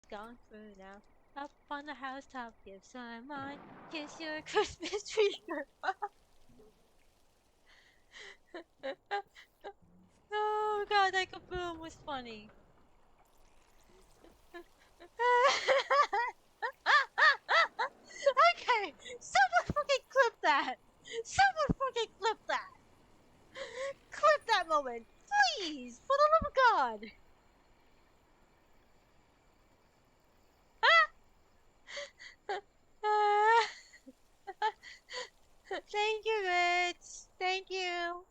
gone through now. Up on the housetop, gifts are mine. Kiss your Christmas tree goodbye. Oh god, that kaboom was funny. Okay, someone fucking clip that. Someone fucking clip that. Clip that moment, please, for the love of God. Thank you, Rich. Thank you.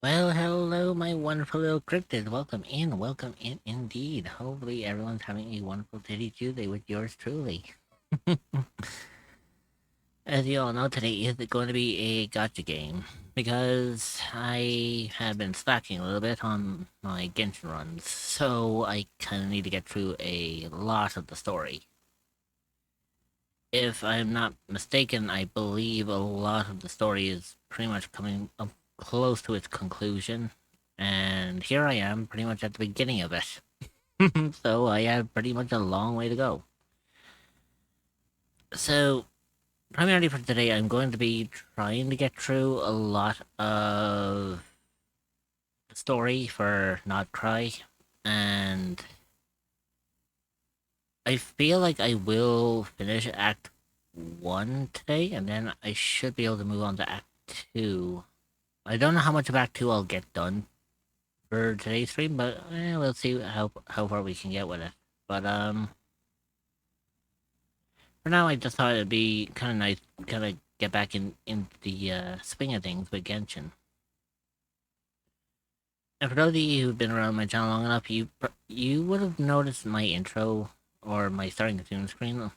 Well, hello, my wonderful little cryptid. Welcome in indeed. Hopefully, everyone's having a wonderful Titty Tuesday with yours truly. As you all know, today is going to be a gotcha game because I have been slacking a little bit on my Genshin runs, so I kind of need to get through a lot of the story. If I'm not mistaken, I believe a lot of the story is pretty much coming up close to its conclusion, and here I am, pretty much at the beginning of it. So I have pretty much a long way to go. So, primarily for today, I'm going to be trying to get through a lot of the story for Nod-Krai, and I feel like I will finish Act 1 today, and then I should be able to move on to Act 2. I don't know how much of Act 2 I'll get done for today's stream, but we'll see how far we can get with it. But, for now, I just thought it'd be kind of nice, kind of get back in the swing of things with Genshin. And for those of you who've been around my channel long enough, you would have noticed my intro or my starting tune screen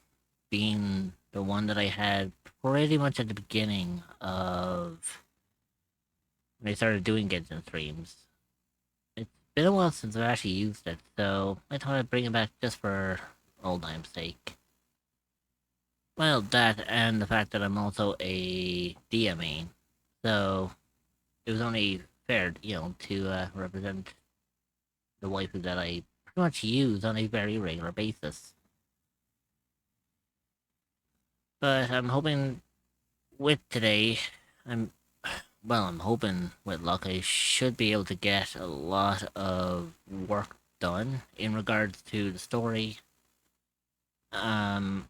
being the one that I had pretty much at the beginning of when I started doing Genshin streams. It's been a while since I've actually used it, so I thought I'd bring it back just for old time's sake. Well, that and the fact that I'm also a DM main, so it was only fair, to represent the waifu that I pretty much use on a very regular basis. But I'm hoping with today, I'm I'm hoping with luck I should be able to get a lot of work done in regards to the story. Um,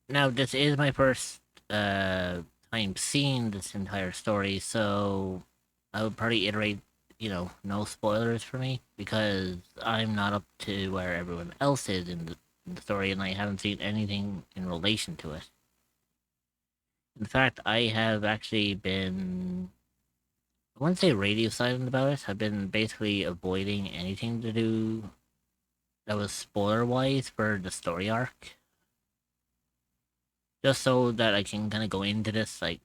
Now this is my first time seeing this entire story, so I would probably iterate, no spoilers for me because I'm not up to where everyone else is in the story, and I haven't seen anything in relation to it. In fact, I have actually been, I wouldn't say radio silent about it. I've been basically avoiding anything to do that was spoiler wise for the story arc, just so that I can kind of go into this like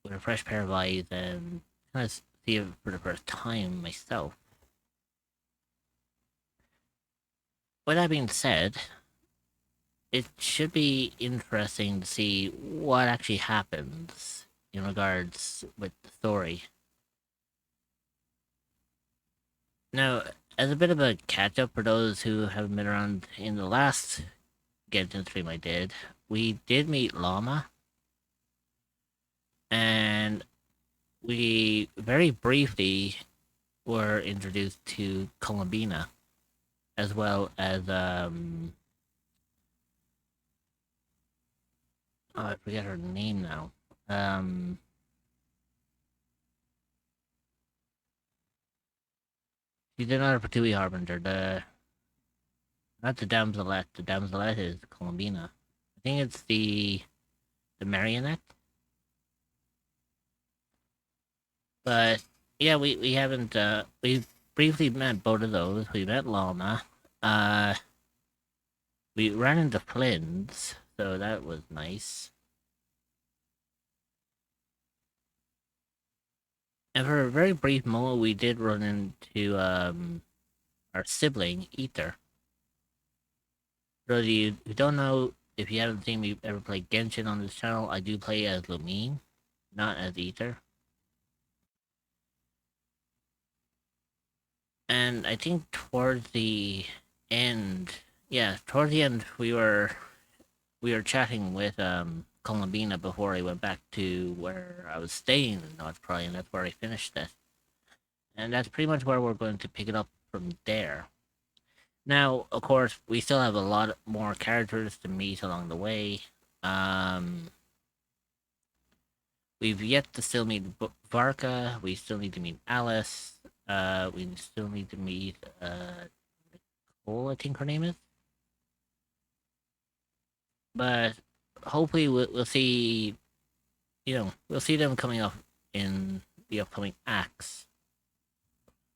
with a fresh pair of eyes and kind of see it for the first time myself. With that being said, it should be interesting to see what actually happens in regards with the story. Now, as a bit of a catch up for those who haven't been around in the last Genshin stream I did, we did meet Llama, and we very briefly were introduced to Columbina, as well as oh, I forget her name now. Um, she's another Patui Harbinger. The Not the Damselette. The Damselette is Columbina. I think it's the Marionette. But yeah, we haven't we briefly met both of those. We met Llama. Uh, we ran into Flynn's, so that was nice. And for a very brief moment, we did run into our sibling Ether. For those of you who don't know, if you haven't seen me ever play Genshin on this channel, I do play as Lumine, not as Ether. And I think towards the end, yeah, towards the end, we were chatting with Columbina before I went back to where I was staying in Nod-Krai, and that's where I finished it. And that's pretty much where we're going to pick it up from there. Now, of course, we still have a lot more characters to meet along the way. Um, we've yet to still meet Varka. We still need to meet Alice. We still need to meet Nicole, I think her name is. But hopefully, we'll see. We'll see them coming up in the upcoming acts.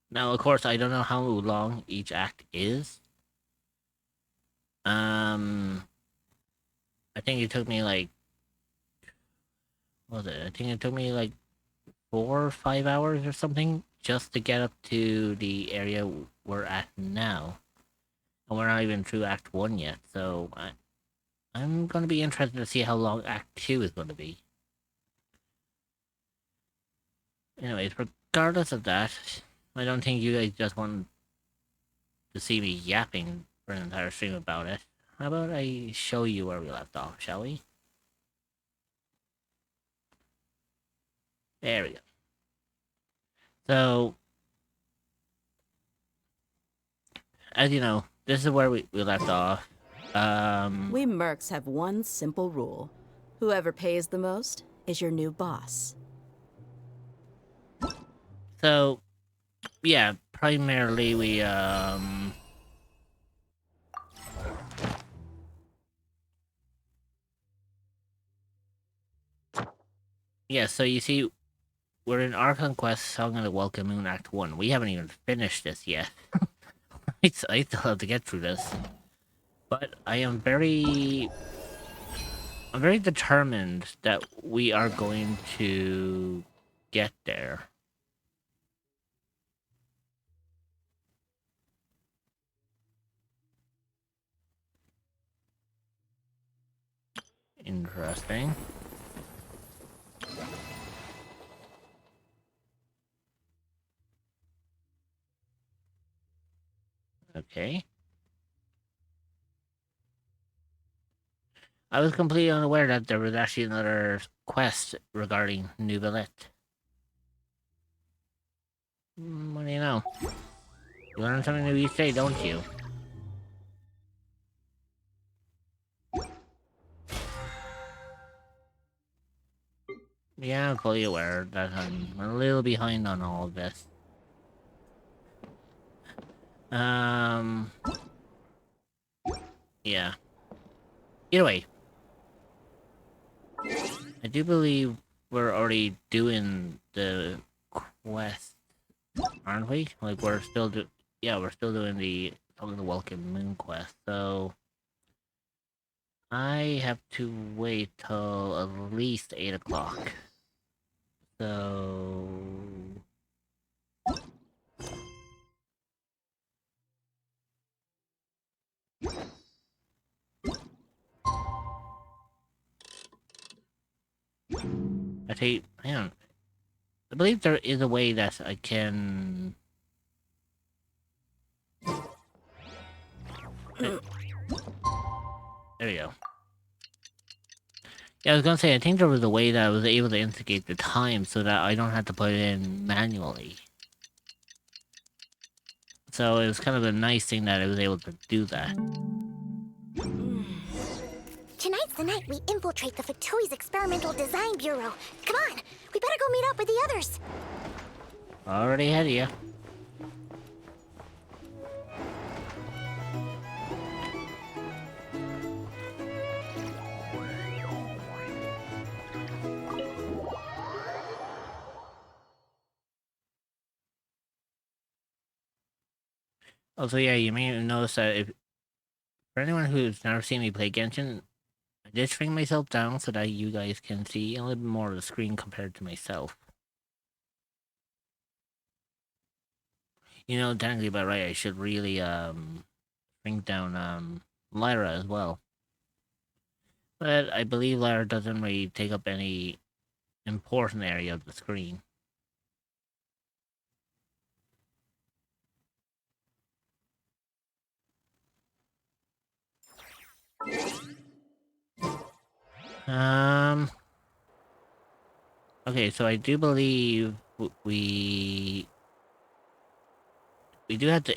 Now, of course, I don't know how long each act is. I think it took me like, what was it? I think it took me like 4 or 5 hours or something just to get up to the area we're at now. And we're not even through Act 1 yet, so I'm gonna be interested to see how long Act 2 is gonna be. Anyways, regardless of that, I don't think you guys just want to see me yapping for an entire stream about it. How about I show you where we left off, shall we? There we go. So, as you know, this is where we left off. We mercs have one simple rule. Whoever pays the most is your new boss. So, yeah, primarily we, yeah, so you see, we're in our Conquest Song of the Welcome Moon Act 1. We haven't even finished this yet. I still have to get through this. But I'm very determined that we are going to get there. Interesting. Okay. I was completely unaware that there was actually another quest regarding Nubilet. What do you know? You learn something new each day, don't you? Yeah, I'm fully aware that I'm a little behind on all of this. Yeah. Either way, I do believe we're already doing the quest, aren't we? Like, we're still we're still doing the Welcome Moon quest, so I have to wait till at least 8 o'clock. So... Actually, hang on. I believe there is a way that I can... There we go. Yeah, I was gonna say, I think there was a way that I was able to instigate the time so that I don't have to put it in manually. So it was kind of a nice thing that I was able to do that. Tonight's the night we infiltrate the Fatoy's Experimental Design Bureau. Come on, we better go meet up with the others. Already ahead of you. Also, yeah, you may have noticed that if, for anyone who's never seen me play Genshin, I did shrink myself down so that you guys can see a little bit more of the screen compared to myself. You know, technically by right, I should really, shrink down, Lyra as well. But I believe Lyra doesn't really take up any important area of the screen. Okay, so I do believe we do have to...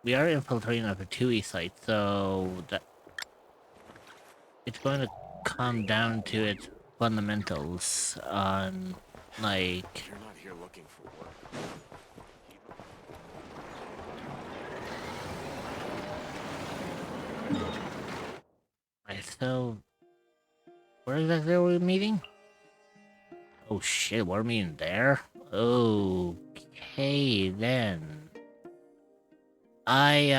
We are infiltrating a Fatui site, so that it's going to come down to its fundamentals on, like... You're not here looking for work. Right, so... Where exactly are we meeting? Oh shit, we're meeting there? Okay, then. I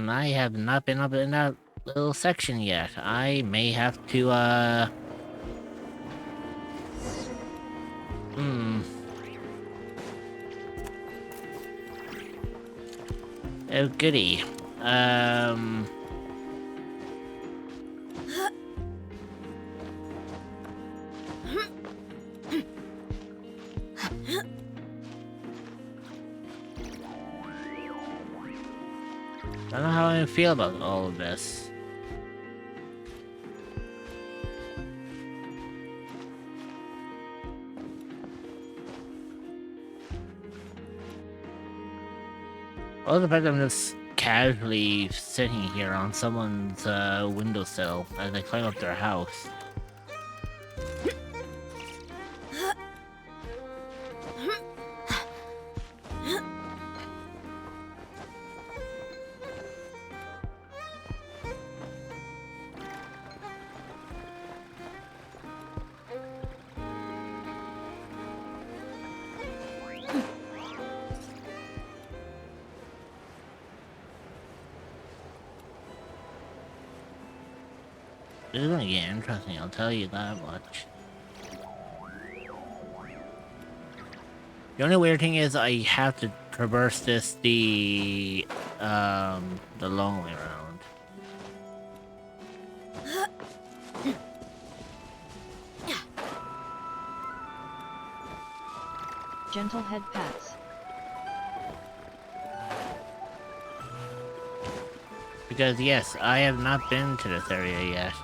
I have not been up in that little section yet. I may have to, hmm. Oh, goody. I don't know how I feel about all of this. Well, the fact I'm just casually sitting here on someone's windowsill as I climb up their house. This is gonna get interesting, I'll tell you that much. The only weird thing is I have to traverse this the long way around. Gentle head pats. Because yes, I have not been to this area yet.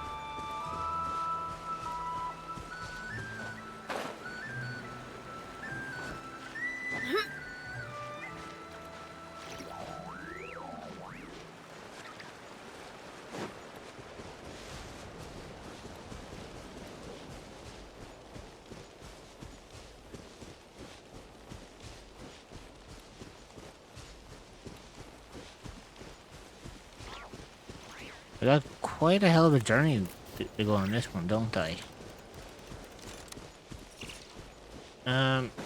I got quite a hell of a journey to go on this one, don't I?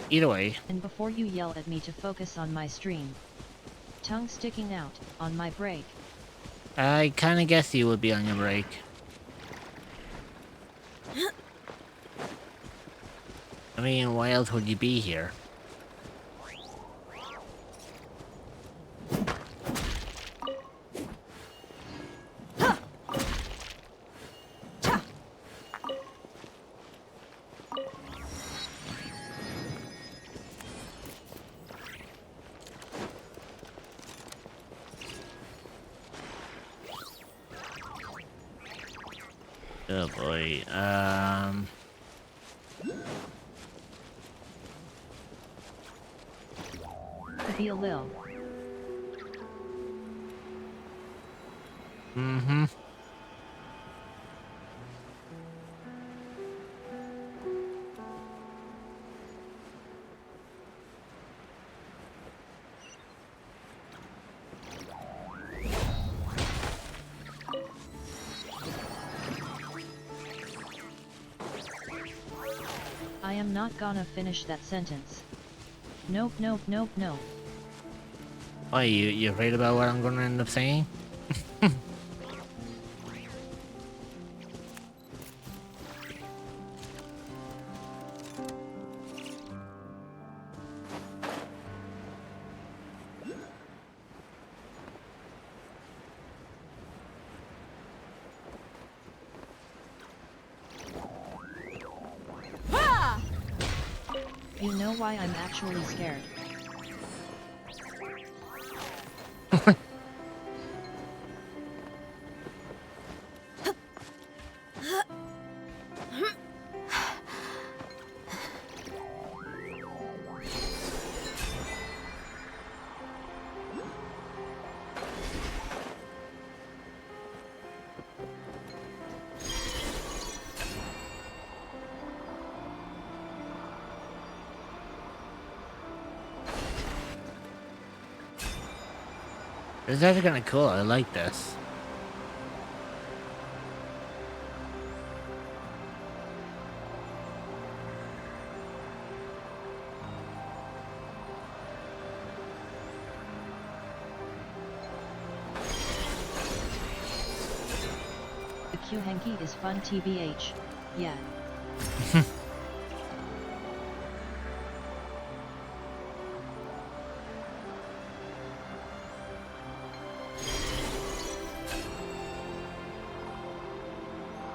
Either way. And before you yell at me to focus on my stream. Tongue sticking out, on my break. I kinda guessed you would be on your break. I mean, why else would you be here? Oh boy, Could be a lil. Mm-hmm. I am not gonna finish that sentence. Nope, nope, nope, nope. Why, you afraid about what I'm gonna end up saying? You know why I'm actually scared. This is actually kinda cool, I like this. Q hanky is fun TBH. Yeah.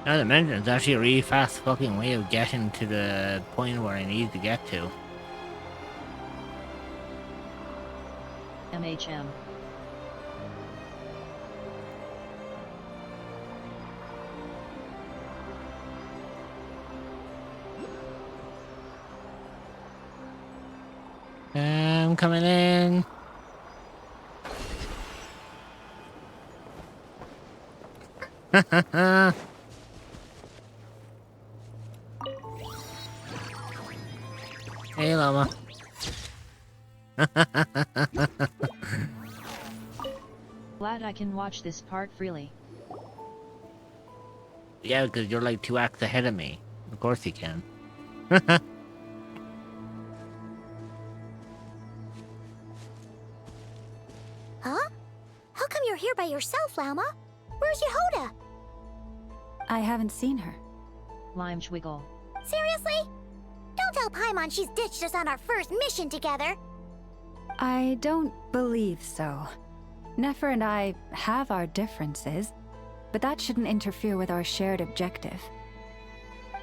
Now to mention, it's actually a really fast fucking way of getting to the point where I need to get to. MHM. I'm coming in. Hey, llama. Glad I can watch this part freely. Yeah, because you're like 2 acts ahead of me. Of course you can. Huh? How come you're here by yourself, Llama? Where's Yehoda? I haven't seen her. Lime Schwiggle. Seriously? Don't tell Paimon she's ditched us on our first mission together. I don't believe so. Nefer and I have our differences, but that shouldn't interfere with our shared objective.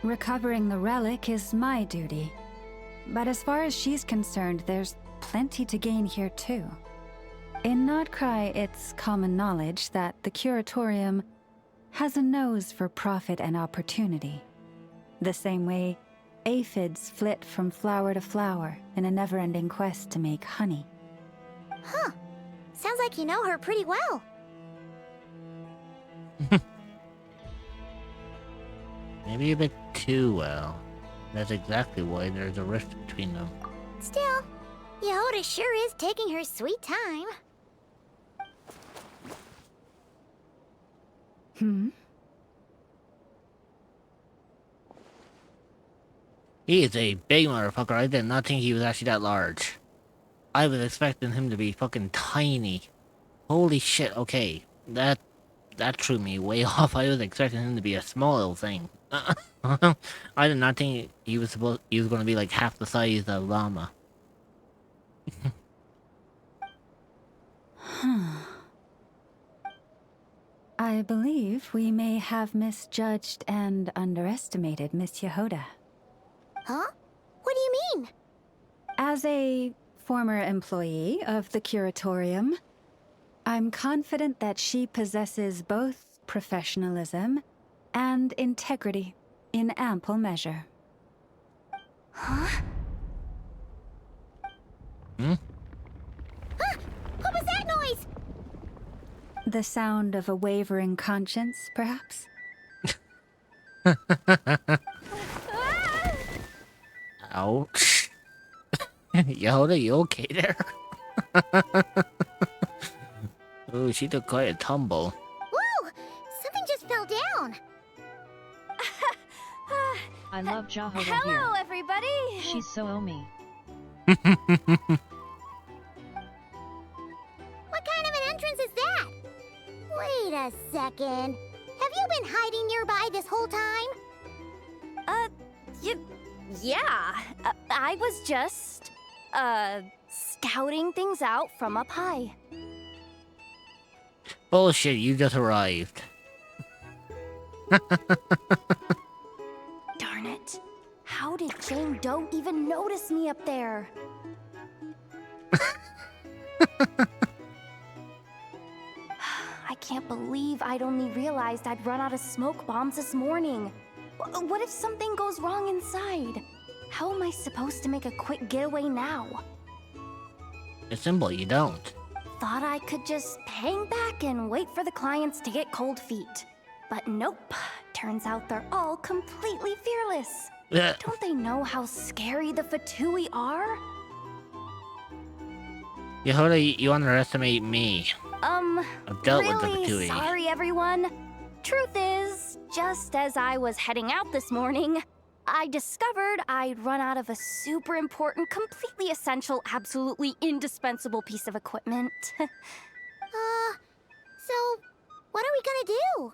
Recovering the relic is my duty, but as far as she's concerned, there's plenty to gain here too. In Nod-Krai, it's common knowledge that the Curatorium has a nose for profit and opportunity. The same way aphids flit from flower to flower in a never-ending quest to make honey. Huh. Sounds like you know her pretty well. Maybe a bit too well. That's exactly why there's a rift between them. Still, Yehoda sure is taking her sweet time. He is a big motherfucker. I did not think he was actually that large. I was expecting him to be fucking tiny. Holy shit, okay. That threw me way off. I was expecting him to be a small little thing. I did not think he was gonna be like half the size of Llama. I believe we may have misjudged and underestimated Miss Yehoda. Huh? What do you mean? As a former employee of the Curatorium, I'm confident that she possesses both professionalism and integrity in ample measure. Huh? Hmm? Huh? What was that noise? The sound of a wavering conscience, perhaps? Ouch. Yoda, you okay there? Oh, she took quite a tumble. Whoa! Something just fell down. I love Jehoda Hello, here. everybody! She's so omi. What kind of an entrance is that? Wait a second. Have you been hiding nearby this whole time? Yeah. I was just, scouting things out from up high. Bullshit, you just arrived. Darn it. How did Jane Doe even notice me up there? I can't believe I'd only realized I'd run out of smoke bombs this morning. What if something goes wrong inside? How am I supposed to make a quick getaway now? It's simple, you don't. Thought I could just hang back and wait for the clients to get cold feet. But nope. Turns out they're all completely fearless. Ugh. Don't they know how scary the Fatui are? Yehoda, you underestimate me. I've dealt with the Really Fatui. sorry, everyone. Truth is, just as I was heading out this morning, I discovered I'd run out of a super important, completely essential, absolutely indispensable piece of equipment. So, what are we gonna do?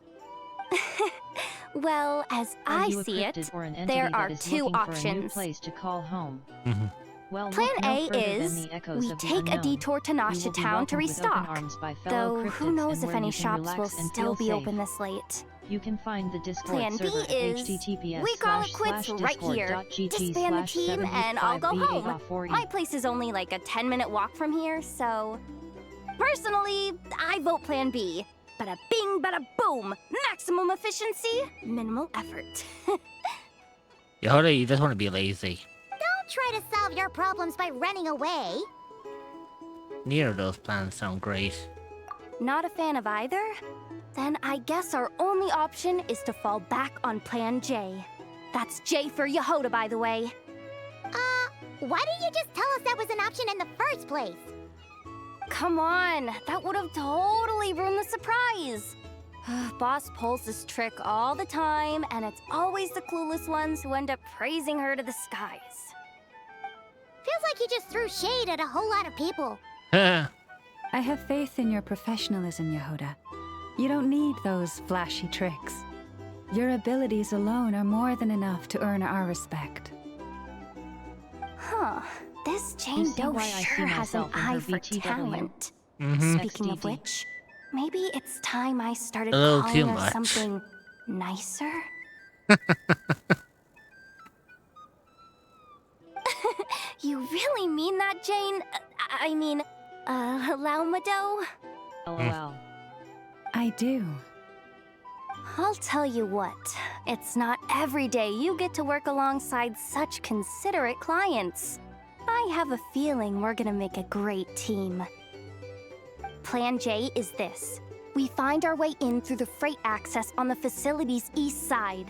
Well, as Are I you a see it, cryptid or an entity there that are is two looking for a new options. place to call home? Well, Plan look no A further than is the echoes we of the take a unknown. detour to You Nasha will be Town to welcomed with open restock. arms by fellow Though, who cryptids knows and if where any you can shops relax will and still feel be safe. open this late. You can find the Discord Plan B server at is we call it quits right here. Disband the team and I'll go home. My place is only like a 10-minute walk from here, so... Personally, I vote Plan B. Bada bing, bada boom. Maximum efficiency, minimal effort. Yehuda, you just want to be lazy. Don't try to solve your problems by running away. Neither of those plans sound great. Not a fan of either? Then I guess our only option is to fall back on Plan J. That's J for Yehuda, by the way. Why didn't you just tell us that was an option in the first place? Come on, that would have totally ruined the surprise. Boss pulls this trick all the time, and it's always the clueless ones who end up praising her to the skies. Feels like he just threw shade at a whole lot of people. I have faith in your professionalism, Yehuda. You don't need those flashy tricks. Your abilities alone are more than enough to earn our respect. Huh. This You Jane see Doe why I see sure has an myself in her eye for BTW? talent. Mm-hmm. Speaking of XDD. which, maybe it's time I started A little calling too her much. something nicer? You really mean that, Jane? I mean, Laumado? LOL. I do. I'll tell you what, it's not every day you get to work alongside such considerate clients. I have a feeling we're gonna make a great team. Plan J is this. We find our way in through the freight access on the facility's east side.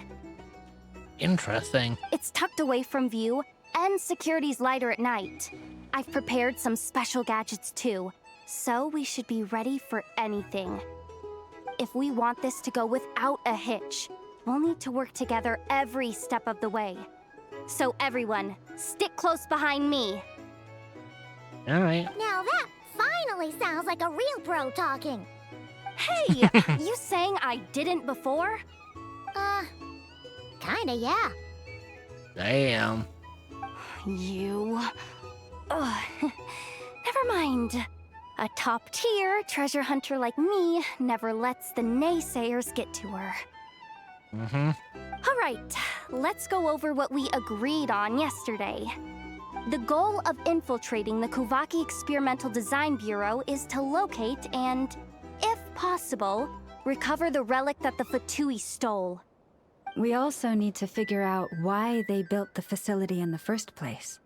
Interesting. It's tucked away from view, and security's lighter at night. I've prepared some special gadgets too, so we should be ready for anything. If we want this to go without a hitch, we'll need to work together every step of the way. So everyone, stick close behind me. Alright. Now that finally sounds like a real pro talking. Hey, you saying I didn't before? Kinda, yeah. Damn. You... Ugh. Never mind. A top-tier treasure hunter like me never lets the naysayers get to her. Mm-hmm. All right, let's go over what we agreed on yesterday. The goal of infiltrating the Kuvaki Experimental Design Bureau is to locate and, if possible, recover the relic that the Fatui stole. We also need to figure out why they built the facility in the first place.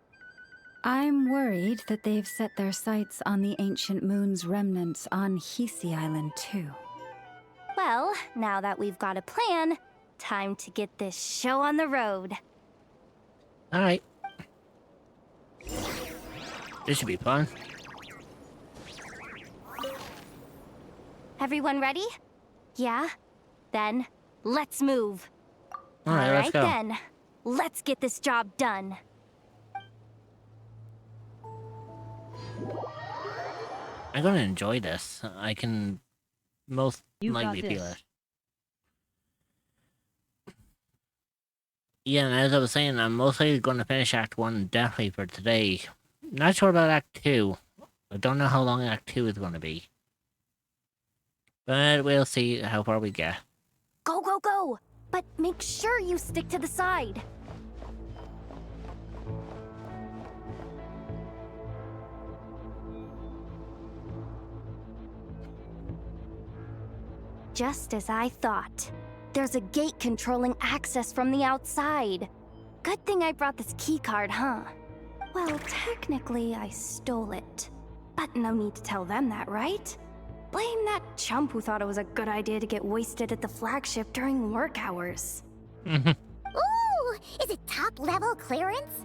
I'm worried that they've set their sights on the ancient moon's remnants on Hisi Island too. Well, now that we've got a plan, time to get this show on the road. Alright. This should be fun. Everyone ready? Yeah? Then, let's move. Alright, let's go. Then, let's get this job done. I'm gonna enjoy this. I can most You got likely feel this. it. Yeah, and as I was saying, I'm mostly going to finish Act 1 definitely for today. Not sure about Act 2. I don't know how long Act 2 is going to be. But we'll see how far we get. Go, go, go! But make sure you stick to the side. Just as I thought. There's a gate controlling access from the outside. Good thing I brought this keycard, huh? Well, technically, I stole it. But no need to tell them that, right? Blame that chump who thought it was a good idea to get wasted at the flagship during work hours. Ooh, is it top-level clearance?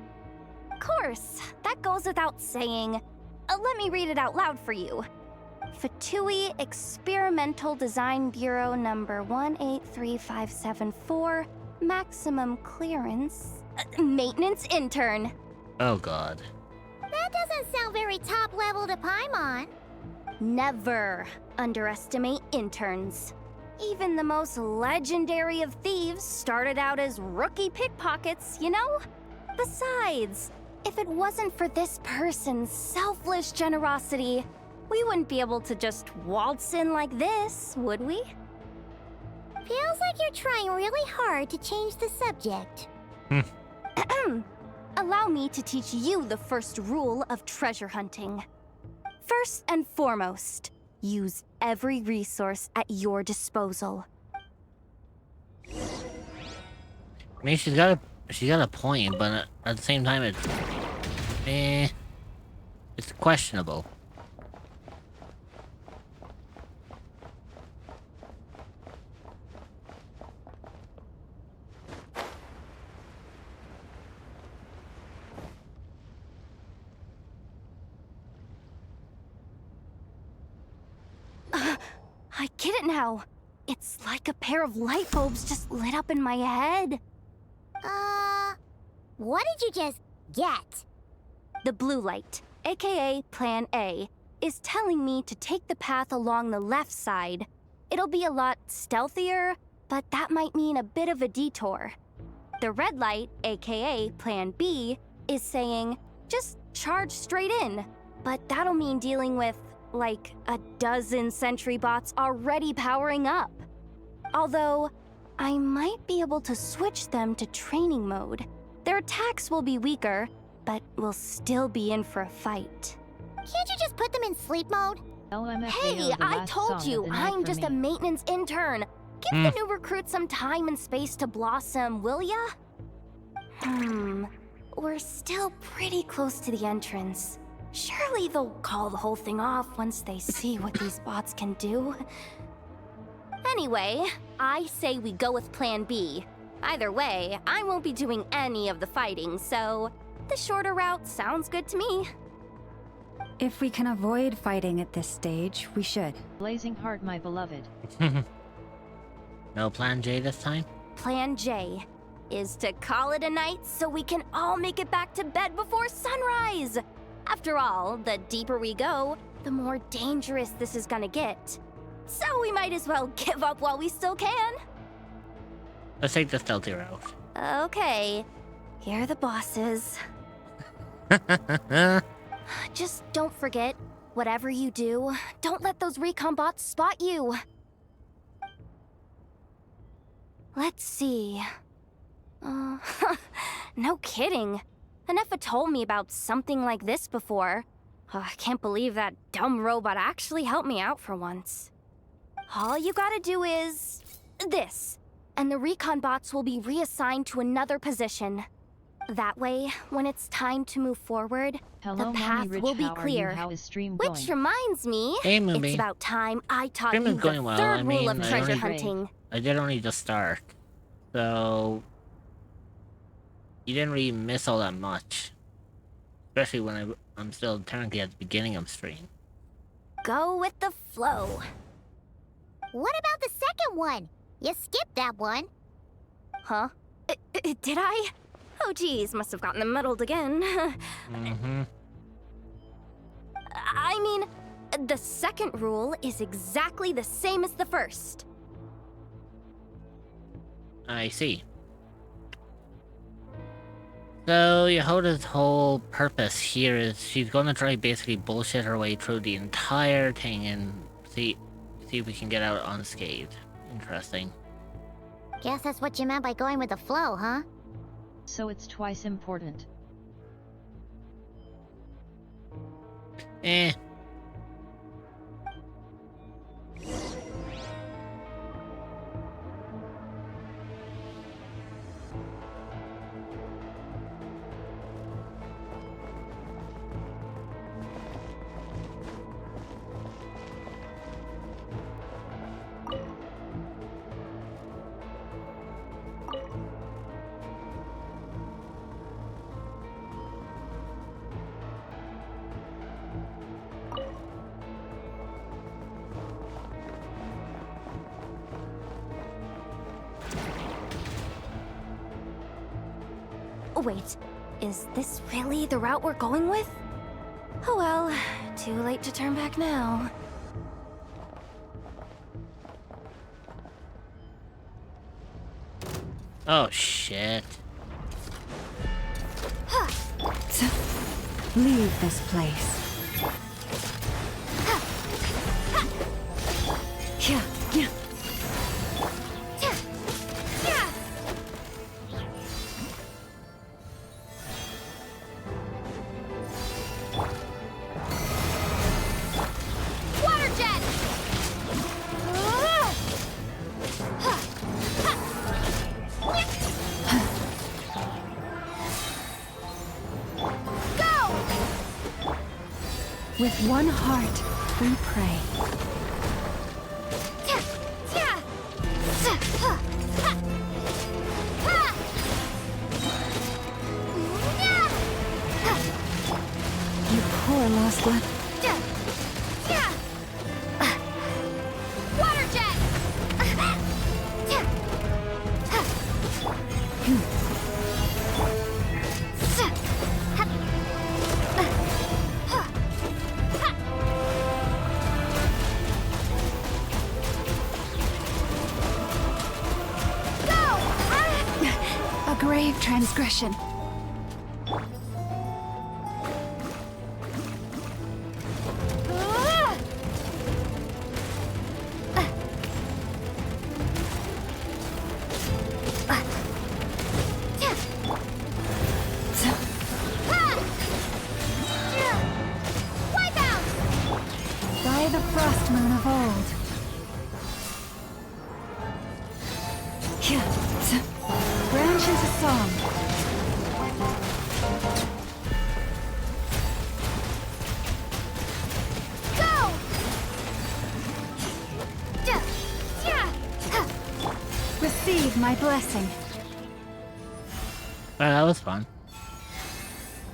Of course, that goes without saying. Let me read it out loud for you. Fatui Experimental Design Bureau number 183574, maximum clearance, maintenance intern. Oh god. That doesn't sound very top-level to Paimon. Never underestimate interns. Even the most legendary of thieves started out as rookie pickpockets, you know? Besides, if it wasn't for this person's selfless generosity, we wouldn't be able to just waltz in like this, would we? Feels like you're trying really hard to change the subject. Allow me to teach you the first rule of treasure hunting. First and foremost, use every resource at your disposal. I mean, she's got a point, but at the same time, it's questionable. I get it now. It's like a pair of light bulbs just lit up in my head. What did you just get? The blue light, aka Plan A, is telling me to take the path along the left side. It'll be a lot stealthier, but that might mean a bit of a detour. The red light, aka Plan B, is saying, just charge straight in. But that'll mean dealing with, like, a dozen sentry bots already powering up. Although, I might be able to switch them to training mode. Their attacks will be weaker, but we'll still be in for a fight. Can't you just put them in sleep mode? Hey, I told you, I'm just a maintenance intern. Give the new recruits some time and space to blossom, will ya? We're still pretty close to the entrance. Surely they'll call the whole thing off once they see what these bots can do. Anyway, I say we go with Plan B. Either way, I won't be doing any of the fighting, so the shorter route sounds good to me. If we can avoid fighting at this stage, we should. Blazing heart, my beloved. No Plan J this time? Plan J is to call it a night so we can all make it back to bed before sunrise. After all, the deeper we go, the more dangerous this is gonna get. So we might as well give up while we still can. Let's take the stealthy route. Okay, here are the bosses. Just don't forget, whatever you do, don't let those recon bots spot you. Let's see. No kidding. Anefa told me about something like this before. I can't believe that dumb robot actually helped me out for once. All you gotta do is this, and the recon bots will be reassigned to another position. That way, when it's time to move forward, Hello, the path Mommy will Rich, be how are clear. you? How is stream Which going? reminds me, Hey, Moonby. it's about time I taught Stream you is the going well. third I rule of mean, treasure only- hunting. I did only just start, so you didn't really miss all that much. Especially when I'm still technically at the beginning of stream. Go with the flow. What about the second one? You skipped that one. Huh? Did I? Oh geez, must have gotten them muddled again. I mean, the second rule is exactly the same as the first. I see. So Yehoda's whole purpose here is she's gonna try basically bullshit her way through the entire thing and see if we can get out unscathed. Interesting. Guess that's what you meant by going with the flow, huh? So it's twice important. Eh. Wait, is this really the route we're going with? Oh well, too late to turn back now. Oh shit. Leave this place. Yeah, yeah. Water jet! With one heart, we pray. You poor lost one. Water jet! A grave transgression. By the frost moon of old. Branch into song. Receive my blessing. Well, that was fun.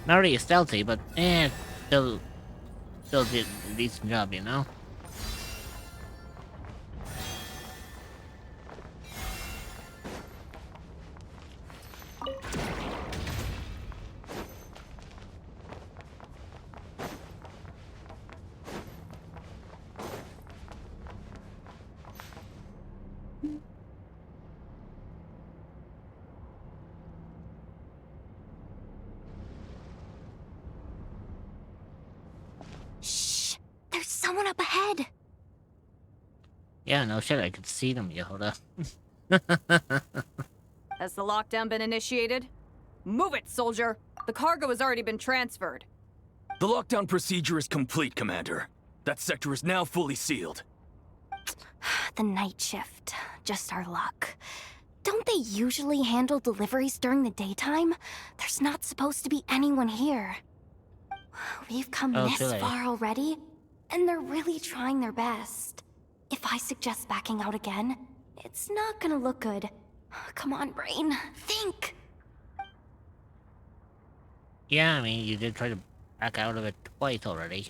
Not really stealthy, but still did a decent job, you know? Shh! There's someone up ahead! Yeah, no shit, I could see them, Yehuda. Has the lockdown been initiated? Move it, soldier! The cargo has already been transferred. The lockdown procedure is complete, Commander. That sector is now fully sealed. The night shift. Just our luck. Don't they usually handle deliveries during the daytime? There's not supposed to be anyone here. We've come Oh, this silly. far already, and they're really trying their best. If I suggest backing out again, it's not gonna look good. Come on, brain. Think! Yeah, I mean, you did try to back out of it twice already.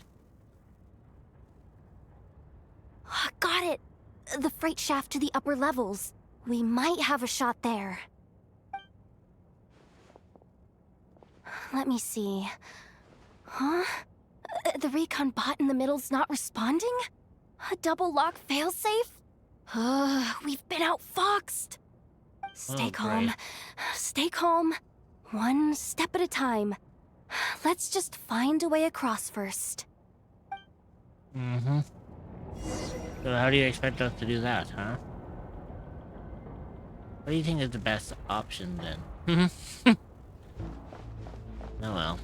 Got it! The freight shaft to the upper levels. We might have a shot there. Let me see. Huh? The recon bot in the middle's not responding? A double lock failsafe? We've been outfoxed. Stay Oh, calm. great. Stay calm. One step at a time. Let's just find a way across first. Mm-hmm. So how do you expect us to do that, huh? What do you think is the best option, then? Oh well.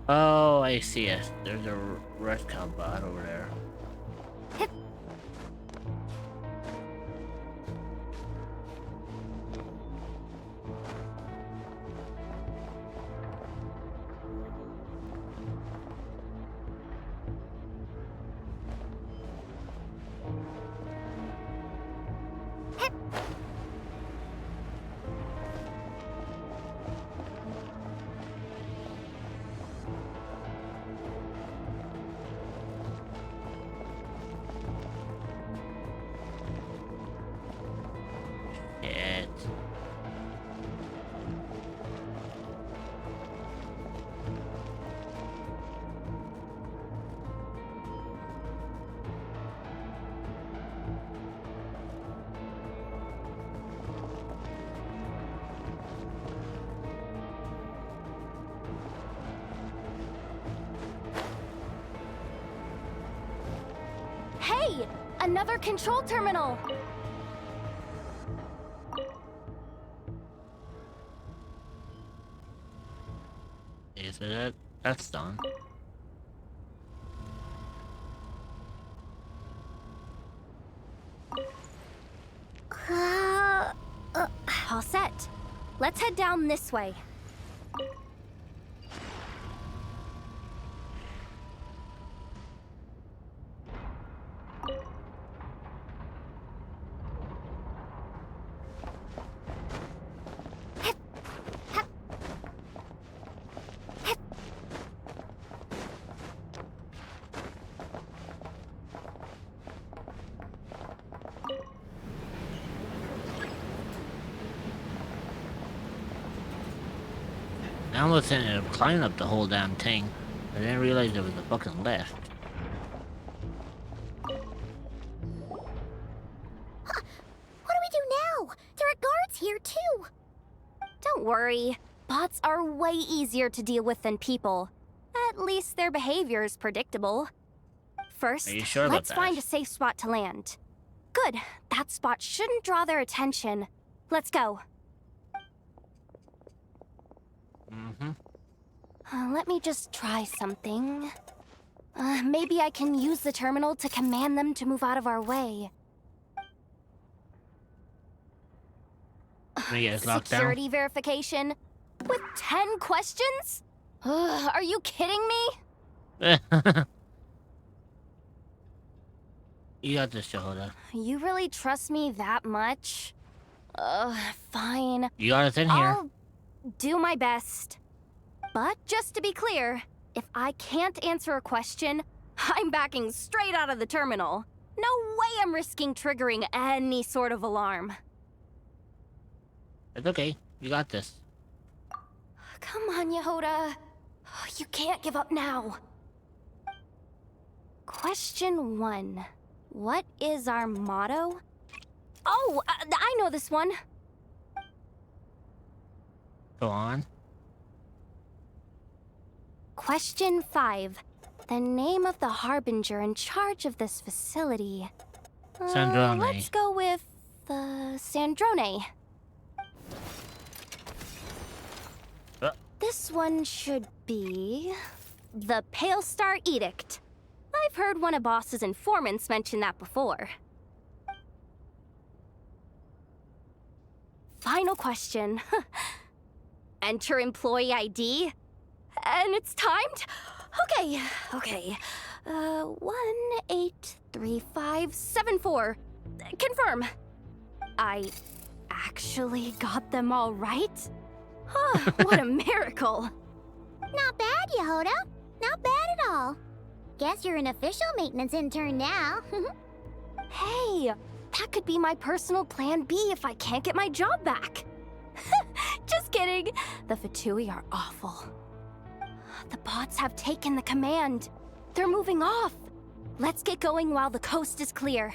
Oh, I see it. There's a retcon bot over there. Hey! Another control terminal! Okay, so that's done. All set. Let's head down this way. I almost ended up climbing up the whole damn thing. I didn't realize there was a fucking lift. What do we do now? There are guards here too. Don't worry. Bots are way easier to deal with than people. At least their behavior is predictable. First, Are you sure about let's that? find a safe spot to land. Good. That spot shouldn't draw their attention. Let's go. Let me just try something. Maybe I can use the terminal to command them to move out of our way. Are you guys locked down? Security verification? With 10 questions? Are you kidding me? You got this, Jehoda. You really trust me that much? Fine. You got us in here. I'll do my best. But just to be clear, if I can't answer a question, I'm backing straight out of the terminal. No way I'm risking triggering any sort of alarm. It's okay. You got this. Come on, Yehoda. You can't give up now. Question 1. What is our motto? Oh, I know this one. Go on. Question 5. The name of the harbinger in charge of this facility. Sandrone. Let's go with Sandrone. This one should be the Pale Star Edict. I've heard one of Boss's informants mention that before. Final question. Enter employee ID. And it's timed? Okay. 183574. Confirm. I actually got them all right? What a miracle. Not bad, Yehoda. Not bad at all. Guess you're an official maintenance intern now. Hey, that could be my personal plan B if I can't get my job back. Just kidding. The Fatui are awful. The bots have taken the command. They're moving off. Let's get going while the coast is clear.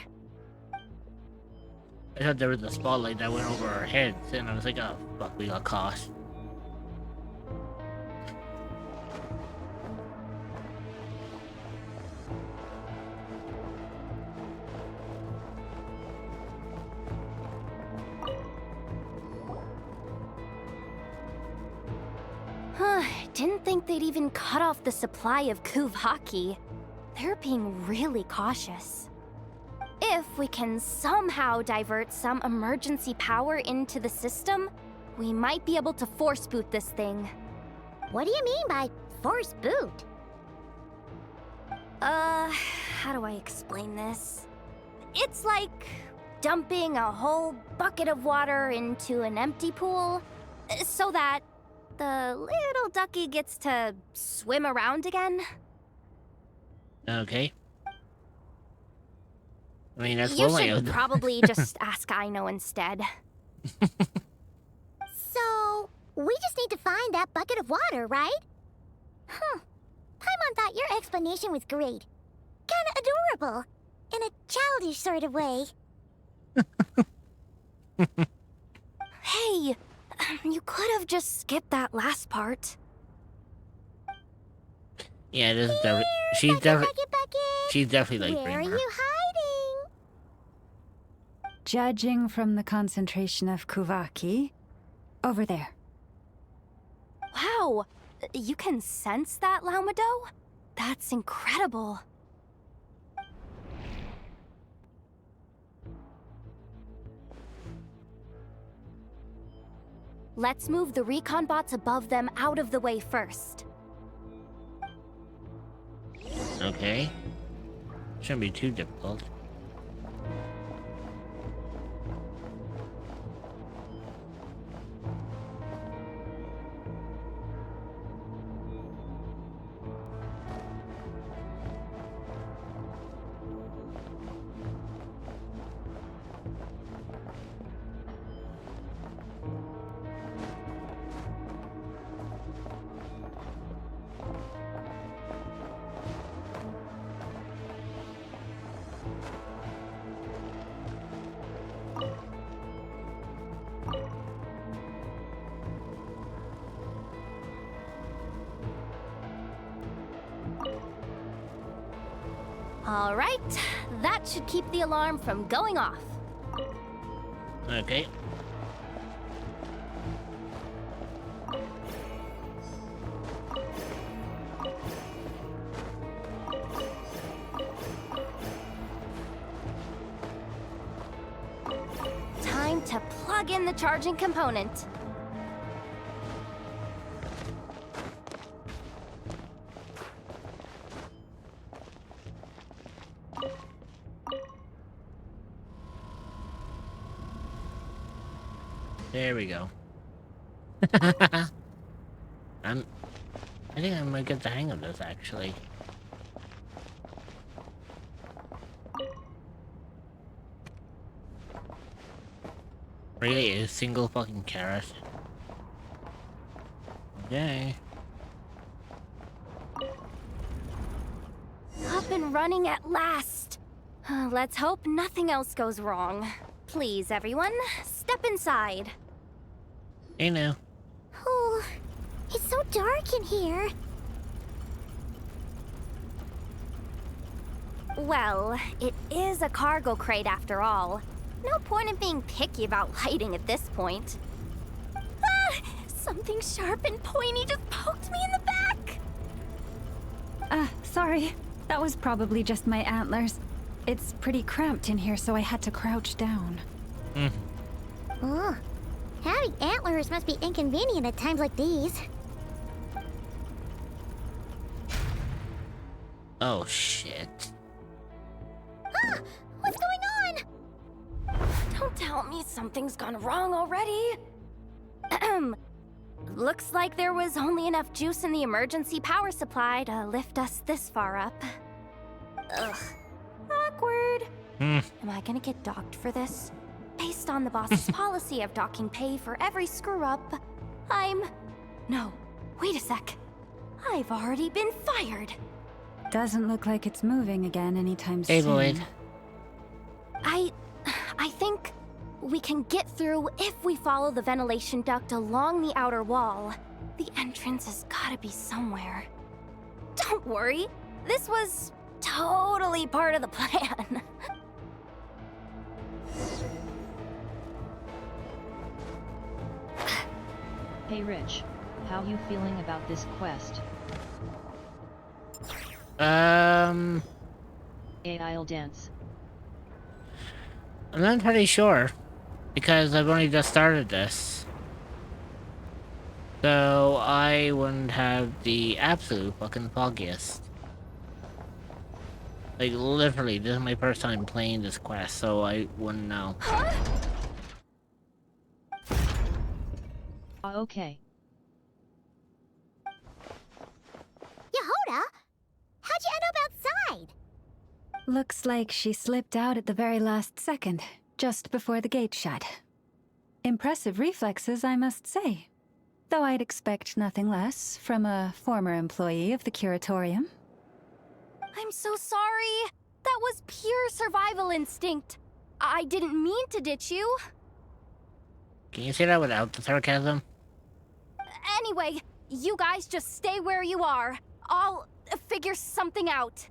I thought there was a spotlight that went over our heads, and I was like, oh, fuck, we got caught. Didn't think they'd even cut off the supply of Kuvaki. They're being really cautious. If we can somehow divert some emergency power into the system, we might be able to force boot this thing. What do you mean by force boot? How do I explain this? It's like dumping a whole bucket of water into an empty pool, so that the little ducky gets to swim around again. Okay. I mean, that's You one way should of probably just ask Aino instead. So, we just need to find that bucket of water, right? Paimon thought your explanation was great. Kinda adorable. In a childish sort of way. Hey, you could have just skipped that last part. Yeah, this is definitely. She's definitely like Where are Dreamer. you hiding? Judging from the concentration of Kuvaki, over there. Wow, you can sense that, Laumado? That's incredible. Let's move the recon bots above them out of the way first. Okay. Shouldn't be too difficult. All right, that should keep the alarm from going off. Okay. Time to plug in the charging component. There we go. I think I might get the hang of this, actually. Really, a single fucking carrot? Okay. Up and running at last. Let's hope nothing else goes wrong. Please, everyone, step inside. Hey now. Oh, it's so dark in here. Well, it is a cargo crate after all. No point in being picky about lighting at this point. Ah! Something sharp and pointy just poked me in the back! Sorry. That was probably just my antlers. It's pretty cramped in here, so I had to crouch down. Oh, having antlers must be inconvenient at times like these. Oh shit. Ah! What's going on? Don't tell me something's gone wrong already. Looks like there was only enough juice in the emergency power supply to lift us this far up. Ugh. Awkward. Am I gonna get docked for this? Based on the boss's policy of docking pay for every screw-up, No, wait a sec. I've already been fired. Doesn't look like it's moving again anytime soon. Hey, Lloyd. I think we can get through if we follow the ventilation duct along the outer wall. The entrance has gotta be somewhere. Don't worry, this was totally part of the plan. Hey Rich, how you feeling about this quest? I'm I'll dance. not pretty sure, because I've only just started this. So I wouldn't have the absolute fucking foggiest. Like, literally, this is my first time playing this quest, so I wouldn't know. Okay. Yehoda? How'd you end up outside? Looks like she slipped out at the very last second, just before the gate shut. Impressive reflexes, I must say. Though I'd expect nothing less from a former employee of the Curatorium. I'm so sorry. That was pure survival instinct. I didn't mean to ditch you. Can you say that without the sarcasm? Anyway, you guys just stay where you are. I'll figure something out.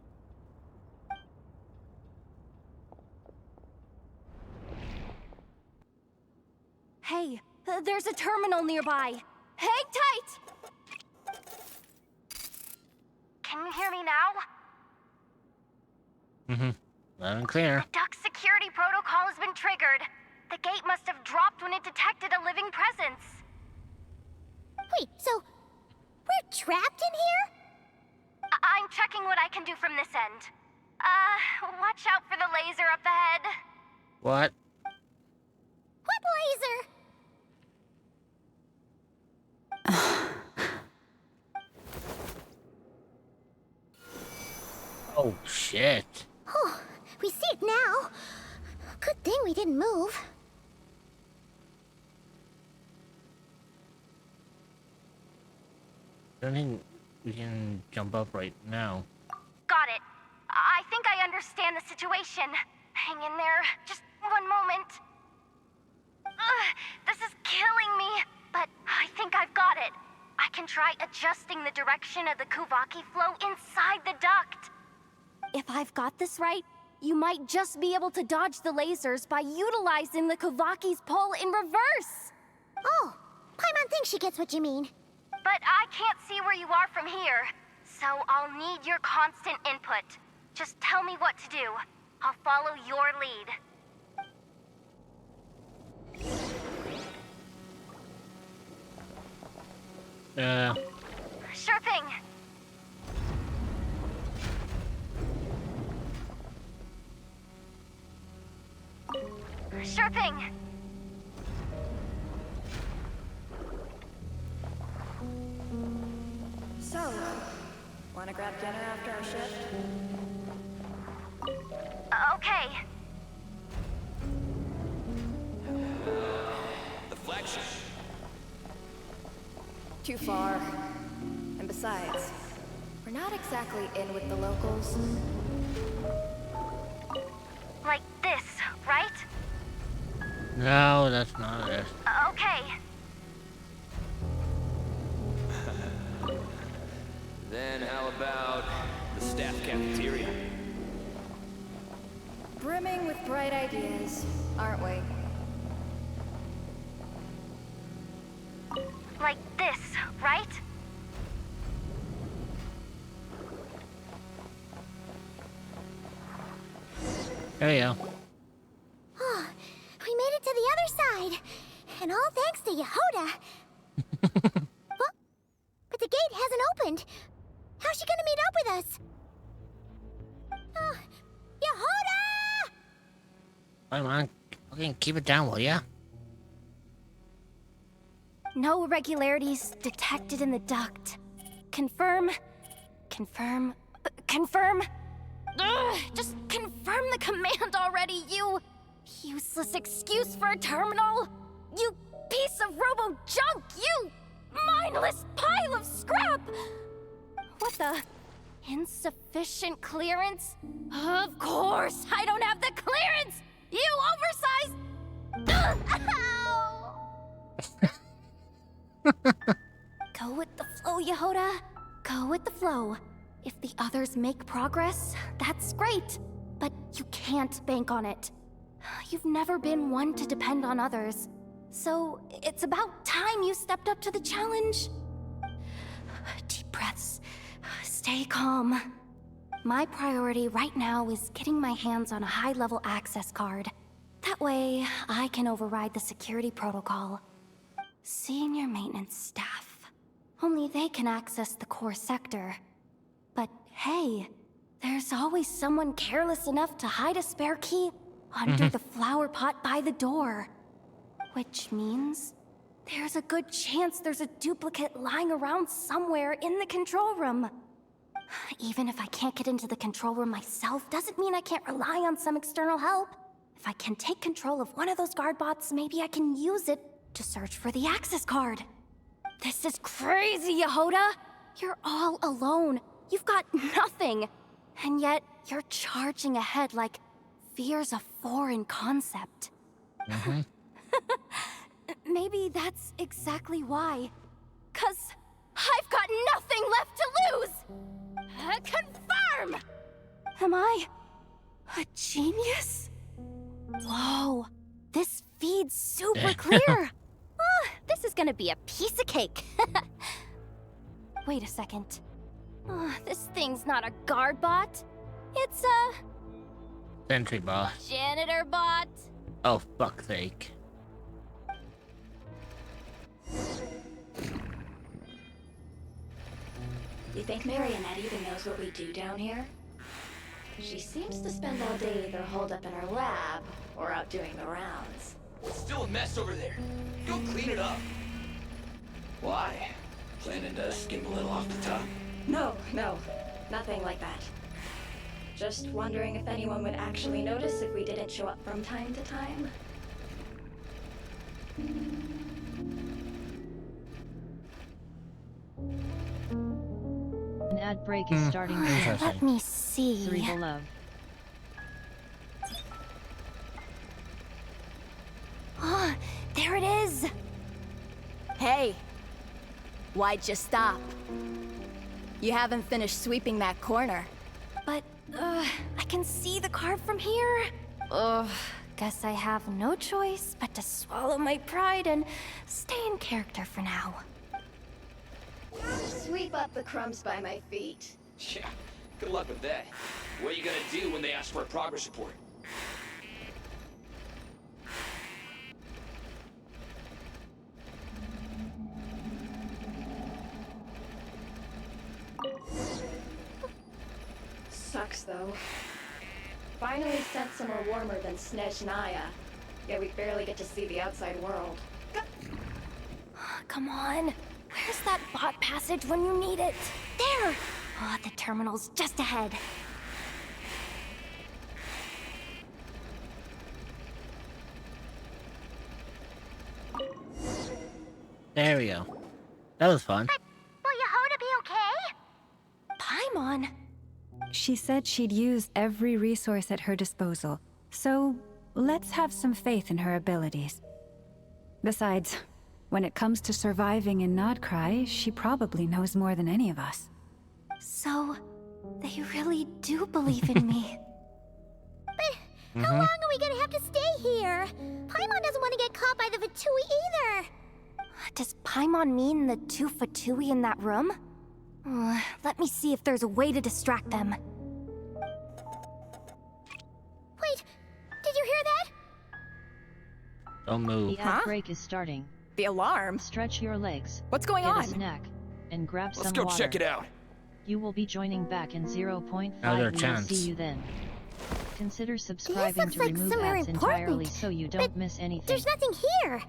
Hey, there's a terminal nearby. Hang tight! Can you hear me now? Loud and clear. The duct security protocol has been triggered. The gate must have dropped when it detected a living presence. Wait, so we're trapped in here? I'm checking what I can do from this end. Watch out for the laser up ahead. What? What laser? Oh, shit. Oh, we see it now. Good thing we didn't move. I don't think we can jump up right now. Got it. I think I understand the situation. Hang in there. Just one moment. This is killing me, but I think I've got it. I can try adjusting the direction of the Kuvaki flow inside the duct. If I've got this right, you might just be able to dodge the lasers by utilizing the Kuvaki's pull in reverse. Oh, Paimon thinks she gets what you mean. But I can't see where you are from here, so I'll need your constant input. Just tell me what to do. I'll follow your lead. Sure thing. Sure thing. So, wanna grab dinner after our shift? Okay. The flagship. Too far. And besides, we're not exactly in with the locals. Like this, right? No, that's not it. Okay. Then how about the staff cafeteria? Brimming with bright ideas, aren't we? Like this, right? There you go. Oh, we made it to the other side. And all thanks to Yehoda. Well, but the gate hasn't opened. How's she gonna meet up with us? Oh, Yehoda! Come on. Okay, keep it down, will ya? No irregularities detected in the duct. Confirm. Confirm. Confirm. Ugh, just confirm the command already, you useless excuse for a terminal. You piece of robo-junk, you mindless pile of scrap. What the? Insufficient clearance? Of course, I don't have the clearance! You oversized... Ow! Go with the flow, Yehoda. Go with the flow. If the others make progress, that's great. But you can't bank on it. You've never been one to depend on others. So it's about time you stepped up to the challenge. Deep breaths. Stay calm. My priority right now is getting my hands on a high-level access card. That way, I can override the security protocol. Senior maintenance staff. Only they can access the core sector. But hey, there's always someone careless enough to hide a spare key under the flower pot by the door. Which means there's a good chance there's a duplicate lying around somewhere in the control room. Even if I can't get into the control room myself, doesn't mean I can't rely on some external help. If I can take control of one of those guard bots, maybe I can use it to search for the access card. This is crazy, Yehoda! You're all alone. You've got nothing. And yet, you're charging ahead like fear's a foreign concept. Maybe that's exactly why. 'Cause I've got nothing left to lose! Confirm! Am I a genius? Whoa, this feed's super clear. gonna be a piece of cake. Wait a second. This thing's not a guard bot. It's a Sentry bot. janitor bot. Oh, fuck's sake. You think Marionette even knows what we do down here? She seems to spend all day either holed up in her lab or out doing the rounds. It's still a mess over there. Go clean it up. Why? Planning to skim a little off the top? No, nothing like that. Just wondering if anyone would actually notice if we didn't show up from time to time. An ad break is starting now. Interesting. Let me see. 3 below. Oh, there it is. Hey, why'd you stop? You haven't finished sweeping that corner. But, I can see the card from here. Ugh, guess I have no choice but to swallow my pride and stay in character for now. Sweep up the crumbs by my feet. Yeah, good luck with that. What are you gonna do when they ask for a progress report? Sucks though. Finally sent somewhere warmer than Snezhnaya. Yet we barely get to see the outside world. Come on. Where's that bot passage when you need it? There! Oh, the terminal's just ahead. There we go. That was fun. Will Yehoda be okay? Paimon? She said she'd use every resource at her disposal, so let's have some faith in her abilities. Besides, when it comes to surviving in Nod-Krai, she probably knows more than any of us. So, they really do believe in me. But how long are we gonna have to stay here? Paimon doesn't want to get caught by the Fatui either. Does Paimon mean the two Fatui in that room? Let me see if there's a way to distract them. Wait, did you hear that? Don't move. The ad break is starting. The alarm? Stretch your legs. What's going get on? a snack, and grab Let's some go water. check it out. You will be joining back in 0.5. Another We will chance. see you then. Consider subscribing looks to like remove somewhere ads important, entirely so you don't miss anything. There's nothing here.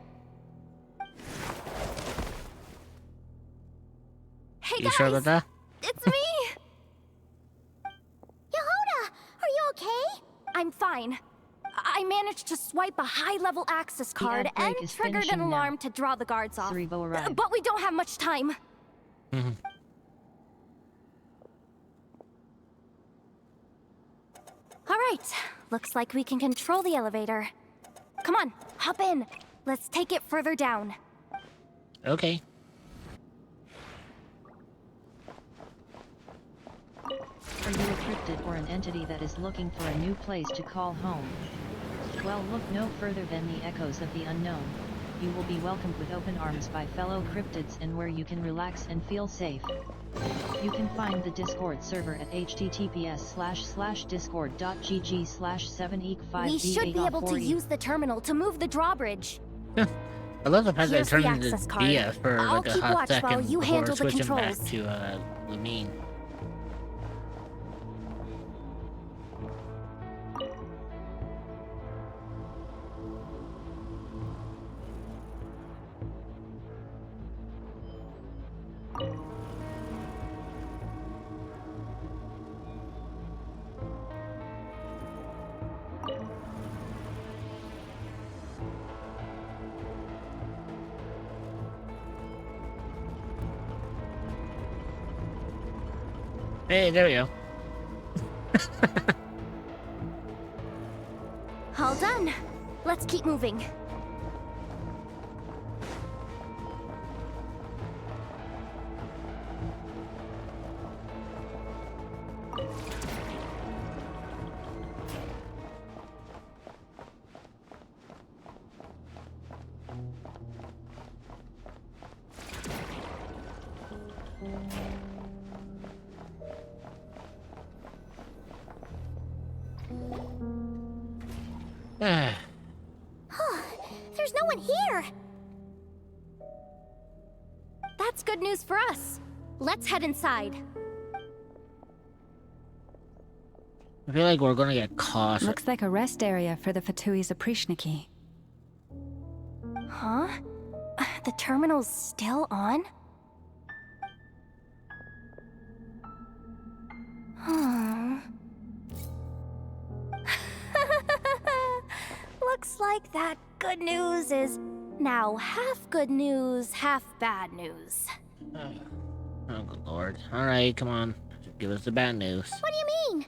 Hey You guys! sure about that? It's me! Yehoda, are you okay? I'm fine. I managed to swipe a high-level access card ad break and is triggered an finishing now. alarm to draw the guards off. Cerebro arrived. But we don't have much time. All right, looks like we can control the elevator. Come on, hop in. Let's take it further down. Okay. Are you a cryptid or an entity that is looking for a new place to call home? Well, look no further than the echoes of the unknown. You will be welcomed with open arms by fellow cryptids and where you can relax and feel safe. You can find the Discord server at https://discord.gg/7eek5. We should be able to use the terminal to move the drawbridge. I love the fact that it Here's the turned into access card. Dia for I'll like a keep hot watch while second you before handle the switching back controls. to Lumine. Hey, there we go. All done. Let's keep moving. There's no one here. That's good news for us. Let's head inside. I feel like we're gonna get caught. Looks like a rest area for the Fatui Zaprishniki. Huh? The terminal's still on? Hmm. Looks like that good news is now half good news, half bad news. Oh, good lord. Alright, come on. Give us the bad news. What do you mean?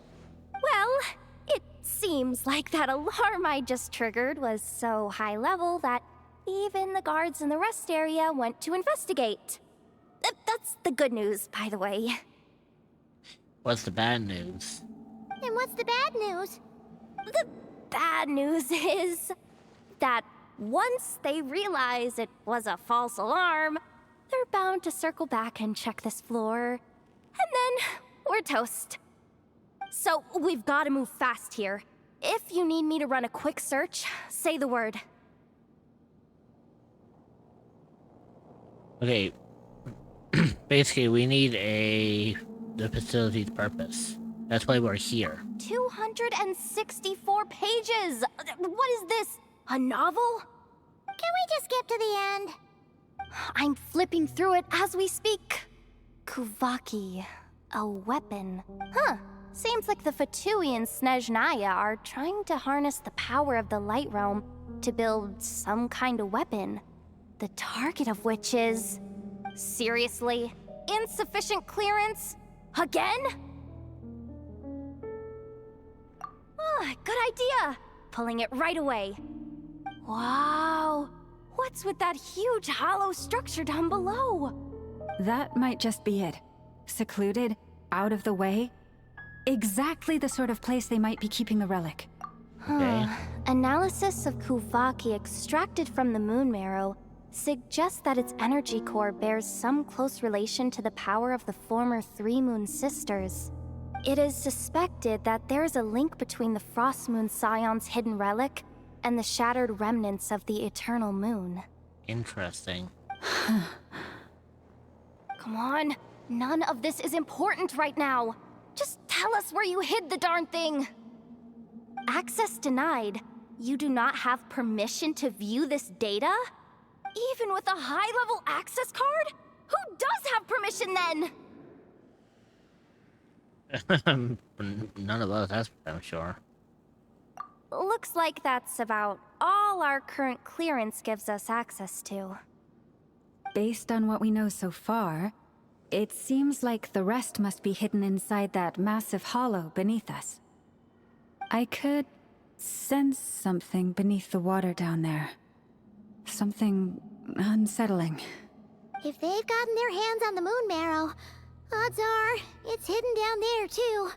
Well, it seems like that alarm I just triggered was so high level that even the guards in the rest area went to investigate. That's the good news, by the way. What's the bad news? And what's the bad news? The bad news is that once they realize it was a false alarm, they're bound to circle back and check this floor. And then we're toast. So we've got to move fast here. If you need me to run a quick search, say the word. Okay. Basically, we need the facility's purpose. That's why we're here. 264 pages! What is this? A novel? Can we just skip to the end? I'm flipping through it as we speak. Kuvaki. A weapon. Huh. Seems like the Fatui and Snezhnaya are trying to harness the power of the Light Realm to build some kind of weapon. The target of which is... Seriously? Insufficient clearance? Again? Ah, good idea. Pulling it right away. Wow. What's with that huge hollow structure down below? That might just be it. Secluded, out of the way. Exactly the sort of place they might be keeping the relic. Okay. Analysis of Kuvaki extracted from the moon marrow suggests that its energy core bears some close relation to the power of the former Three Moon Sisters. It is suspected that there is a link between the Frost Moon Scion's hidden relic and the shattered remnants of the Eternal Moon. Interesting. Come on, none of this is important right now. Just tell us where you hid the darn thing. Access denied. You do not have permission to view this data? Even with a high-level access card? Who does have permission then? None of us, that's I'm sure. Looks like that's about all our current clearance gives us access to. Based on what we know so far, it seems like the rest must be hidden inside that massive hollow beneath us. I could sense something beneath the water down there. Something unsettling. If they've gotten their hands on the moon marrow, odds are it's hidden down there too.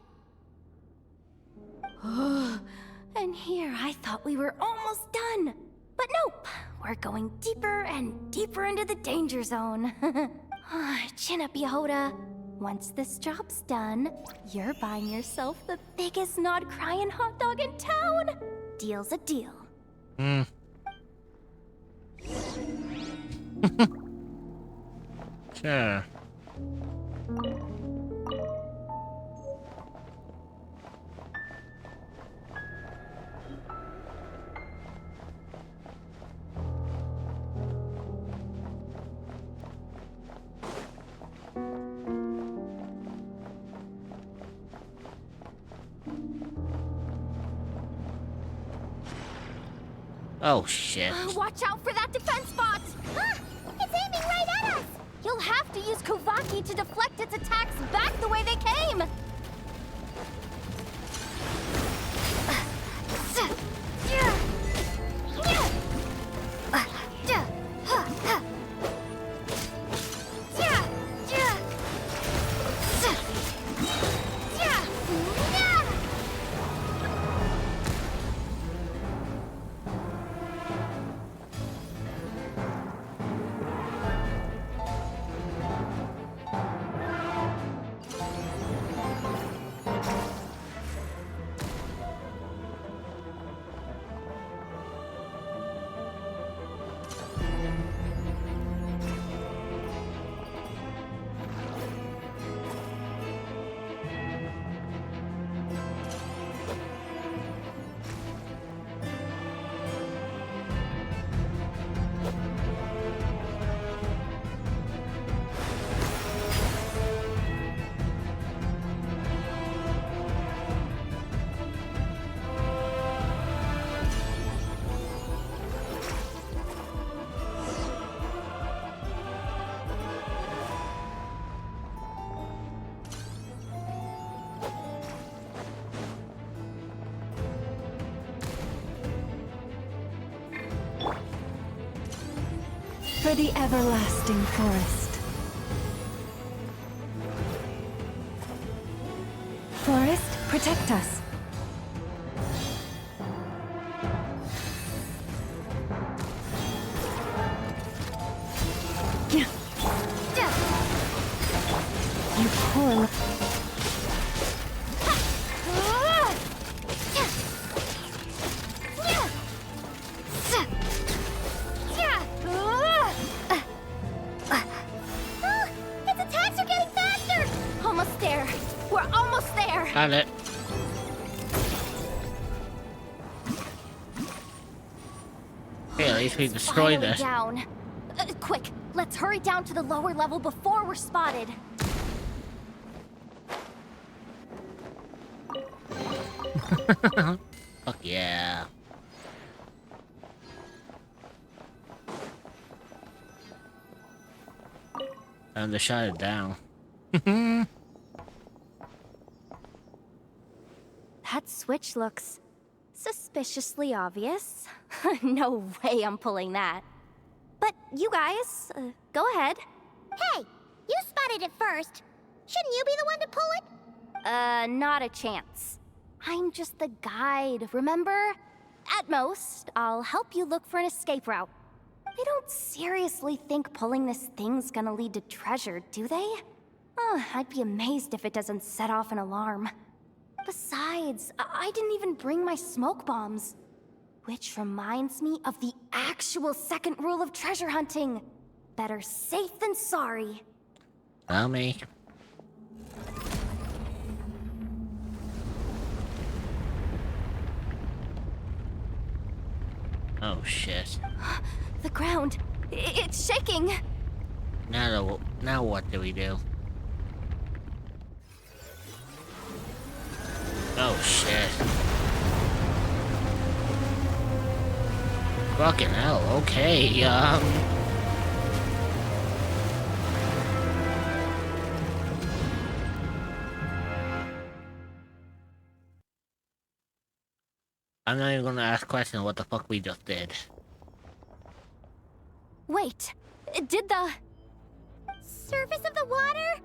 And here I thought we were almost done. But nope, we're going deeper and deeper into the danger zone. Chin up, Yehoda. Once this job's done, you're buying yourself the biggest Nod-Krai hot dog in town. Deal's a deal. Sure. Oh shit. Watch out for that defense bot! It's aiming right at us! You'll have to use Kuvaki to deflect its attacks back the way they came! For the everlasting forest. Forest, protect us. You poor... Its attacks are getting faster! Almost there. We're almost there. Got it. Okay, at least we It's destroyed finally this. down. Quick, let's hurry down to the lower level before we're spotted. Fuck yeah. Time to shut it down. That switch looks suspiciously obvious. No way I'm pulling that. But you guys, go ahead. Hey, you spotted it first. Shouldn't you be the one to pull it? Not a chance. I'm just the guide, remember? At most, I'll help you look for an escape route. They don't seriously think pulling this thing's gonna lead to treasure, do they? I'd be amazed if it doesn't set off an alarm. Besides, I didn't even bring my smoke bombs. Which reminds me of the actual second rule of treasure hunting. Better safe than sorry. Tell me. Oh shit. The ground, it's shaking. Now what do we do? Oh shit. Fucking hell, okay, I'm not even gonna ask questions what the fuck we just did. Wait, did the... Surface of the water?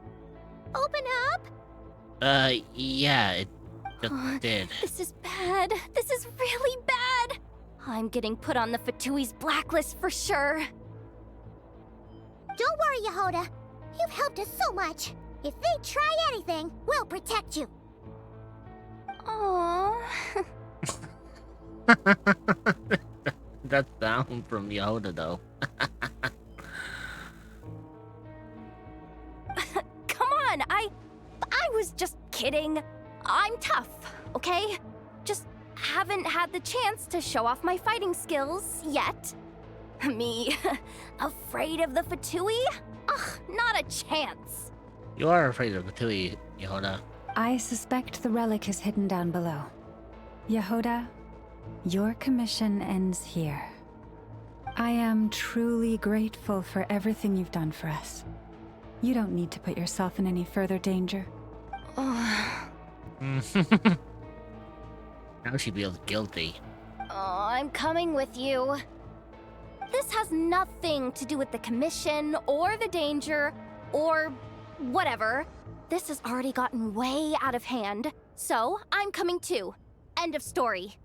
Open up? Yeah, it just did. This is bad. This is really bad. I'm getting put on the Fatui's blacklist for sure. Don't worry, Yehoda. You've helped us so much. If they try anything, we'll protect you. Aww. That sound from Yoda, though. Come on, I was just kidding. I'm tough, okay? Just haven't had the chance to show off my fighting skills yet. Me, afraid of the Fatui? Ugh, not a chance. You are afraid of Fatui, Yoda. I suspect the relic is hidden down below. Yehoda, your commission ends here. I am truly grateful for everything you've done for us. You don't need to put yourself in any further danger. Now she feels guilty. Oh, I'm coming with you. This has nothing to do with the commission, or the danger, or whatever. This has already gotten way out of hand, so I'm coming too. End of story.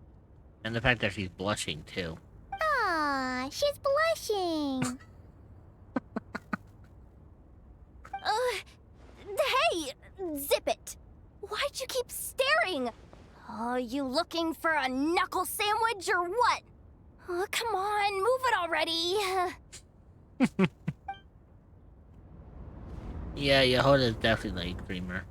And the fact that she's blushing, too. Aw, she's blushing. Hey! Zip it! Why'd you keep staring? Oh, you looking for a knuckle sandwich or what? Oh, come on, move it already. Yeah, Yehoda's definitely a dreamer.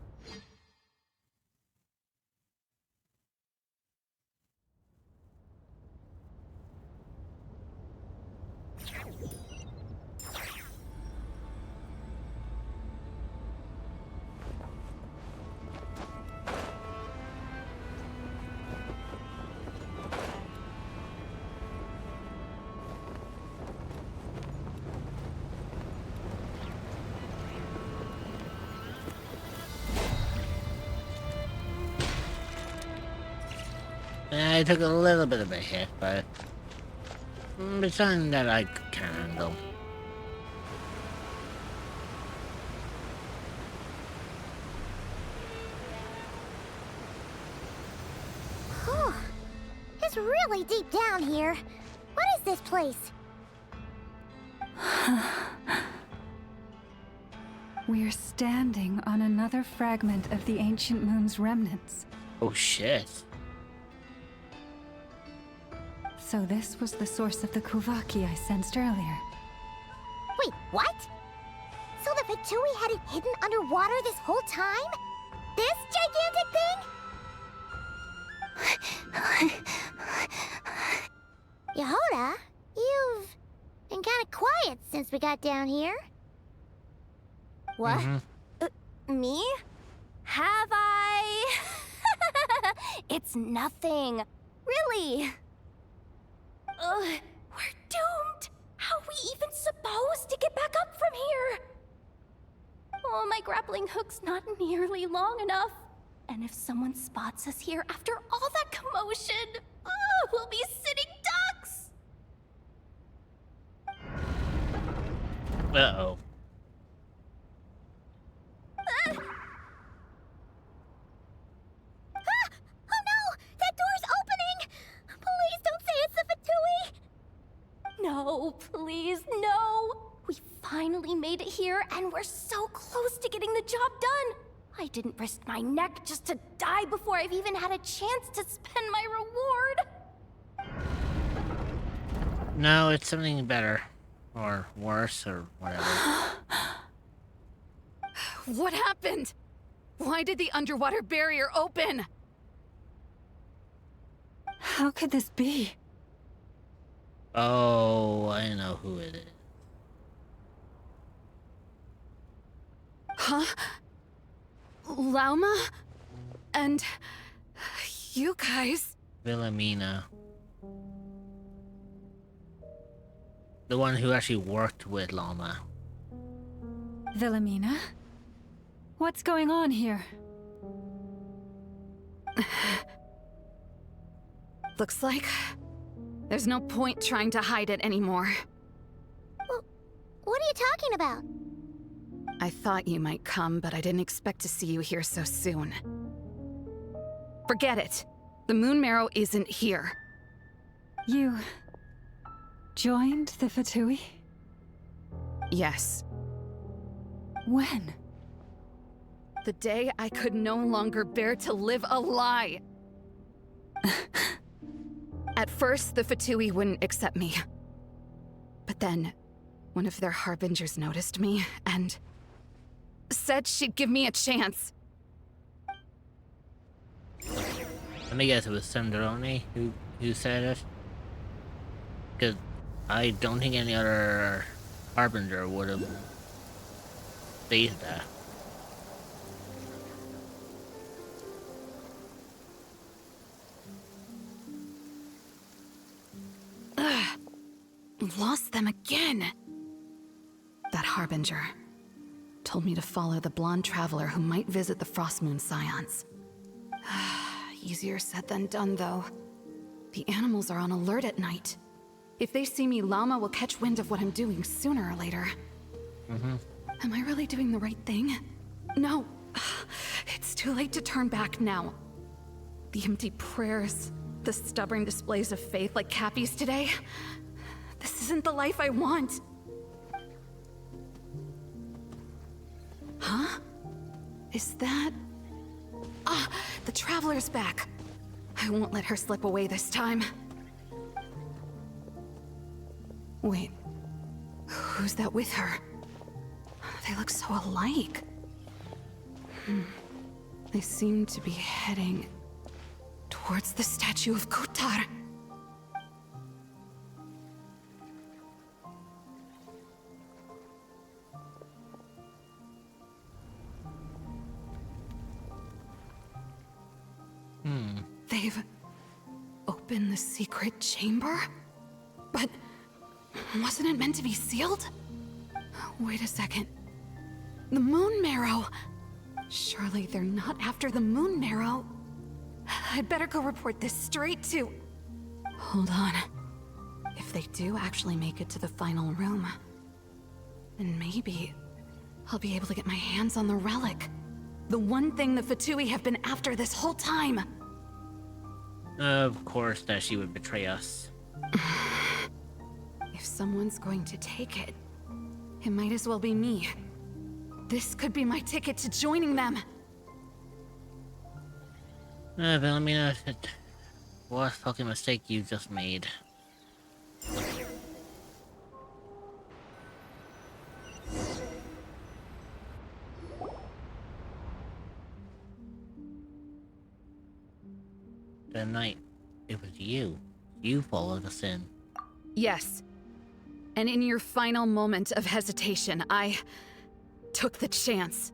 I took a little bit of a hit, but it's something that I can handle. pretty deep down here. What is this place? We're standing on another fragment of the ancient moon's remnants. Oh shit. So this was the source of the Kuvaki I sensed earlier. Wait, what? So the Fatui had it hidden underwater this whole time? This gigantic thing? Yehoda, you've been kind of quiet since we got down here. What? Me? Have I? It's nothing. Really. We're doomed. How are we even supposed to get back up from here? Oh, my grappling hook's not nearly long enough. And if someone spots us here after all that commotion, we'll be sitting ducks. Uh-oh. Oh no! That door's opening! Please don't say it's the Fatui! No, please, no. We finally made it here, and we're so close to getting the job done. I didn't risk my neck just to die before I've even had a chance to spend my reward. No, it's something better. Or worse, or whatever. What happened? Why did the underwater barrier open? How could this be? Oh, I know who it is. Huh? Lauma? And... you guys... Wilhelmina. The one who actually worked with Lama. Wilhelmina? What's going on here? Looks like... there's no point trying to hide it anymore. Well, what are you talking about? I thought you might come, but I didn't expect to see you here so soon. Forget it. The Moon Marrow isn't here. You... joined the Fatui? Yes. When? The day I could no longer bear to live a lie. At first, the Fatui wouldn't accept me. But then, one of their harbingers noticed me, and... said she'd give me a chance. Let me guess, it was Sanderoni who said it? Because I don't think any other harbinger would have stated that. Lost them again. That harbinger told me to follow the blonde traveler who might visit the Frost Moon Scions. Easier said than done, though. The animals are on alert at night. If they see me, Llama will catch wind of what I'm doing sooner or later. Am I really doing the right thing? No. It's too late to turn back now. The empty prayers, the stubborn displays of faith like Cappy's today. This isn't the life I want. Huh? Is that... Ah, the Traveler's back. I won't let her slip away this time. Wait, who's that with her? They look so alike. They seem to be heading towards the statue of Kutar. They've opened the secret chamber? But wasn't it meant to be sealed? Wait a second. The Moon Marrow! Surely they're not after the Moon Marrow. I'd better go report this straight to... Hold on. If they do actually make it to the final room, then maybe I'll be able to get my hands on the relic. The one thing the Fatui have been after this whole time. Of course that she would betray us. If someone's going to take it, it might as well be me. This could be my ticket to joining them. Villamina, what fucking mistake you just made. That night, it was you. You followed us in. Yes. And in your final moment of hesitation, I took the chance.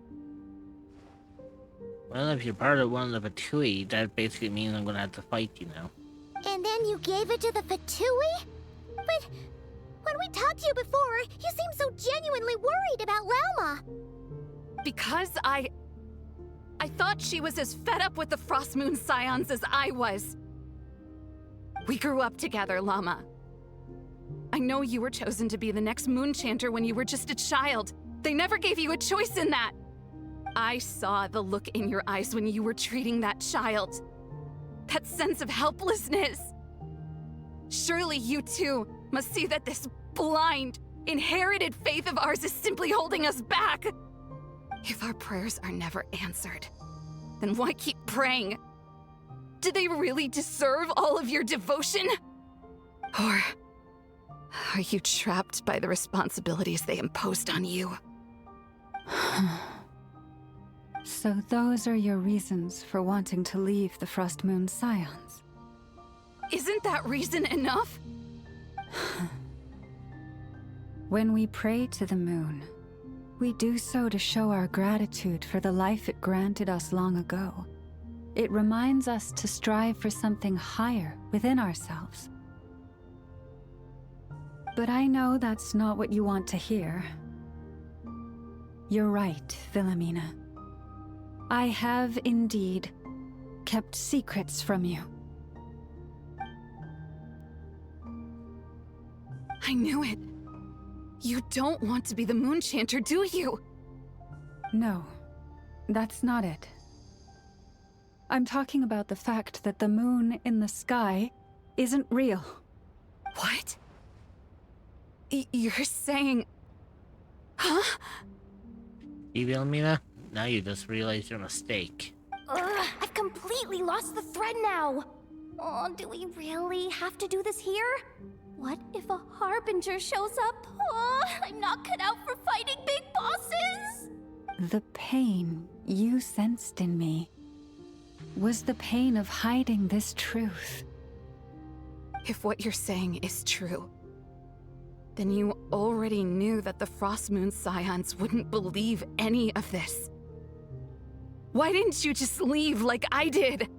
Well, if you're part of one of the Fatui, that basically means I'm gonna have to fight you now. And then you gave it to the Fatui? But when we talked to you before, you seemed so genuinely worried about Lauma. Because I thought she was as fed up with the Frostmoon Scions as I was. We grew up together, Llama. I know you were chosen to be the next Moon Chanter when you were just a child. They never gave you a choice in that. I saw the look in your eyes when you were treating that child. That sense of helplessness. Surely you too must see that this blind, inherited faith of ours is simply holding us back. If our prayers are never answered, then why keep praying? Do they really deserve all of your devotion? Or are you trapped by the responsibilities they imposed on you? So those are your reasons for wanting to leave the Frostmoon Scions? Isn't that reason enough? When we pray to the moon, we do so to show our gratitude for the life it granted us long ago. It reminds us to strive for something higher within ourselves. But I know that's not what you want to hear. You're right, Villamina. I have indeed kept secrets from you. I knew it. You don't want to be the Moon Chanter, do you? No, that's not it. I'm talking about the fact that the moon in the sky isn't real. What? You're saying... Huh? Villamina, now you just realized your mistake. I've completely lost the thread now. Oh, do we really have to do this here? What if a Harbinger shows up? Oh, I'm not cut out for fighting big bosses! The pain you sensed in me was the pain of hiding this truth. If what you're saying is true, then you already knew that the Frostmoon Scions wouldn't believe any of this. Why didn't you just leave like I did?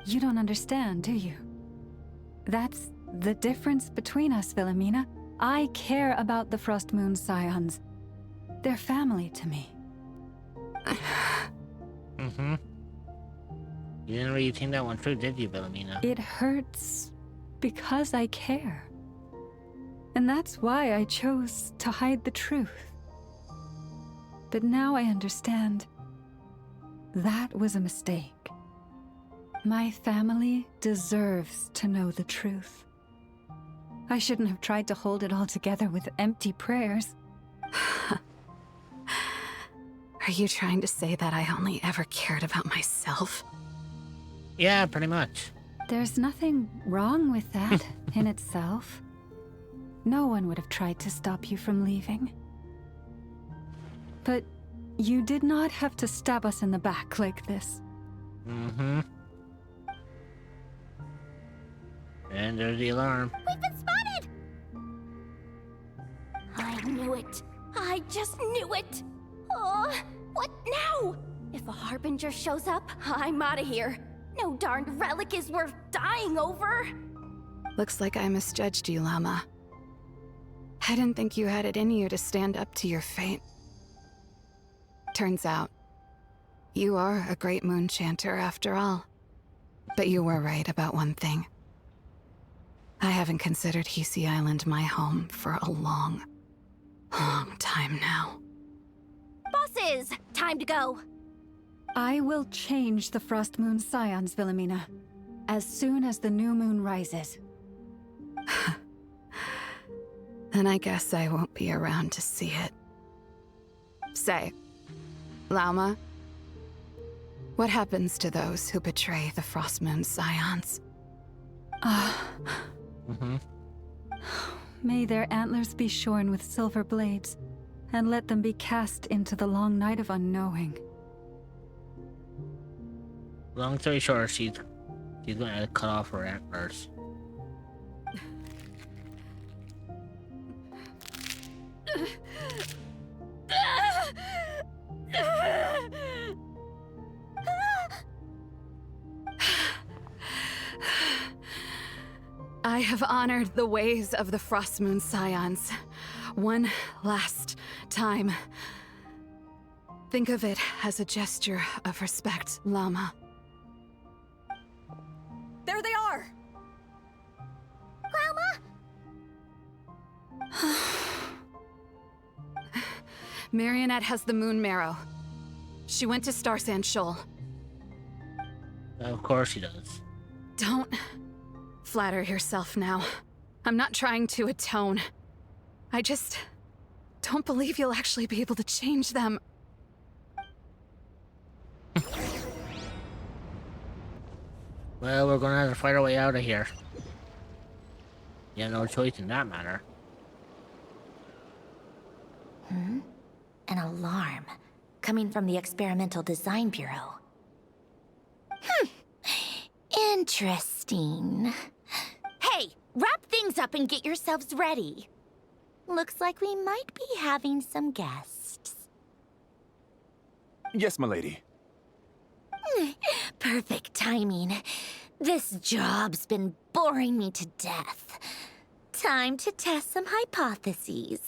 You don't understand, do you? That's the difference between us, Villamina. I care about the Frostmoon Scions. They're family to me. Mm-hmm. You didn't really think that one through, did you, Villamina? It hurts because I care. And that's why I chose to hide the truth. But now I understand. That was a mistake. My family deserves to know the truth. I shouldn't have tried to hold it all together with empty prayers. Are you trying to say that I only ever cared about myself? Yeah, pretty much. There's nothing wrong with that in itself. No one would have tried to stop you from leaving. But you did not have to stab us in the back like this. Mm-hmm. And there's the alarm. We've been spotted! I knew it. I just knew it. Oh, what now? If a Harbinger shows up, I'm out of here. No darned relic is worth dying over. Looks like I misjudged you, Llama. I didn't think you had it in you to stand up to your fate. Turns out, you are a great Moon Chanter after all. But you were right about one thing. I haven't considered Hisi Island my home for a long, long time now. Bosses, time to go. I will change the Frostmoon Scions, Villamina. as soon as the new moon rises. Then I guess I won't be around to see it. Say, Lauma, what happens to those who betray the Frost Moon Scions? May their antlers be shorn with silver blades, and let them be cast into the long night of unknowing. Long story short, she's gonna cut off her antlers. I have honored the ways of the Frost Moon Scions one last time. Think of it as a gesture of respect, Llama. There they are! Grandma? Marionette has the Moon Marrow. She went to Star Sand Shoal. Of course she does. Don't flatter yourself now. I'm not trying to atone. I just don't believe you'll actually be able to change them. Well, we're gonna have to fight our way out of here. You have no choice in that matter. An alarm coming from the Experimental Design Bureau. Interesting. Hey, wrap things up and get yourselves ready. Looks like we might be having some guests. Yes, milady. Perfect timing. This job's been boring me to death. Time to test some hypotheses.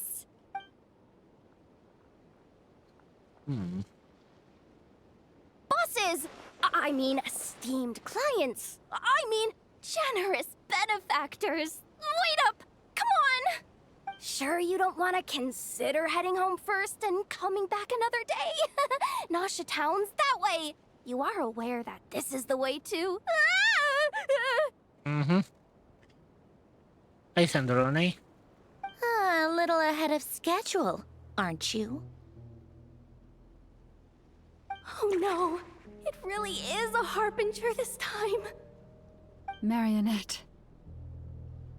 Bosses! I mean, esteemed clients. I mean, generous benefactors. Wait up! Come on! Sure you don't want to consider heading home first and coming back another day? Nasha Town's that way. You are aware that this is the way to... Hey, Sandrone. A little ahead of schedule, aren't you? Oh no, it really is a harbinger this time. Marionette.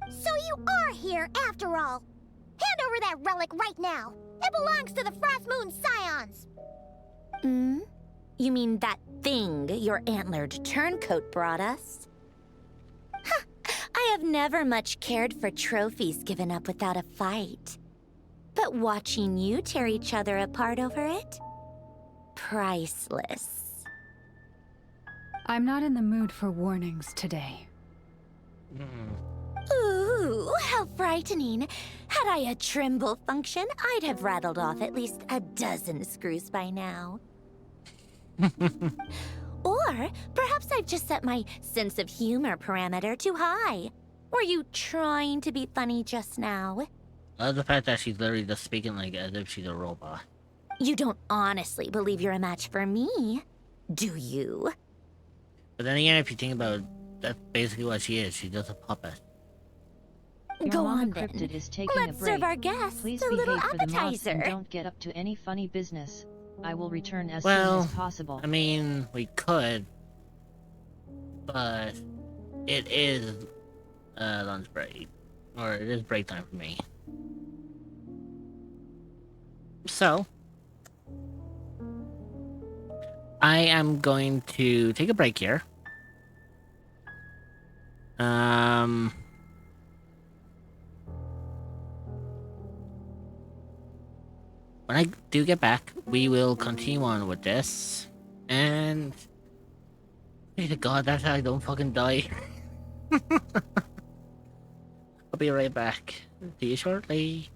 So you are here after all. Hand over that relic right now. It belongs to the Frost Moon Scions. You mean that thing your antlered turncoat brought us? I have never much cared for trophies given up without a fight. But watching you tear each other apart over it? Priceless. I'm not in the mood for warnings today. Ooh, how frightening. Had I a Trimble function, I'd have rattled off at least a dozen screws by now. Or perhaps I've just set my sense of humor parameter too high. Were you trying to be funny just now? I love the fact that she's literally just speaking like as if she's a robot. You don't honestly believe you're a match for me, do you? But then again, if you think about it, that's basically what she is. She's just a puppet. Your Go mama on cryptid then. is taking Let's a break. serve our guests Please a little behave for the mods and appetizer. don't get up to any funny business. I will return as Well, soon as possible. I mean, we could, but it is lunch break, or it is break time for me. So, I am going to take a break here. When I do get back, we will continue on with this, and pray to God that I don't fucking die. I'll be right back. See you shortly.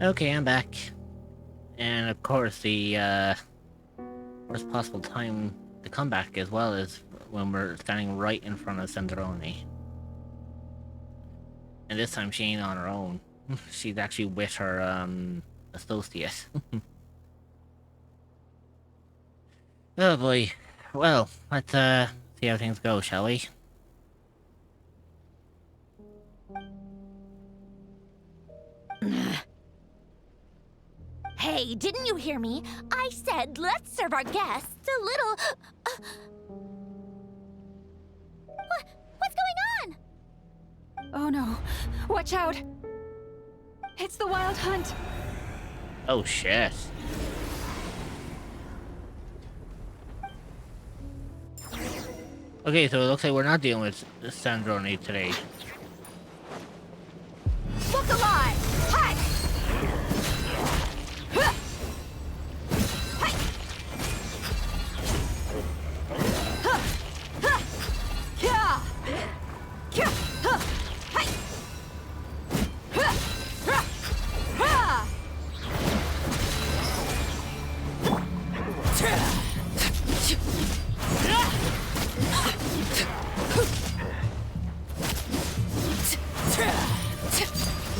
Okay, I'm back. And of course, the worst possible time to come back as well is when we're standing right in front of Sandrone. And this time she ain't on her own. She's actually with her associate. Oh boy. Well, let's see how things go, shall we? Hey, didn't you hear me? I said let's serve our guests a little... What's going on? Oh no. Watch out! It's the Wild Hunt! Oh shit. Okay, so it looks like we're not dealing with Sandrone today. Look alive! Hi!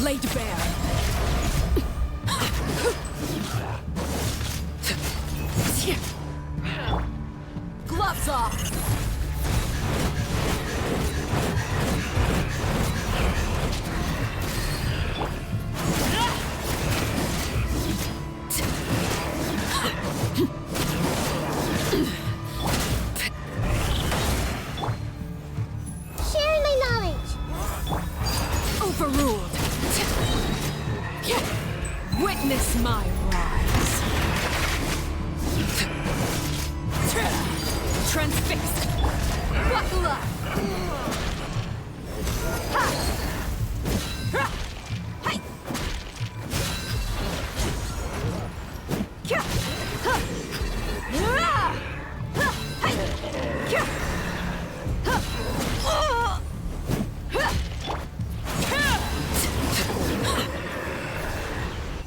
Laid bare. Gloves off. Sharing my knowledge. Overruled. Witness my rise. Transfixed. Buckle up.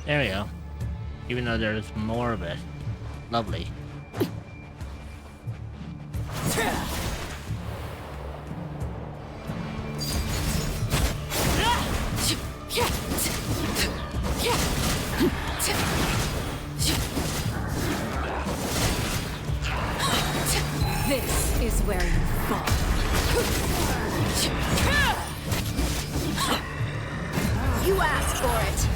There we go. Even though there's more of it. Lovely. This is where you fall. You asked for it.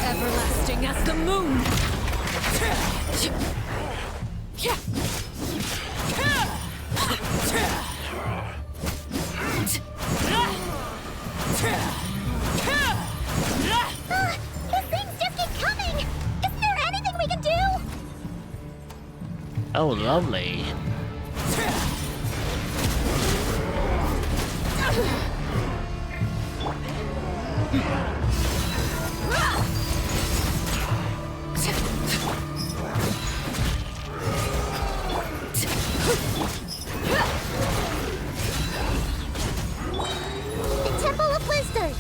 Everlasting as the moon. These things just keep coming! Isn't there anything we can do? Oh, lovely. The Temple of Wisdom.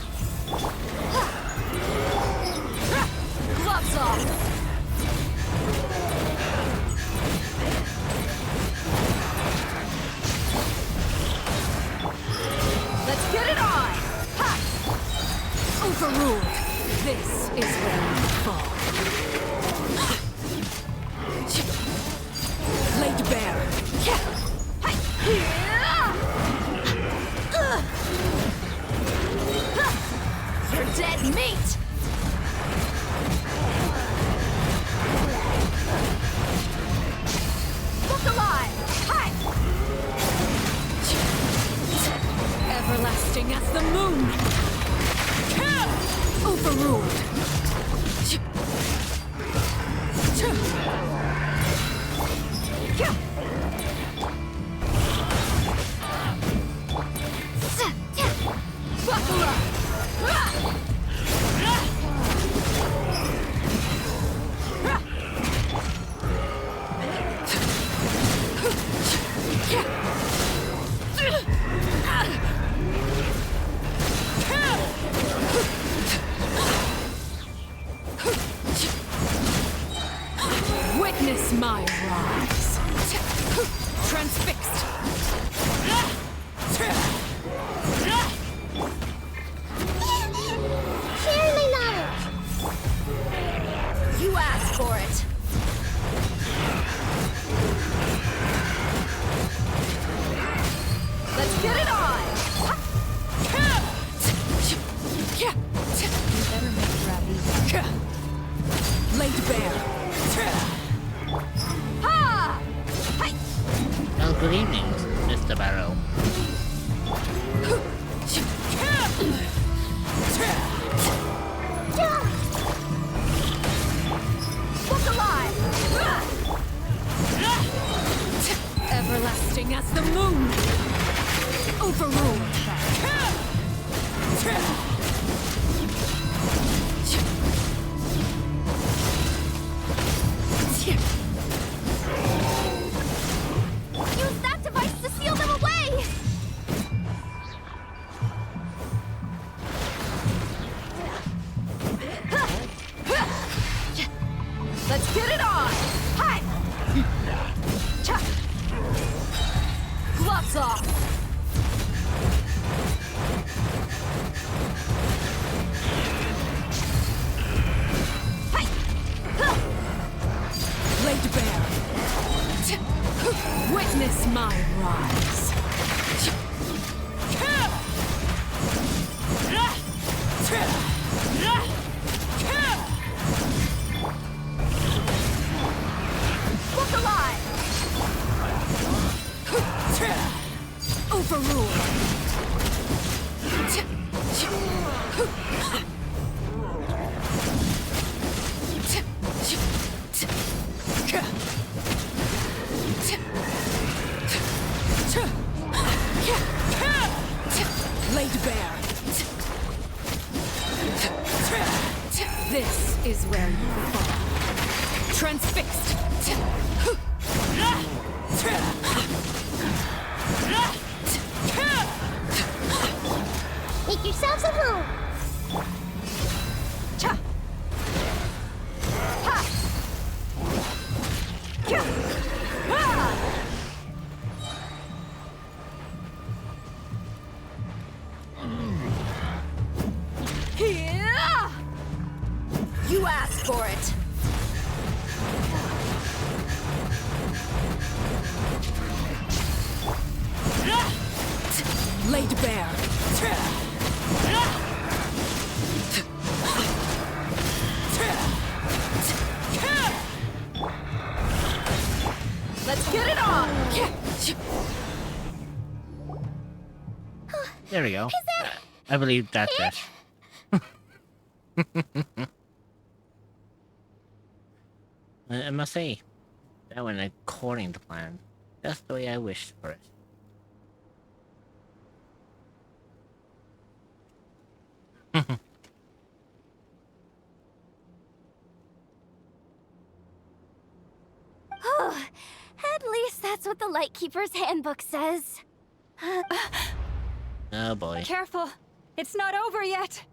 Gloves off. Let's get it on! Ha! Overruled. This is where you fall. Laid bare. You're dead meat! Look alive! Hi! Everlasting as the moon! Overruled. Buckle up. Witness my rise. Transfixed. Share my knowledge. You asked for it. Let's get it on! You better make grab easy. Laid bare. Ha! Hi! Well, good evening, Mr. Barrow. Look alive! Everlasting as the moon! Overruled! Use that device to seal them away! Let's get it on! Hi! Cha! Gloves off! Hi! Laid bare! Witness my rise! Look alive! Overruled! Laid bare! This is where you fall. Transfixed! Make yourselves at home. Cha! Ha! Kya! Ha! Here! You asked for it. Laid bare. Let's get it on! There we go. I believe that's it. I must say, that went according to plan. Just the way I wished for it. At least that's what the Lightkeeper's handbook says. Oh boy. Careful. It's not over yet.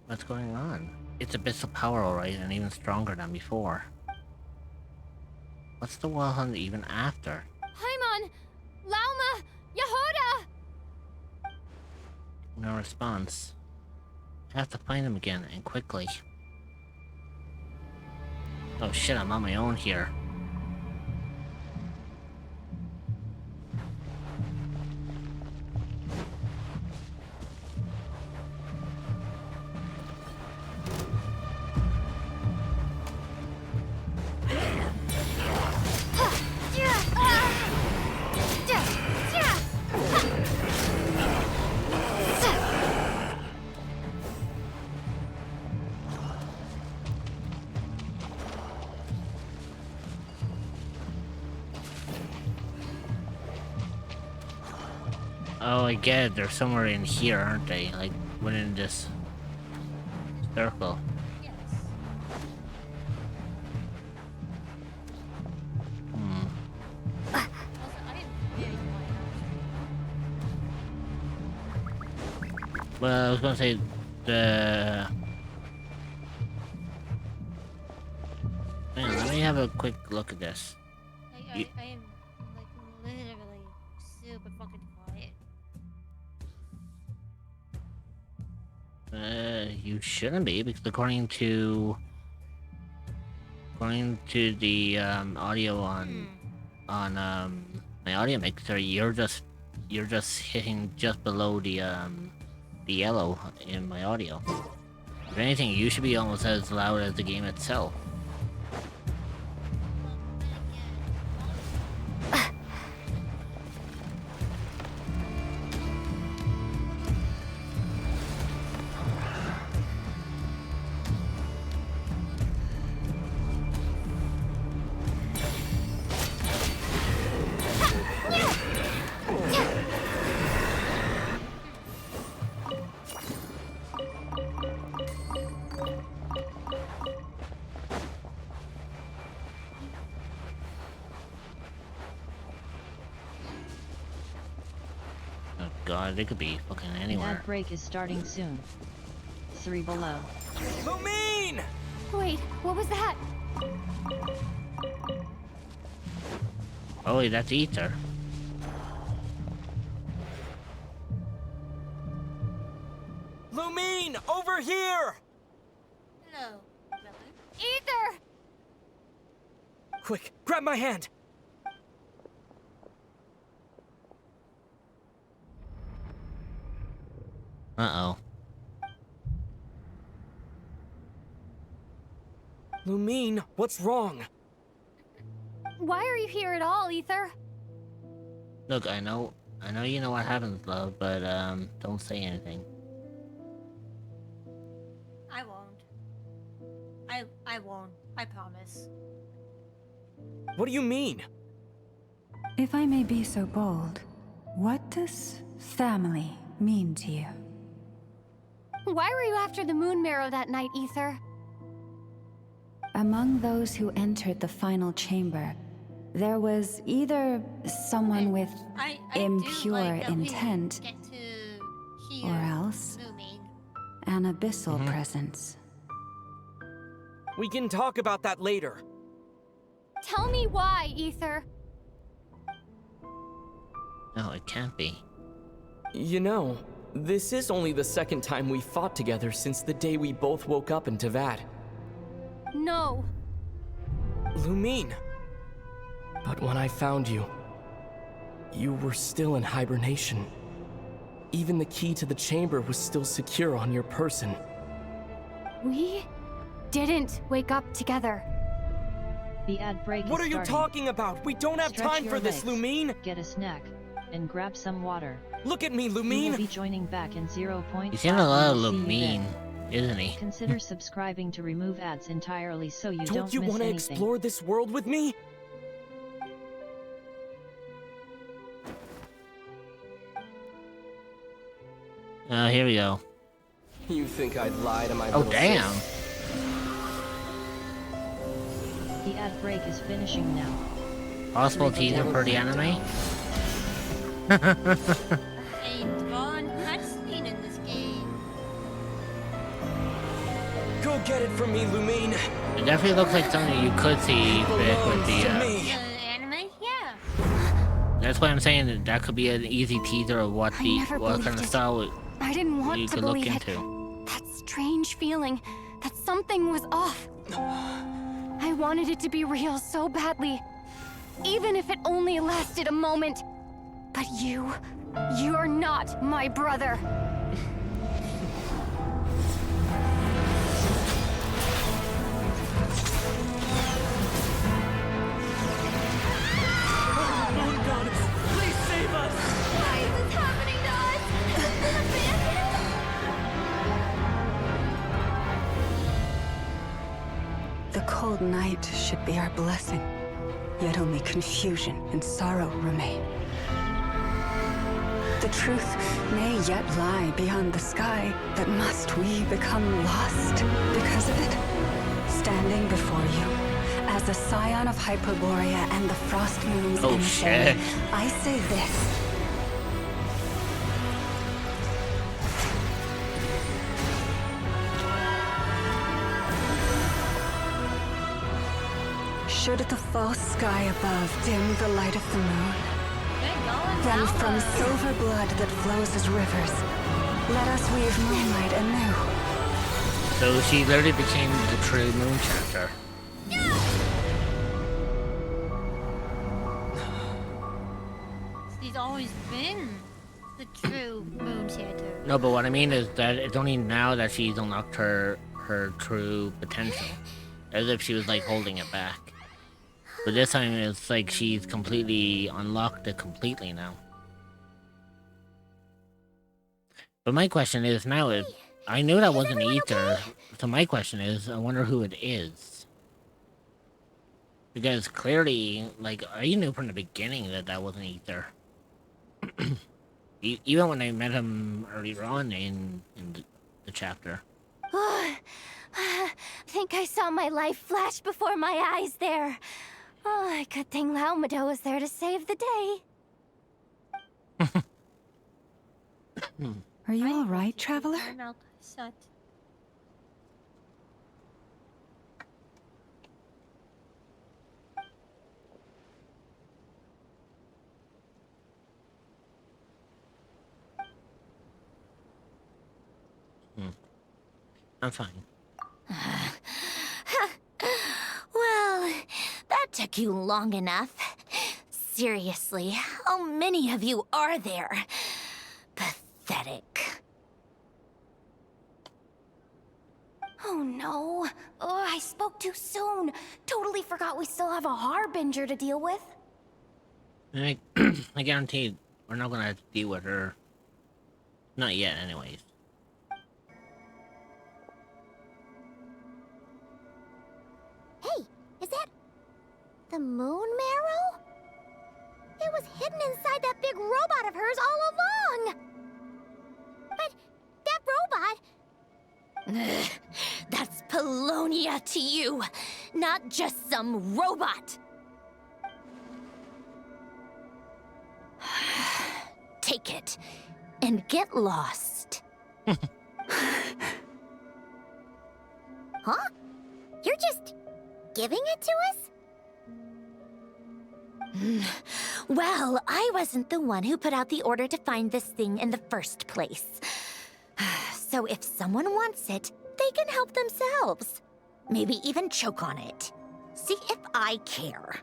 What's going on? It's Abyss of Power, alright, and even stronger than before. What's the Wild Hunt even after? Paimon! Lauma! Yehuda! No response. I have to find him again, and quickly. Oh shit, I'm on my own here. Oh, I get it. They're somewhere in here, aren't they? Like, within this circle. Yes. Hmm. Also, I am very quiet. Well, I was gonna say the. Man, let me have a quick look at this. I am like literally super fucking quiet. You shouldn't be, because according to the audio on my audio mixer, you're just hitting just below the yellow in my audio. If anything, you should be almost as loud as the game itself. God, they could be fucking anywhere. Ad break is starting soon. 3 below. Lumine! Wait, what was that? Oh wait, that's Ether. Lumine, over here! Hello, brother. Ether! Quick, grab my hand! Uh-oh. Lumine, what's wrong? Why are you here at all, Ether? Look, I know you know what happens, love, but don't say anything. I won't. I won't. I promise. What do you mean? If I may be so bold, what does family mean to you? Why were you after the moon marrow that night, Ether? Among those who entered the final chamber, there was either someone with I impure do like that we intent, get to hear or else Lumine. an abyssal presence. We can talk about that later. Tell me why, Ether. No, it can't be. You know, this is only the second time we fought together since the day we both woke up in Tavad. No. Lumine. But when I found you, you were still in hibernation. Even the key to the chamber was still secure on your person. We didn't wake up together. The ad break What is are you starting. talking about? We don't have Stretch time your for this, legs, Lumine! Get a snack, and grab some water. Look at me, He will Lumine! be joining back in 0.5. He's in a lot of We'll see you Lumine, then. isn't he? Consider subscribing to remove ads entirely so you Don't you miss want to anything. explore this world with me? Here we go. You think I'd lie to my Oh, little damn. sis? The ad break is finishing now. Possible teaser for the anime? A drawn cutscene in this game. Go get it from me, Lumine! It definitely looks like something you could see Vic, with the, Anime? Yeah. That's why I'm saying that could be an easy teaser of what I never what kind believed of it. style I didn't want you to could look believe it. into. That strange feeling that something was off. I wanted it to be real so badly. Even if it only lasted a moment. But you're not my brother. Moon Goddess, please save us! Why is this happening to us? The cold night should be our blessing, yet only confusion and sorrow remain. The truth may yet lie beyond the sky, but must we become lost because of it? Standing before you, as the scion of Hyperborea and the Frost Moon's emissary, shit. I say this. Should the false sky above dim the light of the moon, then from silver blood that flows as rivers, let us weave moonlight anew. So she literally became the true moon chanter. She's always been the true moon chanter. No, but what I mean is that it's only now that she's unlocked her true potential. As if she was like holding it back. But this time it's like she's completely unlocked it completely now. But my question is now, I knew that wasn't Ether. So my question is, I wonder who it is. Because clearly, like, I knew from the beginning that that wasn't Ether. Even when I met him earlier on in the chapter. I think I saw my life flash before my eyes there. Oh, good thing Laumado was there to save the day. Are you all right, traveler? My mouth shut. I'm fine. Well, that took you long enough. Seriously, how many of you are there? Pathetic. Oh no. Oh, I spoke too soon. Totally forgot we still have a Harbinger to deal with. I guarantee we're not gonna have to deal with her. Not yet, anyways. Hey, is that the moon marrow? It was hidden inside that big robot of hers all along. But that robot... That's Polonia to you, not just some robot. Take it and get lost. Huh? You're just giving it to us? Well, I wasn't the one who put out the order to find this thing in the first place. So if someone wants it, they can help themselves. Maybe even choke on it. See if I care.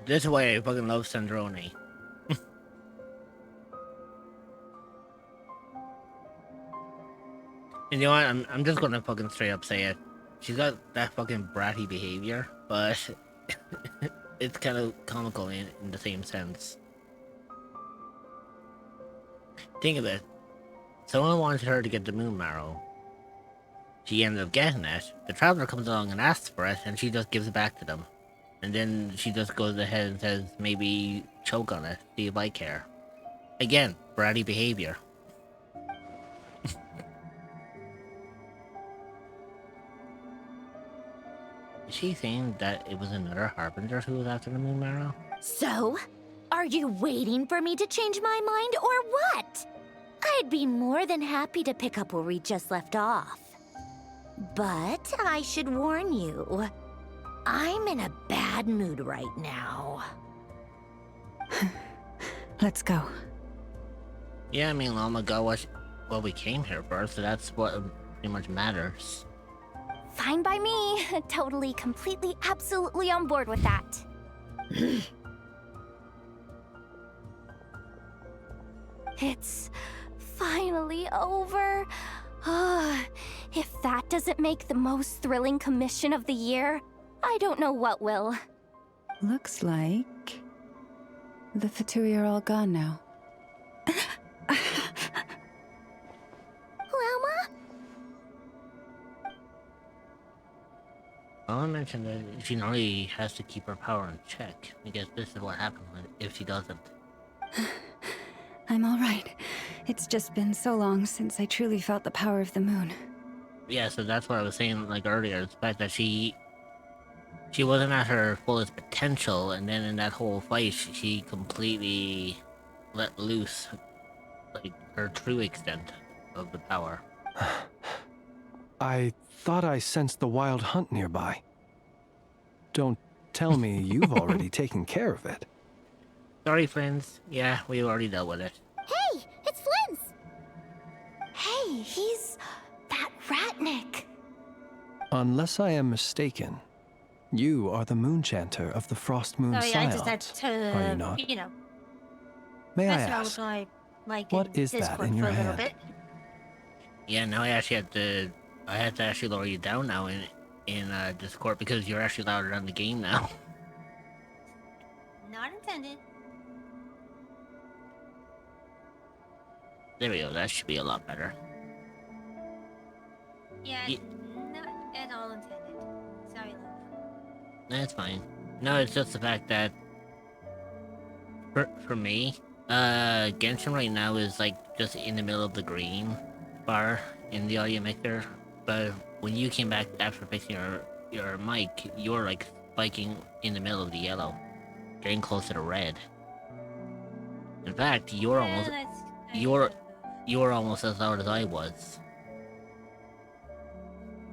This way, I fucking love Sandrone. And you know what? I'm just gonna fucking straight up say it. She's got that fucking bratty behavior, but it's kind of comical in the same sense. Think of it. Someone wanted her to get the moon marrow. She ended up getting it. The traveler comes along and asks for it, and she just gives it back to them. And then she just goes ahead and says, maybe choke on it, see if I care. Again, bratty behavior. Is she saying that it was another Harbinger who was after the moon marrow? So, are you waiting for me to change my mind or what? I'd be more than happy to pick up where we just left off. But I should warn you, I'm in a bad mood right now. Let's go. Yeah, I mean, Llama got what we came here for, so that's what pretty much matters. Fine by me. Totally, completely, absolutely on board with that. It's finally over. If that doesn't make the most thrilling commission of the year, I don't know what will. Looks like the Fatui are all gone now. Lama? I mentioned that she normally has to keep her power in check. I guess this is what happens if she doesn't. I'm alright. It's just been so long since I truly felt the power of the moon. Yeah, so that's what I was saying like earlier. The fact that she wasn't at her fullest potential, and then in that whole fight, she completely let loose, like, her true extent of the power. I thought I sensed the wild hunt nearby. Don't tell me you've already taken care of it. Sorry, friends. Yeah, we already dealt with it. Hey, it's Flynn's! Hey, he's that Ratnik. Unless I am mistaken, you are the moon chanter of the Frost Moon Sorry, I just Scions, had to, are you not? you know, May I mess around with ask, my mic what and is that Discord in your for a little hand? bit. Yeah, now I had to actually lower you down now in Discord because you're actually louder than the game now. Not intended. There we go. That should be a lot better. Yeah, not at all intended. Sorry, love. That's fine. No, it's just the fact that for me, Genshin right now is like just in the middle of the green bar in the audio mixer. But when you came back after fixing your mic, you're like spiking in the middle of the yellow, getting close to the red. In fact, you're almost as loud as I was.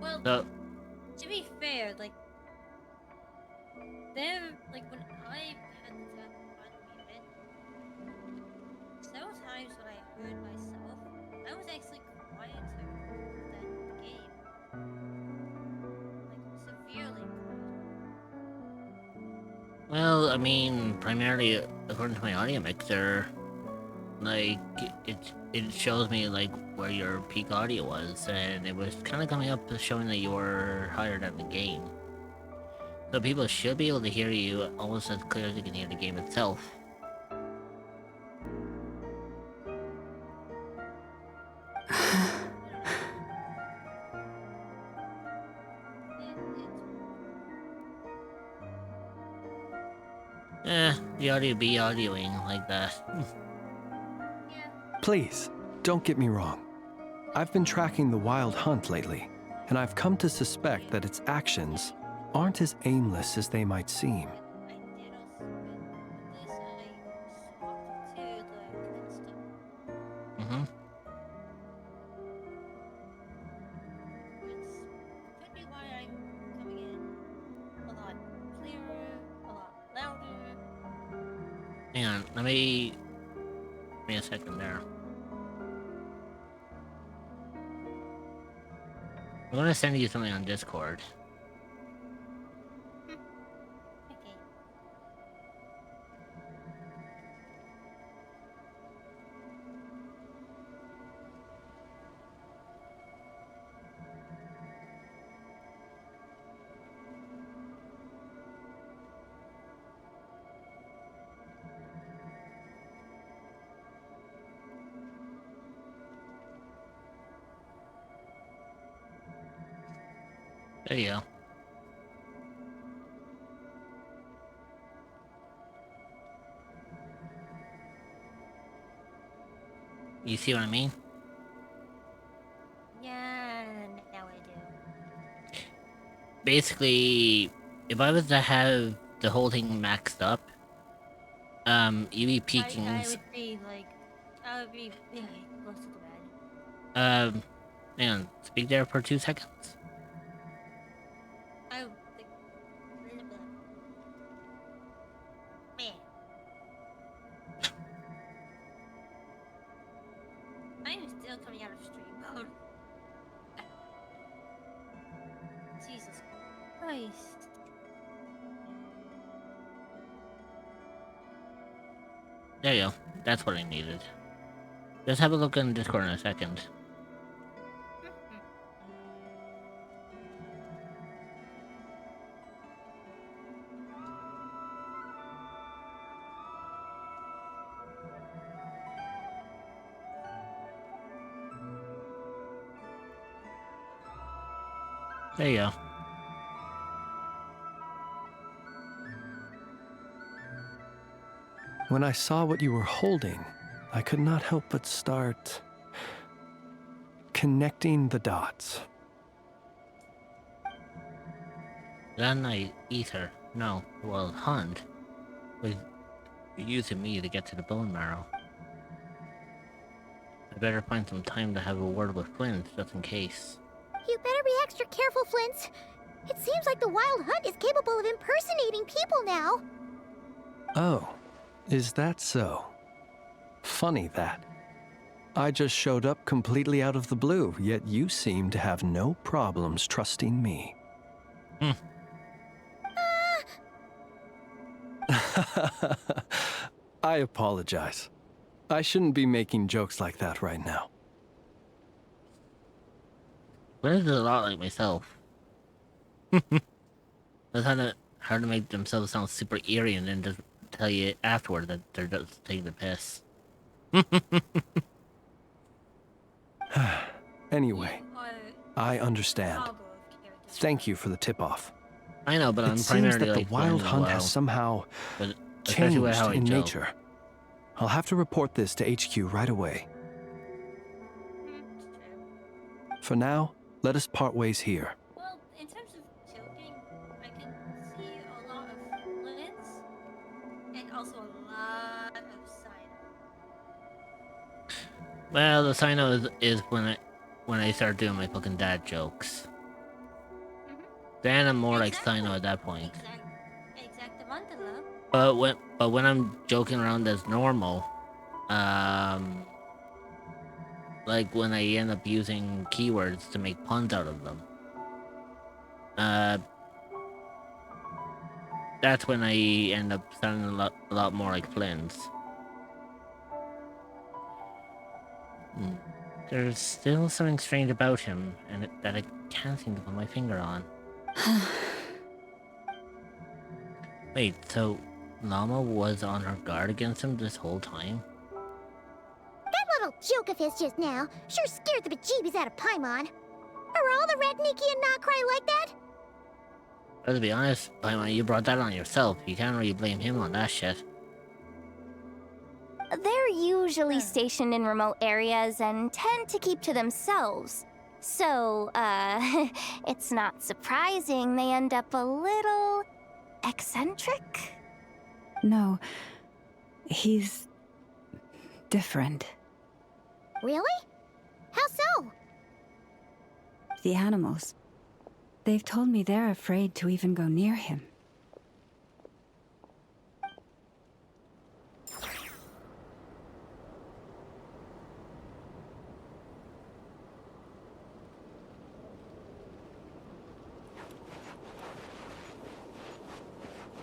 Well, So, to be fair, like, there, like, when I had the time to finally mute it, several times when I heard myself, I was actually quieter than the game. Like, severely quieter. well, I mean, primarily according to my audio mixer, like it shows me like where your peak audio was, and it was kind of coming up showing that you were higher than the game. So people should be able to hear you almost as clear as they can hear the game itself. The audio be audioing like that. Please, don't get me wrong. I've been tracking the wild hunt lately, and I've come to suspect that its actions aren't as aimless as they might seem. Mm-hmm. Could be why I'm coming in a lot clearer, a lot louder. Hang on, let me... Give me a second there. I'm gonna send you something on Discord. Okay. There you go. You see what I mean? Yeah, now I do. Basically, if I was to have the whole thing maxed up, you'd be peaking... I would be like, I would be close to the bed. Hang on, speak there for 2 seconds. I would think, man. I'm still coming out of stream mode. Jesus Christ. There you go. That's what I needed. Just have a look on Discord in a second. There you go. When I saw what you were holding, I could not help but start connecting the dots. Then I ether. No, well, hunt. Was using me to get to the bone marrow. I better find some time to have a word with Flint, just in case. You better be extra careful, Flint. It seems like the Wild Hunt is capable of impersonating people now. Oh, is that so? Funny that. I just showed up completely out of the blue, yet you seem to have no problems trusting me. I apologize. I shouldn't be making jokes like that right now. Flint is a lot like myself. That's hard to make themselves sound super eerie and then just tell you afterward that they're just taking the piss. Anyway, I understand. Thank you for the tip-off. I know, but I'm it seems primarily that the like Wild Flint Hunt as well, has somehow but changed with how I in joke. nature. I'll have to report this to HQ right away. For now, let us part ways here. Well, in terms of joking, I can see a lot of Flint's and also a lot of Sino. Well, the Sino is when I start doing my fucking dad jokes. Then I'm more like Sino at that point. Exactamente. But when I'm joking around as normal, like when I end up using keywords to make puns out of them, that's when I end up sounding a lot more like Flynn's. There's still something strange about him, and that I can't seem to put my finger on. Wait, so Llama was on her guard against him this whole time? That little joke of his just now sure scared the bejeebies out of Paimon. Are all the Red Nikki and Nod-Krai like that? But to be honest, Paimon, you brought that on yourself. You can't really blame him on that shit. They're usually stationed in remote areas and tend to keep to themselves. So, it's not surprising they end up a little eccentric? No, he's different. Really? How so? The animals. They've told me they're afraid to even go near him.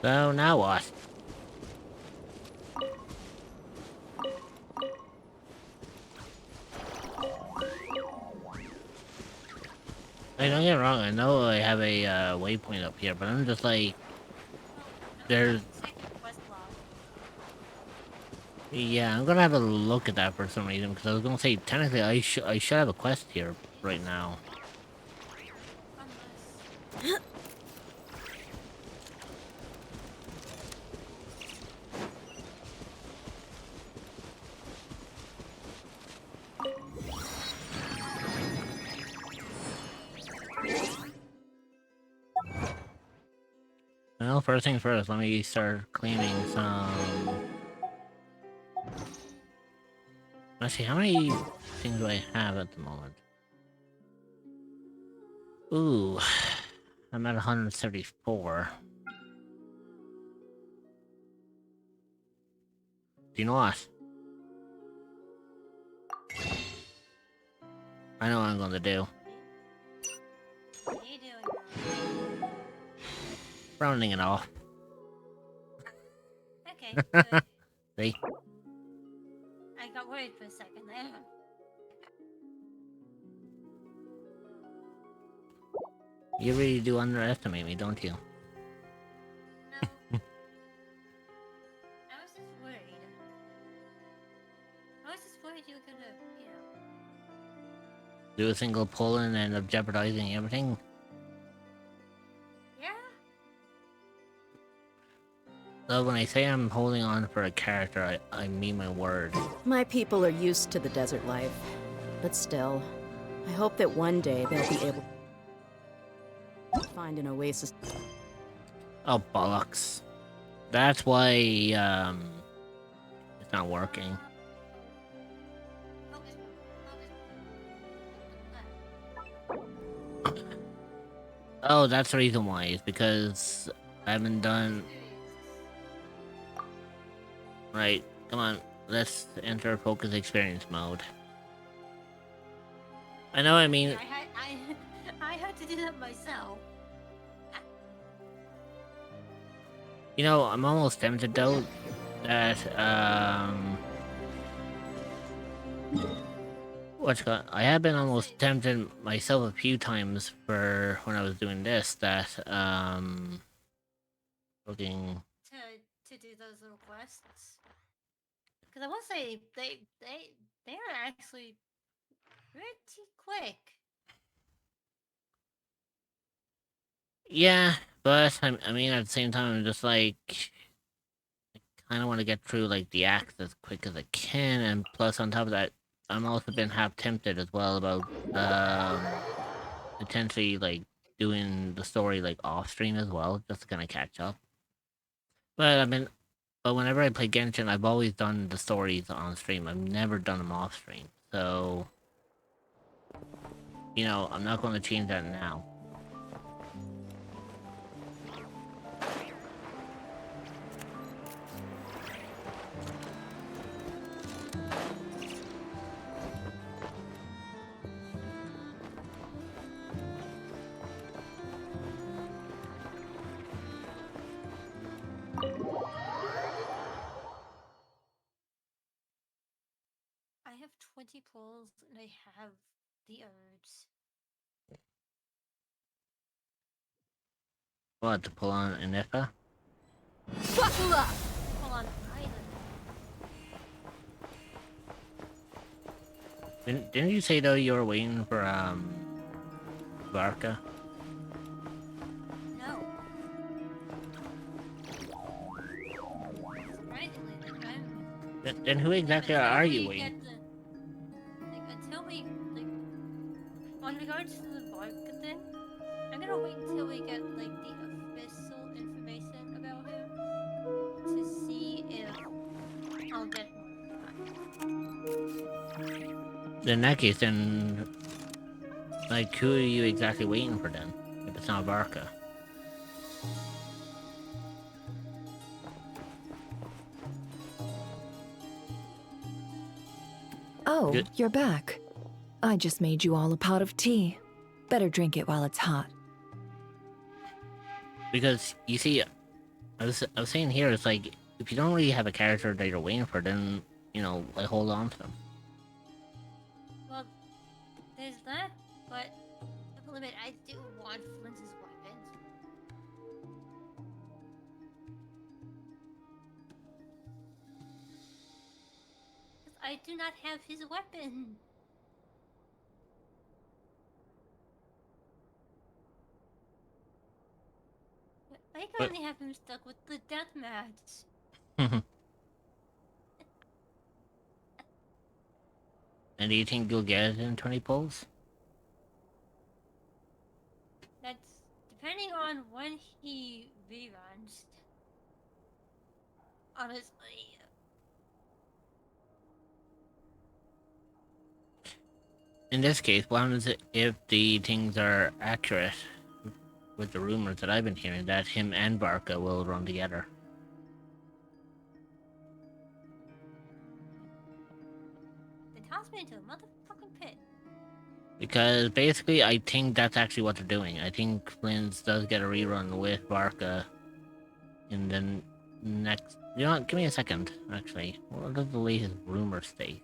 So now what? Hey, don't get me wrong, I know I have a waypoint up here, but I'm just like, there's... Yeah, I'm gonna have a look at that for some reason, because I was gonna say, technically I should have a quest here right now. Well, first things first, let me start claiming some... Let's see, how many things do I have at the moment? Ooh, I'm at 174. Do you know what? I know what I'm gonna do. What are you doing? Rounding it off. Okay, good. See? I got worried for a second there. You really do underestimate me, don't you? No. I was just worried. I was just worried you were gonna, you know... Do a single pull and end up jeopardizing everything? Yeah? So when I say I'm holding on for a character, I mean my word. My people are used to the desert life, but still, I hope that one day they'll be able to find an oasis. Oh, bollocks. That's why, it's not working. Oh, that's the reason why. It's because I haven't done... Right, come on. Let's enter focus experience mode. I know, I mean... I had to do that myself. You know, I'm almost tempted though that, I have been almost tempted myself a few times for when I was doing this that, looking... To do those little quests. Because I will say, they are actually pretty quick. Yeah, but, I mean, at the same time, I'm just like... I kind of want to get through, like, the acts as quick as I can, and plus, on top of that, I'm also been half tempted as well about, potentially, like, doing the story, like, off-stream as well, just to kind of catch up. But, I mean, but whenever I play Genshin, I've always done the stories on stream. I've never done them off-stream, so... You know, I'm not going to change that now. I have 20 pulls and I have the herbs. What, to pull on an Ifa? Buckle up! Pull on island. Didn't you say though you were waiting for, Barca? No. Surprisingly, Then who exactly are you waiting? Until we, like, on regards to the vodka thing, I'm gonna wait until we get, like, the official information about him to see if I'll get more. In that case, then, like, who are you exactly waiting for then? If it's not Barca. Oh, Good. You're back. I just made you all a pot of tea. Better drink it while it's hot. Because, you see, I was saying here, it's like, if you don't really have a character that you're waiting for, then, you know, like, hold on to them. Well, there's that, but I will admit, I do want Flint's weapons. I do not have his weapon. I currently have him stuck with the death match. And do you think you'll get it in 20 pulls? That's depending on when he reruns. Honestly. In this case, what happens if the things are accurate with the rumors that I've been hearing that him and Barca will run together? Then toss me into a motherfucking pit. Because basically, I think that's actually what they're doing. I think Flynn's does get a rerun with Barca in the next... You know what? Give me a second, actually. What does the latest rumor state?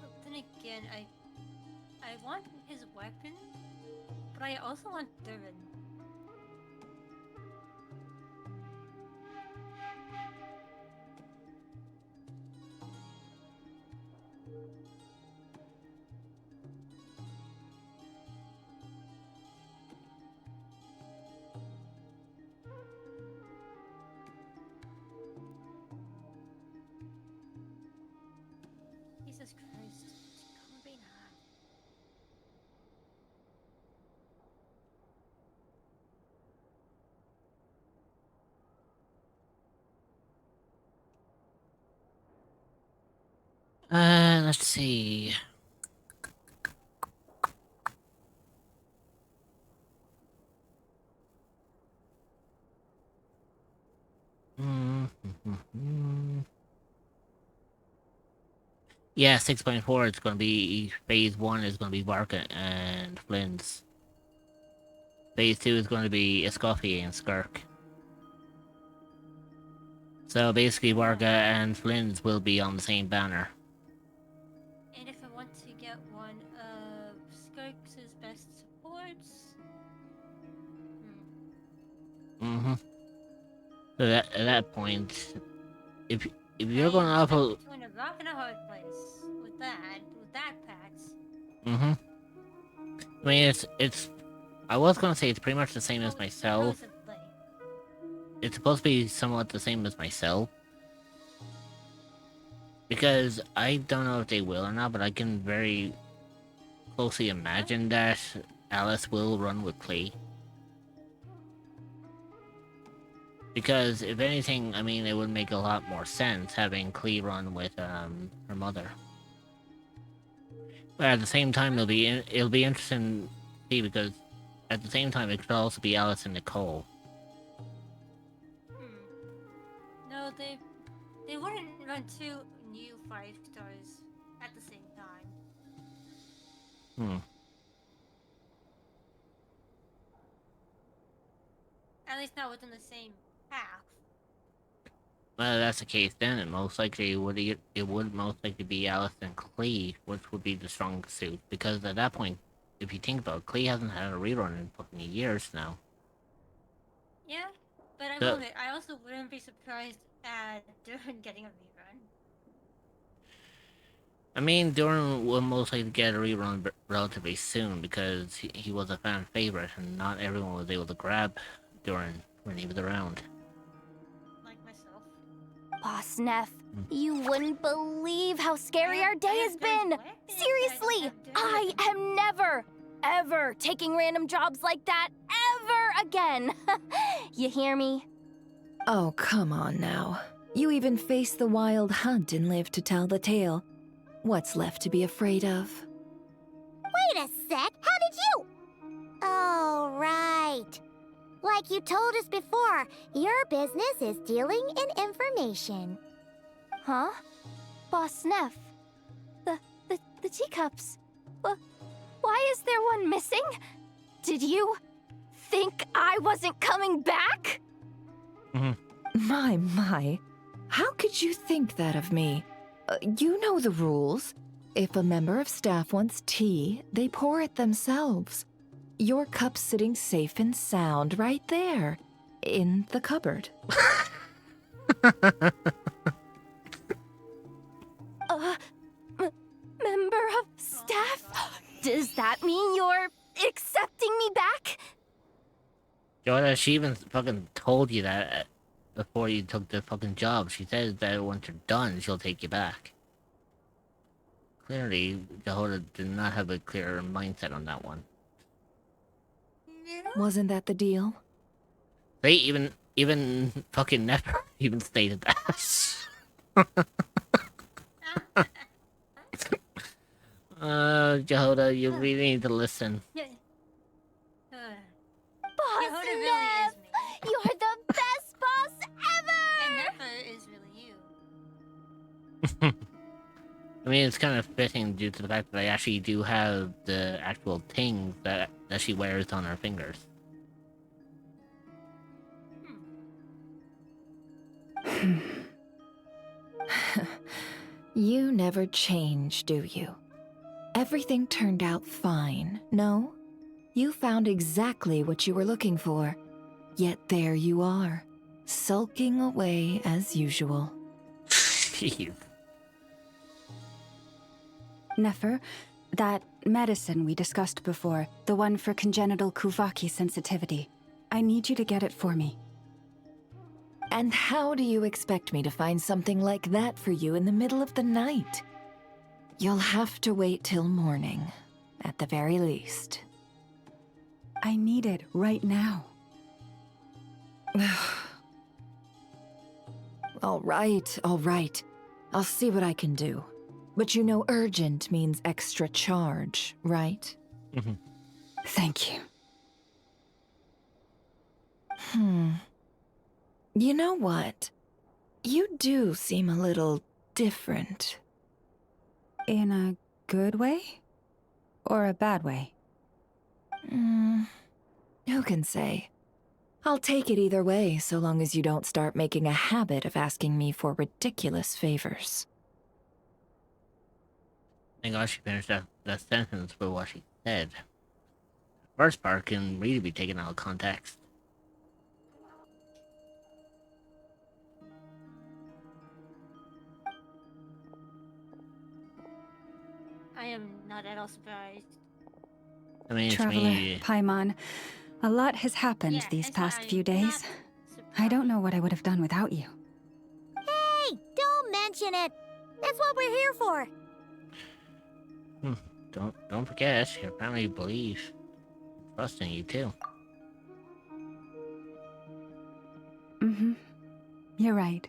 But then again, I want his weapon, but I also want Durin. Let's see. Yeah, 6.4. It's gonna be phase 1 is gonna be Varka and Flynn's. Phase 2 is gonna be Escoffier and Skirk. So basically, Varga and Flynn's will be on the same banner. And if I want to get one of Skirk's best supports... Mm-hmm. So at that point, if you're going off of... between a rock and a hard place with that pact. Mm-hmm. I mean, it's... I was gonna say it's pretty much the same as myself. It's supposed to be somewhat the same as myself. Because I don't know if they will or not, but I can very closely imagine that Alice will run with Clay. Because if anything, I mean, it would make a lot more sense having Clay run with her mother. But at the same time, it'll be interesting to see, because at the same time, it could also be Alice and Nicole. No, they wouldn't run 2 new 5-stars at the same time. At least not within the same path. Well, if that's the case, then it most likely would most likely be Alice and Clay, which would be the strongest suit. Because at that point, if you think about it, Clay hasn't had a rerun in fucking years now. Yeah, but I also wouldn't be surprised at Duran getting a rerun. I mean, Duran will most likely get a rerun relatively soon, because he was a fan favorite, and not everyone was able to grab Duran when he was around. Like myself. Boss Neff, you wouldn't believe how scary our day has been! Seriously, I am never, ever taking random jobs like that ever again! You hear me? Oh, come on now. You even faced the wild hunt and lived to tell the tale. What's left to be afraid of? Wait a sec, how did you? Oh, right. Like you told us before, your business is dealing in information. Huh? Boss Neff? The teacups. Why is there one missing? Did you think I wasn't coming back? My. How could you think that of me? You know the rules. If a member of staff wants tea, they pour it themselves. Your cup's sitting safe and sound right there, in the cupboard. Member of staff? Does that mean you're accepting me back? Jordan, she even fucking told you that before you took the fucking job. She said that once you're done, she'll take you back. Clearly, Jehoda did not have a clear mindset on that one. Wasn't that the deal? They even fucking Nefer even stated that. Jehoda, you really need to listen. Boss Neff! You're the best boss ever! And Nefer is really you. I mean, it's kind of fitting due to the fact that I actually do have the actual things that she wears on her fingers. You never change, do you? Everything turned out fine, no? You found exactly what you were looking for. Yet there you are, sulking away as usual. Jeez. Nefer, that medicine we discussed before, the one for congenital Kuvaki sensitivity, I need you to get it for me. And how do you expect me to find something like that for you in the middle of the night? You'll have to wait till morning, at the very least. I need it right now. All right. I'll see what I can do. But you know urgent means extra charge, right? Mm-hmm. Thank you. You know what? You do seem a little different. In a good way? Or a bad way? Who can say? I'll take it either way, so long as you don't start making a habit of asking me for ridiculous favors. Thank God she finished that sentence with what she said. The first part can really be taken out of context. I am not at all surprised. I mean, it's Traveler, me. Paimon, a lot has happened Yeah, these hence why past I'm few not days. I don't know what I would have done without you. Hey, don't mention it. That's what we're here for. Don't forget, your family believes, trust in you too. Mm-hmm. You're right.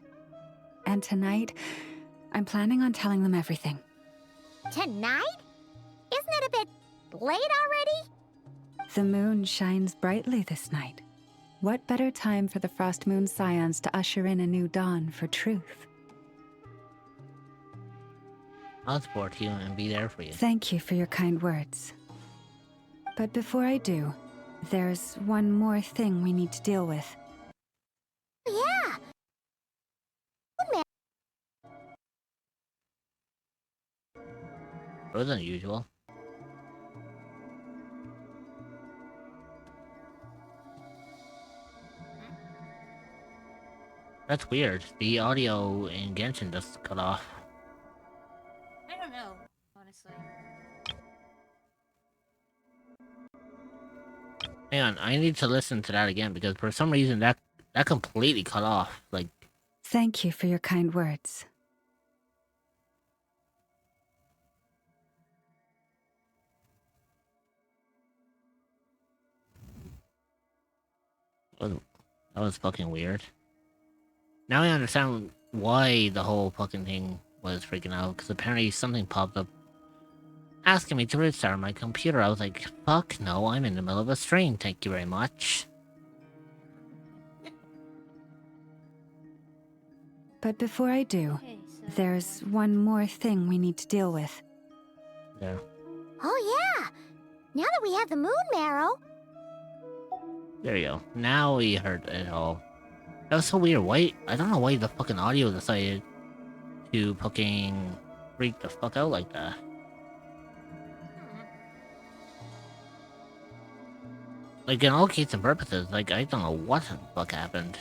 And tonight, I'm planning on telling them everything. Tonight? Isn't it a bit late already? The moon shines brightly this night. What better time for the Frost Moon Scions to usher in a new dawn for truth? I'll support you and be there for you. Thank you for your kind words. But before I do, there's one more thing we need to deal with. Yeah. It was unusual. That's weird. The audio in Genshin just cut off. I don't know, honestly. Hang on, I need to listen to that again because for some reason that completely cut off. Like, Thank you for your kind words. that was fucking weird. Now I understand why the whole fucking thing was freaking out, because apparently something popped up asking me to restart my computer. I was like, fuck no, I'm in the middle of a stream, thank you very much. But before I do, there's one more thing we need to deal with. There. Oh yeah. Now that we have the moon marrow. There you go. Now we heard it all. That was so weird. Why? I don't know why the fucking audio decided to fucking freak the fuck out like that. Like, in all cases and purposes, like, I don't know what the fuck happened.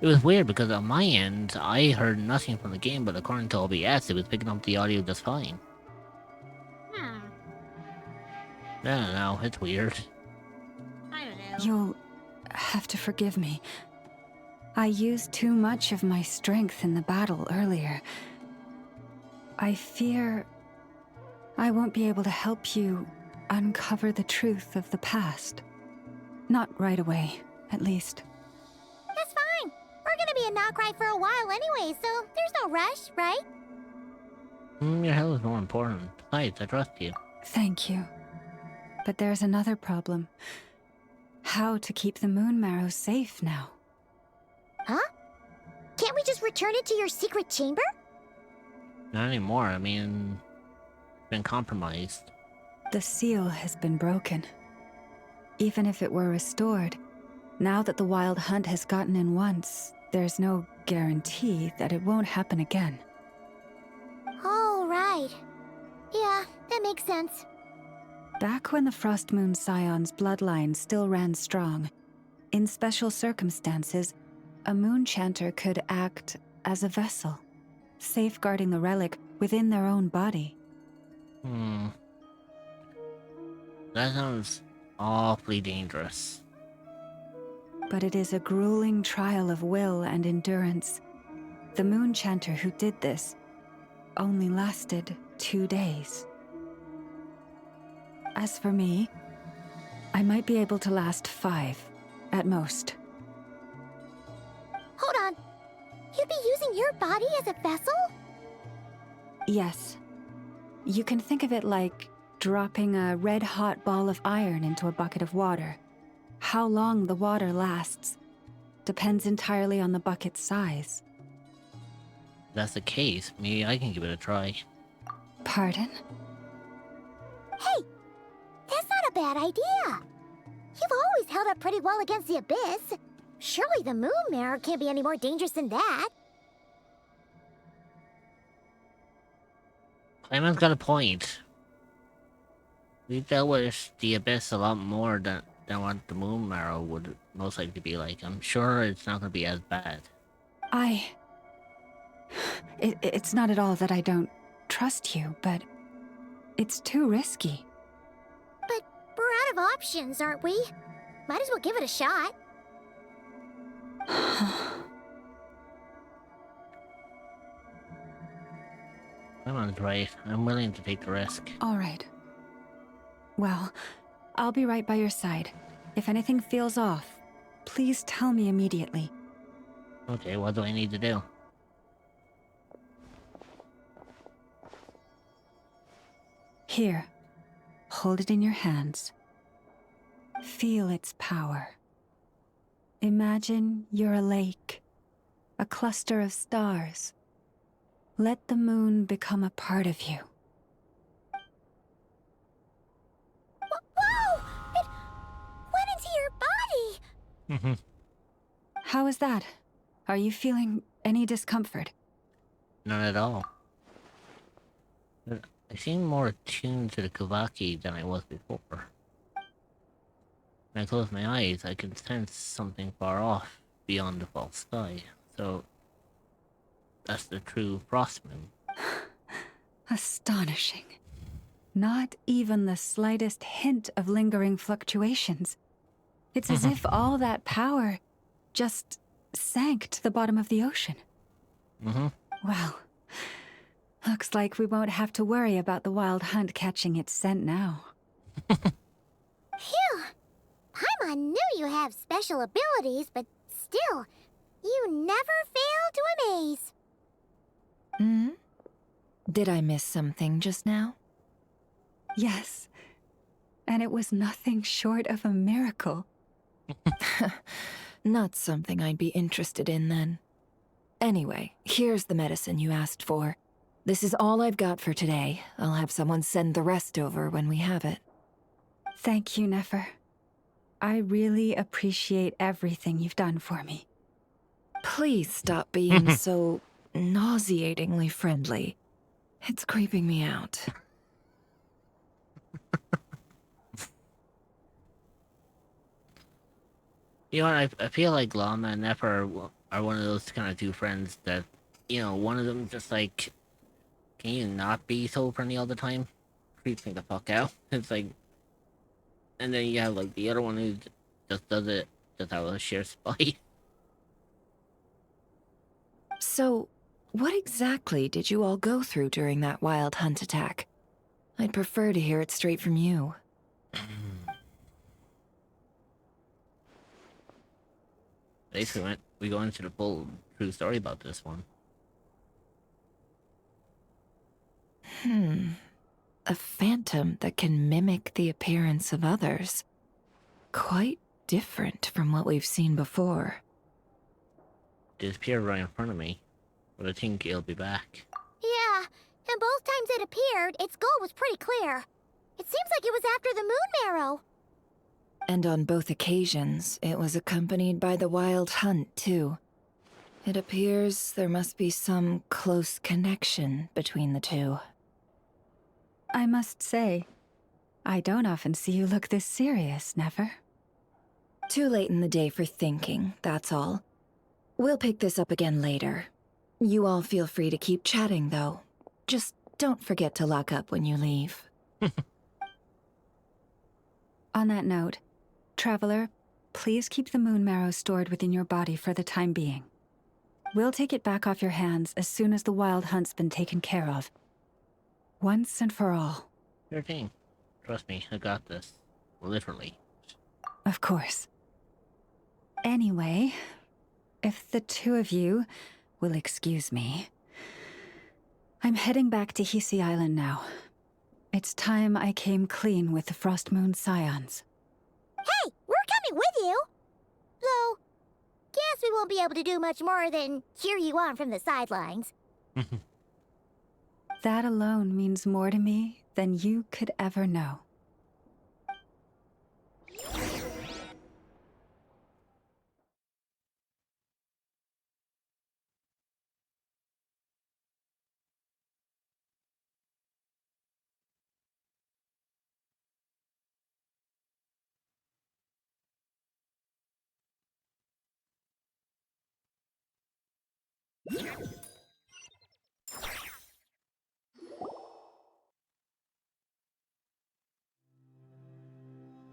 It was weird because on my end, I heard nothing from the game, but according to OBS, it was picking up the audio just fine. I don't know, it's weird. I don't know. You'll have to forgive me. I used too much of my strength in the battle earlier. I fear I won't be able to help you uncover the truth of the past. Not right away, at least. That's fine. We're gonna be in Nod-Krai for a while anyway, so there's no rush, right? Your health is more important. Besides, I trust you. Thank you. But there's another problem. How to keep the moon marrow safe now? Huh? Can't we just return it to your secret chamber? Not anymore, I mean... it's been compromised. The seal has been broken. Even if it were restored, now that the wild hunt has gotten in once, there's no guarantee that it won't happen again. Oh, right. Yeah, that makes sense. Back when the Frost Moon Scion's bloodline still ran strong, in special circumstances, a moon chanter could act as a vessel, safeguarding the relic within their own body. That sounds awfully dangerous. But it is a grueling trial of will and endurance. The moon chanter who did this only lasted 2 days. As for me, I might be able to last 5, at most. Hold on. You'd be using your body as a vessel? Yes, You can think of it like dropping a red-hot ball of iron into a bucket of water. How long the water lasts depends entirely on the bucket's size. If that's the case, maybe I can give it a try. Pardon? Hey, that's not a bad idea. You've always held up pretty well against the abyss. Surely the moon mirror can't be any more dangerous than that. Clayman's got a point. We dealt with the abyss a lot more than what the moon marrow would most likely be like. I'm sure it's not going to be as bad. It's not at all that I don't trust you, but it's too risky. But we're out of options, aren't we? Might as well give it a shot. Clayman's right. I'm willing to take the risk. All right. Well, I'll be right by your side. If anything feels off, please tell me immediately. Okay, what do I need to do? Here, hold it in your hands. Feel its power. Imagine you're a lake, a cluster of stars. Let the moon become a part of you. Whoa! It went into your body! How is that? Are you feeling any discomfort? None at all. But I seem more attuned to the Kavaki than I was before. When I close my eyes, I can sense something far off beyond the false sky. So that's the true frost moon. Astonishing. Not even the slightest hint of lingering fluctuations. It's as if all that power just sank to the bottom of the ocean. Well, looks like we won't have to worry about the wild hunt catching its scent now. Phew! Paimon knew you have special abilities, but still, you never fail to amaze. Did I miss something just now? Yes, and it was nothing short of a miracle. Not something I'd be interested in then. Anyway, here's the medicine you asked for. This is all I've got for today. I'll have someone send the rest over when we have it. Thank you, Nefer. I really appreciate everything you've done for me. Please stop being so nauseatingly friendly. It's creeping me out. You know what, I feel like Llama and Nefer are one of those kind of two friends that, you know, one of them just like, can you not be so friendly all the time? Creeps me the fuck out. It's like, and then you have like the other one who just does it just out of sheer spite. So, what exactly did you all go through during that wild hunt attack? I'd prefer to hear it straight from you. Basically, we go into the full true story about this one. A phantom that can mimic the appearance of others. Quite different from what we've seen before. Disappeared right in front of me, but I think it'll be back. Yeah, and both times it appeared, its goal was pretty clear. It seems like it was after the moon marrow. And on both occasions, it was accompanied by the wild hunt, too. It appears there must be some close connection between the two. I must say, I don't often see you look this serious, Nefer. Too late in the day for thinking, that's all. We'll pick this up again later. You all feel free to keep chatting, though. Just don't forget to lock up when you leave. On that note, Traveler, please keep the moon marrow stored within your body for the time being. We'll take it back off your hands as soon as the wild hunt's been taken care of. Once and for all. Sure thing. Trust me, I got this. Literally. Of course. Anyway, if the two of you will excuse me, I'm heading back to Hisi Island now. It's time I came clean with the Frost Moon Scions. Hey, we're coming with you! Though, guess we won't be able to do much more than cheer you on from the sidelines. That alone means more to me than you could ever know.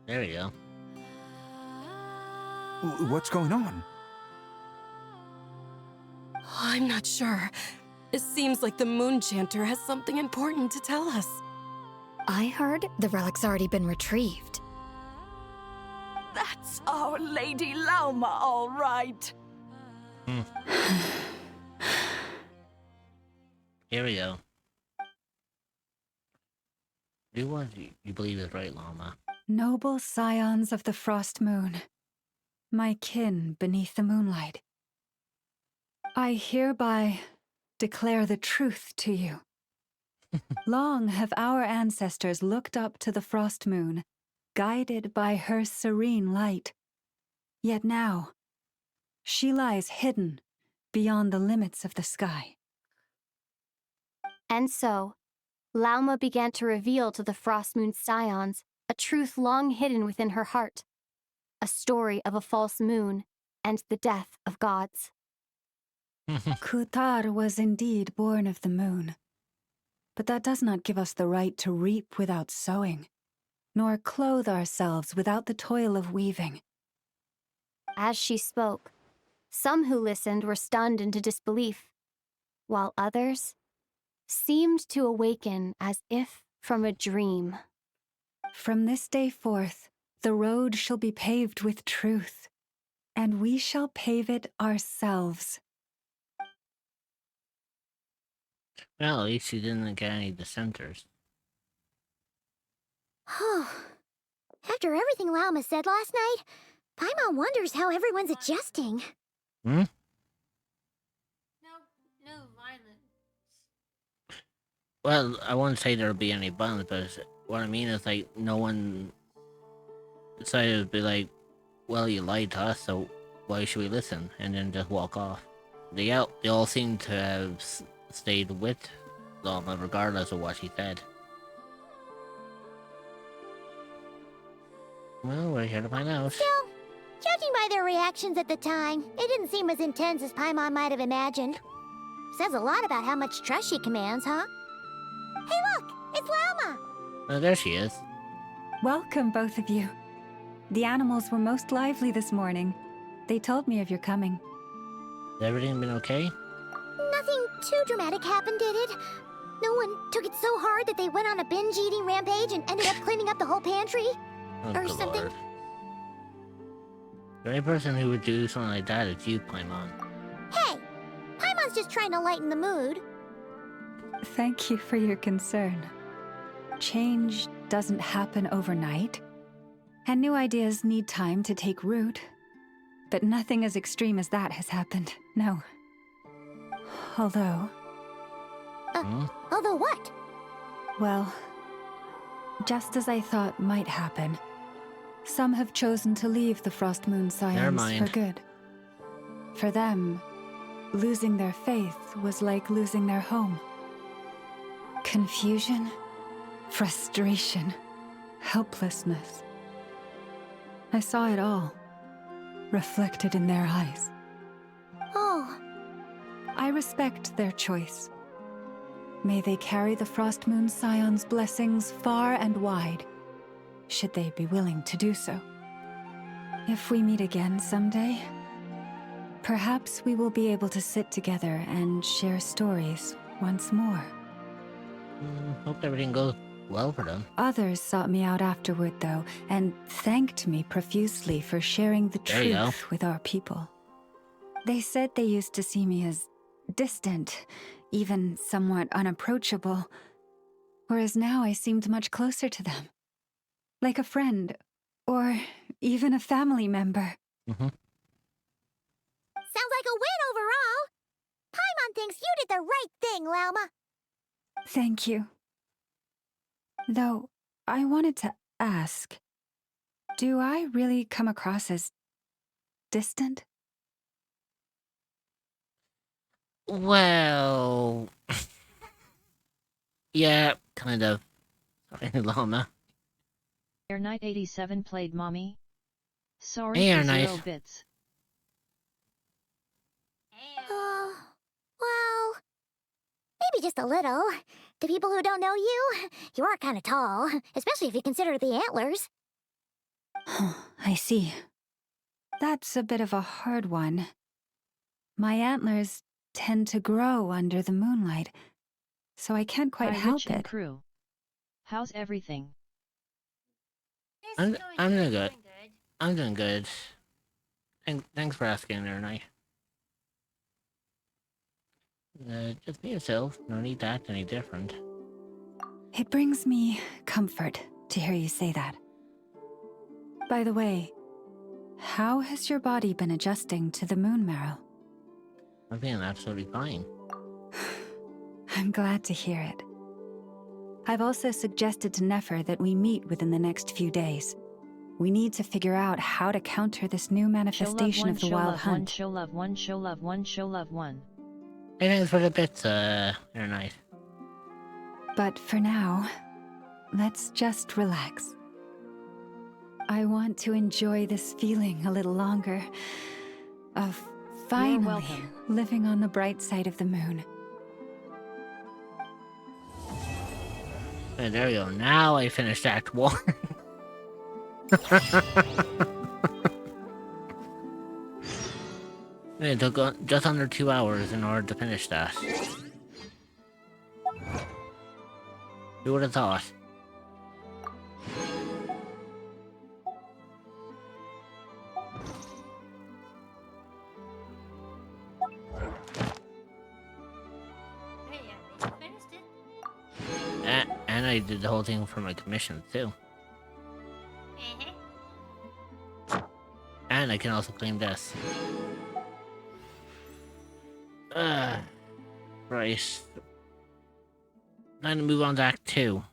There we go. What's going on? I'm not sure. It seems like the Moon Chanter has something important to tell us. I heard the relic's already been retrieved. That's Our Lady Lauma, all right. Here we go. Do what you believe is right, Llama. Noble scions of the Frost Moon, my kin beneath the moonlight, I hereby declare the truth to you. Long have our ancestors looked up to the Frost Moon, guided by her serene light. Yet now, she lies hidden beyond the limits of the sky. And so, Lauma began to reveal to the Frost Moon Scions a truth long hidden within her heart, a story of a false moon and the death of gods. Kutar was indeed born of the moon, but that does not give us the right to reap without sowing, nor clothe ourselves without the toil of weaving. As she spoke, some who listened were stunned into disbelief, while others seemed to awaken as if from a dream. From this day forth, the road shall be paved with truth, and we shall pave it ourselves. Well, at least you didn't get any dissenters. After everything Lauma said last night, Paimon wonders how everyone's adjusting. No violence. Well, I wouldn't say there'll be any violence, but what I mean is, like, no one decided to be like, well, you lied to us, so why should we listen? And then just walk off. They all seem to have stayed with Llama regardless of what she said. Well, we're here to find out. Still, judging by their reactions at the time, it didn't seem as intense as Paimon might have imagined. Says a lot about how much trust she commands, huh? Hey look! It's Lauma! Oh, there she is. Welcome, both of you. The animals were most lively this morning. They told me of your coming. Has everything been okay? Nothing too dramatic happened, did it? No one took it so hard that they went on a binge-eating rampage and ended up cleaning up the whole pantry? Oh, Or good something? Lord. The only person who would do something like that is you, Paimon. Hey! Paimon's just trying to lighten the mood. Thank you for your concern. Change doesn't happen overnight, and new ideas need time to take root. But nothing as extreme as that has happened, no. Although... Although what? Well, just as I thought might happen, some have chosen to leave the Frost Moon Never Scions mind. for good. For them, losing their faith was like losing their home. Confusion, frustration, helplessness. I saw it all, reflected in their eyes. Oh. I respect their choice. May they carry the Frost Moon Scion's blessings far and wide, should they be willing to do so. If we meet again someday, perhaps we will be able to sit together and share stories once more. Hope everything goes well for them. Others sought me out afterward, though, and thanked me profusely for sharing the There you go. truth with our people. They said they used to see me as distant, even somewhat unapproachable. whereas now I seemed much closer to them. Like a friend, or even a family member. Mm-hmm. Sounds like a win overall. Paimon thinks you did the right thing, Lauma. Thank you. Though, I wanted to ask, do I really come across as distant? Well... yeah, kind of. Sorry, Llama. Air Knight 87 played Mommy. Sorry Hey, for Air Knight. 0 bits. Well, maybe just a little. To people who don't know you, you are kind of tall, especially if you consider the antlers. I see. That's a bit of a hard one. My antlers tend to grow under the moonlight, so I can't quite Hi, help Rich and it. crew. How's everything? I'm doing good. I'm doing good. Thanks for asking, Air Knight. Just be yourself. No need to act any different. It brings me comfort to hear you say that. By the way, how has your body been adjusting to the moon marrow? I'm feeling absolutely fine. I'm glad to hear it. I've also suggested to Nefer that we meet within the next few days. We need to figure out how to counter this new manifestation of the wild hunt. Show love one, show love one, show love one. Hey, thanks for the bits, Air Knight. But for now, let's just relax. I want to enjoy this feeling a little longer of finally living on the bright side of the moon. Hey, there you go. Now I finished Act 1. It took just under 2 hours in order to finish that. Who would have thought? And I did the whole thing for my commission too. And I can also claim this. Right. Time to move on to Act 2. God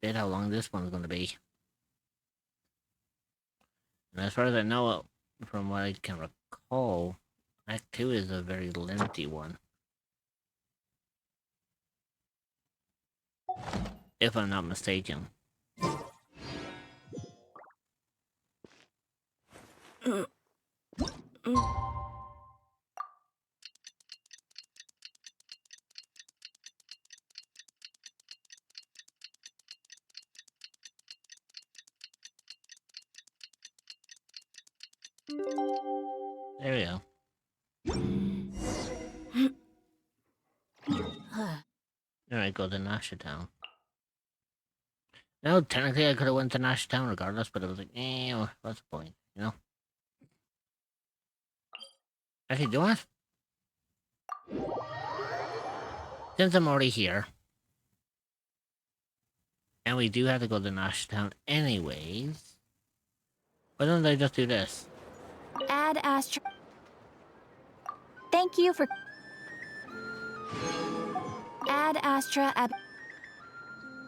forbid how long this one's gonna be. And as far as I know, from what I can recall, Act 2 is a very lengthy one. If I'm not mistaken. There we go. Alright, go to Nasha Town. No, technically I could have went to Nasha Town regardless, but it was like, what's the point, you know? Actually, do what? Since I'm already here, and we do have to go to Nasha Town anyways, why don't I just do this? Add Astra. Thank you for. Add Astra.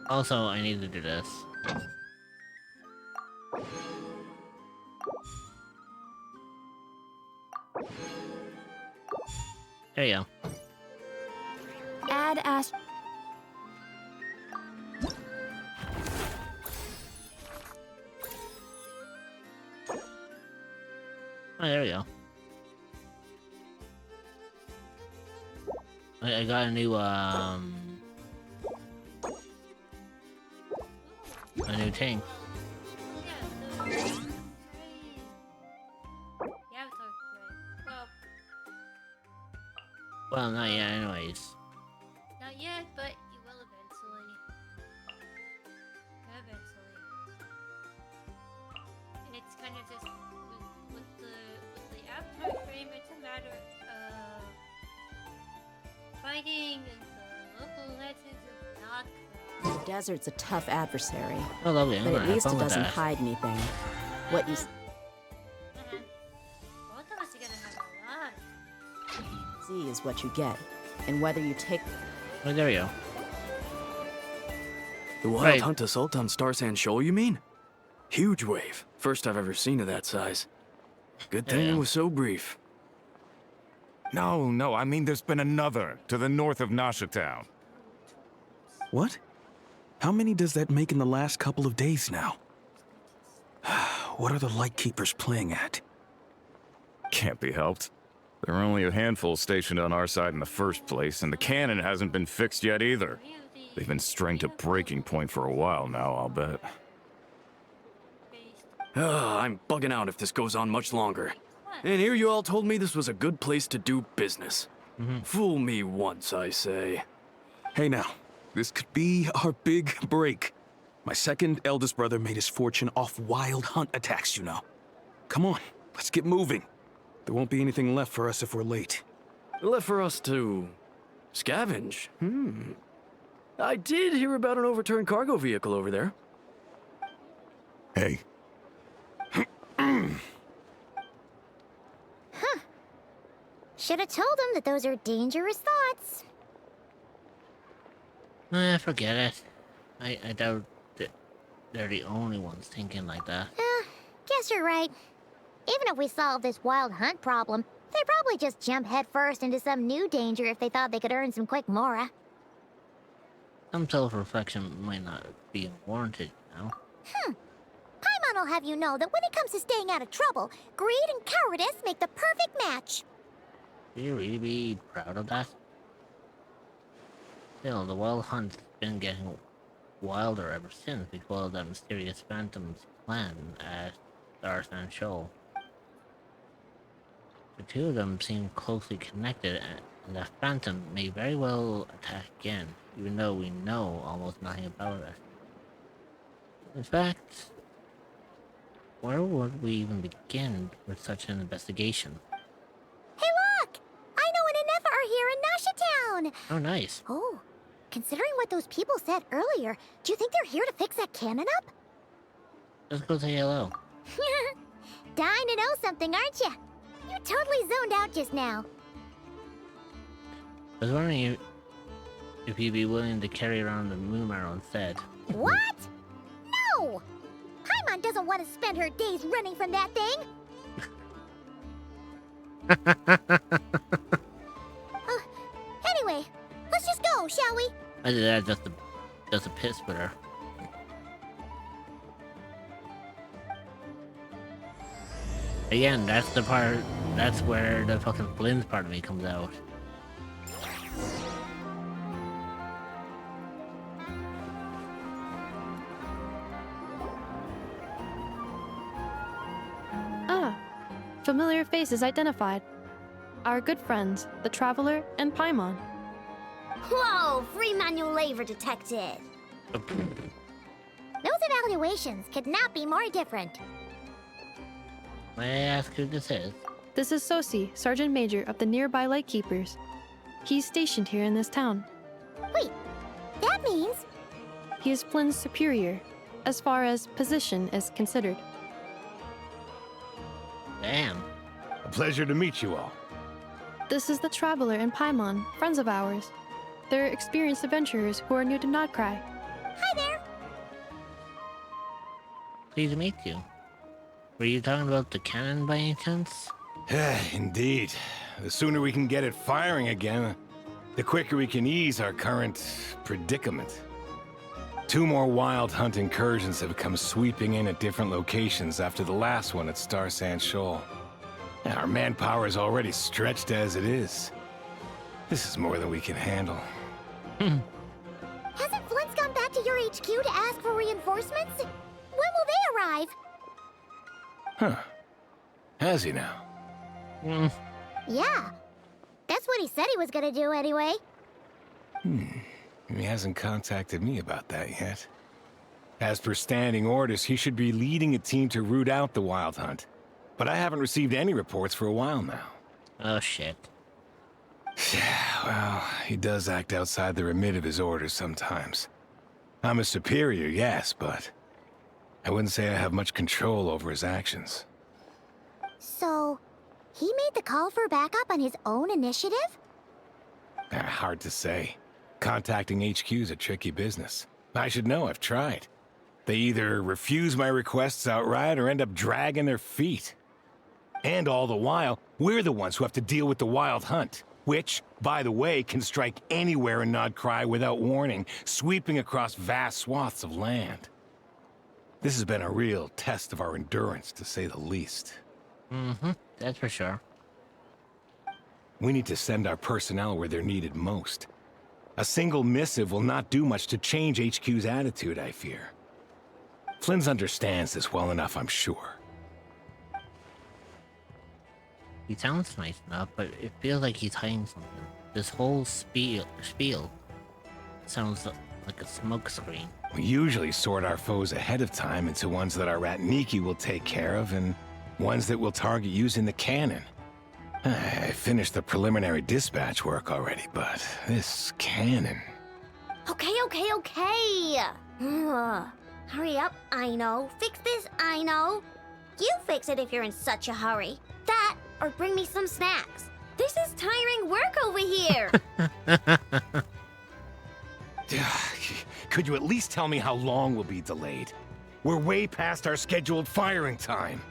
Also, I need to do this. There you go. Add Astra. Oh, there we go. I got a new thing. Well, not yet, anyways. Not yet, but you will eventually. Eventually. And it's kind of just with the avatar frame. It's a matter of finding the local legends of The desert's a tough adversary, Oh, lovely. but at least it doesn't that. hide anything. What you Both of us are gonna have a lot. see is what you get, and whether you take... Oh, there you go. The wild Right. hunt assault on Star Sand Shoal, you mean? Huge wave. First I've ever seen of that size. Good thing Yeah. it was so brief. No, I mean there's been another to the north of Nasha Town. What? How many does that make in the last couple of days now? What are the Lightkeepers playing at? Can't be helped. There are only a handful stationed on our side in the first place, and the cannon hasn't been fixed yet either. They've been strained to breaking point for a while now, I'll bet. I'm bugging out if this goes on much longer. And here you all told me this was a good place to do business. Fool me once, I say. Hey now, this could be our big break. My second eldest brother made his fortune off wild hunt attacks, you know. Come on, let's get moving. There won't be anything left for us if we're late. Left for us to scavenge. I did hear about an overturned cargo vehicle over there. Hey. Should have told him that those are dangerous thoughts. Forget it. I doubt that they're the only ones thinking like that. Guess you're right. Even if we solve this wild hunt problem, they'd probably just jump headfirst into some new danger if they thought they could earn some quick mora. Some self-reflection might not be warranted, you know? Paimon will have you know that when it comes to staying out of trouble, greed and cowardice make the perfect match. Should you really be proud of that? Still, the wild hunt's been getting wilder ever since we followed that mysterious phantom's plan at Star Sand Shoal. The two of them seem closely connected, and the phantom may very well attack again, even though we know almost nothing about it. In fact, where would we even begin with such an investigation? Hey look! I know and Inefa are here in Nasha Town! Oh, nice. Oh, considering what those people said earlier, do you think they're here to fix that cannon up? Let's go say hello. Dying to know something, aren't you? You totally zoned out just now. I was wondering if you'd be willing to carry around the moon arrow instead. What? No! Paimon doesn't want to spend her days running from that thing. Anyway, let's just go, shall we? I did that just to piss with her. Again, that's the part. That's where the fucking Flynn's part of me comes out. Familiar faces identified. Our good friends, the Traveler and Paimon. Whoa, free manual labor detected. Those evaluations could not be more different. May I ask who this is? This is Sosi, Sergeant Major of the nearby Lightkeepers. He's stationed here in this town. Wait, that means... He is Flynn's superior, as far as position is considered. Damn. A pleasure to meet you all. This is the Traveler and Paimon, friends of ours. They're experienced adventurers who are new to Nod-Krai. Hi there. Pleased to meet you. Were you talking about the cannon by any chance? Indeed. The sooner we can get it firing again, the quicker we can ease our current predicament. 2 more wild hunt incursions have come sweeping in at different locations after the last one at Star Sand Shoal. Our manpower is already stretched as it is. This is more than we can handle. Hasn't Flint's gone back to your HQ to ask for reinforcements? When will they arrive? Huh. Has he now? Yeah. That's what he said he was gonna do anyway. He hasn't contacted me about that yet. As per standing orders, he should be leading a team to root out the wild hunt. But I haven't received any reports for a while now. Oh, shit. Well, he does act outside the remit of his orders sometimes. I'm a superior, yes, but I wouldn't say I have much control over his actions. So, he made the call for backup on his own initiative? Hard to say. Contacting HQ's a tricky business. I should know, I've tried. They either refuse my requests outright or end up dragging their feet. And all the while, we're the ones who have to deal with the Wild Hunt, which, by the way, can strike anywhere in Nod-Krai without warning, sweeping across vast swaths of land. This has been a real test of our endurance, to say the least. Mm-hmm, that's for sure. We need to send our personnel where they're needed most. A single missive will not do much to change HQ's attitude, I fear. Flynn's understands this well enough, I'm sure. He sounds nice enough, but it feels like he's hiding something. This whole spiel sounds like a smokescreen. We usually sort our foes ahead of time into ones that our Ratniki will take care of and ones that we'll target using the cannon. I finished the preliminary dispatch work already, but this cannon... Okay. Hurry up, I know. Fix this, I know. You fix it if you're in such a hurry. That, or bring me some snacks. This is tiring work over here. Could you at least tell me how long we'll be delayed? We're way past our scheduled firing time.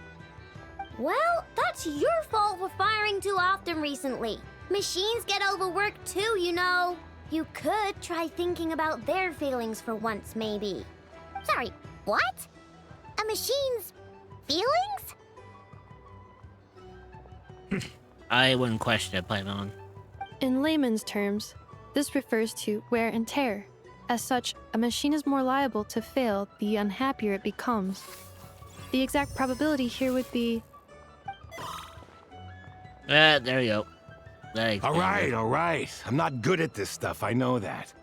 Well, that's your fault for firing too often recently. Machines get overworked too, you know. You could try thinking about their feelings for once, maybe. Sorry, what? A machine's feelings? I wouldn't question it, Paimon. In layman's terms, this refers to wear and tear. As such, a machine is more liable to fail the unhappier it becomes. The exact probability here would be... There you go. All right. I'm not good at this stuff, I know that.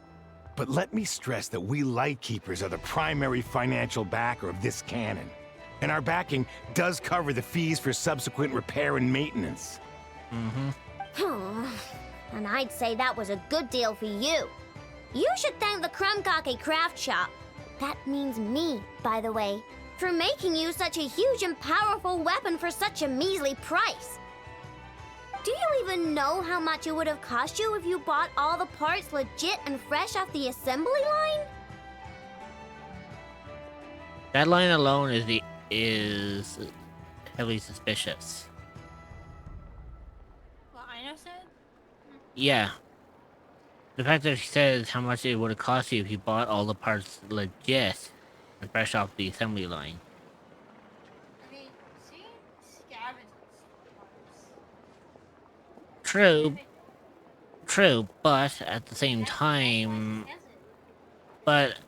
But let me stress that we Lightkeepers are the primary financial backer of this cannon. And our backing does cover the fees for subsequent repair and maintenance. Mm-hmm. And I'd say that was a good deal for you. You should thank the Krumkake craft shop. That means me, by the way, for making you such a huge and powerful weapon for such a measly price. Do you even know how much it would have cost you if you bought all the parts legit and fresh off the assembly line? That line alone is heavily suspicious. What Aino said? Yeah. The fact that she says how much it would have cost you if you bought all the parts legit and fresh off the assembly line. I mean, she scavenged True, but at the same time... But...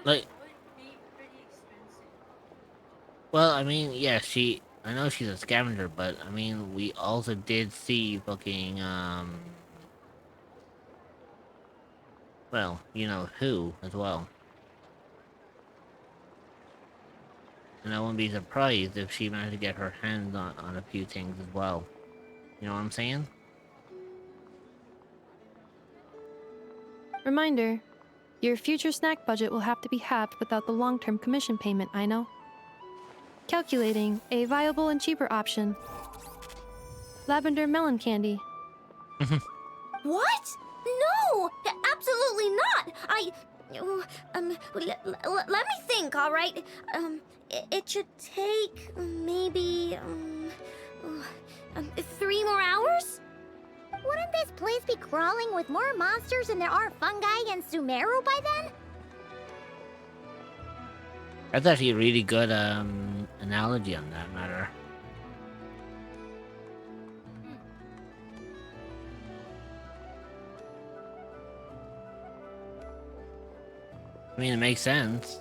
Like... Well, I mean, yeah, I know she's a scavenger, but, I mean, we also did see fucking, well, you know who, as well. And I wouldn't be surprised if she managed to get her hands on a few things as well. You know what I'm saying? Reminder, your future snack budget will have to be halved without the long-term commission payment, I know. Calculating a viable and cheaper option. Lavender melon candy. What? No! Absolutely not! Let me think, all right? It should take maybe 3 more hours? Wouldn't this place be crawling with more monsters than there are fungi in Sumeru by then? That's actually a really good analogy on that matter. I mean, it makes sense.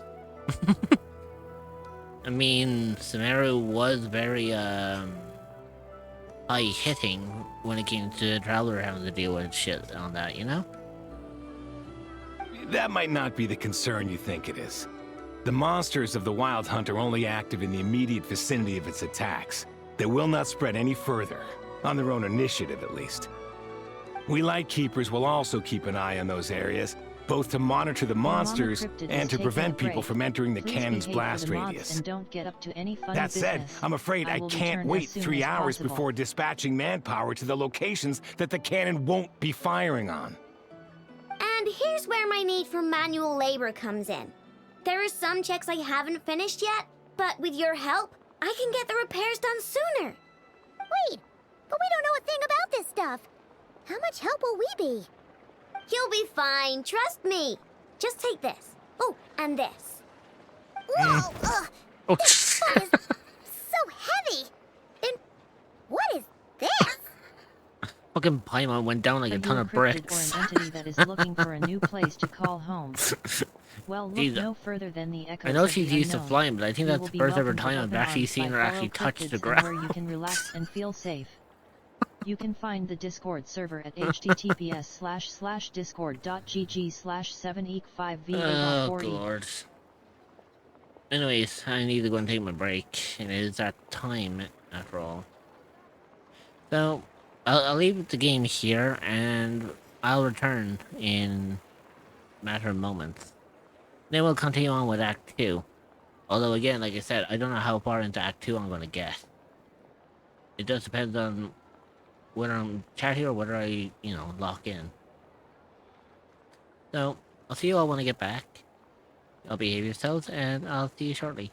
I mean, Sumeru was very high-hitting when it came to Traveler having to deal with shit on that, you know? That might not be the concern you think it is. The monsters of the Wild Hunt are only active in the immediate vicinity of its attacks. They will not spread any further, on their own initiative at least. We Lightkeepers will also keep an eye on those areas, both to monitor the monsters and to prevent people from entering the cannon's blast radius. And don't get up to any funny That said, business. I'm afraid I will can't return wait as soon 3 as hours possible. before dispatching manpower to the locations that the cannon won't be firing on. And here's where my need for manual labor comes in. There are some checks I haven't finished yet, but with your help, I can get the repairs done sooner. Wait, but we don't know a thing about this stuff. How much help will we be? You'll be fine, trust me. Just take this. Oh, and this. Whoa! This fun is so heavy. And what is this? Fucking Paimon went down like a ton of bricks. Or an entity that is looking for a new place to call home. Well, look Jeez. no further than the echoes I know of she's the used to unknown. flying, but I think You that's will the be first ever welcomed time with I've open actually arms seen by her actually fellow touch the cryptids and ground. where you can relax and feel safe. You can find the Discord server at https://discord.gg/7eek5va.40. Oh, Lord. Anyways, I need to go and take my break. It is that time, after all. So, I'll leave the game here, and I'll return in a matter of moments. Then we'll continue on with Act 2. Although, again, like I said, I don't know how far into Act 2 I'm going to get. It just depends on whether I'm chatty or whether I, lock in. So, I'll see you all when I get back. Y'all behave yourselves, and I'll see you shortly.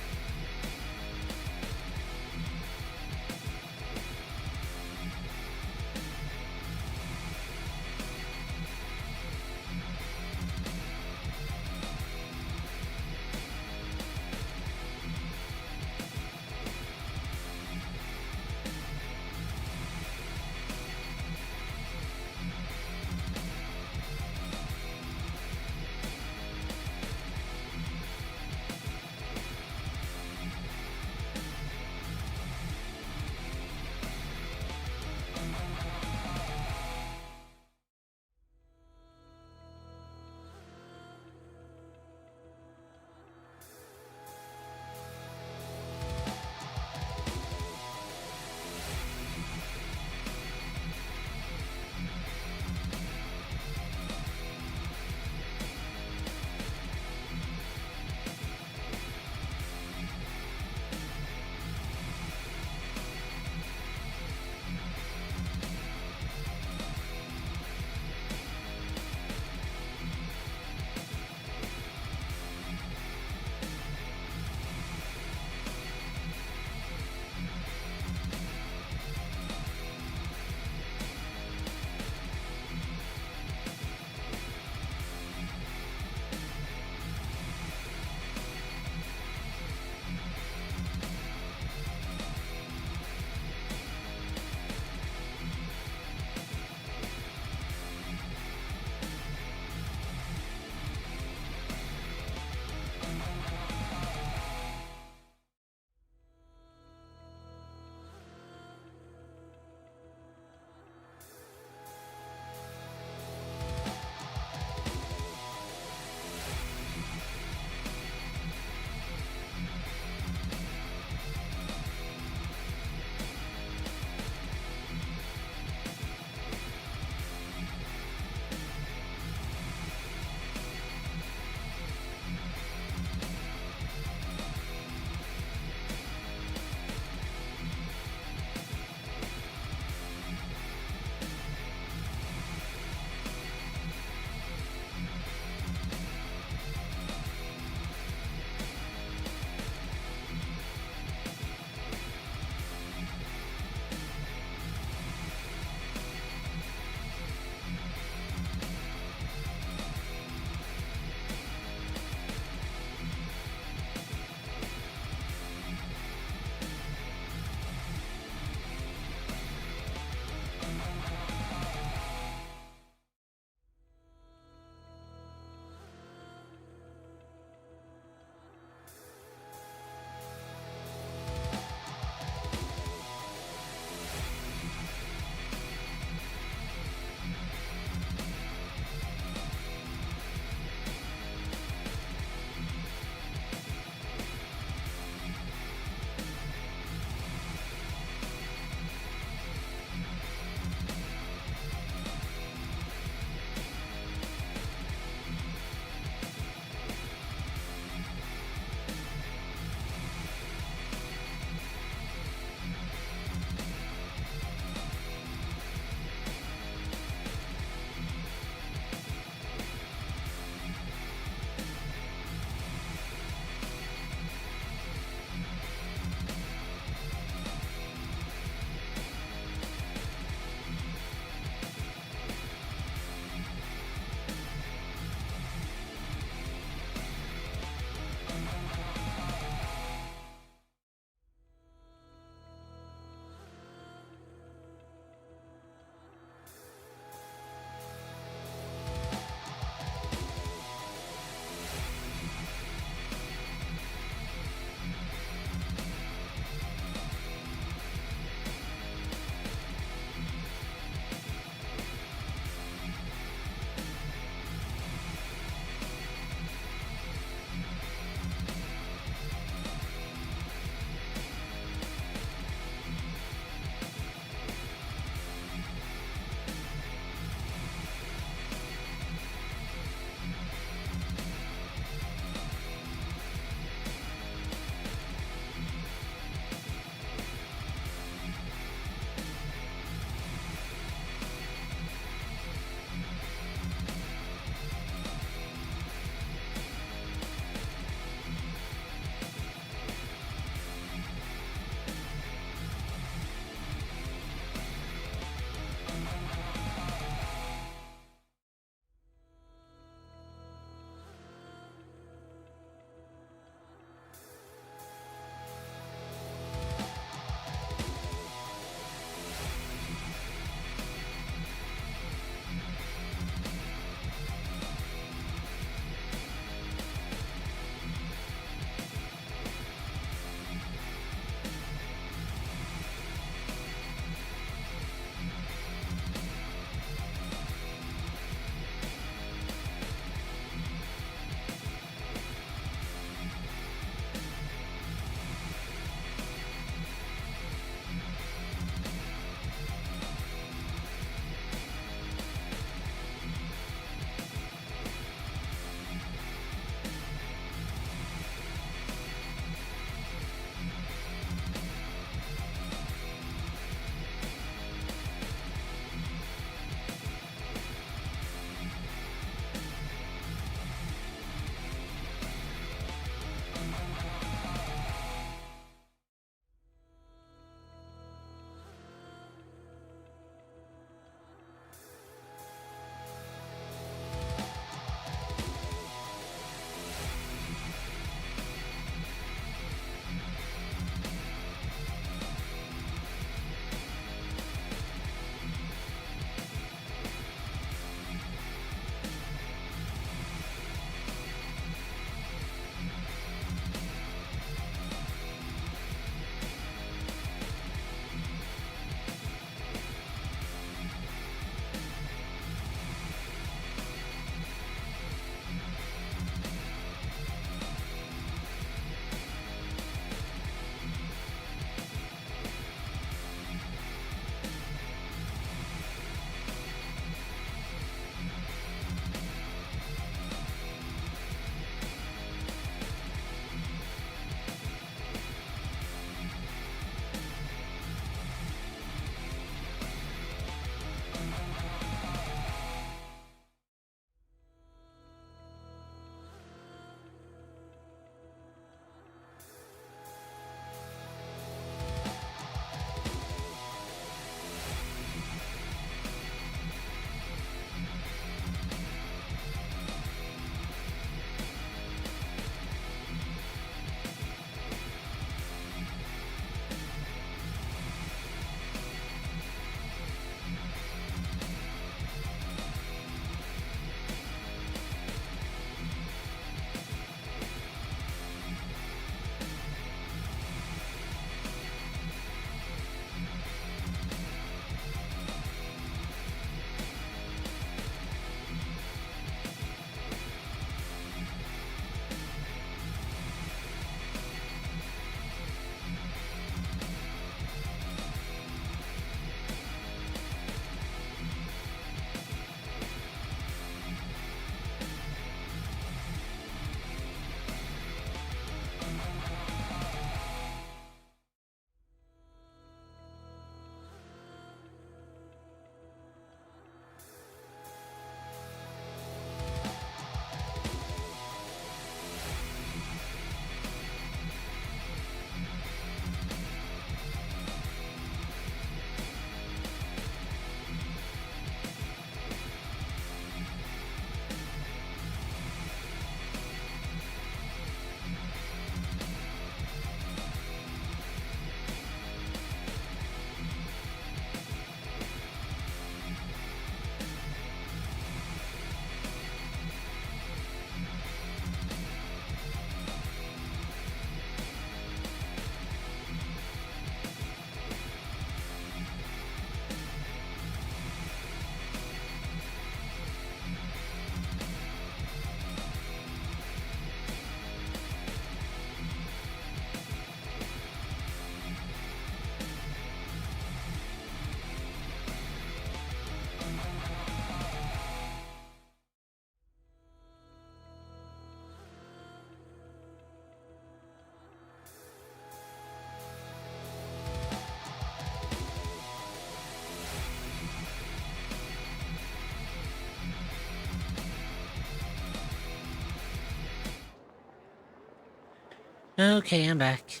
Okay, I'm back.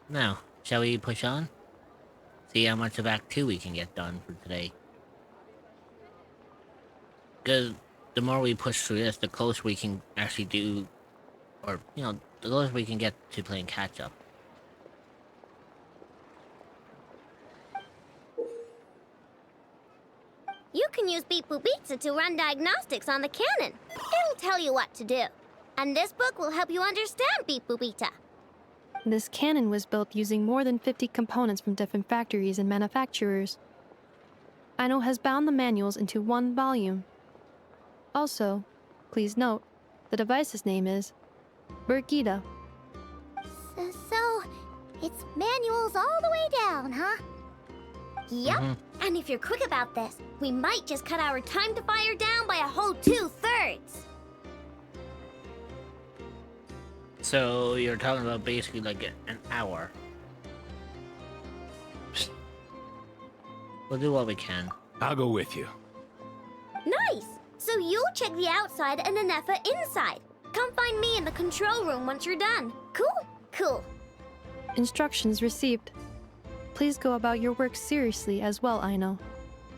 Now, shall we push on? See how much of Act 2 we can get done for today. Because the more we push through this, the closer we can actually do, or, you know, the closer we can get to playing catch-up. You can use Beep Boop Pizza to run diagnostics on the cannon. It'll tell you what to do. And this book will help you understand Beep Boop Pizza. This cannon was built using more than 50 components from different factories and manufacturers. Aino has bound the manuals into one volume. Also, please note, the device's name is Birgitta. So, it's manuals all the way down, huh? Yep. And if you're quick about this, we might just cut our time to fire down by a whole 2/3. So, you're talking about basically like an hour. We'll do what we can. I'll go with you. Nice! So you'll check the outside and Anefa inside. Come find me in the control room once you're done. Cool? Cool. Instructions received. Please go about your work seriously as well, Aino.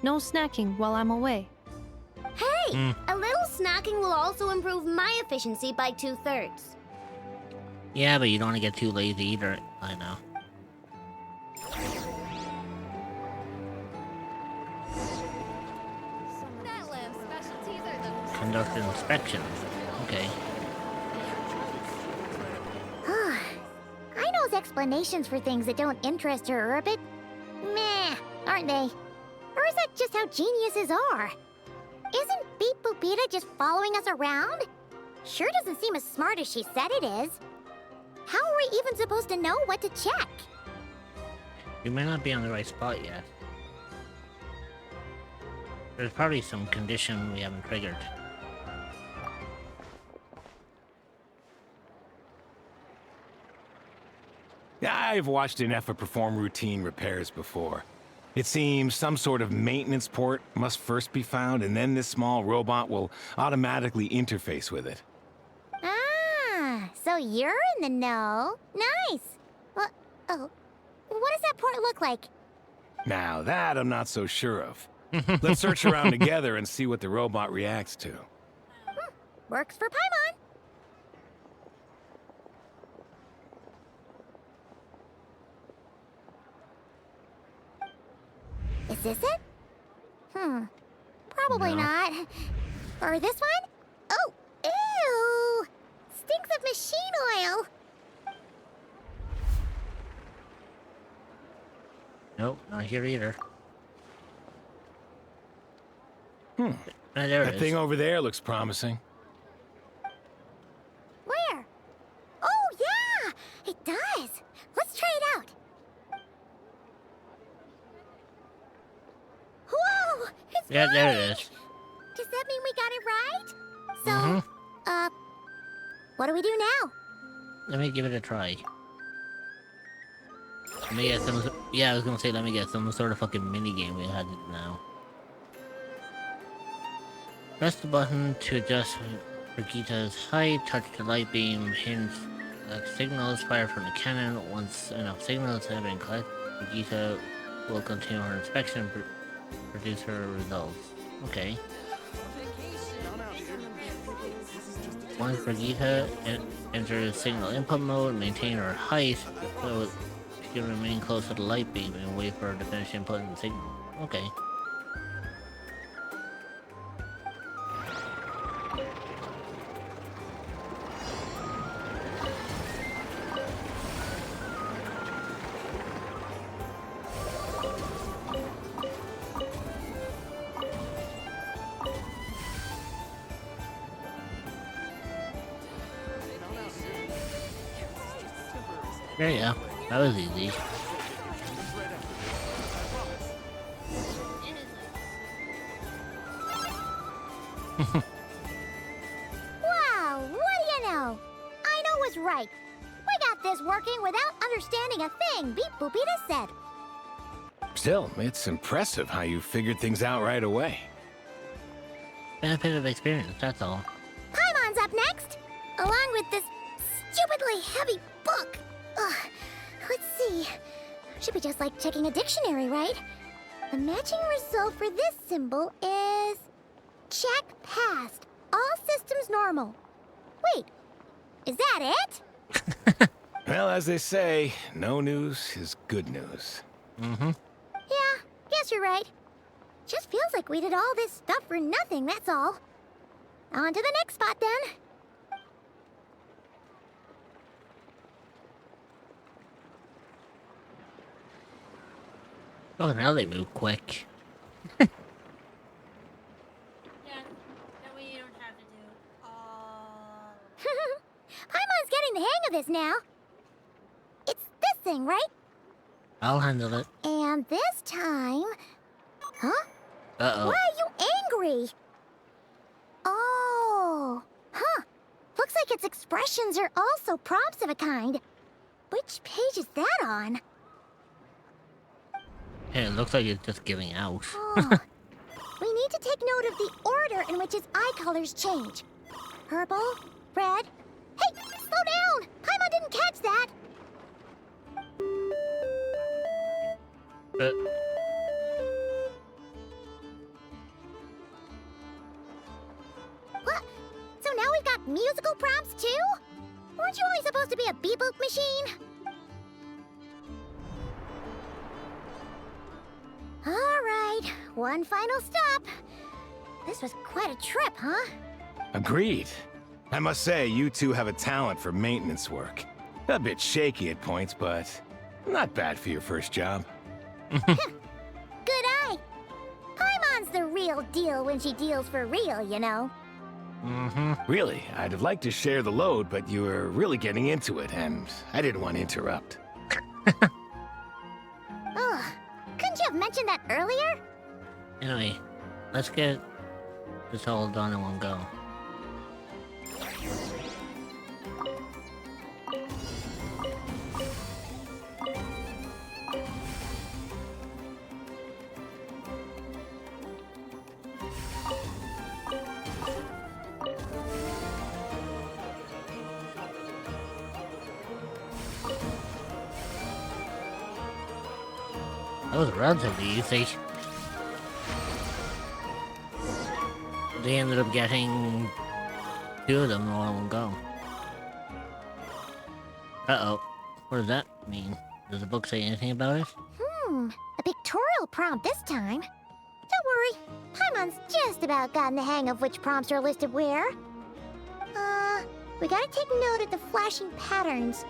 No snacking while I'm away. Hey! A little snacking will also improve my efficiency by 2/3. Yeah, but you don't want to get too lazy either, I know. Conduct inspections. Okay. Aino's explanations for things that don't interest her are a bit meh, aren't they? Or is that just how geniuses are? Isn't Beep Boopita just following us around? Sure doesn't seem as smart as she said it is. How are we even supposed to know what to check? You may not be on the right spot yet. There's probably some condition we haven't triggered. Yeah, I've watched Anefa perform routine repairs before. It seems some sort of maintenance port must first be found, and then this small robot will automatically interface with it. Ah, so you're in the know. Nice. What does that port look like? Now that I'm not so sure of. Let's search around together and see what the robot reacts to. Works for Paimon. Is this it? Probably not. Or this one? Oh, ew! Stinks of machine oil. Nope, not here either. That thing over there looks promising. Where? Oh, yeah! It does. Let's try it out. Whoa! It's Yeah, there it right! is. Does that mean we got it right? So, what do we do now? Let me give it a try. Let me get some. Yeah, I was gonna say let me get some sort of fucking mini game we had now. Press the button to adjust Brigitta's height. Touch the light beam hinge that signals fire from the cannon. Once enough signals have been collected, Brigitta will continue her inspection and produce her results. Okay. Once Brigitta enters signal input mode, maintain her height, so she can remain close to the light beam and wait for her to finish inputting the signal. Okay. There you go. That was easy. Wow, what do you know? Aino was right. We got this working without understanding a thing Beep Boopita said. Still, it's impressive how you figured things out right away. Benefit of experience, that's all. Paimon's up next, along with this stupidly heavy book. Ugh. Let's see. Should be just like checking a dictionary, right? The matching result for this symbol is... check passed. All systems normal. Wait, is that it? Well, as they say, no news is good news. Mm-hmm. Yeah, guess you're right. Just feels like we did all this stuff for nothing, that's all. On to the next spot, then. Oh, now they move quick. Yeah, that way you don't have to do all... Paimon's getting the hang of this now. It's this thing, right? I'll handle it. And this time... Huh? Uh-oh. Why are you angry? Oh. Huh. Looks like its expressions are also prompts of a kind. Which page is that on? Hey, it looks like it's just giving out. Oh. We need to take note of the order in which its eye colors change. Purple, red... Hey, slow down! Paimon didn't catch that! What? So now we've got musical prompts too? Weren't you only supposed to be a beep-boop machine? Alright, one final stop. This was quite a trip, huh? Agreed. I must say, you two have a talent for maintenance work. A bit shaky at points, but not bad for your first job. Good eye. Paimon's the real deal when she deals for real, you know. Mm-hmm. Really, I'd have liked to share the load, but you were really getting into it, and I didn't want to interrupt. Ugh. Couldn't you have mentioned that earlier? Anyway, let's get this all done in one go. That was relatively easy. They ended up getting 2 of them all in one go. Uh-oh. What does that mean? Does the book say anything about it? A pictorial prompt this time. Don't worry, Paimon's just about gotten the hang of which prompts are listed where. We gotta take note of the flashing patterns.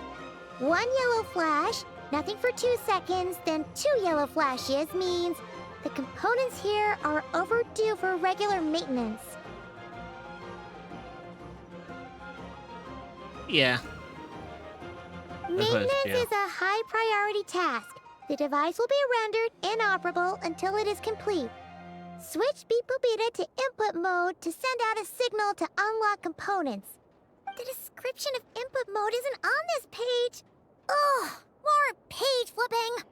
1 yellow flash, nothing for 2 seconds, then 2 yellow flashes means the components here are overdue for regular maintenance. Yeah. Maintenance is a high priority task. The device will be rendered inoperable until it is complete. Switch Beep Boopita to input mode to send out a signal to unlock components. The description of input mode isn't on this page. Ugh, more page flipping.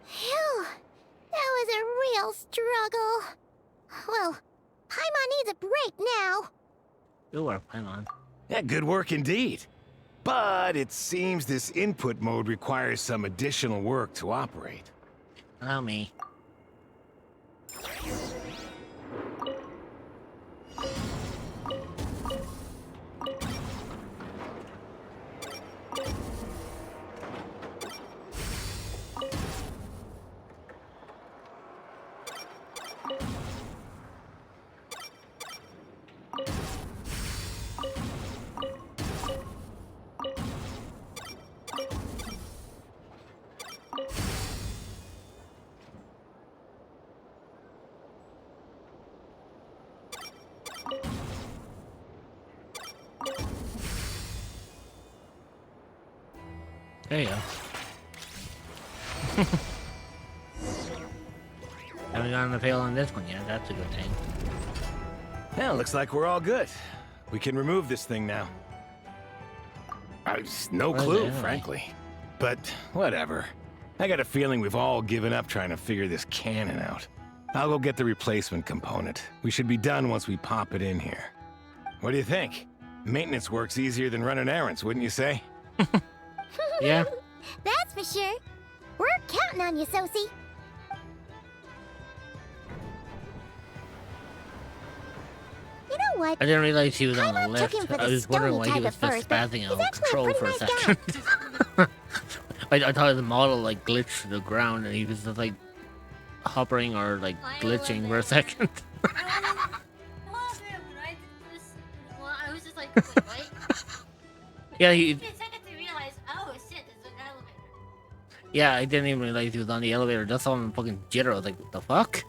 Phew, that was a real struggle. Well, Paimon needs a break now. Good work, Paimon. Yeah, good work indeed. But it seems this input mode requires some additional work to operate. Allow me. There you go. Haven't gotten the fail on this one yet, that's a good thing. Yeah, looks like we're all good. We can remove this thing now. No What is it clue, anyway? frankly. But whatever. I got a feeling we've all given up trying to figure this cannon out. I'll go get the replacement component. We should be done once we pop it in here. What do you think? Maintenance work's easier than running errands, wouldn't you say? Yeah. That's for sure. We're counting on you, Sosie. You know what? I didn't realize he was on the Paimon took him lift. for the I was wondering why he stony was type at just first, but spazzing he's out of actually a control pretty for a nice second. I thought the model like glitched to the ground and he was just like hovering or like glitching for a second. Well, I was just like, wait, what? Yeah, It took me a second to realize, oh shit, there's an elevator. yeah, I didn't even realize he was on the elevator. That's all I'm fucking jitter. I was like, what the fuck?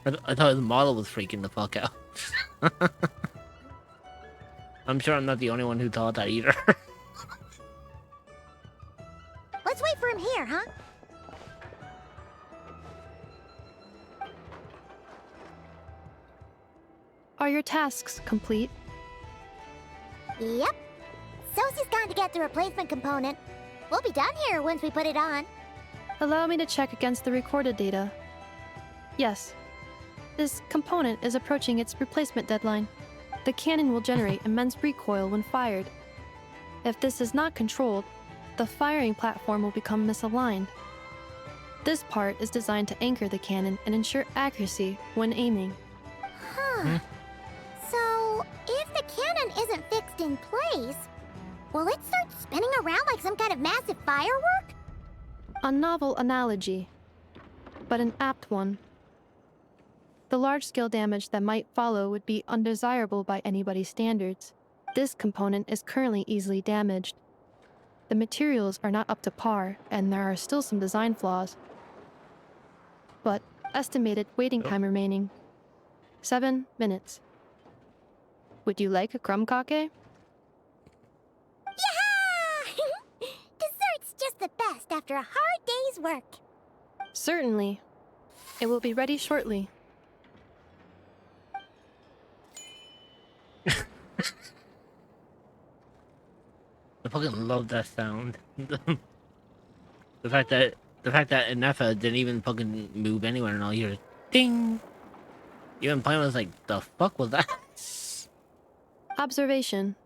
I thought the model was freaking the fuck out. I'm sure I'm not the only one who thought that either. Let's wait for him here, huh? Are your tasks complete? Yep. Sosie's gone to get the replacement component. We'll be done here once we put it on. Allow me to check against the recorded data. Yes. This component is approaching its replacement deadline. The cannon will generate immense recoil when fired. If this is not controlled, the firing platform will become misaligned. This part is designed to anchor the cannon and ensure accuracy when aiming. Huh. So, if the cannon isn't fixed in place, will it start spinning around like some kind of massive firework? A novel analogy, but an apt one. The large-scale damage that might follow would be undesirable by anybody's standards. This component is currently easily damaged. The materials are not up to par, and there are still some design flaws. But estimated waiting time remaining, 7 minutes. Would you like a crumb cake? Yeah! Dessert's just the best after a hard day's work. Certainly. It will be ready shortly. I fucking love that sound. the fact that Inefa didn't even fucking move anywhere and all you hear is ding. Even Paimon was like, the fuck was that? Observation.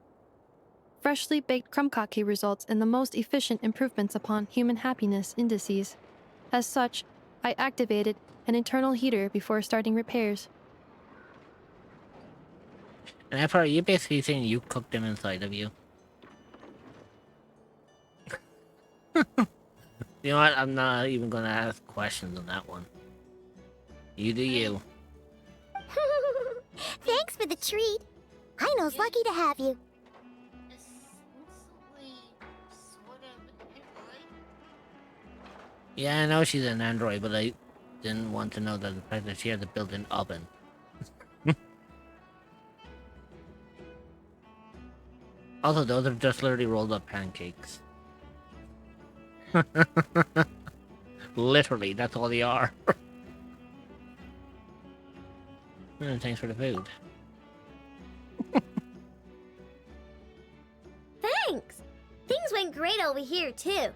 Freshly baked crumb cake results in the most efficient improvements upon human happiness indices. As such, I activated an internal heater before starting repairs. And after you basically saying you cooked them inside of you. You know what? I'm not even gonna ask questions on that one. You do you. Thanks for the treat. Aino's lucky to have you. Yeah, I know she's an android, but I didn't want to know that the fact that she has a built-in oven. Also, those are just literally rolled up pancakes. Literally, that's all they are. And thanks for the food. Thanks. Things went great over here, too.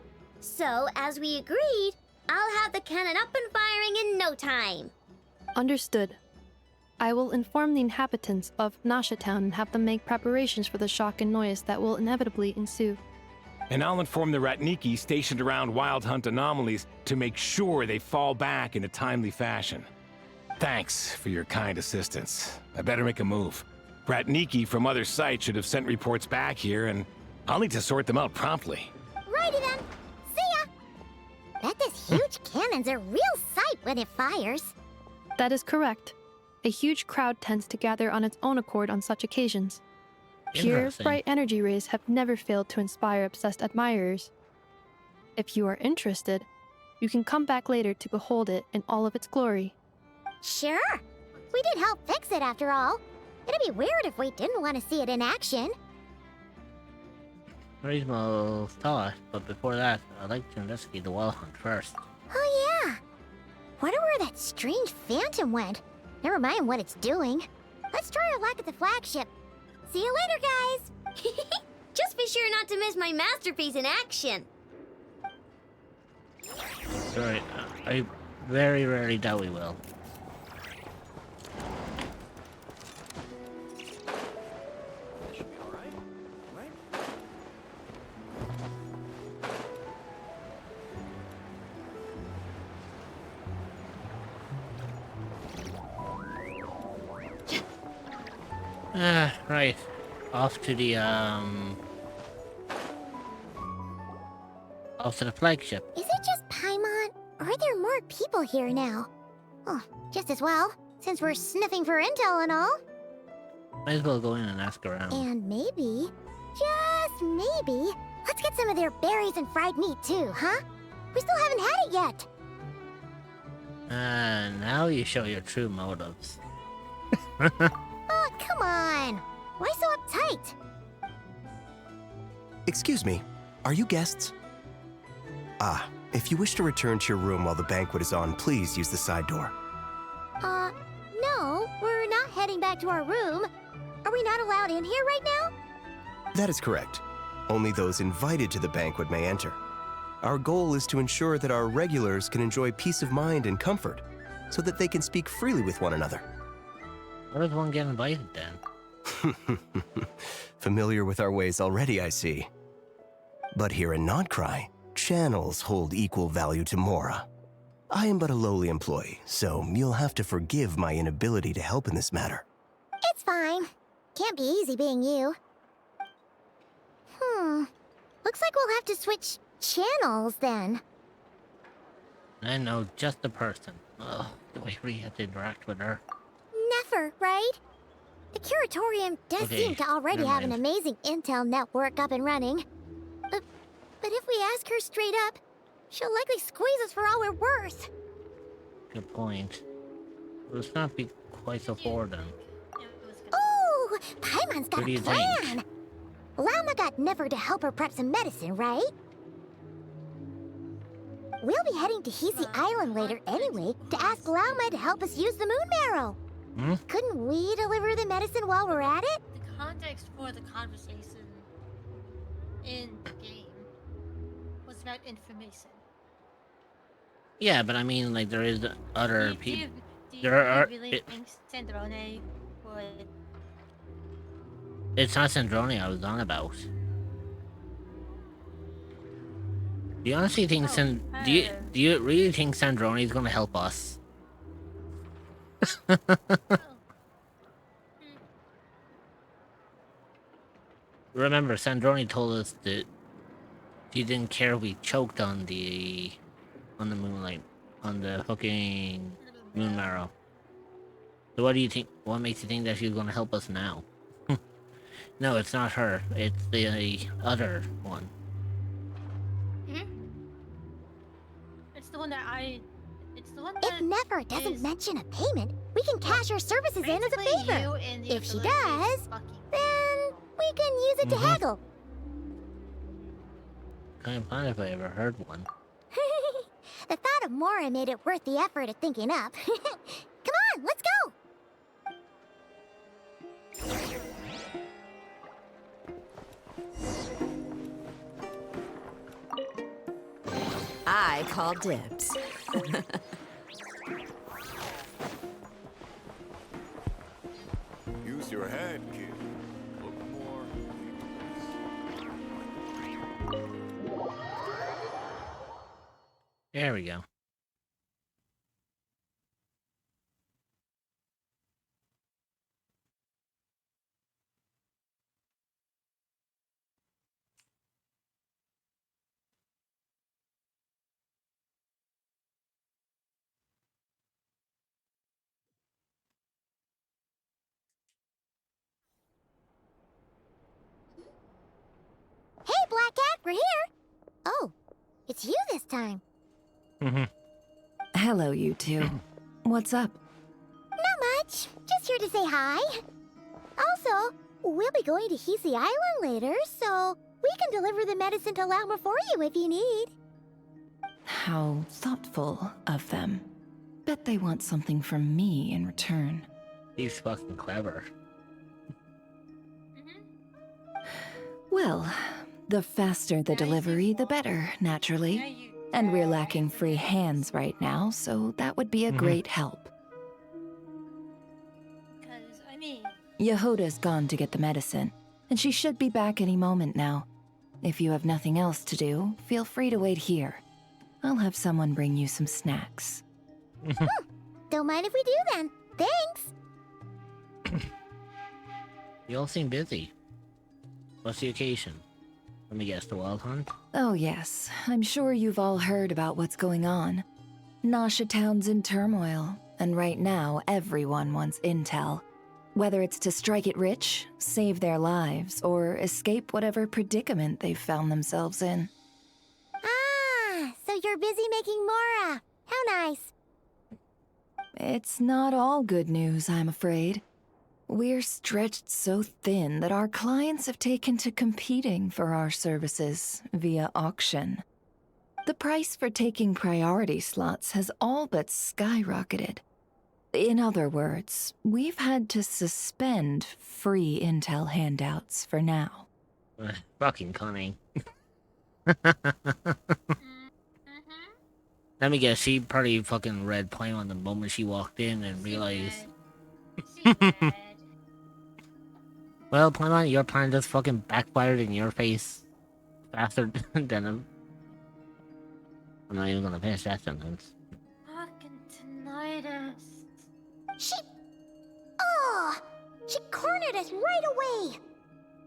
So, as we agreed, I'll have the cannon up and firing in no time. Understood. I will inform the inhabitants of Nasha Town and have them make preparations for the shock and noise that will inevitably ensue. And I'll inform the Ratniki stationed around Wild Hunt anomalies to make sure they fall back in a timely fashion. Thanks for your kind assistance. I better make a move. Ratniki from other sites should have sent reports back here, and I'll need to sort them out promptly. Righty then. See ya! Bet this huge cannon's a real sight when it fires. That is correct. A huge crowd tends to gather on its own accord on such occasions. Pure, bright energy rays have never failed to inspire obsessed admirers. If you are interested, you can come back later to behold it in all of its glory. Sure. We did help fix it after all. It'd be weird if we didn't want to see it in action. Reasonable thought, but before that, I'd like to investigate the Wild Hunt first. Oh yeah. Wonder where that strange phantom went. Never mind what it's doing. Let's try our luck at the flagship. See you later, guys! Just be sure not to miss my masterpiece in action. Sorry, I very rarely doubt we will. Right. Off to the flagship. Is it just Paimon, or are there more people here now? Oh, just as well, since we're sniffing for intel and all. Might as well go in and ask around. And maybe, just maybe, let's get some of their berries and fried meat too, huh? We still haven't had it yet. Now you show your true motives. Oh, come on. Why so uptight? Excuse me, are you guests? Ah, if you wish to return to your room while the banquet is on, please use the side door. No, we're not heading back to our room. Are we not allowed in here right now? That is correct. Only those invited to the banquet may enter. Our goal is to ensure that our regulars can enjoy peace of mind and comfort, so that they can speak freely with one another. Where does one get invited then? Familiar with our ways already, I see. But here in Nod-Krai, channels hold equal value to Mora. I am but a lowly employee, so you'll have to forgive my inability to help in this matter. It's fine. Can't be easy being you. Looks like we'll have to switch channels then. I know just the person. Ugh, the way we have to interact with her. Never, right? The Curatorium does seem to already have an amazing intel network up and running. But if we ask her straight up, she'll likely squeeze us for all we're worth. Good point. Let's not be quite so forward then. Ooh, Paimon's got What do a you plan. think? Lauma got Nefer to help her prep some medicine, right? We'll be heading to Hisi Island later anyway to ask Lauma to help us use the moon marrow. Couldn't we deliver the medicine while we're at it? The context for the conversation in the game was about information. Yeah, but I mean, like, there is other Do people. you really think Sandrone would... It's not Sandrone I was on about. Do you honestly think do you really think Sandrone is gonna help us? Remember, Sandrone told us that she didn't care if we choked on the moonlight, on the fucking moon marrow. So what do you think? What makes you think that she's gonna help us now? No, it's not her. It's the other one. It's the one that It's the one that... If Nefer doesn't mention a payment, we can cash our services in as a favor. If she does, then we can use it to haggle. Kind of fun if I ever heard one. The thought of Mora made it worth the effort of thinking up. Come on, let's go! I call dibs. Use your head, kid. Look more. There we go. Hey, Black Cat, we're here! Oh, it's you this time. Hello, you two. What's up? Not much. Just here to say hi. Also, we'll be going to Hisi Island later, so we can deliver the medicine to Lauma for you if you need. How thoughtful of them. Bet they want something from me in return. He's fucking clever. Well, the faster the delivery, the better, naturally. And we're lacking free hands right now, so that would be a great help. Because, I mean... Yehoda's gone to get the medicine, and she should be back any moment now. If you have nothing else to do, feel free to wait here. I'll have someone bring you some snacks. Don't mind if we do then. Thanks. You all seem busy. What's the occasion? Let me guess, the Wild Hunt? Oh yes, I'm sure you've all heard about what's going on. Nasha Town's in turmoil, and right now everyone wants intel. Whether it's to strike it rich, save their lives, or escape whatever predicament they've found themselves in. Ah, so you're busy making Mora. How nice. It's not all good news, I'm afraid. We're stretched so thin that our clients have taken to competing for our services via auction. The price for taking priority slots has all but skyrocketed. In other words, we've had to suspend free intel handouts for now. Fucking cunning. Let me guess, she probably fucking read Paimon the moment she walked in and realized... Well, Paimon, your plan just fucking backfired in your face faster than I'm not even gonna finish that sentence. Fucking tinnitus. She cornered us right away.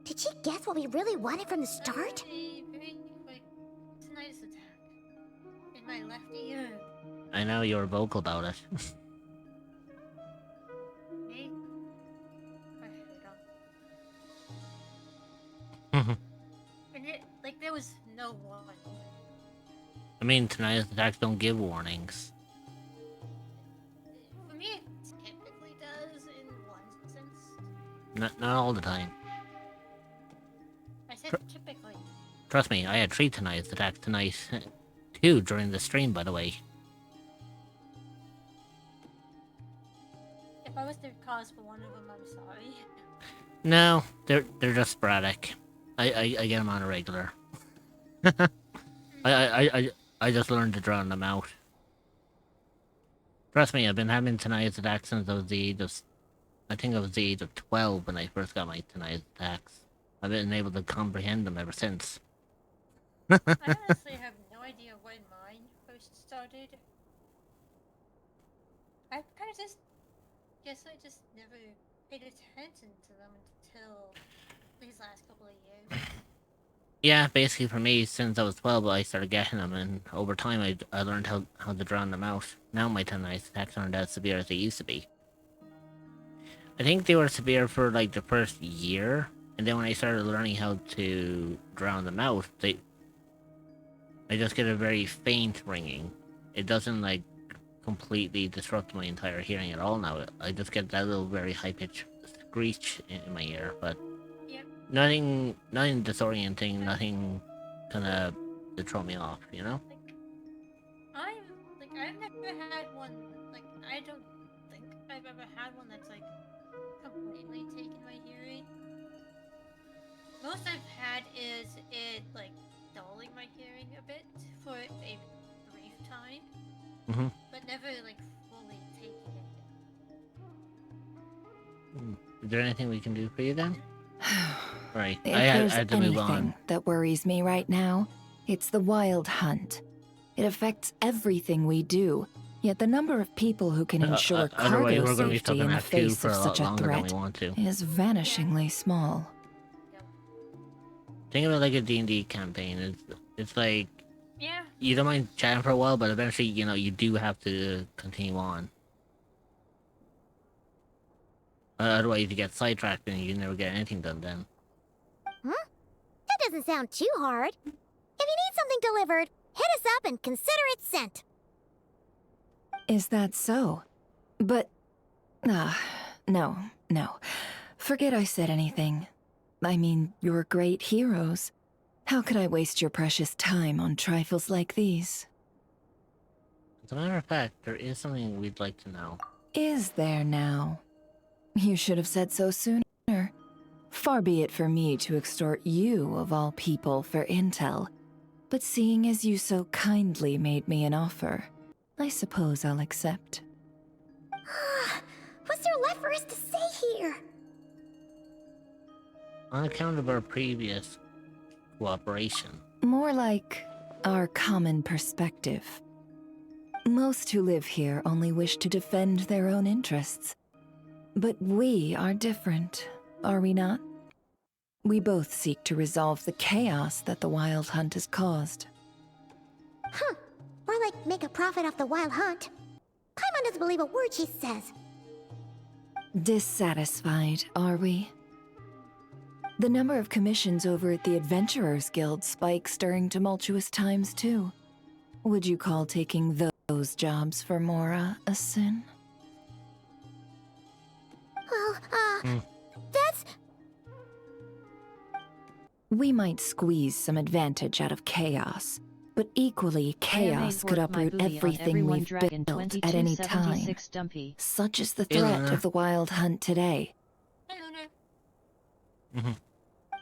Did she guess what we really wanted from the start? Very quick tinnitus attack in my left ear. I know you were vocal about it. Me? I hate her. And it, like, there was no warning. I mean, tinnitus attacks don't give warnings. For me, it typically does in one sense. Not all the time. I said typically. Trust me, I had 3 tinnitus attacks tonight. 2 during the stream, by the way. If I was the cause for one of them, I'm sorry. No, they're just sporadic. I get them on a regular. I just learned to drown them out. Trust me, I've been having tinnitus attacks since I was the age of... I think I was the age of 12 when I first got my tinnitus attacks. I've been able to comprehend them ever since. I honestly have no idea when mine first started. I kind of just... guess I just never paid attention to them until these last couple of years. Yeah, basically for me, since I was 12, I started getting them, and over time I learned how to drown them out. Now my tinnitus attacks aren't as severe as they used to be. I think they were severe for like the first year, and then when I started learning how to drown them out, I just get a very faint ringing. It doesn't like completely disrupt my entire hearing at all now. I just get that little very high-pitched screech in my ear, but nothing disorienting, nothing kinda to throw me off, you know? I've never had one, like, I don't think I've ever had one that's, like, completely taken my hearing. Most I've had is it, like, dulling my hearing a bit for a brief time, but never, like, fully taking it. Is there anything we can do for you then? Right, If I there's had to move anything on. that worries me right now, it's the Wild Hunt. It affects everything we do, yet the number of people who can ensure Otherwise, cargo we're going to be safety stuck in in the Act 2 face for of a lot such a longer than we threat want to. is vanishingly small. Think of it like a D&D campaign. It's like... Yeah. You don't mind chatting for a while, but eventually, you know, you do have to continue on. Otherwise, you get sidetracked and you never get anything done then. That doesn't sound too hard. If you need something delivered, hit us up and consider it sent. Is that so? But... no. Forget I said anything. I mean, you're great heroes. How could I waste your precious time on trifles like these? As a matter of fact, there is something we'd like to know. Is there now? You should have said so sooner. Far be it for me to extort you, of all people, for intel. But seeing as you so kindly made me an offer, I suppose I'll accept. What's there left for us to say here? On account of our previous cooperation. More like our common perspective. Most who live here only wish to defend their own interests. But we are different. are we not? We both seek to resolve the chaos that the Wild Hunt has caused. Huh. Or like make a profit off the Wild Hunt. Paimon doesn't believe a word she says. Dissatisfied, are we? The number of commissions over at the Adventurers Guild spikes during tumultuous times, too. Would you call taking those jobs for Mora a sin? Well, that's... We might squeeze some advantage out of chaos, but equally, chaos could uproot everything we've built at any time. Such is the threat of the Wild Hunt today.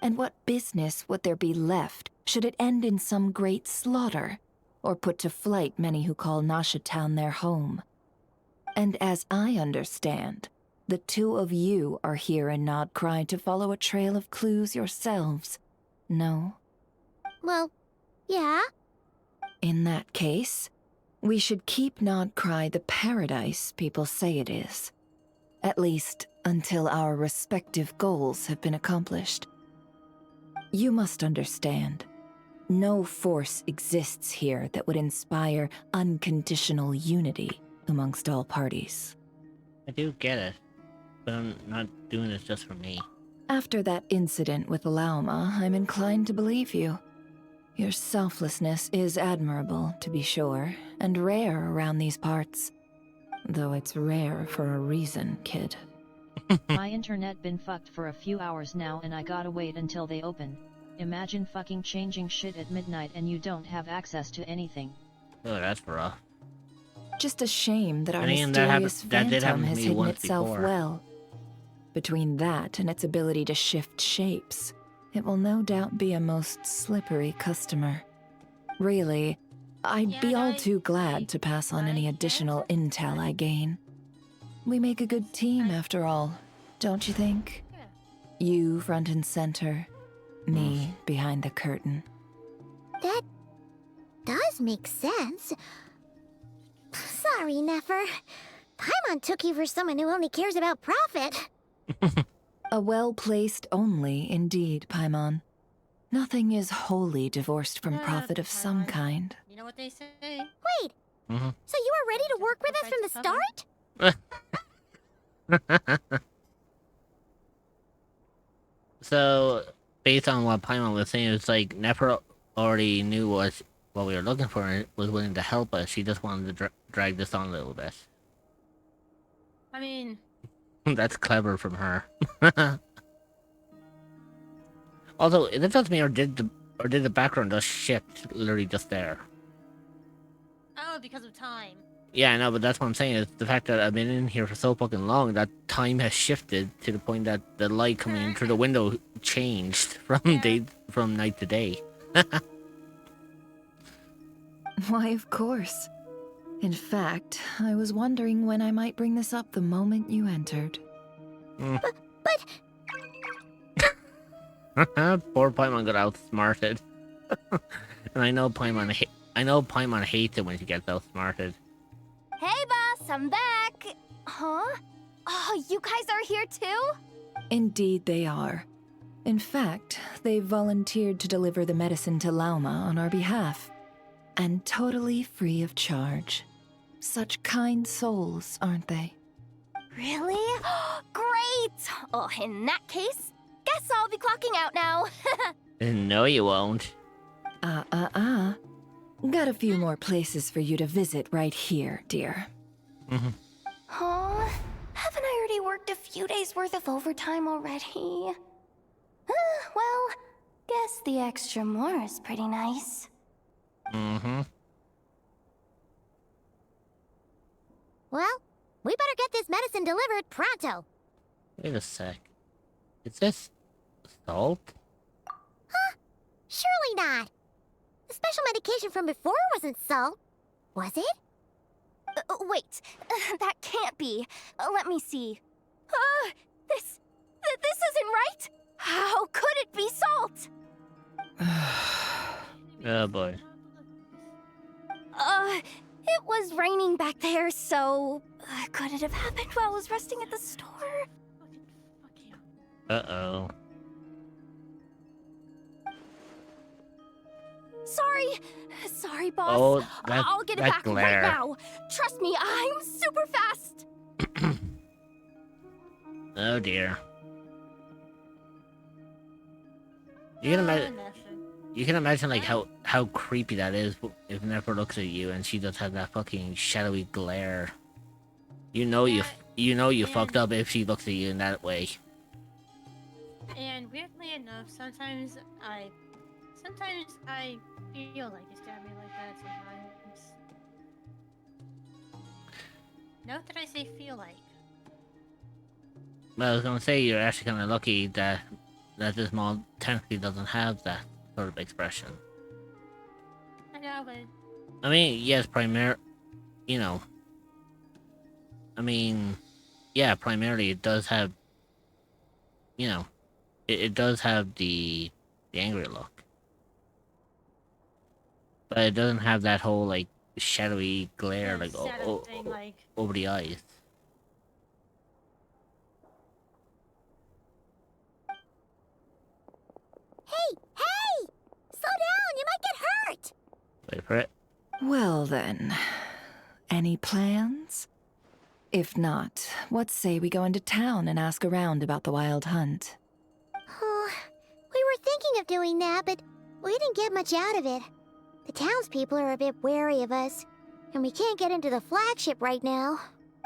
And what business would there be left should it end in some great slaughter, or put to flight many who call Nasha Town their home? And as I understand, the two of you are here in Nod-Krai to follow a trail of clues yourselves, no? Well, yeah. In that case, we should keep Nod-Krai the paradise people say it is. At least, until our respective goals have been accomplished. You must understand, no force exists here that would inspire unconditional unity amongst all parties. I do get it, but I'm not doing this just for me. After that incident with Lauma, I'm inclined to believe you. Your selflessness is admirable, to be sure, and rare around these parts. Though it's rare for a reason, kid. My internet been fucked for a few hours now and I gotta wait until they open. Imagine fucking changing shit at midnight and you don't have access to anything. Oh, that's rough. Just a shame that our that mysterious did happen phantom to has me hidden once itself before. well. Between that and its ability to shift shapes, it will no doubt be a most slippery customer. Really, I'd be all too glad to pass on any additional intel I gain. We make a good team, after all, don't you think? You front and center, me behind the curtain. That does make sense. Sorry, Nefer. Paimon took you for someone who only cares about profit. A well-placed only, indeed, Paimon. Nothing is wholly divorced from profit of some kind. You know what they say? Wait, so you were ready to work with us from the start? So, based on what Paimon was saying, it's like Nefer already knew what we were looking for and was willing to help us. She just wanted to drag this on a little bit. I mean... That's clever from her. Also, it doesn't mean or did the background just shift literally just there? Oh, because of time. Yeah, I know, but that's what I'm saying. Is the fact that I've been in here for so fucking long that time has shifted to the point that the light coming in through the window changed from night to day. Why, of course. In fact, I was wondering when I might bring this up the moment you entered. But... Poor Paimon got outsmarted. And I know Paimon hates it when she gets outsmarted. Hey, boss, I'm back. Huh? Oh, you guys are here too? Indeed they are. In fact, they've volunteered to deliver the medicine to Lauma on our behalf. And totally free of charge. Such kind souls, aren't they? Really? Great! Oh, in that case, guess I'll be clocking out now. No, you won't. Got a few more places for you to visit right here, dear. Huh? Haven't I already worked a few days worth of overtime already? Well, guess the extra more is pretty nice. Well, we better get this medicine delivered pronto. Wait a sec. Is this salt? Huh? Surely not. The special medication from before wasn't salt, was it? Wait, that can't be. Let me see. This isn't right. How could it be salt? Oh boy. It was raining back there, so could it have happened while I was resting at the store? Uh-oh. Sorry, boss. Oh, that, I'll get it that back glare. right now. Trust me, I'm super fast. Oh dear. You can imagine. You can imagine like how creepy that is if Nefer looks at you and she just has that fucking shadowy glare. You know you fucked up if she looks at you in that way. And weirdly enough, sometimes I feel like it's got me like that sometimes. Note that I say feel like. Well, I was gonna say you're actually kind of lucky that this mall technically doesn't have that sort of expression. I know, but I mean, yes, you know. I mean, yeah, primarily it does have, you know, it does have the angry look, but it doesn't have that whole like shadowy glare like thing, like over the eyes. Hey! Slow down, you might get hurt! Wait for it. Well then, any plans? If not, what say we go into town and ask around about the wild hunt? Oh, we were thinking of doing that, but we didn't get much out of it. The townspeople are a bit wary of us, and we can't get into the flagship right now.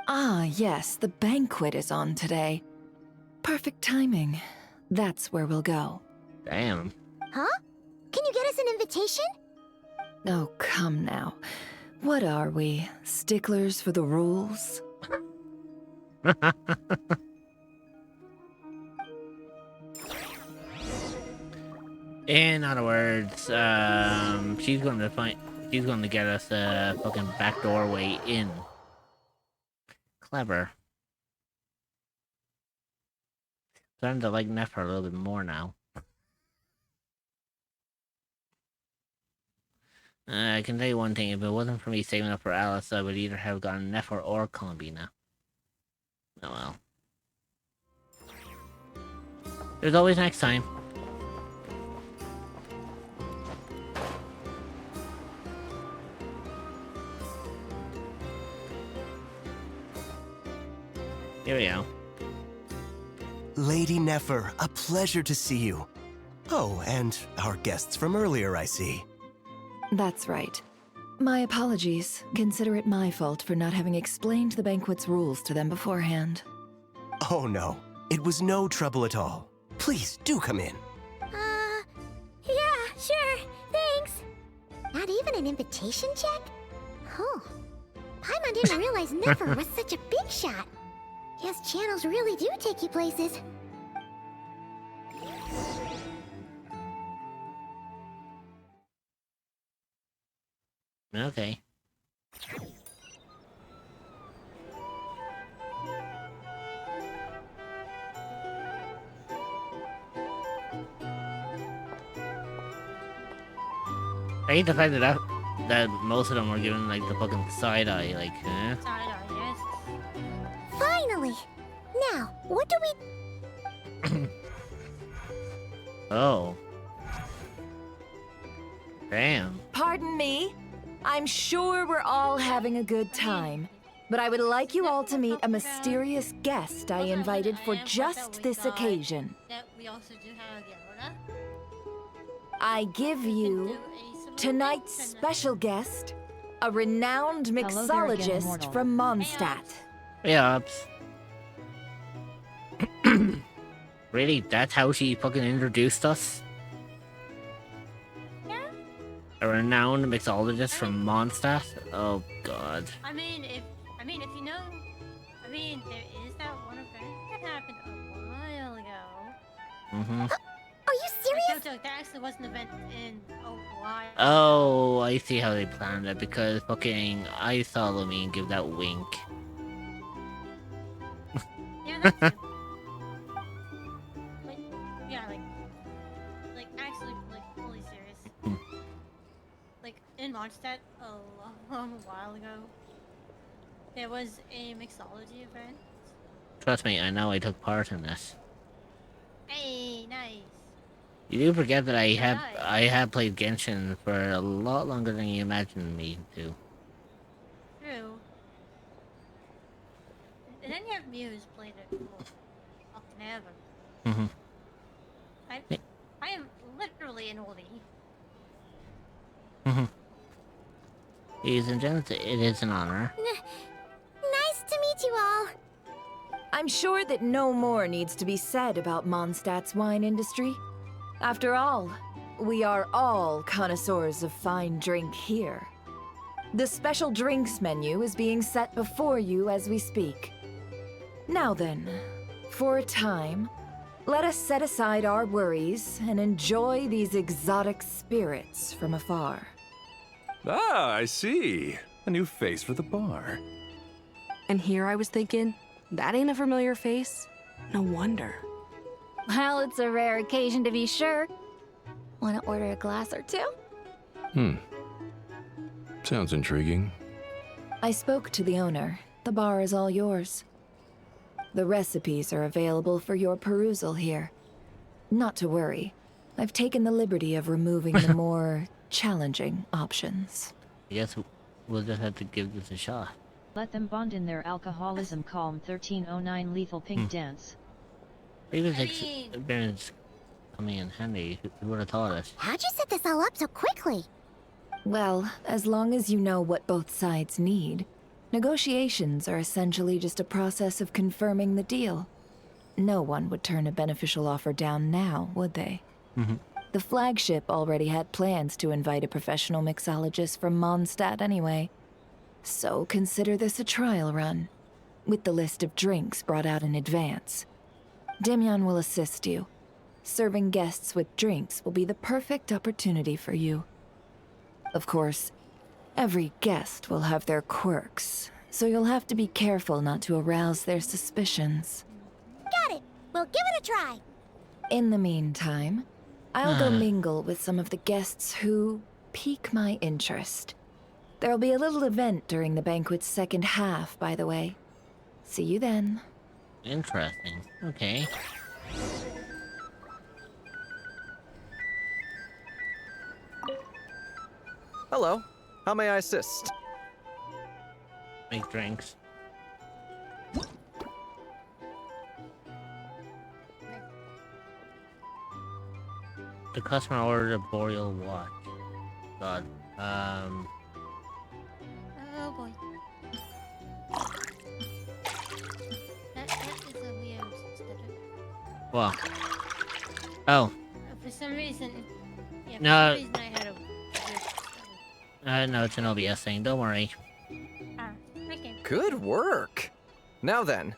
Ah, yes, the banquet is on today. Perfect timing. That's where we'll go. Damn. Huh? Can you get us an invitation? Oh, come now. What are we? Sticklers for the rules? In other words, she's going to get us a fucking back doorway in. Clever. Starting to like Nefer a little bit more now. I can tell you one thing, if it wasn't for me saving up for Alice, I would either have gotten Nefer or Columbina. Oh well. There's always next time. Here we go. Lady Nefer, a pleasure to see you. Oh, and our guests from earlier, I see. That's right. My apologies. Consider it my fault for not having explained the banquet's rules to them beforehand. Oh no, it was no trouble at all. Please, do come in. Yeah, sure, thanks. Not even an invitation check? Oh. Paimon didn't realize Nefer was such a big shot. Guess channels really do take you places. Okay. I hate the fact that most of them were given like the fucking side eye, like, huh? side eye, yes. Finally! Now, what do we... Oh. Damn. Pardon me? I'm sure we're all having a good time, but I would like you all to meet a mysterious guest I invited for just this occasion. That we also do have Yoda. I give you tonight's special guest, a renowned Hello there again, mixologist mortal. from Mondstadt. Yeah. Really? That's how she fucking introduced us? Yeah. A renowned mixologist from Mondstadt? Oh god. I mean, if you know, there is that one event that happened a while ago. Mm-hmm. Are you serious? That actually was an event in a while. Oh, I see how they planned it, because fucking I saw Lumine give that wink. Yeah, that's true. Like actually, like fully serious. Like in Mondstadt a long while ago, there was a mixology event. Trust me, I know I took part in this. Hey, nice. You do forget that I have played Genshin for a lot longer than you imagined me to. True. And then you have me who's played it for fucking ever. Mm-hmm. I am literally an oldie. Mm-hmm. Ladies and gentlemen, it is an honor. Nice to meet you all. I'm sure that no more needs to be said about Mondstadt's wine industry. After all, we are all connoisseurs of fine drink here. The special drinks menu is being set before you as we speak. Now then, for a time, let us set aside our worries and enjoy these exotic spirits from afar. Ah, I see. A new face for the bar. And here I was thinking, that ain't a familiar face. No wonder. Well, it's a rare occasion to be sure. Want to order a glass or two? Sounds intriguing. I spoke to the owner. The bar is all yours. The recipes are available for your perusal here. Not to worry. I've taken the liberty of removing the more challenging options. I guess we'll just have to give this a shot. Let them bond in their alcoholism. Calm 1309 lethal pink dance. Previous experience coming in handy. Who would have taught us? How'd you set this all up so quickly? Well, as long as you know what both sides need, negotiations are essentially just a process of confirming the deal. No one would turn a beneficial offer down now, would they? Mm-hmm. The flagship already had plans to invite a professional mixologist from Mondstadt anyway. So consider this a trial run, with the list of drinks brought out in advance. Demyon will assist you. Serving guests with drinks will be the perfect opportunity for you. Of course, every guest will have their quirks, so you'll have to be careful not to arouse their suspicions. Got it. We'll give it a try. In the meantime, I'll go mingle with some of the guests who pique my interest. There'll be a little event during the banquet's second half, by the way. See you then. Interesting. Okay. Hello. How may I assist? Make drinks. The customer ordered a boreal watch. God. Oh boy. That is a weird stutter. Well. Oh. For some reason, yeah, for No. some reason I had a weird stutter. No, it's an OBS thing. Don't worry. Okay. Good work. Now then,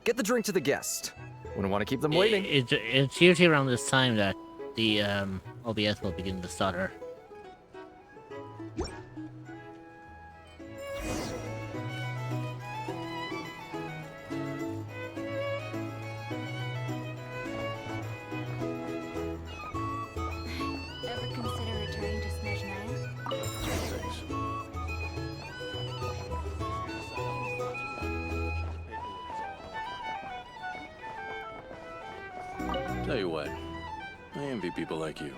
get the drink to the guest. Wouldn't want to keep them waiting. It's usually around this time that the OBS will begin to stutter. Ever consider returning to Snezhnaya? Tell you what, I envy people like you.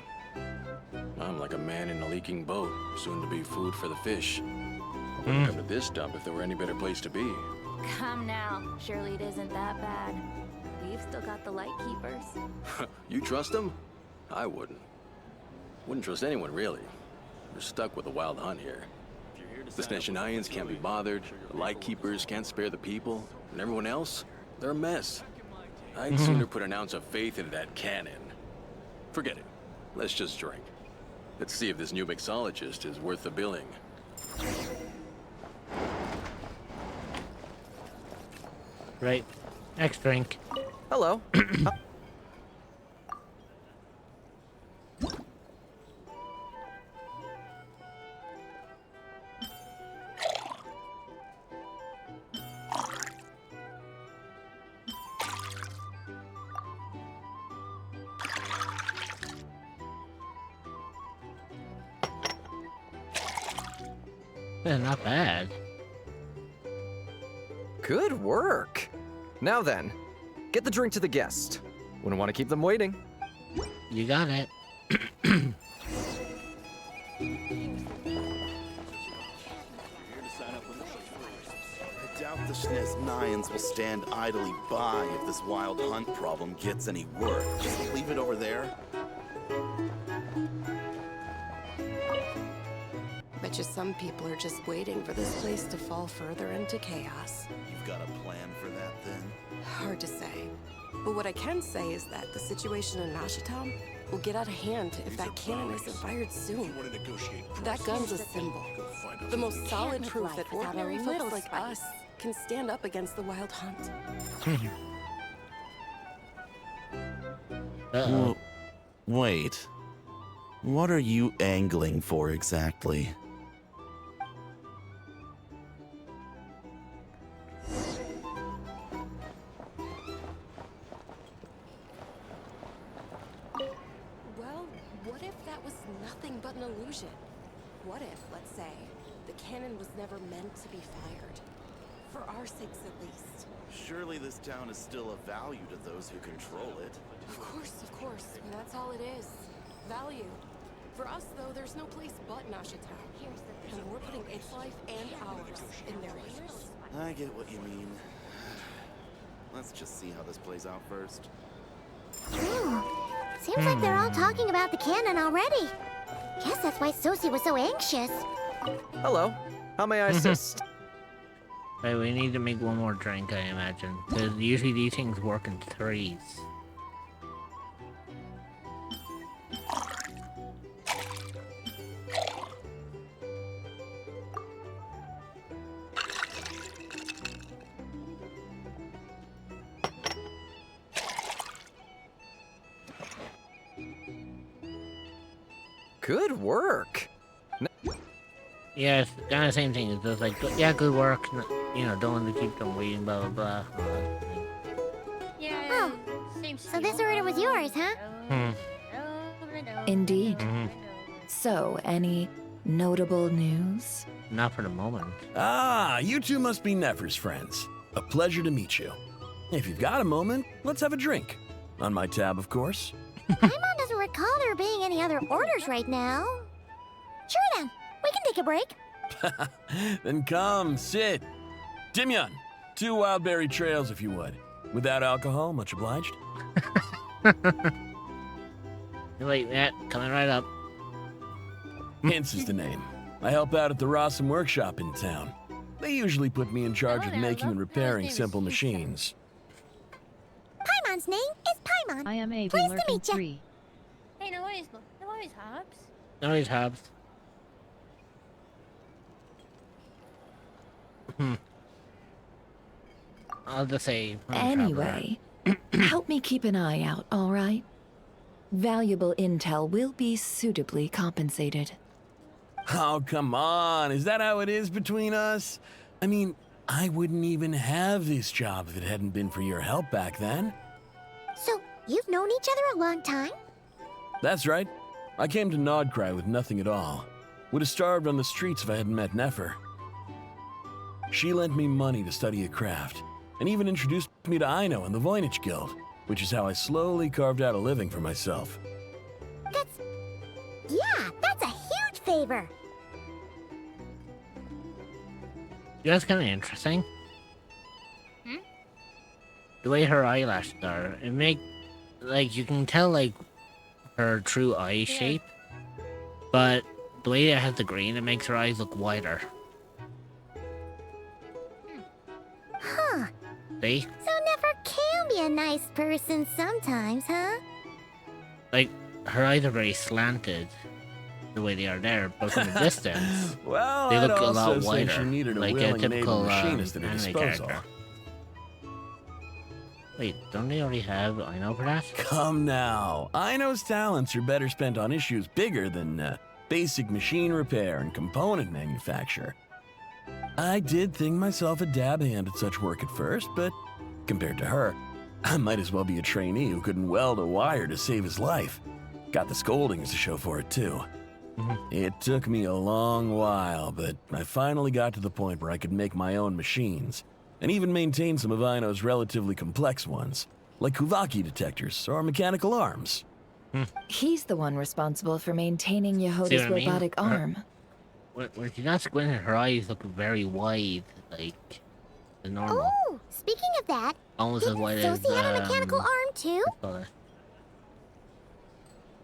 I'm like a man in a leaking boat, soon to be food for the fish. I wouldn't come to this dump if there were any better place to be. Come now. Surely it isn't that bad. We've still got the light keepers. You trust them? I wouldn't. Wouldn't trust anyone, really. We're stuck with a wild hunt here. The Snezhnayans can't be bothered, the Lightkeepers can't spare the people, and everyone else, they're a mess. I'd sooner put an ounce of faith into that cannon. Forget it. Let's just drink. Let's see if this new mixologist is worth the billing. Right. Next drink. Hello. Not bad. Good work. Now then, get the drink to the guest. Wouldn't Wouldn't want to keep them waiting. You got it. I doubt the SNES-9s will stand idly by if this wild hunt problem gets any work. Just leave it over there. Bet you some people are just waiting for this place to fall further into chaos. You've got a plan for that, then? Hard to say. But what I can say is that the situation in Nashitown will get out of hand if that cannon isn't fired soon. That gun's a symbol. The most solid proof that ordinary folks like us can stand up against the wild hunt. Well, wait. What are you angling for exactly? Well, what if that was nothing but an illusion? What if, let's say, the cannon was never meant to be fired? For our sakes, at least. Surely this town is still of value to those who control it. Of course, and that's all it is. Value. For us, though, there's no place but Nashitown. And we're putting its life and ours in their hands. I get what you mean. Let's just see how this plays out first. Seems like they're all talking about the cannon already. Guess that's why Sosie was so anxious. Hello. How may I assist? Right, we need to make one more drink, I imagine. Because usually these things work in threes. Good work. Yeah, it's kind of the same thing. It's just like, yeah, good work. You know, don't want to keep them waiting, blah, blah, blah. Yeah, so this order was yours, huh? Indeed. So, any notable news? Not for the moment. Ah, you two must be Nefer's friends. A pleasure to meet you. If you've got a moment, let's have a drink. On my tab, of course. Paimon doesn't recall there being any other orders right now. Sure then, we can take a break. Then come, sit. Dimyon, 2 wild berry trails if you would. Without alcohol, much obliged. Wait, Matt, coming right up. Hints is the name. I help out at the Rossum workshop in town. They usually put me in charge of making and repairing simple machines. Paimon's name is Paimon. I am a Pleased to meet ya. 3. Hey, no worries, Hobbs. No, he's Hobbs. I'll just say. Anyway, help me keep an eye out, all right? Valuable intel will be suitably compensated. Oh, come on. Is that how it is between us? I mean, I wouldn't even have this job if it hadn't been for your help back then. So, you've known each other a long time? That's right. I came to Nod-Krai with nothing at all. Would have starved on the streets if I hadn't met Nefer. She lent me money to study a craft, and even introduced me to Aino and the Voynich Guild, which is how I slowly carved out a living for myself. That's a huge favor. Yeah, that's kind of interesting. The way her eyelashes are, it make like you can tell like her true eye shape, but the way it has the green, it makes her eyes look wider. Huh. See? So Nefer can be a nice person sometimes, huh? Like her eyes are very slanted, the way they are there, but from a distance, Well, they I'd look a also lot say wider, she needed a like a willing and typical able machinist at her anime disposal. character. Wait, don't they already have Aino for that? Come now. Aino's talents are better spent on issues bigger than basic machine repair and component manufacture. I did think myself a dab hand at such work at first, but compared to her, I might as well be a trainee who couldn't weld a wire to save his life. Got the scoldings to show for it, too. It took me a long while, but I finally got to the point where I could make my own machines, and even maintain some of Aino's relatively complex ones. like Kuvaki detectors or mechanical arms. He's the one responsible for maintaining Yehoda's what I mean? robotic arm. When she's not squinting, her eyes look very wide, like the normal. Oh, speaking of that, Almost as wide as Sophie have a mechanical arm too?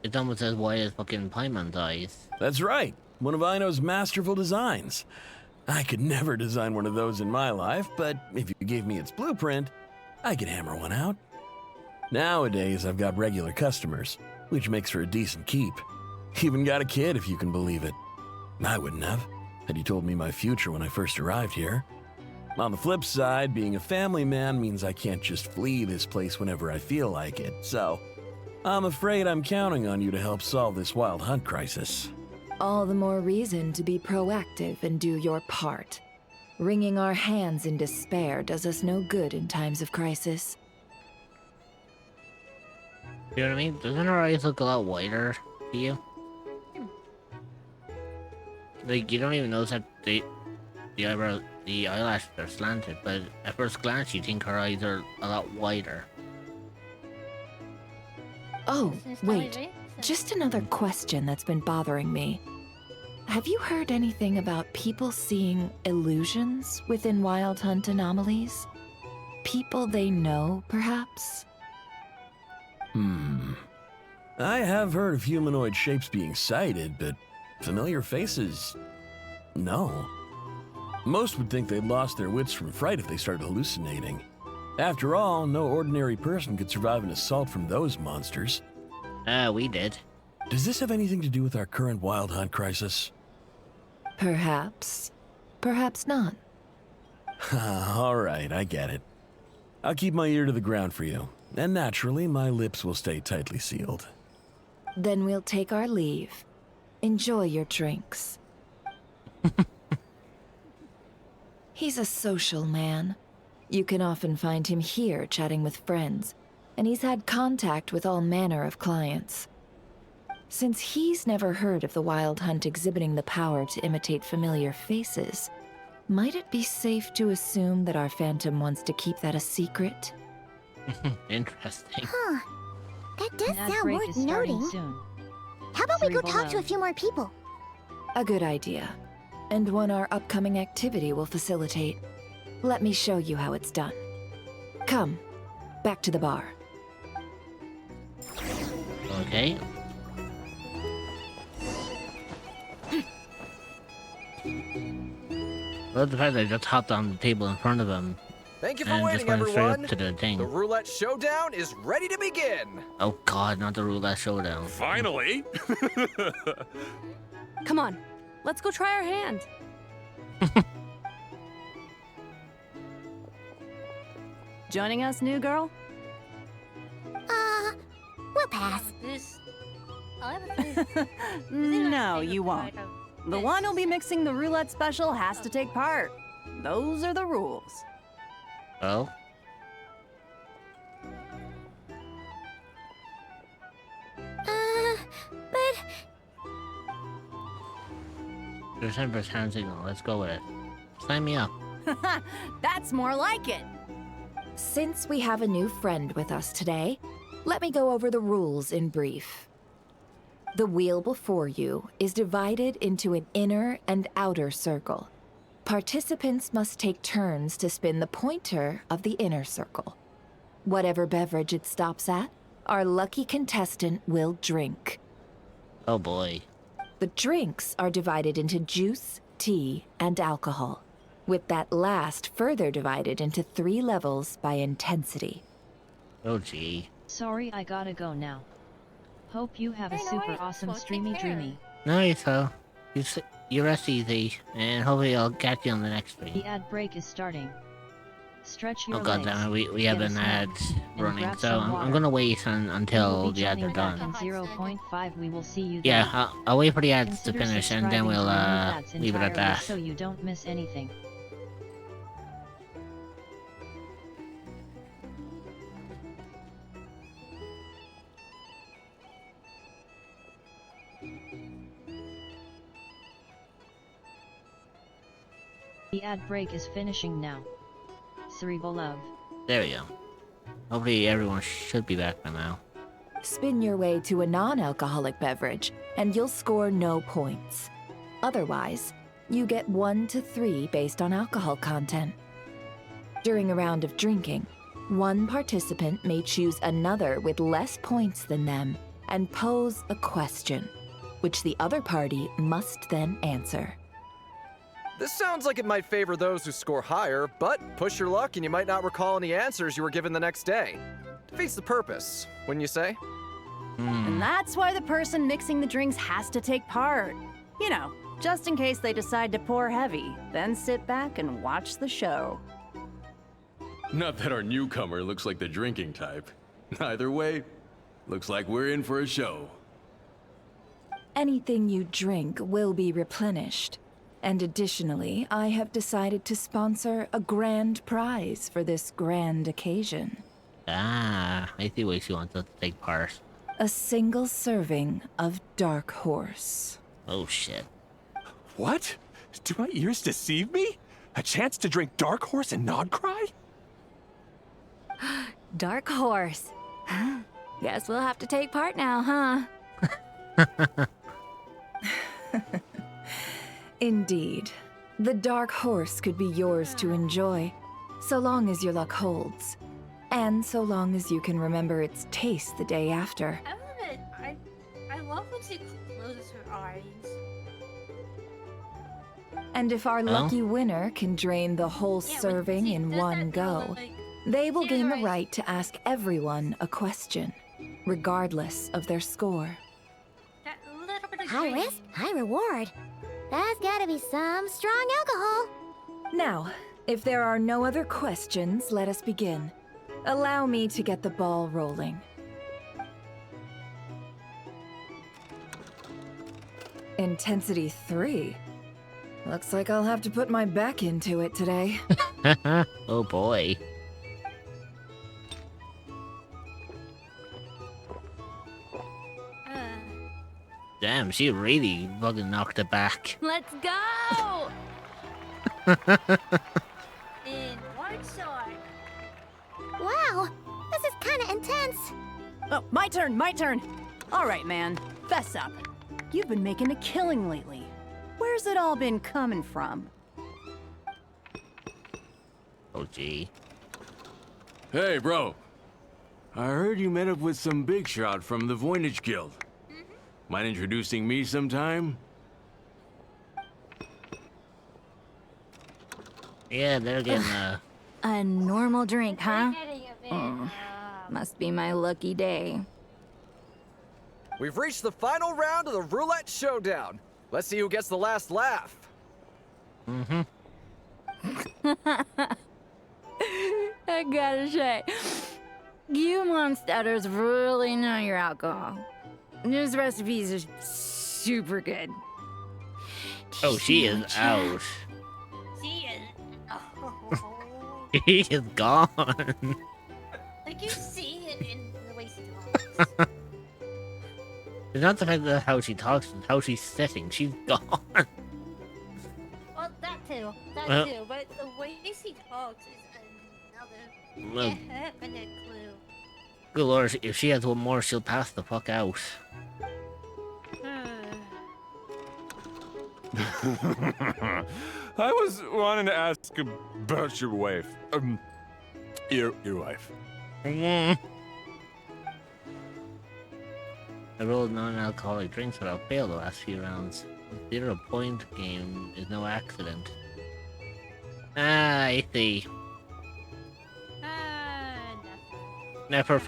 It's almost as wide as fucking Paimon's eyes. That's right, one of Aino's masterful designs. I could never design one of those in my life, but if you gave me its blueprint, I could hammer one out. Nowadays, I've got regular customers, which makes for a decent keep. Even got a kid, if you can believe it. I wouldn't have, had you told me my future when I first arrived here. On the flip side, being a family man means I can't just flee this place whenever I feel like it, so I'm afraid I'm counting on you to help solve this wild hunt crisis. All the more reason to be proactive and do your part. Wringing our hands in despair does us no good in times of crisis. You know what I mean? Doesn't her eyes look a lot wider to you? Like, you don't even notice that the eyelashes are slanted, but at first glance you think her eyes are a lot wider. Oh, wait. Just another question that's been bothering me. Have you heard anything about people seeing illusions within Wild Hunt anomalies? People they know, perhaps? I have heard of humanoid shapes being sighted, but familiar faces? No. Most would think they'd lost their wits from fright if they started hallucinating. After all, no ordinary person could survive an assault from those monsters. We did. Does this have anything to do with our current Wild Hunt crisis? Perhaps. Perhaps not. All right, I get it. I'll keep my ear to the ground for you, and naturally, my lips will stay tightly sealed. Then we'll take our leave. Enjoy your drinks. He's a social man. You can often find him here chatting with friends, and he's had contact with all manner of clients. Since he's never heard of the Wild Hunt exhibiting the power to imitate familiar faces, might it be safe to assume that our Phantom wants to keep that a secret? Interesting. Huh. That does Ad sound break worth is starting noting. soon. How about we go Three talk to below. a few more people? A good idea. And one our upcoming activity will facilitate. Let me show you how it's done. Come, back to the bar. Okay. Well, the fact that I just hopped on the table in front of him Thank you for and waiting, just went straight everyone. up to the thing. The roulette showdown is ready to begin. Oh god, not the roulette showdown. Finally! Come on, let's go try our hand. Joining us, new girl? We'll pass. No, you won't. The one who'll be mixing the roulette special has to take part. Those are the rules. Oh? But There's 10% hand signal. Let's go with it. Sign me up. That's more like it. Since we have a new friend with us today, let me go over the rules in brief. The wheel before you is divided into an inner and outer circle. Participants must take turns to spin the pointer of the inner circle. Whatever beverage it stops at, our lucky contestant will drink. Oh boy. The drinks are divided into juice, tea, and alcohol, with that last further divided into 3 levels by intensity. Oh gee. Sorry, I gotta go now. Hope you have a super awesome streamy dreamy. Nice, huh? You rest easy, and hopefully I'll catch you on the next stream. The ad break is starting. Stretch your Oh god legs. damn it, we have get a an snack, ad and running, grab so some I'm water. gonna wait We will until be the ads are joining back done. in 0.5. We will see you Yeah, then. I'll wait for the ads to Consider finish, and then subscribing we'll to remove ads leave it at entirely that. so you don't miss anything. The ad break is finishing now. Cerebral love. There we go. Hopefully everyone should be back by now. Spin your way to a non-alcoholic beverage, and you'll score no points. Otherwise, you get 1 to 3 based on alcohol content. During a round of drinking, one participant may choose another with less points than them and pose a question, which the other party must then answer. This sounds like it might favor those who score higher, but push your luck and you might not recall any answers you were given the next day. Defeats the purpose, wouldn't you say? And that's why the person mixing the drinks has to take part. You know, just in case they decide to pour heavy, then sit back and watch the show. Not that our newcomer looks like the drinking type. Either way, looks like we're in for a show. Anything you drink will be replenished. And additionally, I have decided to sponsor a grand prize for this grand occasion. Ah, I see why she wants us to take part. A single serving of Dark Horse. Oh shit. What? Do my ears deceive me? A chance to drink Dark Horse and Nod-Krai? Dark Horse. Guess we'll have to take part now, huh? Indeed. The Dark Horse could be yours to enjoy, so long as your luck holds. And so long as you can remember its taste the day after. I love it. I love when she closes her eyes. And if our lucky winner can drain the whole serving in one go, they will gain the right to ask everyone a question, regardless of their score. High risk, high reward. That's gotta be some strong alcohol. Now, if there are no other questions, let us begin. Allow me to get the ball rolling. Intensity 3. Looks like I'll have to put my back into it today. Oh boy. Damn, she really fucking knocked it back. Let's go! In one shot. Wow, this is kinda intense. Oh, my turn. All right, man, fess up. You've been making a killing lately. Where's it all been coming from? Oh gee. Hey, bro. I heard you met up with some big shot from the Voynich Guild. Mind introducing me sometime? Yeah, they're getting A normal drink, huh? Must be my lucky day. We've reached the final round of the roulette showdown. Let's see who gets the last laugh. I gotta say, you monsters really know your alcohol. This recipes are super good. Oh, she is out. She is. He is gone. Like you see it in the way she talks. It's not the fact that how she talks, it's how she's sitting. She's gone. Well, that too. Well- Too. But the way she talks is another Well- definite clue. Good lord, if she has one more, she'll pass the fuck out. I was wanting to ask about your wife. Your wife. I rolled non-alcoholic drinks without fail the last few rounds. The 0-point game is no accident. Ah, I see. Never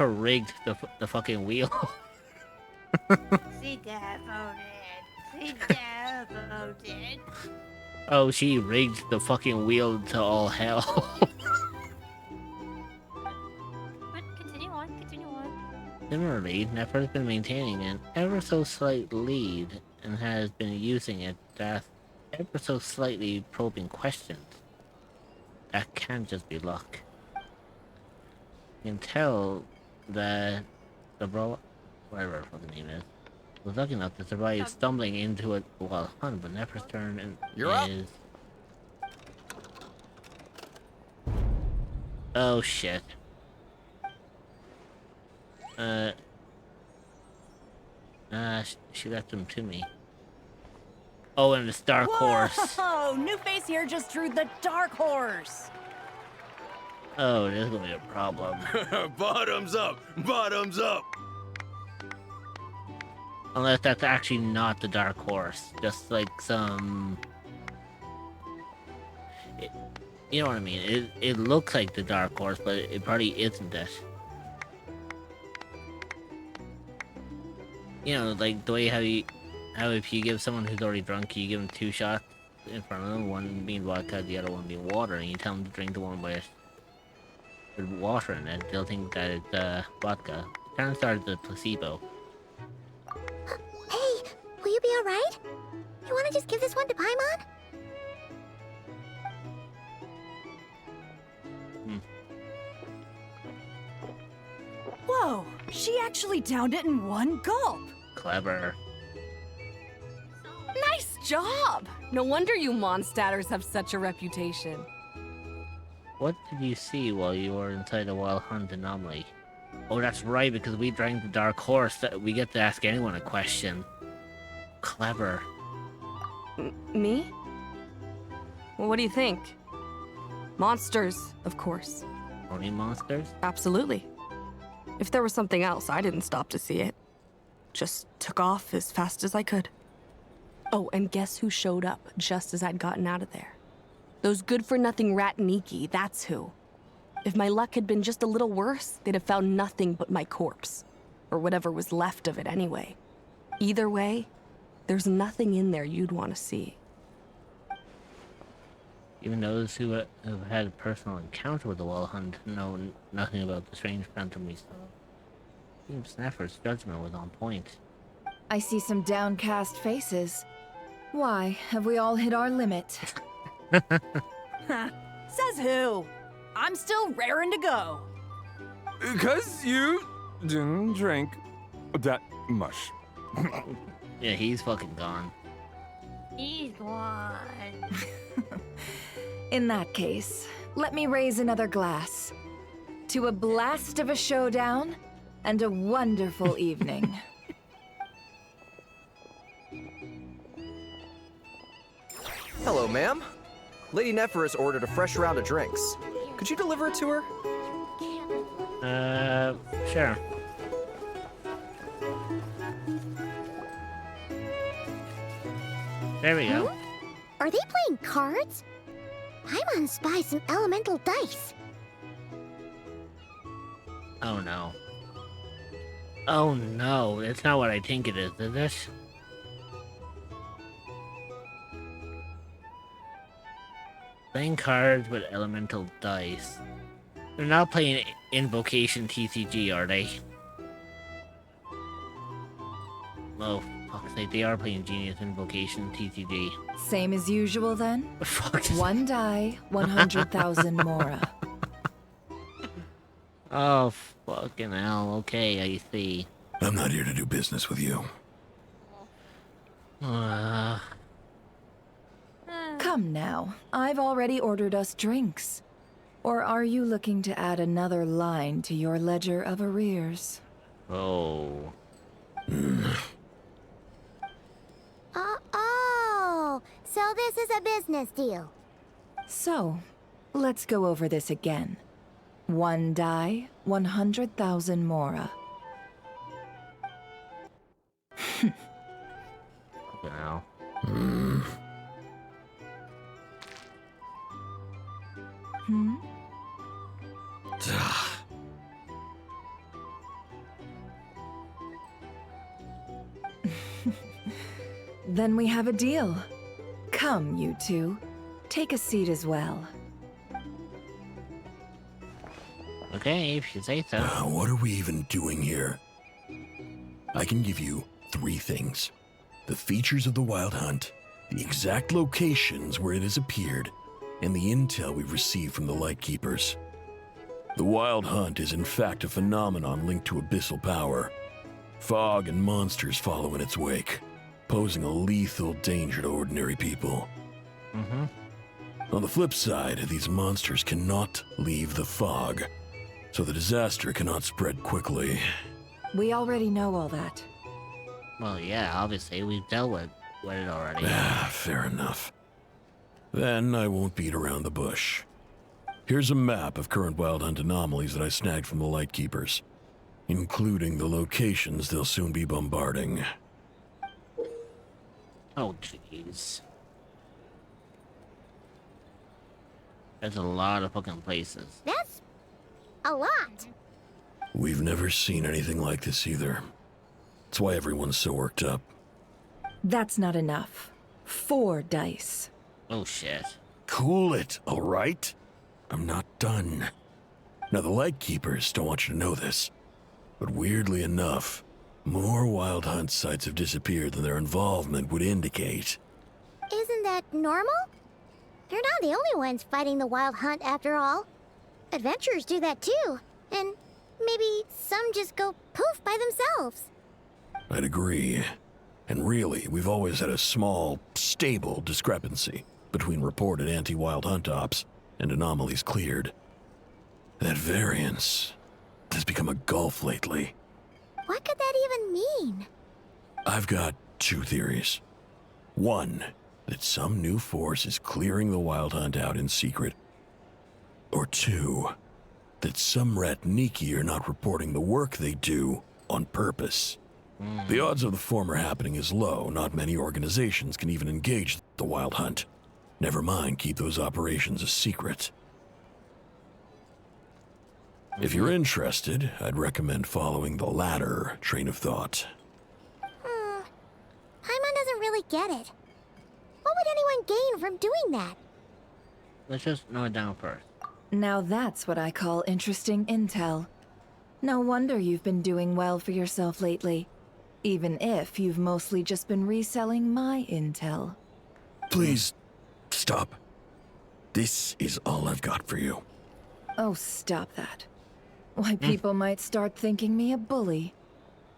rigged the fucking wheel. She devoted. Oh, she rigged the fucking wheel to all hell. But continue on. Similarly, Nefer has been maintaining an ever so slight lead and has been using it to ask ever so slightly probing questions. That can't just be luck. You can tell that the bro, whatever her fucking name is, was lucky enough to survive stumbling into a wild hunt, but Nefer's turn You're up. is... Oh shit. She got them to me. Oh, and it's Dark Horse. Whoa! New face here just drew the Dark Horse. Oh, this is gonna be a problem. Bottoms up! Bottoms up! Unless that's actually not the Dark Horse. Just like some... you know what I mean? It looks like the Dark Horse, but it probably isn't it. You know, like the way how if you give someone who's already drunk, you give them 2 shots in front of them, one being vodka, the other one being water, and you tell them to drink the one with water in it, they'll think that it's vodka. Turns out it's a placebo. Hey, will you be alright? You wanna just give this one to Paimon? Whoa! She actually downed it in one gulp. Clever. Nice job! No wonder you Mondstadters have such a reputation. What did you see while you were inside the Wild Hunt anomaly? Oh, that's right, because we drank the Dark Horse, we get to ask anyone a question. Clever. Me? Well, what do you think? Monsters, of course. Only monsters? Absolutely. If there was something else, I didn't stop to see it. Just took off as fast as I could. Oh, and guess who showed up just as I'd gotten out of there? Those good-for-nothing rat Niki, that's who. If my luck had been just a little worse, they'd have found nothing but my corpse. Or whatever was left of it anyway. Either way, there's nothing in there you'd want to see. Even those who have had a personal encounter with the Wild Hunt know nothing about the strange phantom we saw. Seems Sneffer's judgment was on point. I see some downcast faces. Why, have we all hit our limit? Says who? I'm still raring to go. 'Cause you didn't drink that much. Yeah, he's fucking gone. He's gone. In that case, let me raise another glass. To a blast of a showdown and a wonderful evening. Hello, ma'am. Lady Nefer has ordered a fresh round of drinks. Could you deliver it to her? Sure. There we go. Are they playing cards? Paimon spies some elemental dice. Oh no. Oh no, it's not what I think it is it? Playing cards with elemental dice. They're not playing Invocation TCG, are they? Oh, fuck's sake, they are playing Genius Invocation TCG. Same as usual then? Fuck. 1 die, 100,000 Mora. Oh, fucking hell. Okay, I see. I'm not here to do business with you. Come now, I've already ordered us drinks. Or are you looking to add another line to your ledger of arrears? Oh. Oh, so this is a business deal. So, let's go over this again. 1 die, 100,000 Mora. Wow. Then we have a deal. Come, you two. Take a seat as well. Okay, if you say so. What are we even doing here? I can give you 3 things. The features of the Wild Hunt, the exact locations where it has appeared, and the intel we've received from the Lightkeepers. The Wild Hunt is in fact a phenomenon linked to abyssal power. Fog and monsters follow in its wake, posing a lethal danger to ordinary people. On the flip side, these monsters cannot leave the fog, so the disaster cannot spread quickly. We already know all that. Well, yeah, obviously, we've dealt with it already. Fair enough. Then I won't beat around the bush. Here's a map of current Wild Hunt anomalies that I snagged from the Lightkeepers, including the locations they'll soon be bombarding. Oh, jeez. There's a lot of fucking places. That's a lot. We've never seen anything like this either. That's why everyone's so worked up. That's not enough. 4 dice. Oh, shit. Cool it, all right? I'm not done. Now, the Lightkeepers don't want you to know this, but weirdly enough, more Wild Hunt sites have disappeared than their involvement would indicate. Isn't that normal? They're not the only ones fighting the Wild Hunt after all. Adventurers do that too, and maybe some just go poof by themselves. I'd agree. And really, we've always had a small, stable discrepancy between reported anti-Wild Hunt ops and anomalies cleared. That variance has become a gulf lately. What could that even mean? I've got 2 theories. One, that some new force is clearing the Wild Hunt out in secret. Or 2, that some Ratniki are not reporting the work they do on purpose. The odds of the former happening is low. Not many organizations can even engage the Wild Hunt. Never mind keep those operations a secret. If you're interested, I'd recommend following the latter train of thought. Paimon doesn't really get it. What would anyone gain from doing that? Let's just note it down first. Now that's what I call interesting intel. No wonder you've been doing well for yourself lately. Even if you've mostly just been reselling my intel. Please, stop. This is all I've got for you. Oh, stop that. Why, people might start thinking me a bully.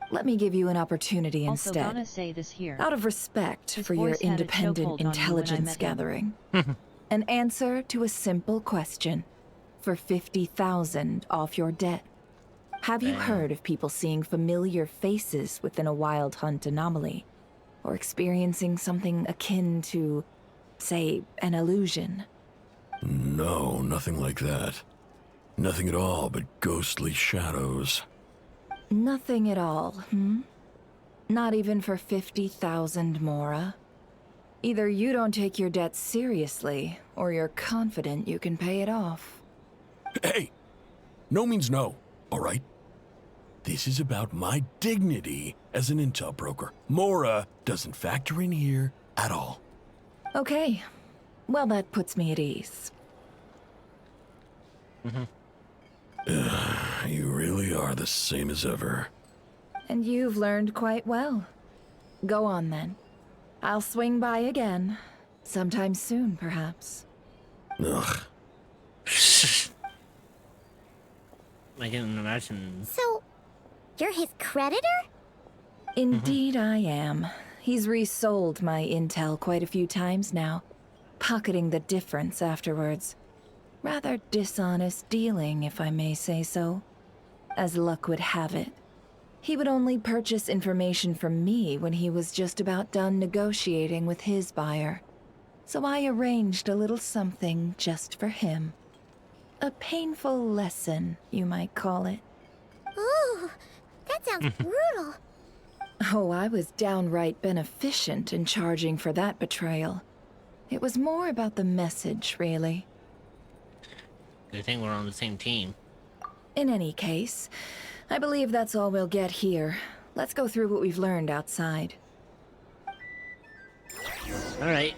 Let me give you an opportunity Also instead. gonna say this here. Out of respect His for your voice had a chokehold independent on me when I intelligence met him. gathering. An answer to a simple question. For 50,000 off your debt. Have you heard of people seeing familiar faces within a Wild Hunt anomaly? Or experiencing something akin to, say, an illusion? No, nothing like that. Nothing at all but ghostly shadows. Nothing at all, hmm? Not even for 50,000 Mora? Either you don't take your debt seriously, or you're confident you can pay it off. Hey! No means no, all right? This is about my dignity as an intel broker. Mora doesn't factor in here at all. Okay. Well, that puts me at ease. You really are the same as ever. And you've learned quite well. Go on, then. I'll swing by again. Sometime soon, perhaps. Ugh. I can imagine. So, you're his creditor? Indeed I am. He's resold my intel quite a few times now, pocketing the difference afterwards. Rather dishonest dealing, if I may say so. As luck would have it, he would only purchase information from me when he was just about done negotiating with his buyer. So I arranged a little something just for him. A painful lesson, you might call it. Ooh, that sounds brutal. Oh, I was downright beneficent in charging for that betrayal. It was more about the message, really. Good thing we're on the same team. In any case, I believe that's all we'll get here. Let's go through what we've learned outside. Alright.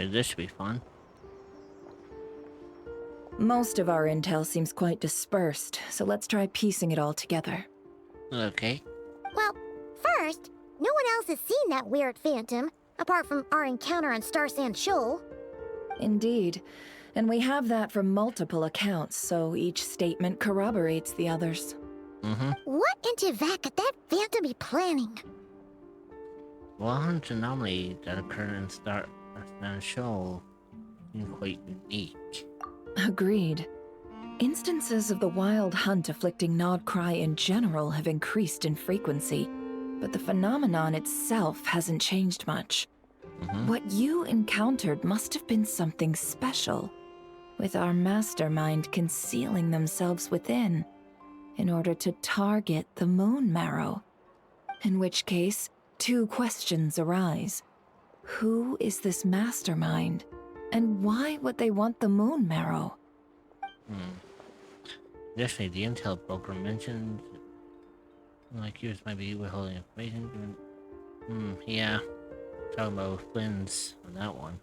This should be fun. Most of our intel seems quite dispersed, so let's try piecing it all together. Okay. Well, first, no one else has seen that weird phantom, apart from our encounter on Star Sand Shoal. Indeed. And we have that from multiple accounts, so each statement corroborates the others. Mm-hmm. What in Tivat could that phantom be planning? One anomaly that occurred in Star Sand Shoal is quite unique. Agreed. Instances of the wild hunt afflicting Nod-Krai in general have increased in frequency, but the phenomenon itself hasn't changed much. What you encountered must have been something special, with our mastermind concealing themselves within, in order to target the moon marrow. In which case, two questions arise. Who is this mastermind, and why would they want the moon marrow? Yesterday, the intel broker mentioned, like, yours might be withholding information. Yeah. Talking about twins on that one.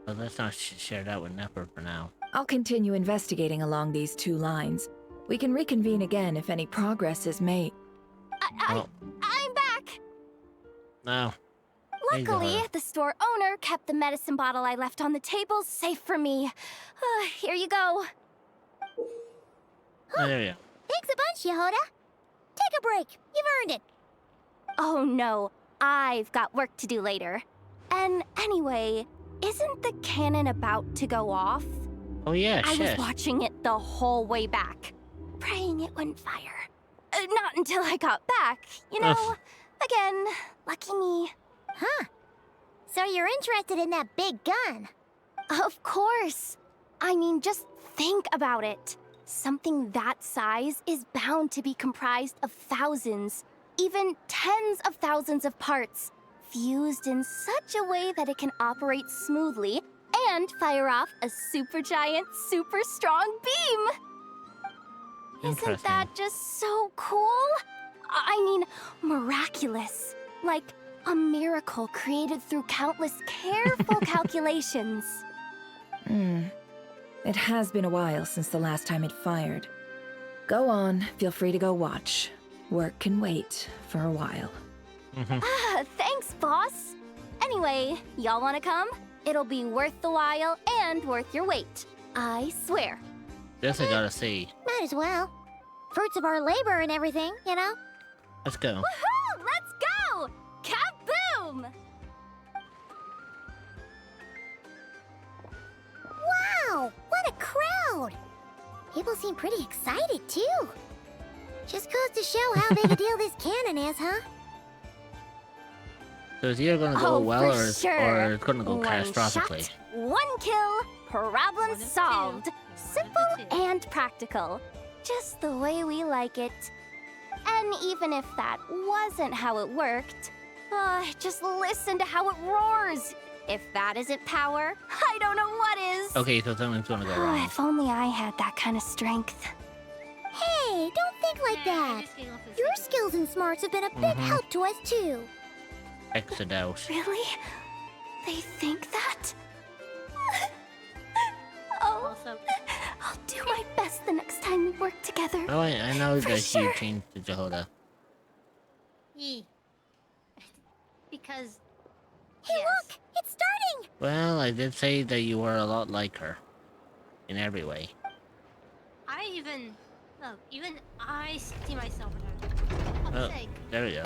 But let's not share that with Nepper for now. I'll continue investigating along these two lines. We can reconvene again if any progress is made. I'm back! No. Luckily, the store owner kept the medicine bottle I left on the table safe for me. Here you go. Oh, there you go. Thanks a bunch, Yehoda. Take a break. You've earned it. Oh no, I've got work to do later. And anyway, isn't the cannon about to go off? Oh yeah, I shit. was watching it the whole way back, praying it wouldn't fire. Not until I got back, you know? Ugh. Again, lucky me. Huh. So you're interested in that big gun? Of course. I mean, just think about it. Something that size is bound to be comprised of thousands, even tens of thousands of parts, fused in such a way that it can operate smoothly and fire off a supergiant, super strong beam! Isn't that just so cool? I mean, miraculous. Like a miracle created through countless careful calculations. It has been a while since the last time it fired. Go on, feel free to go watch. Work can wait for a while. Thanks, boss. Anyway, y'all wanna come? It'll be worth the while and worth your wait. I swear. This I gotta see. Might as well. Fruits of our labor and everything, you know? Let's go. Woohoo! Let's go! Kaboom! Wow! What a crowd! People seem pretty excited, too. Just goes to show how big a deal this cannon is, huh? So it's either gonna go well or it's gonna go One catastrophically. shot, one kill, problem solved. Simple and practical. Just the way we like it. And even if that wasn't how it worked, just listen to how it roars. If that isn't power, I don't know what is. Okay, so something's gonna go wrong. If only I had that kind of strength. Hey, don't think like that. Your skills and smarts have been a big help to us, too. Exit out. Really? They think that? Oh, I'll do my best the next time we work together. Oh, I know For that sure. you changed to Jehoda. Because... Hey, look! It's starting! Well, I did say that you were a lot like her. In every way. even I see myself in her. For fuck's sake. There we go.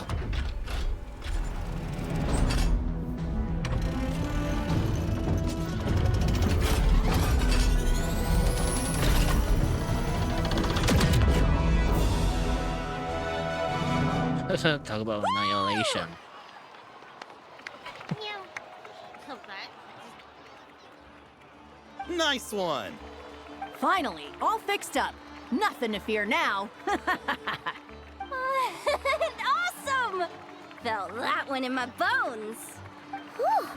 Talk about annihilation. Nice one! Finally, all fixed up. Nothing to fear now. Awesome! Felt that one in my bones. Whew.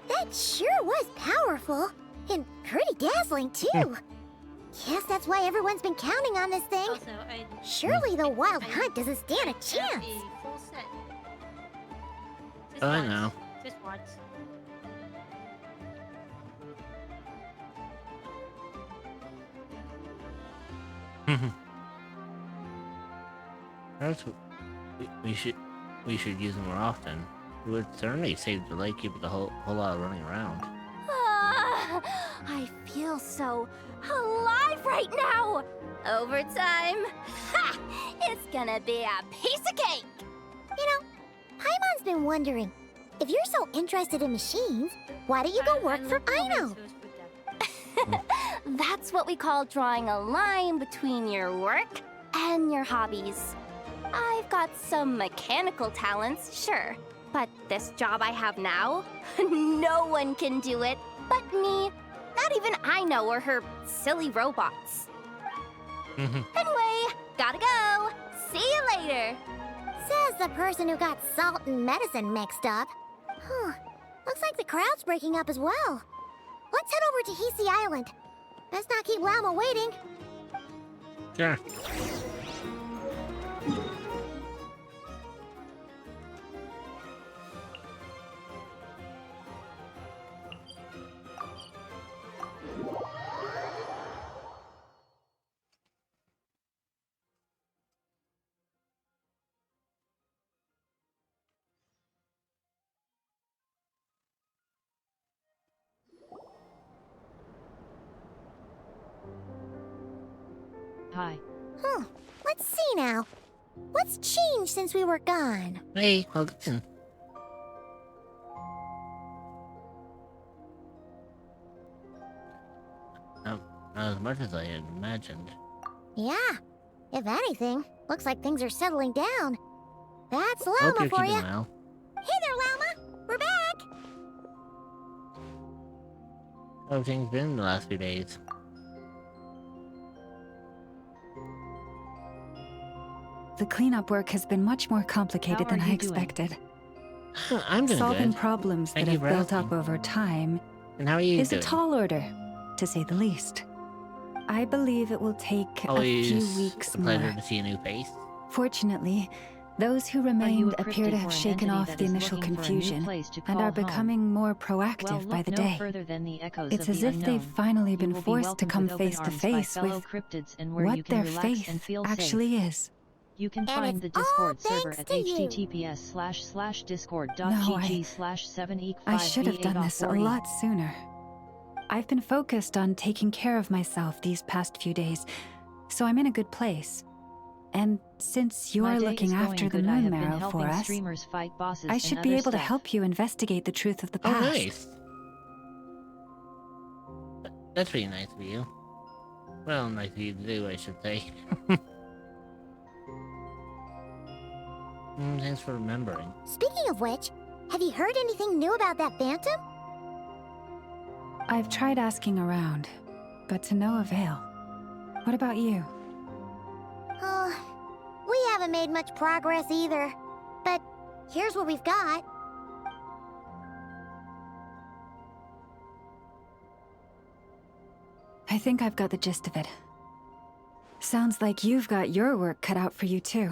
That sure was powerful. And pretty dazzling, too. Guess that's why everyone's been counting on this thing. Surely the Wild Hunt doesn't stand a chance. I know. Just once. Perhaps we should use them more often. It would certainly save the lightkeeper a whole lot of running around. I feel so alive right now! Overtime? Ha! It's gonna be a piece of cake! You know, Paimon's been wondering, if you're so interested in machines, why don't you go work for Aino? That's what we call drawing a line between your work and your hobbies. I've got some mechanical talents, sure, but this job I have now, no one can do it but me. Not even Aino or her silly robots. Anyway, gotta go. See you later. Says the person who got salt and medicine mixed up. Huh. Looks like the crowd's breaking up as well. Let's head over to Hisi Island. Best not keep Llama waiting. Sure. Hi. Let's see now. What's changed since we were gone? Hey, welcome. Not as much as I had imagined. Yeah. If anything, looks like things are settling down. That's Hope Llama you're for keeping you. well. Hey there, Llama. We're back. How have things been the last few days? The cleanup work has been much more complicated How are than I you doing? expected. I'm doing Solving good. problems Thank that you have for built up asking. over time And how are you is doing? a tall order, to say the least. I believe it will take Always a few weeks a pleasure more. to see a new face. Fortunately, those who Are you remained a appear to cryptid have or an shaken entity off that the is initial looking for a new confusion place to and call are home? becoming more Well, proactive look by the no day. further than the echoes It's of as the if they've unknown. finally You been will be forced to welcomed come with open face to arms by face fellow with cryptids and where what you can their relax faith and feel actually safe. is. You can And find it's the Discord all server thanks at to you. https://discord.gg/7e5 I should have done this a lot sooner. I've been focused on taking care of myself these past few days, so I'm in a good place. And since you're looking after the moon marrow for us, I should be able to help you investigate the truth of the Oh, past. nice. That's pretty nice of you. Well, nice of you to do, I should say. Thanks for remembering. Speaking of which, have you heard anything new about that phantom? I've tried asking around, but to no avail. What about you? Oh, we haven't made much progress either. But here's what we've got. I think I've got the gist of it. Sounds like you've got your work cut out for you too.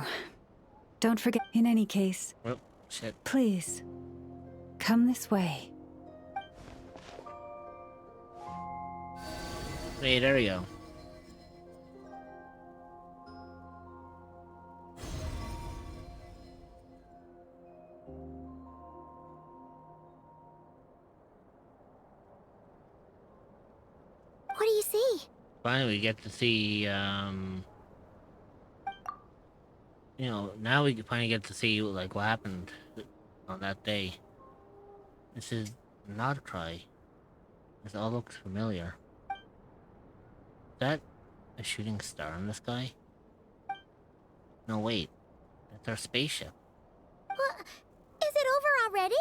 Don't forget, in any case, Oh, shit. please, come this way. Hey, there we go. What do you see? Finally, we get to see, you know, now we finally get to see, like, what happened on that day. This is Nod-Krai. This all looks familiar. Is that a shooting star in the sky? No, wait. That's our spaceship. What? Is it over already?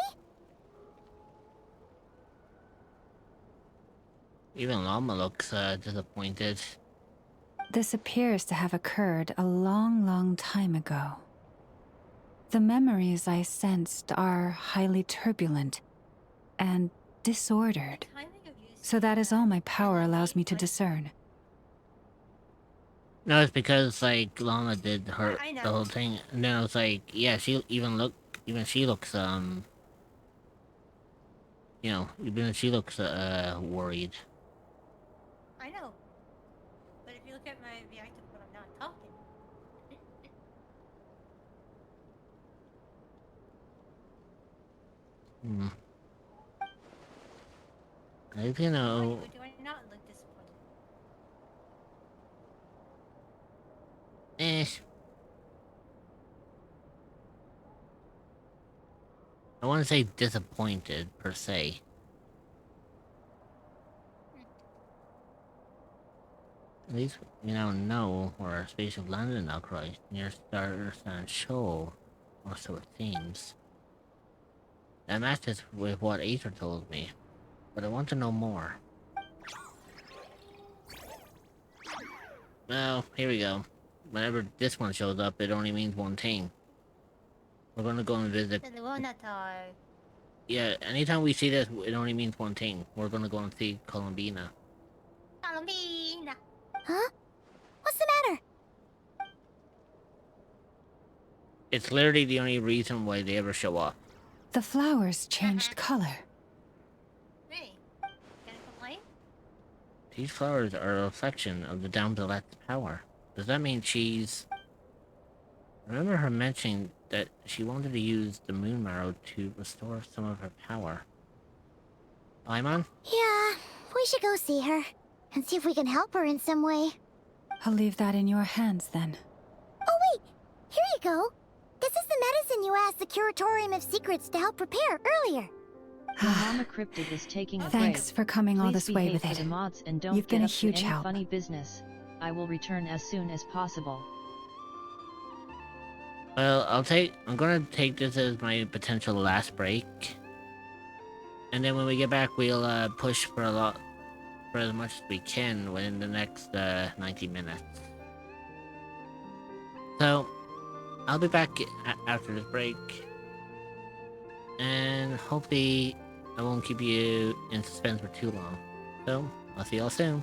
Even Llama looks, disappointed. This appears to have occurred a long, long time ago. The memories I sensed are highly turbulent and disordered. So that is all my power allows me to discern. No, it's because, like, Llama did her, the whole thing. And then I was like, yeah, she even she looks, you know, even she looks, worried. I know. But if you look at my reactive photo If you know. Why do I not look disappointed? I want to say disappointed, per se. At least we now know where our spaceship landed in Nod-Krai, near Stars and Shoal, or so it seems. That matches with what Aether told me, but I want to know more. Well, here we go. Whenever this one shows up, it only means one thing. We're gonna go and visit. Yeah, anytime we see this, it only means one thing. We're gonna go and see Columbina. Columbina. Huh? What's the matter? It's literally the only reason why they ever show up. The flowers changed color. Hey, can I complain? These flowers are a reflection of the Damselet's power. Does that mean she's... I remember her mentioning that she wanted to use the moon marrow to restore some of her power. Paimon? Yeah, we should go see her. And see if we can help her in some way. I'll leave that in your hands then. Oh wait! Here you go! This is the medicine you asked the Curatorium of Secrets to help prepare earlier. Your mama cryptid is taking a break. Thanks for coming all Please this way behave with for it. the mods and don't You've get been a up to huge any help. funny business. I will return as soon as possible. Well, I'm gonna take this as my potential last break. And then when we get back, we'll push for as much as we can within the next 90 minutes. So, I'll be back after this break. And hopefully I won't keep you in suspense for too long. So, I'll see y'all soon.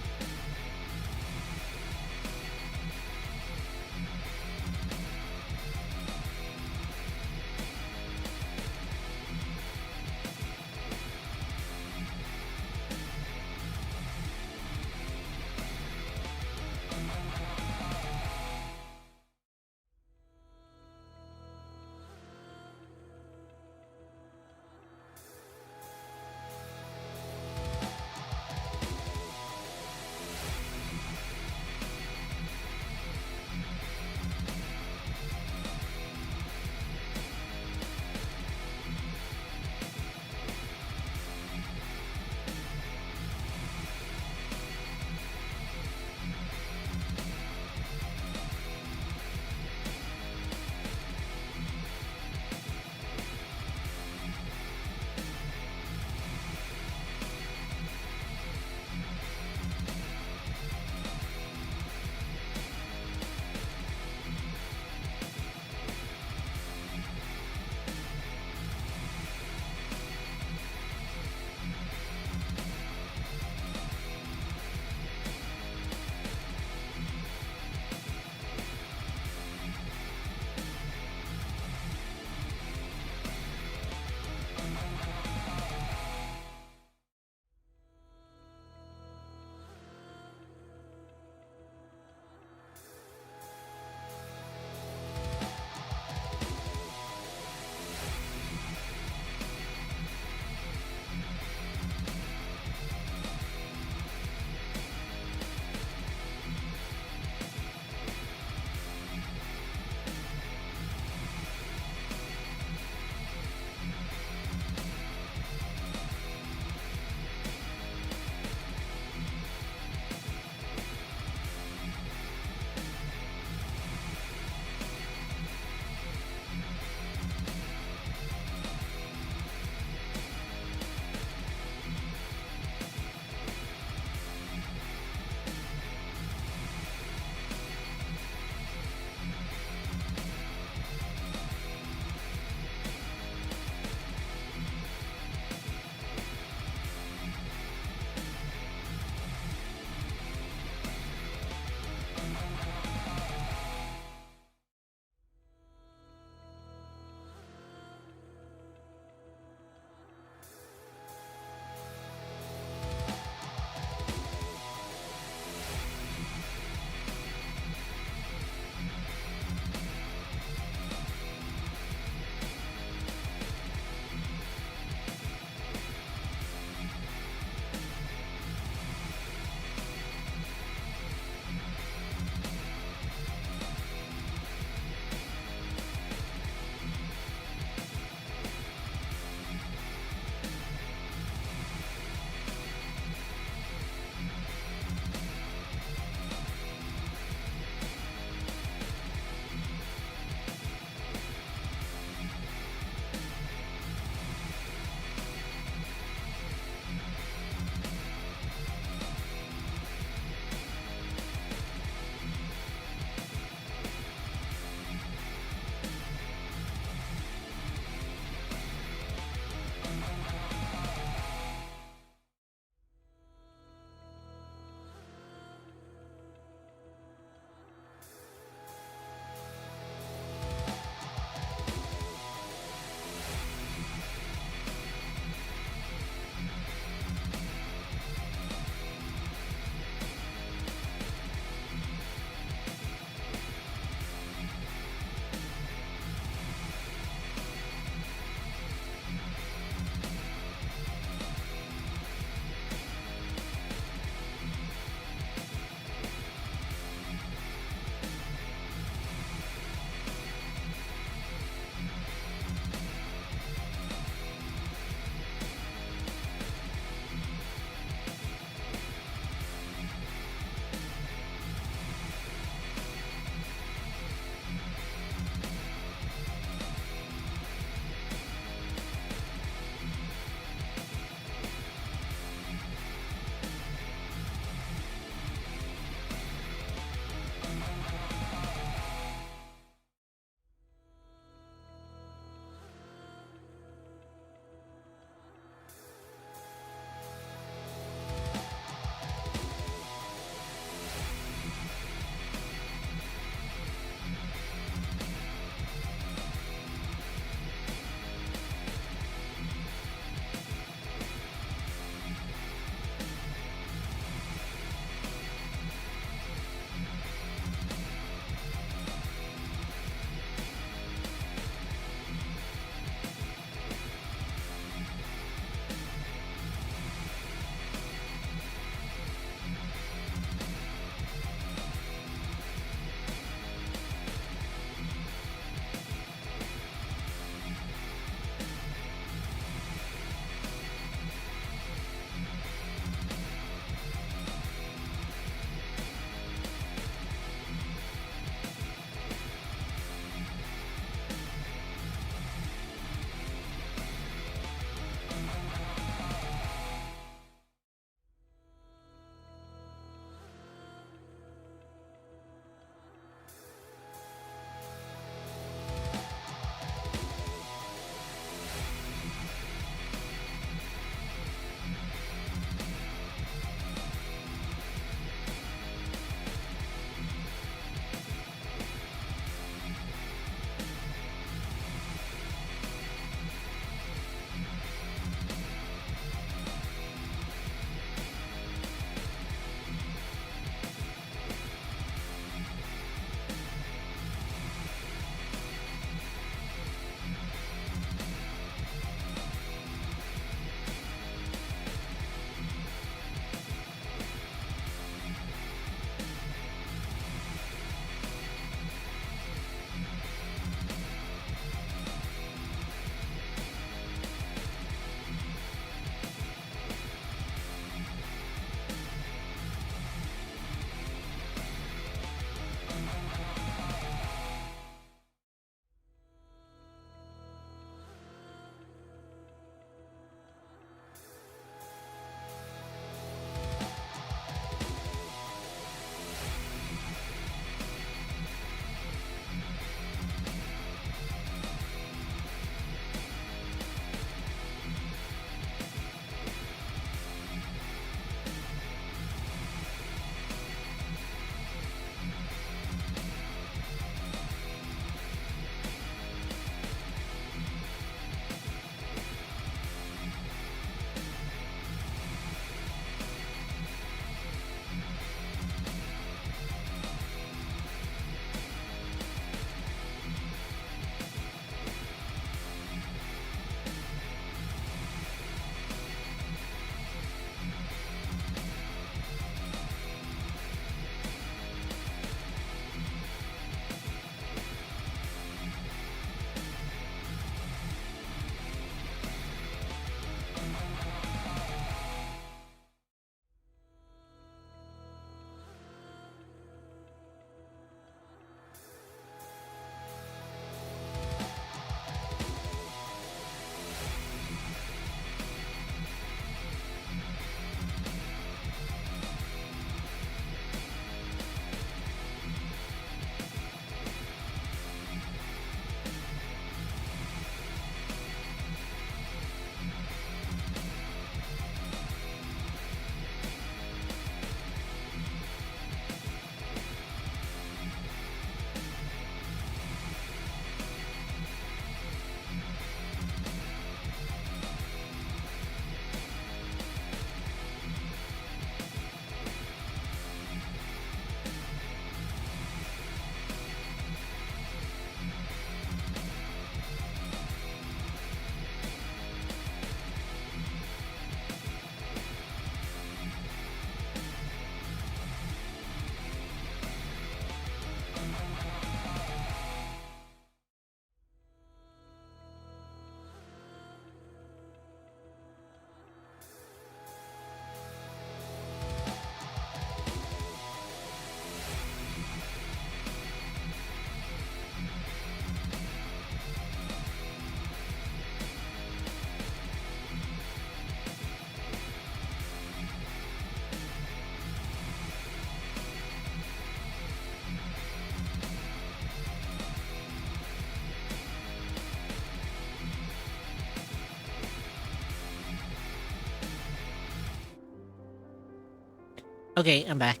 Okay, I'm back.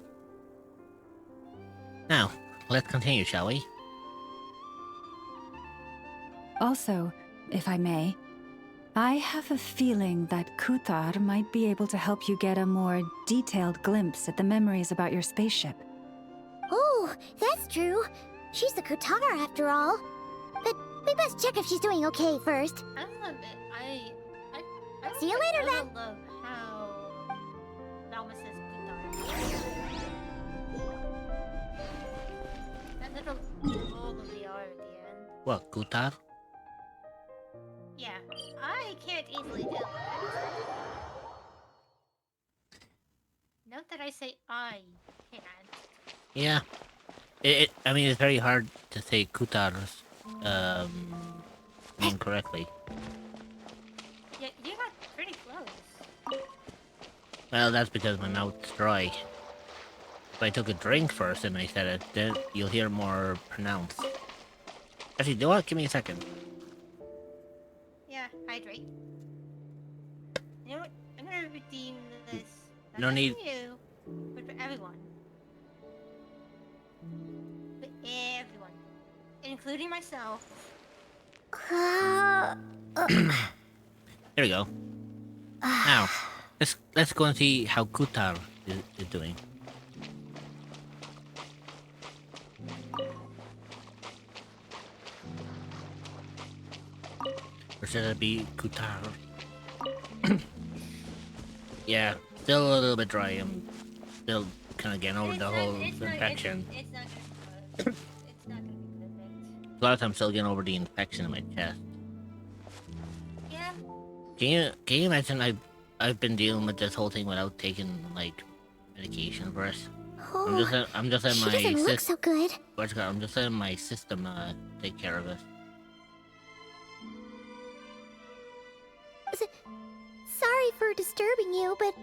Now, let's continue, shall we? Also, if I may, I have a feeling that Kuthar might be able to help you get a more detailed glimpse at the memories about your spaceship. Oh, that's true. She's the Kutar after all. But we best check if she's doing okay first. I love it. I See you later, I then. love how Velma says Kutar. That little roll of the R at the end. What, Kutar? Yeah, I can't easily do that. Note that I say I can't. Yeah. I mean, it's very hard to say Kutar's name correctly. Yeah, you got pretty close. Well, that's because my mouth's dry. If I took a drink first and I said it, then you'll hear more pronounced. Actually, you know what? Give me a second. Yeah, hydrate. You know what? I'm gonna redeem this. Not No just need. for you, but for everyone. For everyone. Including myself. Here we go. Now, let's go and see how Kutar is doing. Or should it be Kutar? Yeah, still a little bit dry. I'm still kind of getting over the whole infection. It's not gonna be perfect. Plus, I'm still getting over the infection in my chest. Yeah. Can you imagine I've been dealing with this whole thing without taking like medication for it. I'm just letting She my doesn't look so good. I'm just letting my system take care of it. Sorry for disturbing you, but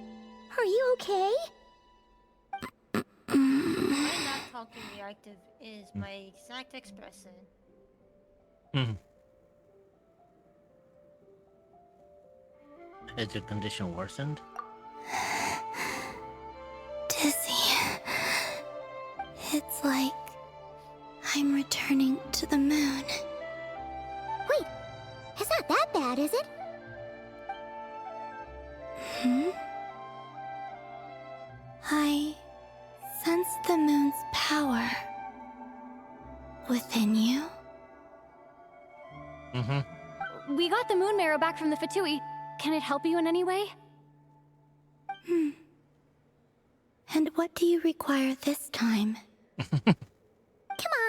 are you okay? My not talking reactive is my exact expression. Has your condition worsened? Dizzy. It's like I'm returning to the moon. Wait, it's not that bad, is it? I sense the moon's power within you. We got the moon marrow back from the Fatui. Can it help you in any way? And what do you require this time? Come on,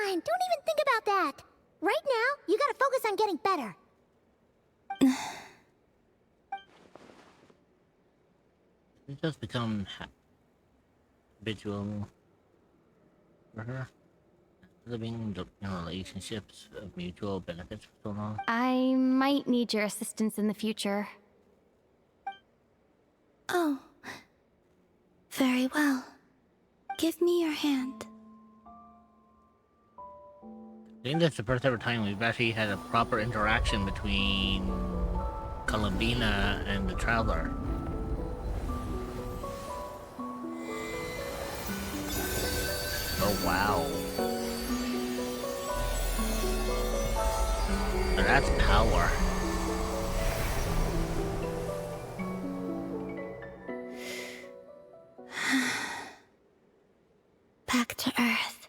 don't even think about that. Right now, you gotta focus on getting better. It does become habitual for her. Living in relationships of mutual benefits for so long. I might need your assistance in the future. Oh. Very well. Give me your hand. I think that's the first ever time we've actually had a proper interaction between Columbina and the Traveler. Oh wow. Now that's power. Back to Earth.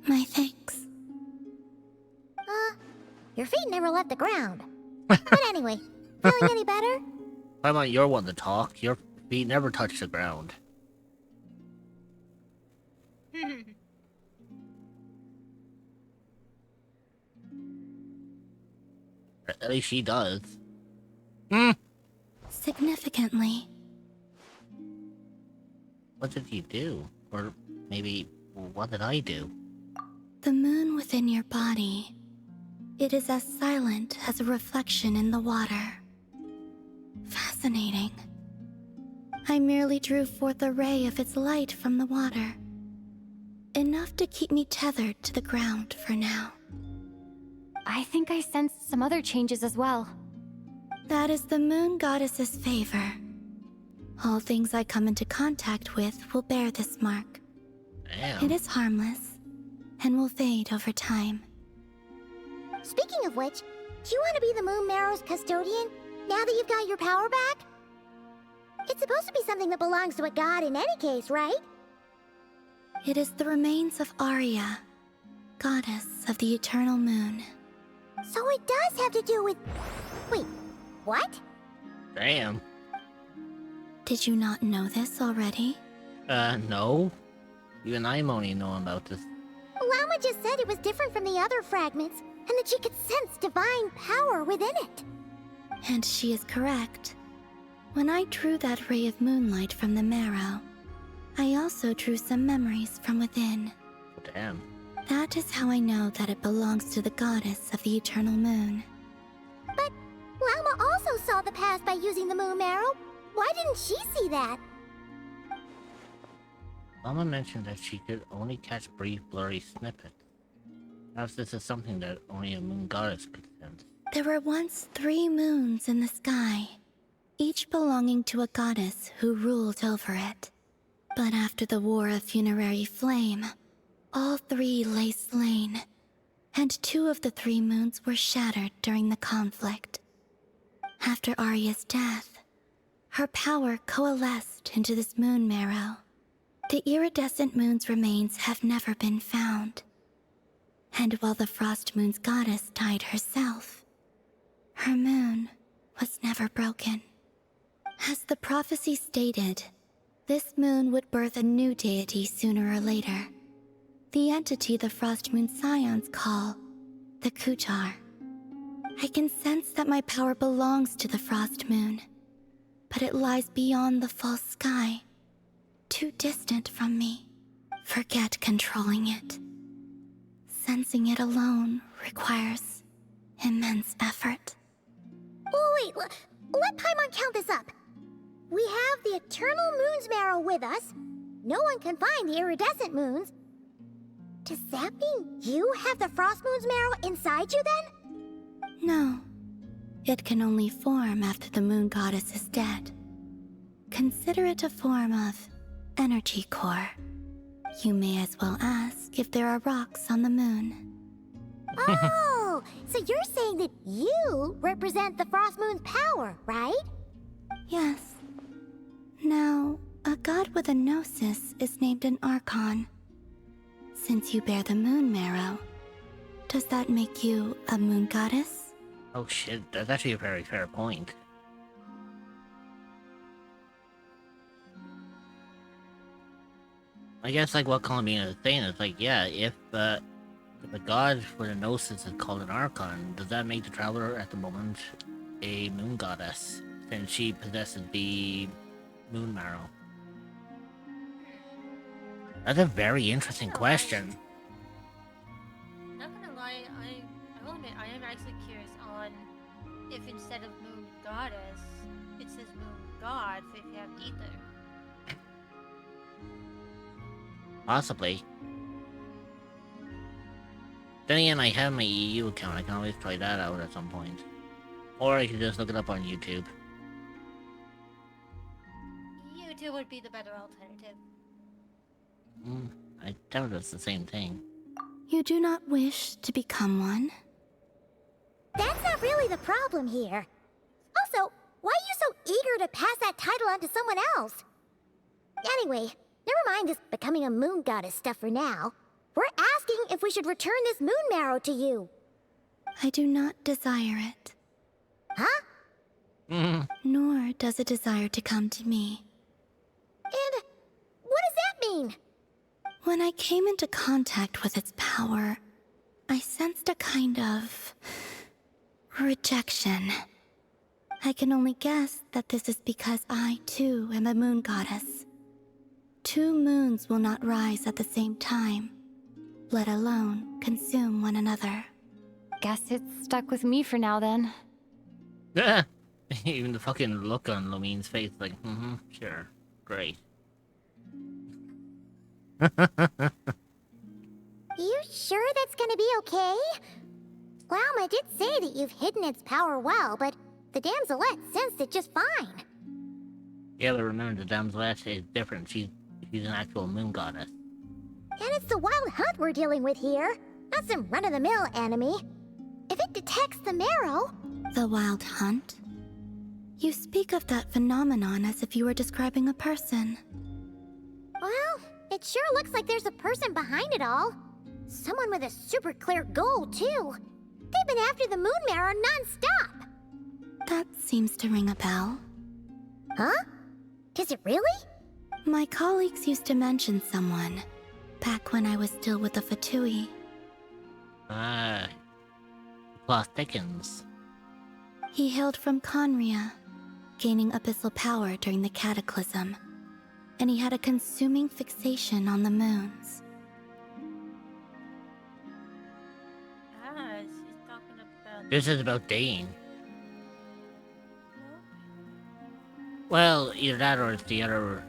My thanks. Your feet never left the ground. But anyway, feeling any better? If I want your one to talk, your feet never touch the ground. At least she does. Significantly. What did you do? Or maybe, what did I do? The moon within your body. It is as silent as a reflection in the water. Fascinating. I merely drew forth a ray of its light from the water. Enough to keep me tethered to the ground for now. I think I sensed some other changes as well. That is the moon goddess's favor. All things I come into contact with will bear this mark. Damn. It is harmless, and will fade over time. Speaking of which, do you want to be the Moon Marrow's custodian, now that you've got your power back? It's supposed to be something that belongs to a god in any case, right? It is the remains of Arya, goddess of the eternal moon. So it does have to do with... Wait, what? Damn. Did you not know this already? No. Even I'm only knowing about this. Llama just said it was different from the other fragments, and that she could sense divine power within it. And she is correct. When I drew that ray of moonlight from the marrow, I also drew some memories from within. Damn. That is how I know that it belongs to the goddess of the eternal moon. But Llama also saw the past by using the moon marrow. Why didn't she see that? Mama mentioned that she could only catch brief, blurry snippets. Perhaps this is something that only a moon goddess could sense. There were once 3 moons in the sky, each belonging to a goddess who ruled over it. But after the War of Funerary Flame, all 3 lay slain, and 2 of the 3 moons were shattered during the conflict. After Arya's death, her power coalesced into this moon marrow. The iridescent moon's remains have never been found. And while the Frost Moon's goddess died herself, her moon was never broken. As the prophecy stated, this moon would birth a new deity sooner or later. The entity the Frost Moon Scions call the Kutar. I can sense that my power belongs to the Frost Moon, but it lies beyond the false sky, too distant from me. Forget controlling it. Sensing it alone requires immense effort. Oh, wait, let Paimon count this up. We have the Eternal Moon's marrow with us. No one can find the iridescent moons. Does that mean you have the Frost Moon's marrow inside you then? No. It can only form after the moon goddess is dead. Consider it a form of energy core. You may as well ask if there are rocks on the moon. Oh, so you're saying that you represent the Frost Moon's power, right? Yes. Now, a god with a gnosis is named an Archon. Since you bear the moon marrow, does that make you a moon goddess? Oh shit, that's actually a very fair point. I guess like what Columbina is saying is like, yeah, if the god for the gnosis is called an Archon, does that make the Traveler at the moment a moon goddess, since she possesses the moon marrow? That's a very interesting question. Not gonna lie, I will admit I am actually curious on if instead of moon goddess, it says moon god if you have either. Possibly. Then again, I have my EU account. I can always try that out at some point. Or I could just look it up on YouTube. YouTube would be the better alternative. I doubt it's the same thing. You do not wish to become one? That's not really the problem here. Also, why are you so eager to pass that title on to someone else? Anyway, never mind this becoming a moon goddess stuff for now. We're asking if we should return this moon marrow to you. I do not desire it. Huh? Nor does it desire to come to me. And what does that mean? When I came into contact with its power, I sensed a kind of rejection. I can only guess that this is because I, too, am a moon goddess. 2 moons will not rise at the same time, let alone consume one another. Guess it's stuck with me for now then. Even the fucking look on Lumine's face, like, sure, great. You sure that's gonna be okay? Llama did say that you've hidden its power well, but the damselette sensed it just fine. Yeah, but remember, the Damselette is different. She's an actual moon goddess. And it's the wild hunt we're dealing with here, not some run-of-the-mill enemy. If it detects the marrow... The wild hunt? You speak of that phenomenon as if you were describing a person. Well, it sure looks like there's a person behind it all. Someone with a super clear goal, too. They've been after the moon marrow non-stop. That seems to ring a bell. Huh? Does it really? My colleagues used to mention someone, back when I was still with the Fatui. Ah, plot thickens. He hailed from Conria, gaining abyssal power during the cataclysm, and he had a consuming fixation on the moons. Ah, she's talking about... This is about Dane. Well, either that or it's the other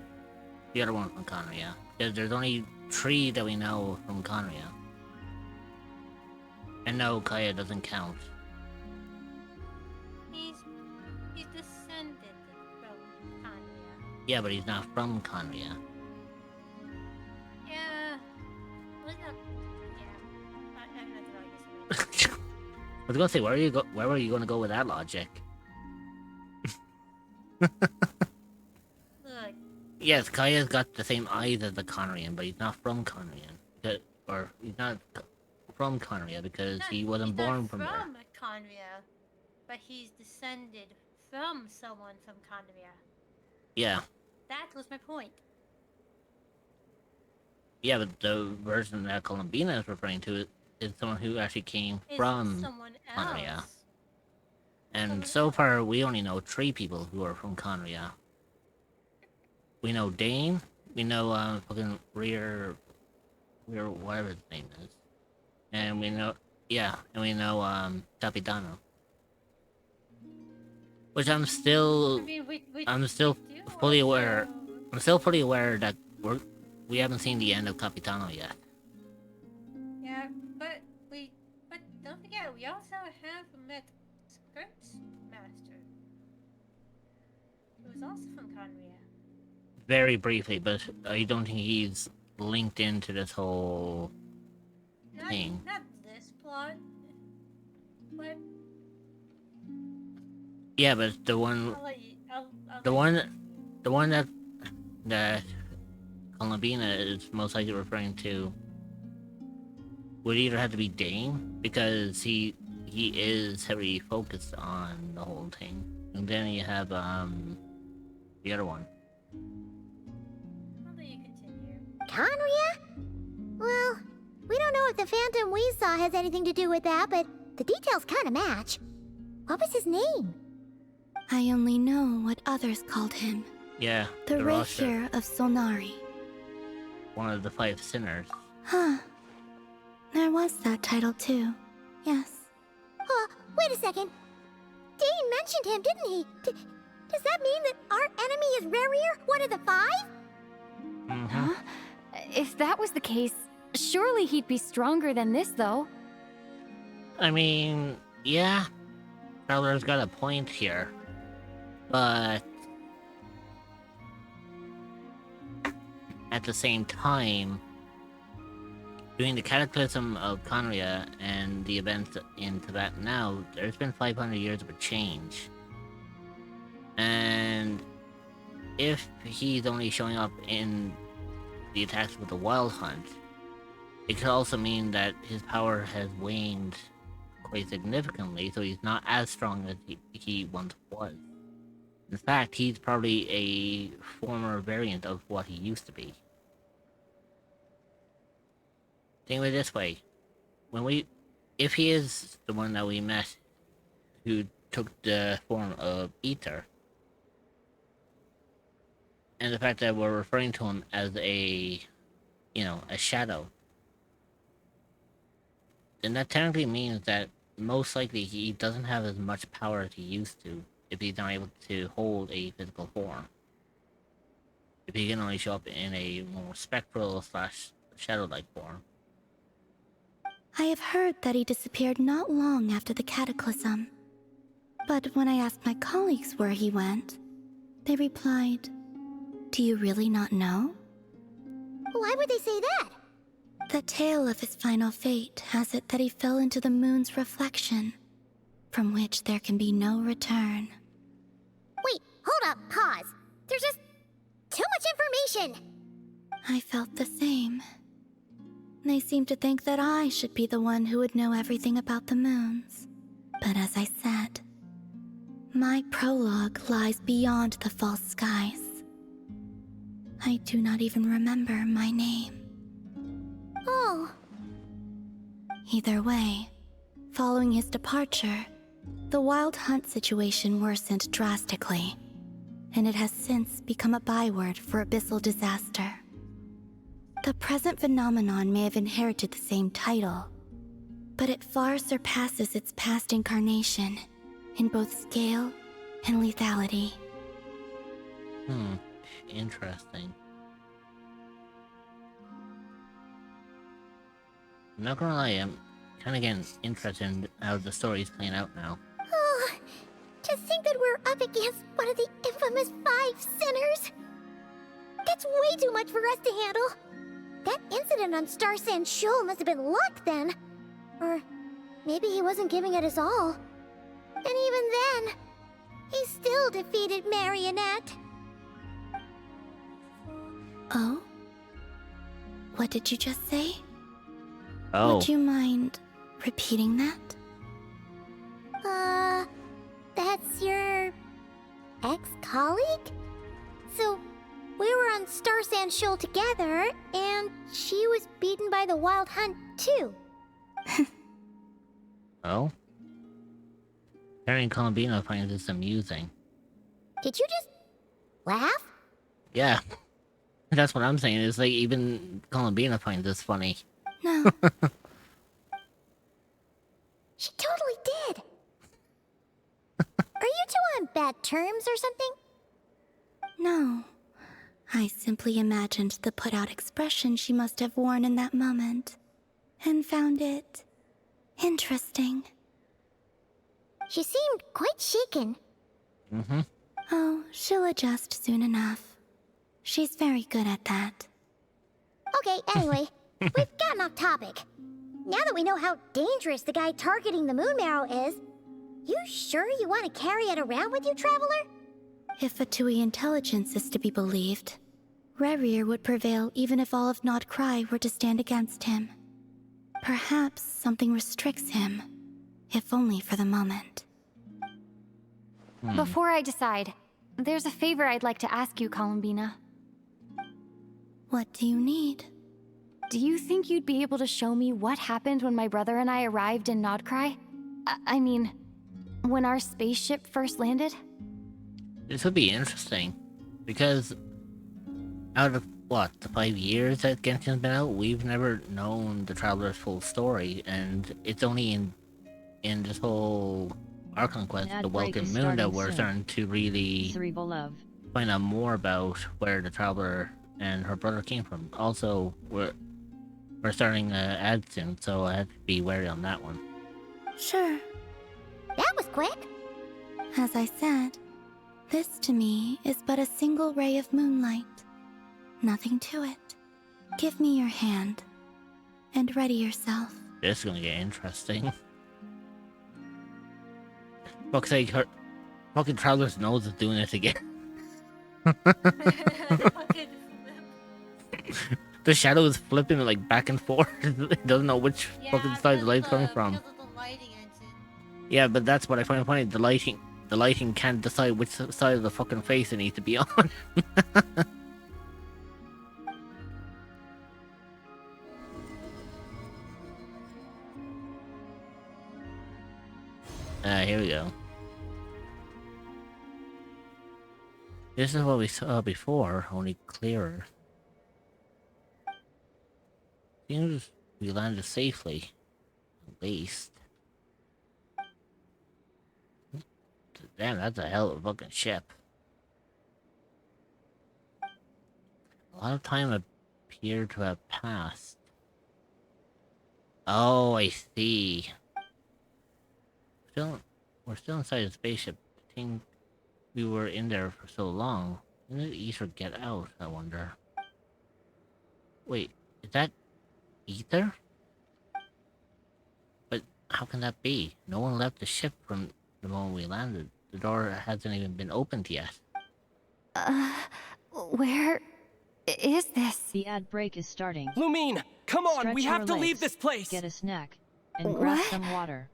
one from Conria. There's only 3 that we know from Conria. And no, Kaya doesn't count. He's descended from Conria. Yeah, but he's not from Conria. Yeah. Well, not... Yeah. I'm not gonna argue. I was gonna say, where were you gonna go with that logic? Look. Yes, Kaya's got the same eyes as the Conrian, but he's not from Conrian. Or he's not from Conria because he wasn't born from there. From Conria, but he's descended from someone from Conria. Yeah. That was my point. Yeah, but the version that Columbina is referring to is someone who actually came from Conria. And so far, we only know 3 people who are from Conria. We know Dane, we know fucking Rear, whatever his name is. And we know, Capitano. Which I'm still fully aware that we haven't seen the end of Capitano yet. Yeah, but don't forget, we also have met Skirts Master, who was also from Conria. Very briefly, but I don't think he's linked into this whole thing. Not this plot, but Yeah, but the one that Columbina is most likely referring to would either have to be Dane, because he is heavily focused on the whole thing, and then you have the other one. Conria? Well, we don't know if the phantom we saw has anything to do with that, but the details kind of match. What was his name? I only know what others called him. Yeah, The roster. Rapier of Solnari. One of the 5 sinners. Huh. There was that title too. Yes. Wait a second. Dane mentioned him, didn't he? Does that mean that our enemy is Rarier, one of the 5? Huh? If that was the case, surely he'd be stronger than this, though. I mean, yeah, Traveler's got a point here, but at the same time, during the cataclysm of Conria and the events in Tibet now, there's been 500 years of a change. And if he's only showing up in the attacks with the Wild Hunt, it could also mean that his power has waned quite significantly, so he's not as strong as he once was. In fact, he's probably a former variant of what he used to be. Think of it this way. If he is the one that we met who took the form of Ether, and the fact that we're referring to him as a shadow, then that technically means that most likely he doesn't have as much power as he used to if he's not able to hold a physical form. If he can only show up in a more spectral / shadow-like form. I have heard that he disappeared not long after the cataclysm. But when I asked my colleagues where he went, they replied Do you really not know? Why would they say that? The tale of his final fate has it that he fell into the moon's reflection, from which there can be no return. Wait, hold up, pause. There's just too much information. I felt the same. They seemed to think that I should be the one who would know everything about the moons. But as I said, my prologue lies beyond the false skies. I do not even remember my name. Oh. Either way, following his departure, the wild hunt situation worsened drastically, and it has since become a byword for abyssal disaster. The present phenomenon may have inherited the same title, but it far surpasses its past incarnation in both scale and lethality. Interesting. I'm not gonna lie, I'm kind of getting interested in how the story's playing out now. Oh, to think that we're up against one of the infamous 5 sinners. That's way too much for us to handle. That incident on Star Sand Shoal must have been luck then. Or maybe he wasn't giving it his all. And even then, he still defeated Marionette. Oh? What did you just say? Oh. Would you mind repeating that? That's your ex-colleague? So, we were on Star Sand Shoal together, and she was beaten by the Wild Hunt, too. Oh? Harry and Columbina finds this amusing. Did you just laugh? Yeah. That's what I'm saying, is like, even Columbina finds this funny. No. She totally did. Are you two on bad terms or something? No. I simply imagined the put-out expression she must have worn in that moment, and found it interesting. She seemed quite shaken. Oh, she'll adjust soon enough. She's very good at that. Okay, anyway, we've gotten off topic. Now that we know how dangerous the guy targeting the moon marrow is, you sure you want to carry it around with you, Traveler? If Fatui intelligence is to be believed, Rerir would prevail even if all of Nod-Krai were to stand against him. Perhaps something restricts him, if only for the moment. Before I decide, there's a favor I'd like to ask you, Columbina. What do you need? Do you think you'd be able to show me what happened when my brother and I arrived in Nod-Krai? I mean, when our spaceship first landed? This would be interesting, because out of, what, the 5 years that Genshin's been out, we've never known the Traveler's full story, and it's only in this whole Archon Quest, the Welcome Moon, that we're starting to really find out more about where the Traveler and her brother came from. Also, we're starting ad soon, so I have to be wary on that one. Sure. That was quick. As I said, this to me is but a single ray of moonlight. Nothing to it. Give me your hand, and ready yourself. This is gonna get interesting. Fuck's sake, her fucking Traveler's nose is doing this again. The shadow is flipping like back and forth. It doesn't know which fucking side the light's coming from. Yeah, but that's what I find funny. The lighting can't decide which side of the fucking face it needs to be on. Here we go. This is what we saw before, only clearer. Seems we landed safely, at least. Damn, that's a hell of a fucking ship. A lot of time appeared to have passed. Oh, I see. We're still inside the spaceship. I think we were in there for so long. When did Ether get out, I wonder? Wait, is that Ether? But how can that be? No one left the ship from the moment we landed. The door hasn't even been opened yet. Where is this? The ad break is starting. Lumine, come on, Stretch we have your to legs, leave this place. Get a snack, and grab What? some water.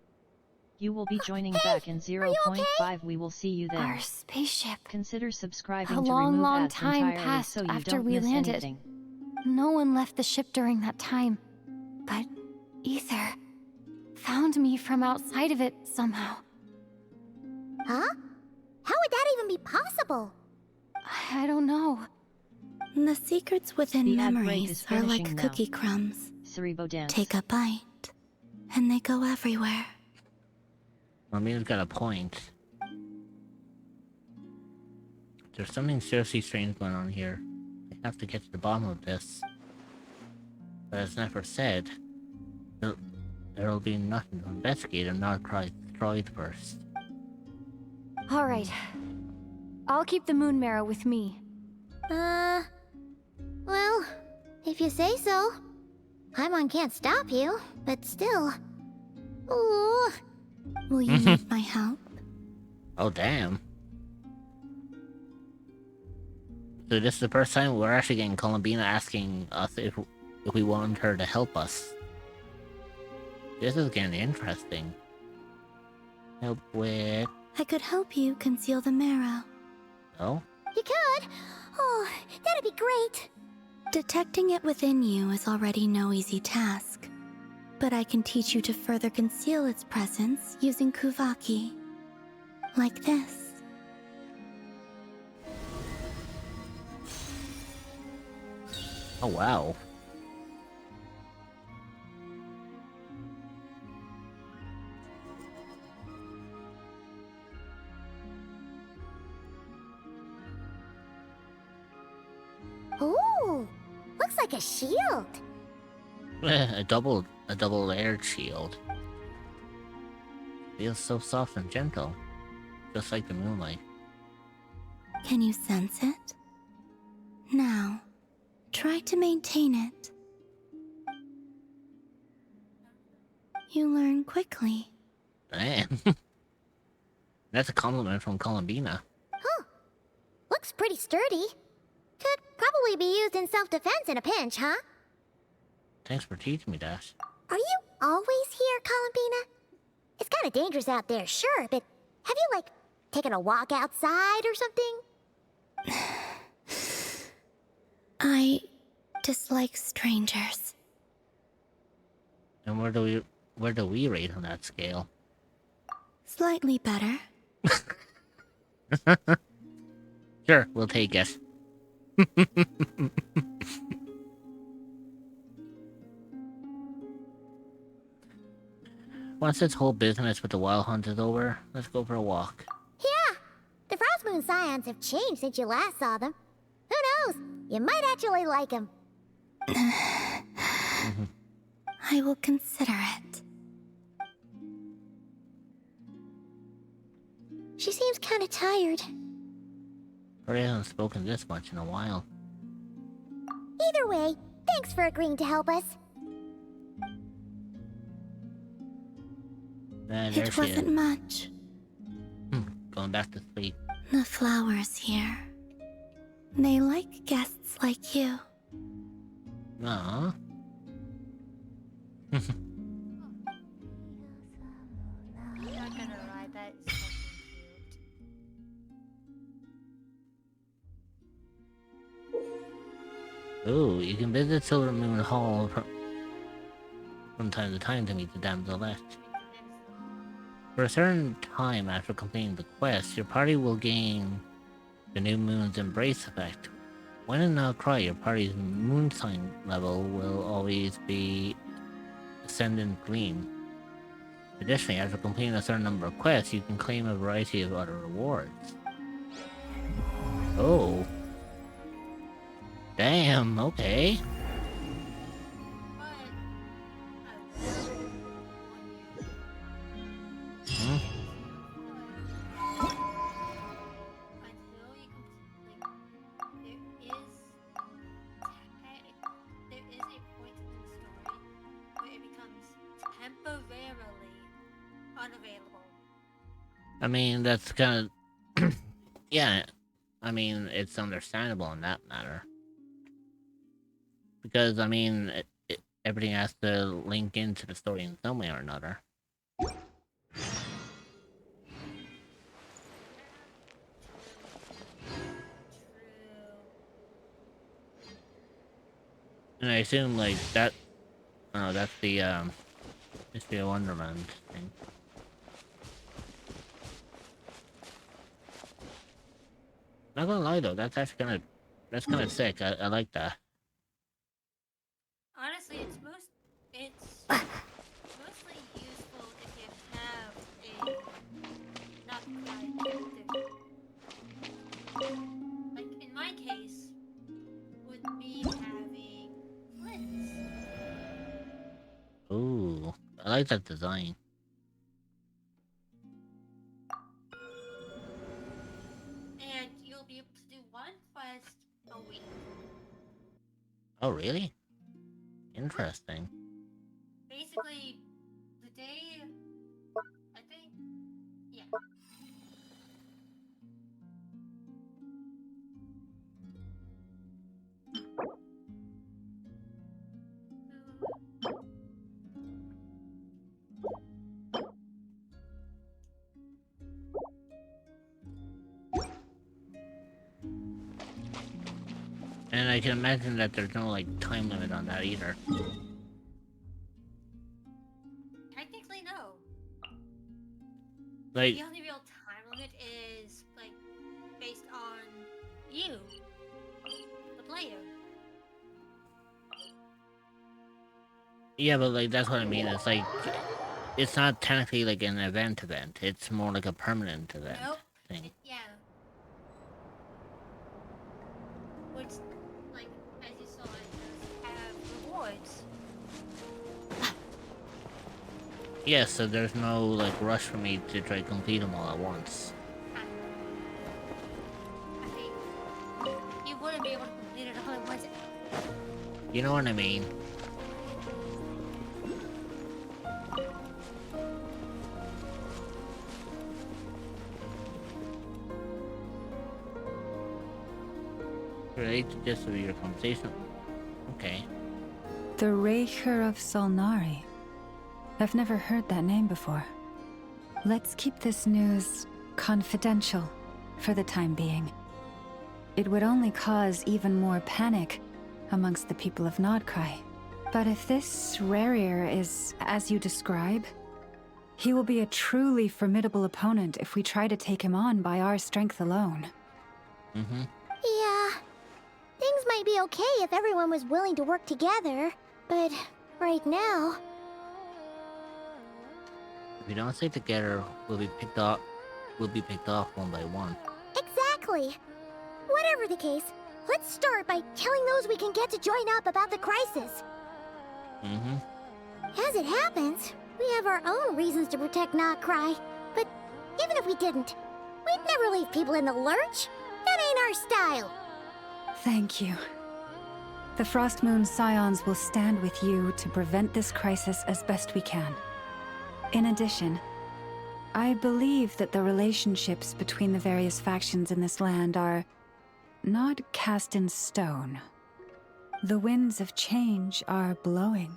You will be joining back in 0.5. We will see you there. Our spaceship. Consider subscribing A to long, remove long ads time entirely passed so you after don't we miss landed. anything. No one left the ship during that time. But Ether found me from outside of it somehow. Huh? How would that even be possible? I don't know. The secrets within The ad break memories is are like finishing now. cookie crumbs. Cerebro dance. Take a bite, and they go everywhere. Marmina's got a point. There's something seriously strange going on here. I have to get to the bottom of this. But as Nefer said, there'll be nothing to investigate if Nod-Krai destroyed first. Alright. I'll keep the moon marrow with me. Well, if you say so. Paimon can't stop you, but still. Ooh. Will you need my help? Oh, damn. So this is the first time we're actually getting Columbina asking us if we want her to help us. This is getting interesting. Help with... I could help you conceal the marrow. Oh? You could? Oh, that'd be great. Detecting it within you is already no easy task. But I can teach you to further conceal its presence using Kuvaki. Like this. Oh, wow. Ooh, looks like a shield. A double layered shield. Feels so soft and gentle. Just like the moonlight. Can you sense it? Now, try to maintain it. You learn quickly. Damn. That's a compliment from Columbina. Huh. Looks pretty sturdy. Could probably be used in self-defense in a pinch, huh? Thanks for teaching me that. Are you always here, Columbina? It's kind of dangerous out there, sure, but have you, like, taken a walk outside or something? I dislike strangers. And where do we rate on that scale? Slightly better. Sure, we'll take it. Once this whole business with the wild hunt is over, let's go for a walk. Yeah, the Frost Moon Scions have changed since you last saw them. Who knows? You might actually like them. I will consider it. She seems kind of tired. Probably hasn't spoken this much in a while. Either way, thanks for agreeing to help us. There It she wasn't is. much. Going back to sleep. The flowers here. They like guests like you. Aww. You're not gonna lie, that is fucking cute. Ooh, you can visit Silver Moon Hall from time to time to meet the damselette. For a certain time after completing the quest, your party will gain the new moon's embrace effect. When in Nod-Krai, your party's moon sign level will always be Ascendant Green. Additionally, after completing a certain number of quests, you can claim a variety of other rewards. Oh. Damn, okay. Hmm? Until you complete, unavailable. I mean, that's kind of... yeah, I mean, it's understandable in that matter. Because, I mean, everything has to link into the story in some way or another. And I assume, like, that... Oh, that's the, Mystery of Wonderland thing. Not gonna lie, though, that's actually kind of... That's kind of sick. I like that. Honestly, it's mostly useful if you have a Nod-Krai character. Like in my case, would be having Flint's. Ooh, I like that design. And you'll be able to do one quest a week. Oh, really? Interesting. Basically, the day, I think, yeah. And I can imagine that there's no, like, time limit on that either. Technically, no. Like... The only real time limit is, like, based on you, the player. Yeah, but, like, that's what I mean. It's like... It's not technically, like, an event. It's more like a permanent event thing. Yeah. Which, like, as you saw, it does have rewards. Yeah, so there's no, like, rush for me to try to complete them all at once. I mean, you wouldn't be able to complete it all at once. You know what I mean? Relate to this with your conversation. Okay. The Raker of Solnari. I've never heard that name before. Let's keep this news confidential for the time being. It would only cause even more panic amongst the people of Nod-Krai. But if this Rarier is as you describe, he will be a truly formidable opponent if we try to take him on by our strength alone. Mm-hmm. Yeah. Things might be okay if everyone was willing to work together, but right now... If we don't stay together, we'll be picked off one by one. Exactly. Whatever the case, let's start by telling those we can get to join up about the crisis. Mm-hmm. As it happens, we have our own reasons to protect Nod-Krai, but even if we didn't, we'd never leave people in the lurch. That ain't our style. Thank you. The Frost Moon Scions will stand with you to prevent this crisis as best we can. In addition, I believe that the relationships between the various factions in this land are not cast in stone. The winds of change are blowing,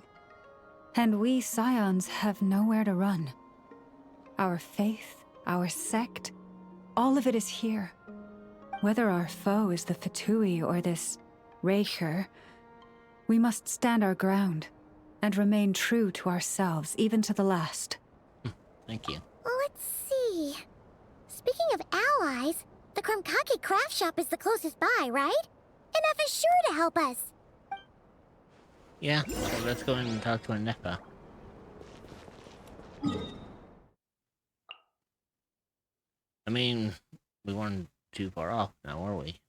and we Scions have nowhere to run. Our faith, our sect, all of it is here. Whether our foe is the Fatui or this Raker, we must stand our ground and remain true to ourselves, even to the last. Thank you. Let's see. Speaking of allies, the Krumkake craft shop is the closest by, right? Enough is sure to help us. Yeah, so let's go in and talk to Anefa. I mean, we weren't too far off now, were we?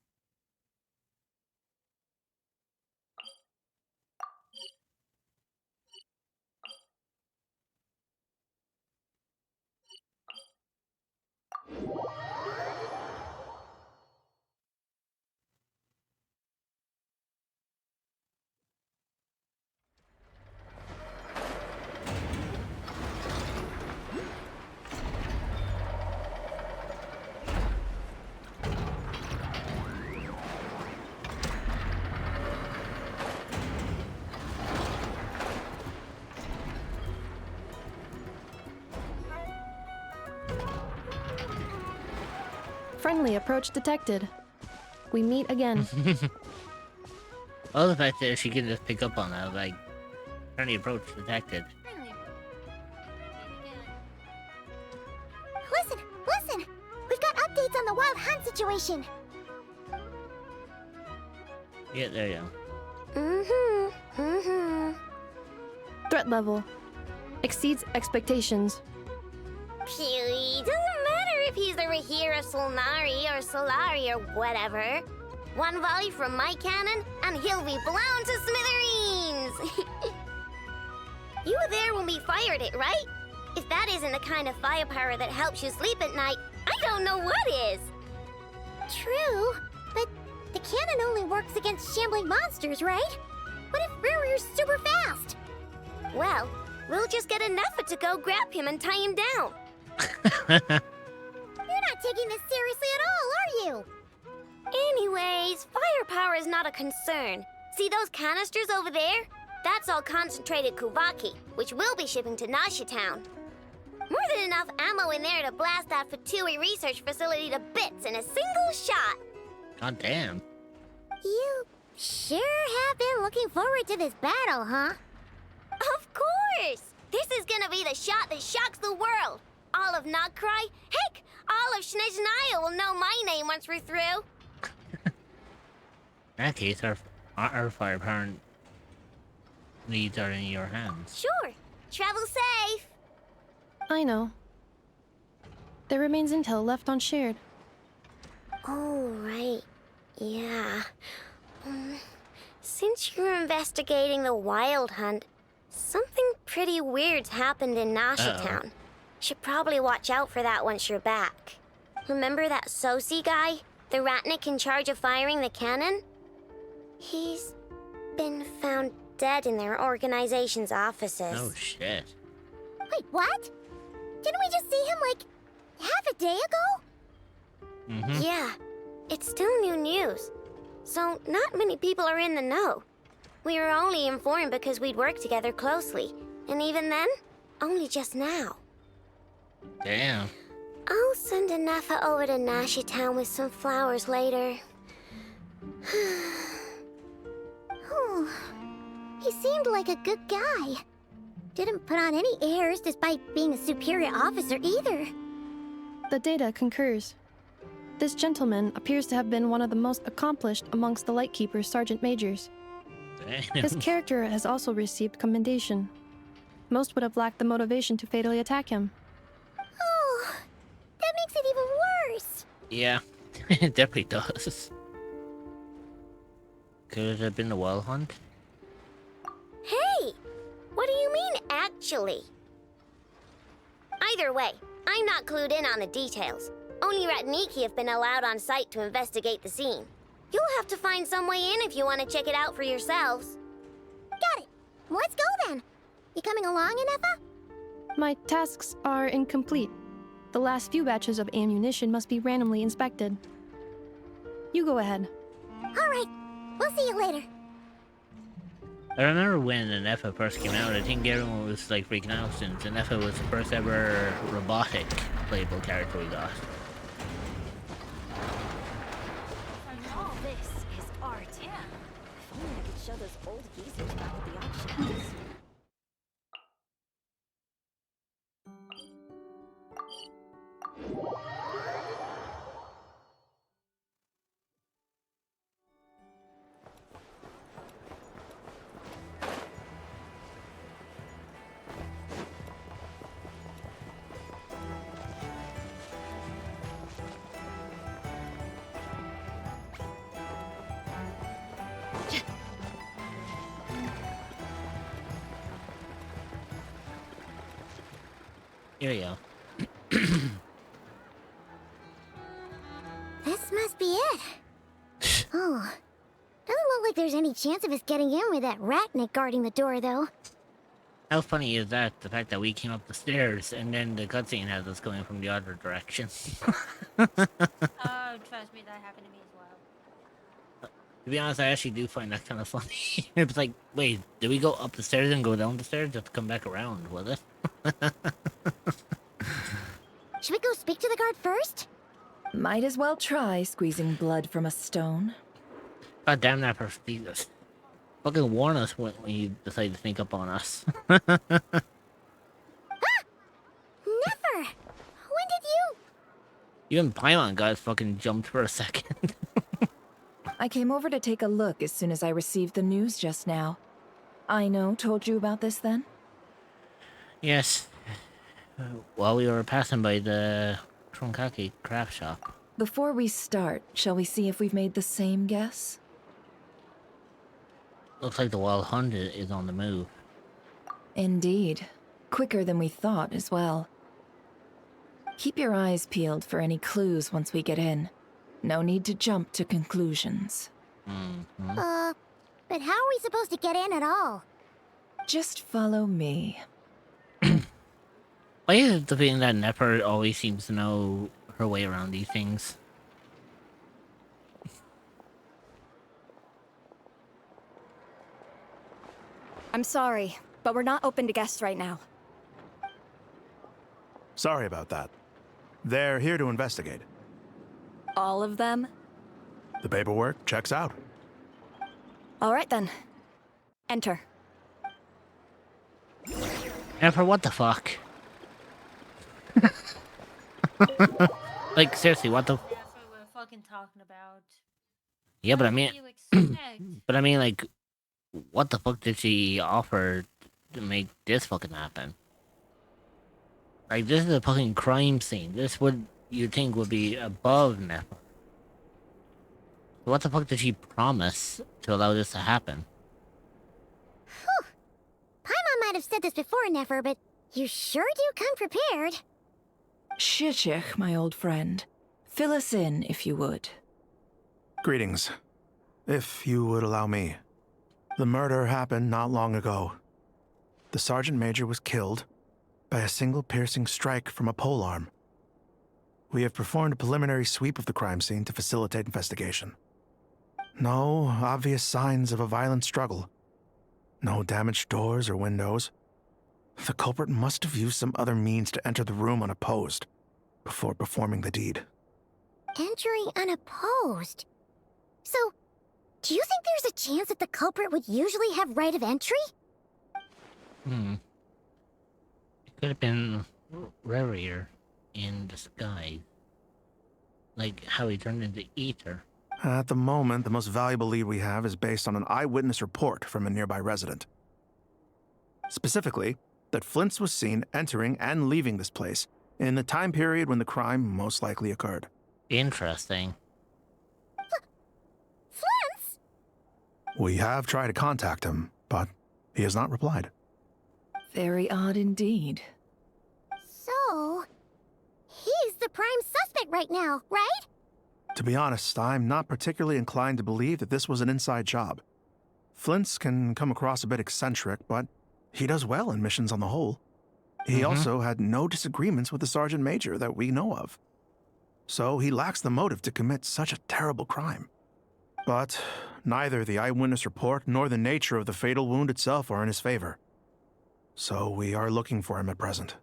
Friendly approach detected. We meet again. Well, the fact that she can just pick up on that, like, friendly approach detected. Listen, listen! We've got updates on the wild hunt situation. Yeah, there you go. Threat level exceeds expectations. Phew, doesn't matter if he's the Rahira Solnari or Solari or whatever. One volley from my cannon, and he'll be blown to smithereens! You were there when we fired it, right? If that isn't the kind of firepower that helps you sleep at night, I don't know what is! True, but the cannon only works against shambling monsters, right? What if Riri's super fast? Well, we'll just get an effort to go grab him and tie him down. You're not taking this seriously at all, are you? Anyways, firepower is not a concern. See those canisters over there? That's all concentrated Kuvaki, which we'll be shipping to Nasha Town. More than enough ammo in there to blast that Fatui research facility to bits in a single shot. God damn. You sure have been looking forward to this battle, huh? Of course! This is gonna be the shot that shocks the world. All of Nod-Krai, heck, all of Snezhnaya will know my name once we're through. In that case, our firepower needs are in your hands. Sure. Travel safe. I know. There remains intel left unshared. Oh, right. Yeah. Since you're investigating the wild hunt, something pretty weird's happened in Nasha Town. Should probably watch out for that once you're back. Remember that Sosi guy? The Ratnik in charge of firing the cannon? He's been found dead in their organization's offices. Oh, shit. Wait, what? Didn't we just see him, like, half a day ago? Yeah, it's still new news. So, not many people are in the know. We were only informed because we'd worked together closely. And even then, only just now. Damn. I'll send a Nefa over to Nasha Town with some flowers later. Oh, he seemed like a good guy. Didn't put on any airs despite being a superior officer either. The data concurs. This gentleman appears to have been one of the most accomplished amongst the Lightkeeper's sergeant majors. Damn. His character has also received commendation. Most would have lacked the motivation to fatally attack him. Oh, that makes it even worse. Yeah, it definitely does. Could it have been the wild hunt? Hey, what do you mean, actually? Either way, I'm not clued in on the details. Only Ratniki have been allowed on site to investigate the scene. You'll have to find some way in if you want to check it out for yourselves. Got it. Let's go then. You coming along, Inefa? My tasks are incomplete. The last few batches of ammunition must be randomly inspected. You go ahead. All right. We'll see you later. I remember when the Nefa first came out, I think everyone was like freaking out since the Nefa was the first ever robotic playable character we got. All this is art. Yeah. If only I could show those old geezers back at the auctions. Here we go. This must be it. Oh, doesn't look like there's any chance of us getting in with that Ratnik guarding the door, though. How funny is that? The fact that we came up the stairs and then the cutscene has us going from the other direction. Oh, trust me, that happened to me as well. To be honest, I actually do find that kind of funny. It's like, wait, did we go up the stairs and go down the stairs just to come back around, was it? Should we go speak to the guard first? Might as well try squeezing blood from a stone. God damn that Jesus. Fucking warn us when you decide to sneak up on us. Never! When did you? Even Paimon got fucking jumped for a second. I came over to take a look as soon as I received the news just now. Aino told you about this then? Yes. While we were passing by the Trunkaki craft shop. Before we start, shall we see if we've made the same guess? Looks like the wild hunt is on the move. Indeed. Quicker than we thought as well. Keep your eyes peeled for any clues once we get in. No need to jump to conclusions. Mm-hmm. But how are we supposed to get in at all? Just follow me. Why is it the feeling that Nefer always seems to know her way around these things? I'm sorry, but we're not open to guests right now. Sorry about that. They're here to investigate. All of them? The paperwork checks out. All right then. Enter. Nefer, what the fuck? Like, seriously, what the... That's what we're fucking talking about. Yeah, but I What mean... do you expect? But I mean, like, what the fuck did she offer to make this fucking happen? Like, this is a fucking crime scene. This would, you think, would be above Nefer. What the fuck did she promise to allow this to happen? Whew. Paimon might have said this before, Nefer, but you sure do come prepared. Shishich, my old friend. Fill us in, if you would. Greetings. If you would allow me. The murder happened not long ago. The Sergeant Major was killed by a single piercing strike from a polearm. We have performed a preliminary sweep of the crime scene to facilitate investigation. No obvious signs of a violent struggle. No damaged doors or windows. The culprit must have used some other means to enter the room unopposed before performing the deed. Entering unopposed? So, do you think there's a chance that the culprit would usually have right of entry? It could have been Rarier in disguise. Like how he turned into Ether. At the moment, the most valuable lead we have is based on an eyewitness report from a nearby resident. Specifically, that Flint's was seen entering and leaving this place in the time period when the crime most likely occurred. Interesting. Flint's? We have tried to contact him, but he has not replied. Very odd indeed. So, he's the prime suspect right now, right? To be honest, I'm not particularly inclined to believe that this was an inside job. Flint's can come across a bit eccentric, but he does well in missions on the whole. He also had no disagreements with the Sergeant Major that we know of. So he lacks the motive to commit such a terrible crime. But neither the eyewitness report nor the nature of the fatal wound itself are in his favor. So we are looking for him at present.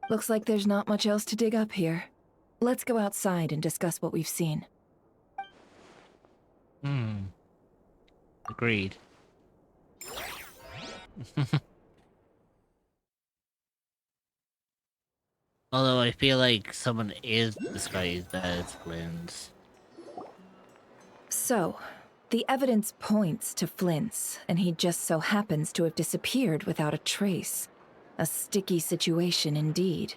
Looks like there's not much else to dig up here. Let's go outside and discuss what we've seen. Agreed. Although I feel like someone is disguised as Flint's. So, the evidence points to Flint's, and he just so happens to have disappeared without a trace. A sticky situation indeed.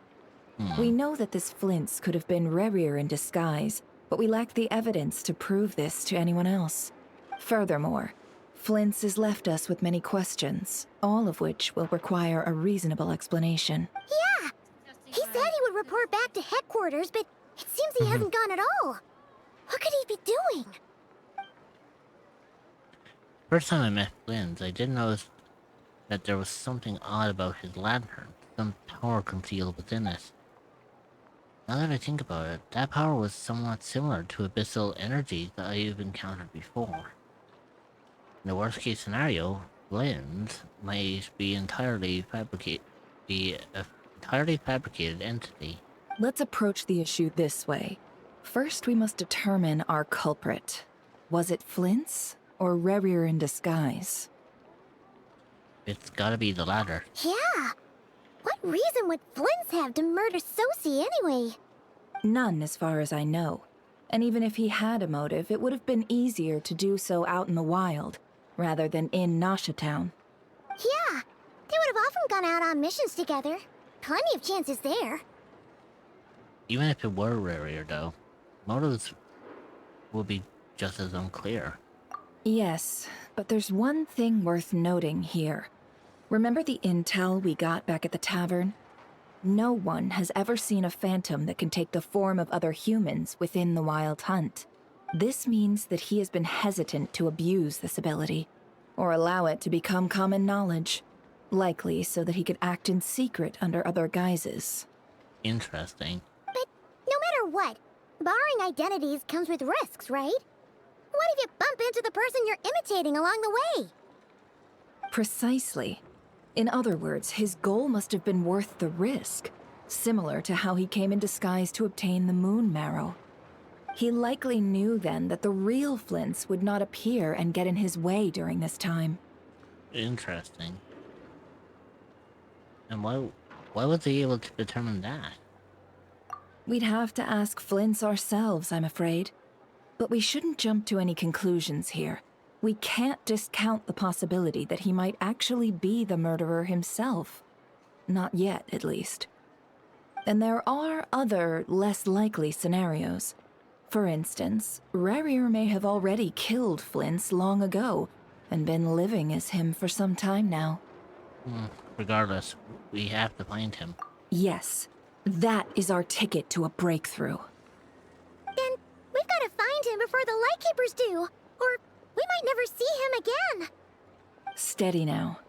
We know that this Flint's could have been Rarier in disguise, but we lack the evidence to prove this to anyone else. Furthermore, Flint's has left us with many questions, all of which will require a reasonable explanation. Yeah! He said he would report back to headquarters, but it seems he hasn't gone at all. What could he be doing? First time I met Flint's, I did notice that there was something odd about his lantern, some power concealed within it. Now that I think about it, that power was somewhat similar to abyssal energy that I've encountered before. In the worst case scenario, Flint's might be entirely fabricated entity. Let's approach the issue this way. First, we must determine our culprit. Was it Flint's or Rerir in disguise? It's gotta be the latter. Yeah. What reason would Flint's have to murder Sosie anyway? None, as far as I know. And even if he had a motive, it would have been easier to do so out in the wild, rather than in Nasha Town. Yeah. They would have often gone out on missions together. Plenty of chances there. Even if it were Rerir, though, motives will be just as unclear. Yes, but there's one thing worth noting here. Remember the intel we got back at the tavern? No one has ever seen a phantom that can take the form of other humans within the Wild Hunt. This means that he has been hesitant to abuse this ability, or allow it to become common knowledge, likely so that he could act in secret under other guises. Interesting. But no matter what, borrowing identities comes with risks, right? What if you bump into the person you're imitating along the way? Precisely. In other words, his goal must have been worth the risk, similar to how he came in disguise to obtain the moon marrow. He likely knew then that the real Flints would not appear and get in his way during this time. Interesting. And why was he able to determine that? We'd have to ask Flints ourselves, I'm afraid. But we shouldn't jump to any conclusions here. We can't discount the possibility that he might actually be the murderer himself. Not yet, at least. And there are other, less likely scenarios. For instance, Rerir may have already killed Flints long ago, and been living as him for some time now. Regardless, we have to find him. Yes, that is our ticket to a breakthrough. Then we've got to find him before the Lightkeepers do, or we might never see him again. Steady now.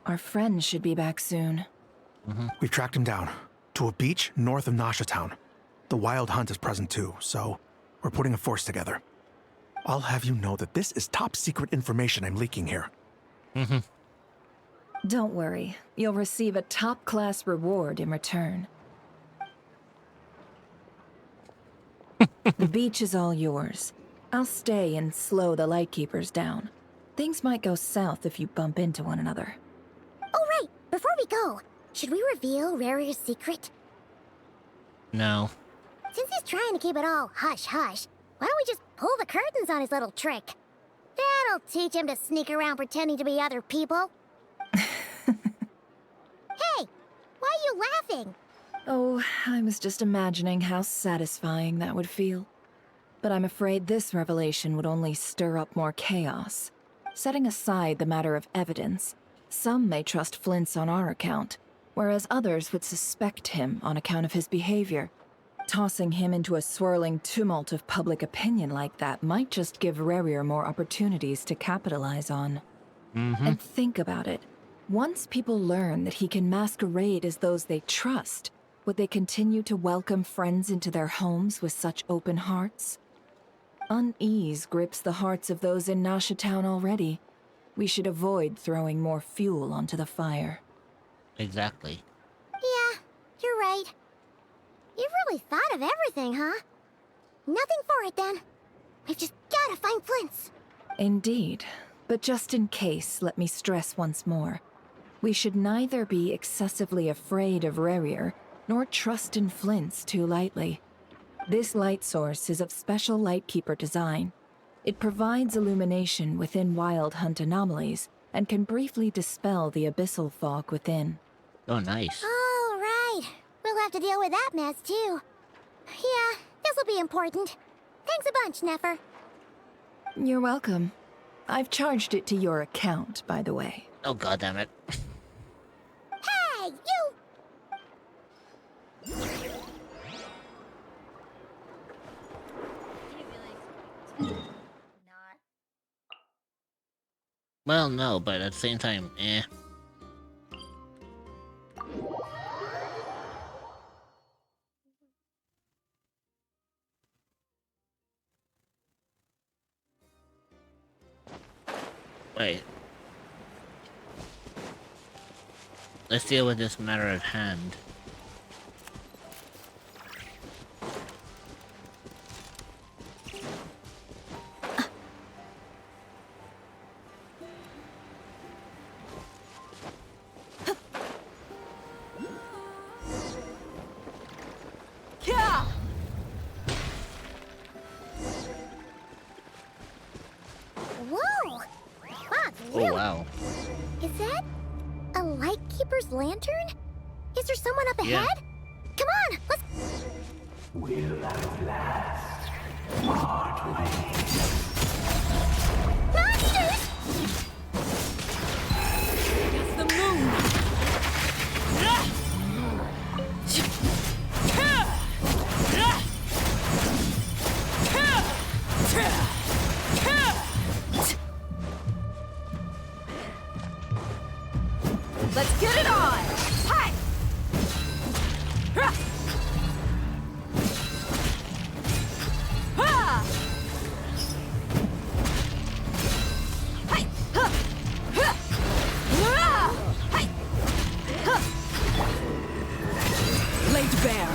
Our friend should be back soon. We've tracked him down to a beach north of Nasha Town. The Wild Hunt is present too, so we're putting a force together. I'll have you know that this is top secret information I'm leaking here. Don't worry, you'll receive a top-class reward in return. The beach is all yours. I'll stay and slow the Lightkeepers down. Things might go south if you bump into one another. Oh right, before we go, should we reveal Rarir's secret? No. Since he's trying to keep it all hush-hush, why don't we just pull the curtains on his little trick? That'll teach him to sneak around pretending to be other people. Hey, why are you laughing? Oh, I was just imagining how satisfying that would feel. But I'm afraid this revelation would only stir up more chaos. Setting aside the matter of evidence, some may trust Flint's on our account, whereas others would suspect him on account of his behavior. Tossing him into a swirling tumult of public opinion like that might just give Rerir more opportunities to capitalize on. And think about it. Once people learn that he can masquerade as those they trust, would they continue to welcome friends into their homes with such open hearts? Unease grips the hearts of those in Nasha Town already. We should avoid throwing more fuel onto the fire. Exactly. Yeah, you're right. You've really thought of everything, huh? Nothing for it, then. We've just gotta find Flint's. Indeed. But just in case, let me stress once more. We should neither be excessively afraid of Rerir, nor trust in Flint's too lightly. This light source is of special Lightkeeper design. It provides illumination within Wild Hunt anomalies, and can briefly dispel the abyssal fog within. Oh, nice. Oh, right. We'll have to deal with that mess, too. Yeah, this'll be important. Thanks a bunch, Nefer. You're welcome. I've charged it to your account, by the way. Oh, goddammit. Hey, you! Well, no, but at the same time, eh. Wait. Let's deal with this matter at hand. Is that a lightkeeper's lantern? Is there someone up ahead? Yeah. Come on, let's... Will at last part ways. Monsters! It's the moon! Let's get it on! Hi! Ha! Ha! Hi! Ha! Ha! Ah! Hi! Ha! Laid bare.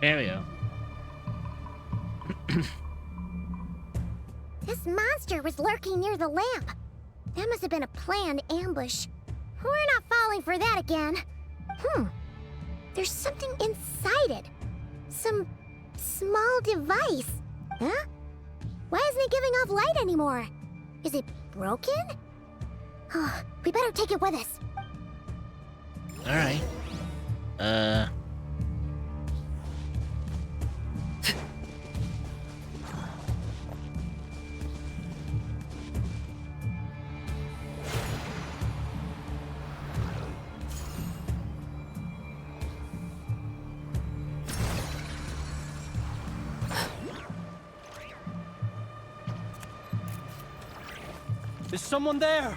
There we go. This monster was lurking near the lamp. That must have been a planned ambush. We're not falling for that again. There's something inside it. Some small device. Huh? Why isn't it giving off light anymore? Is it broken? Oh, we better take it with us. Alright. Is someone there?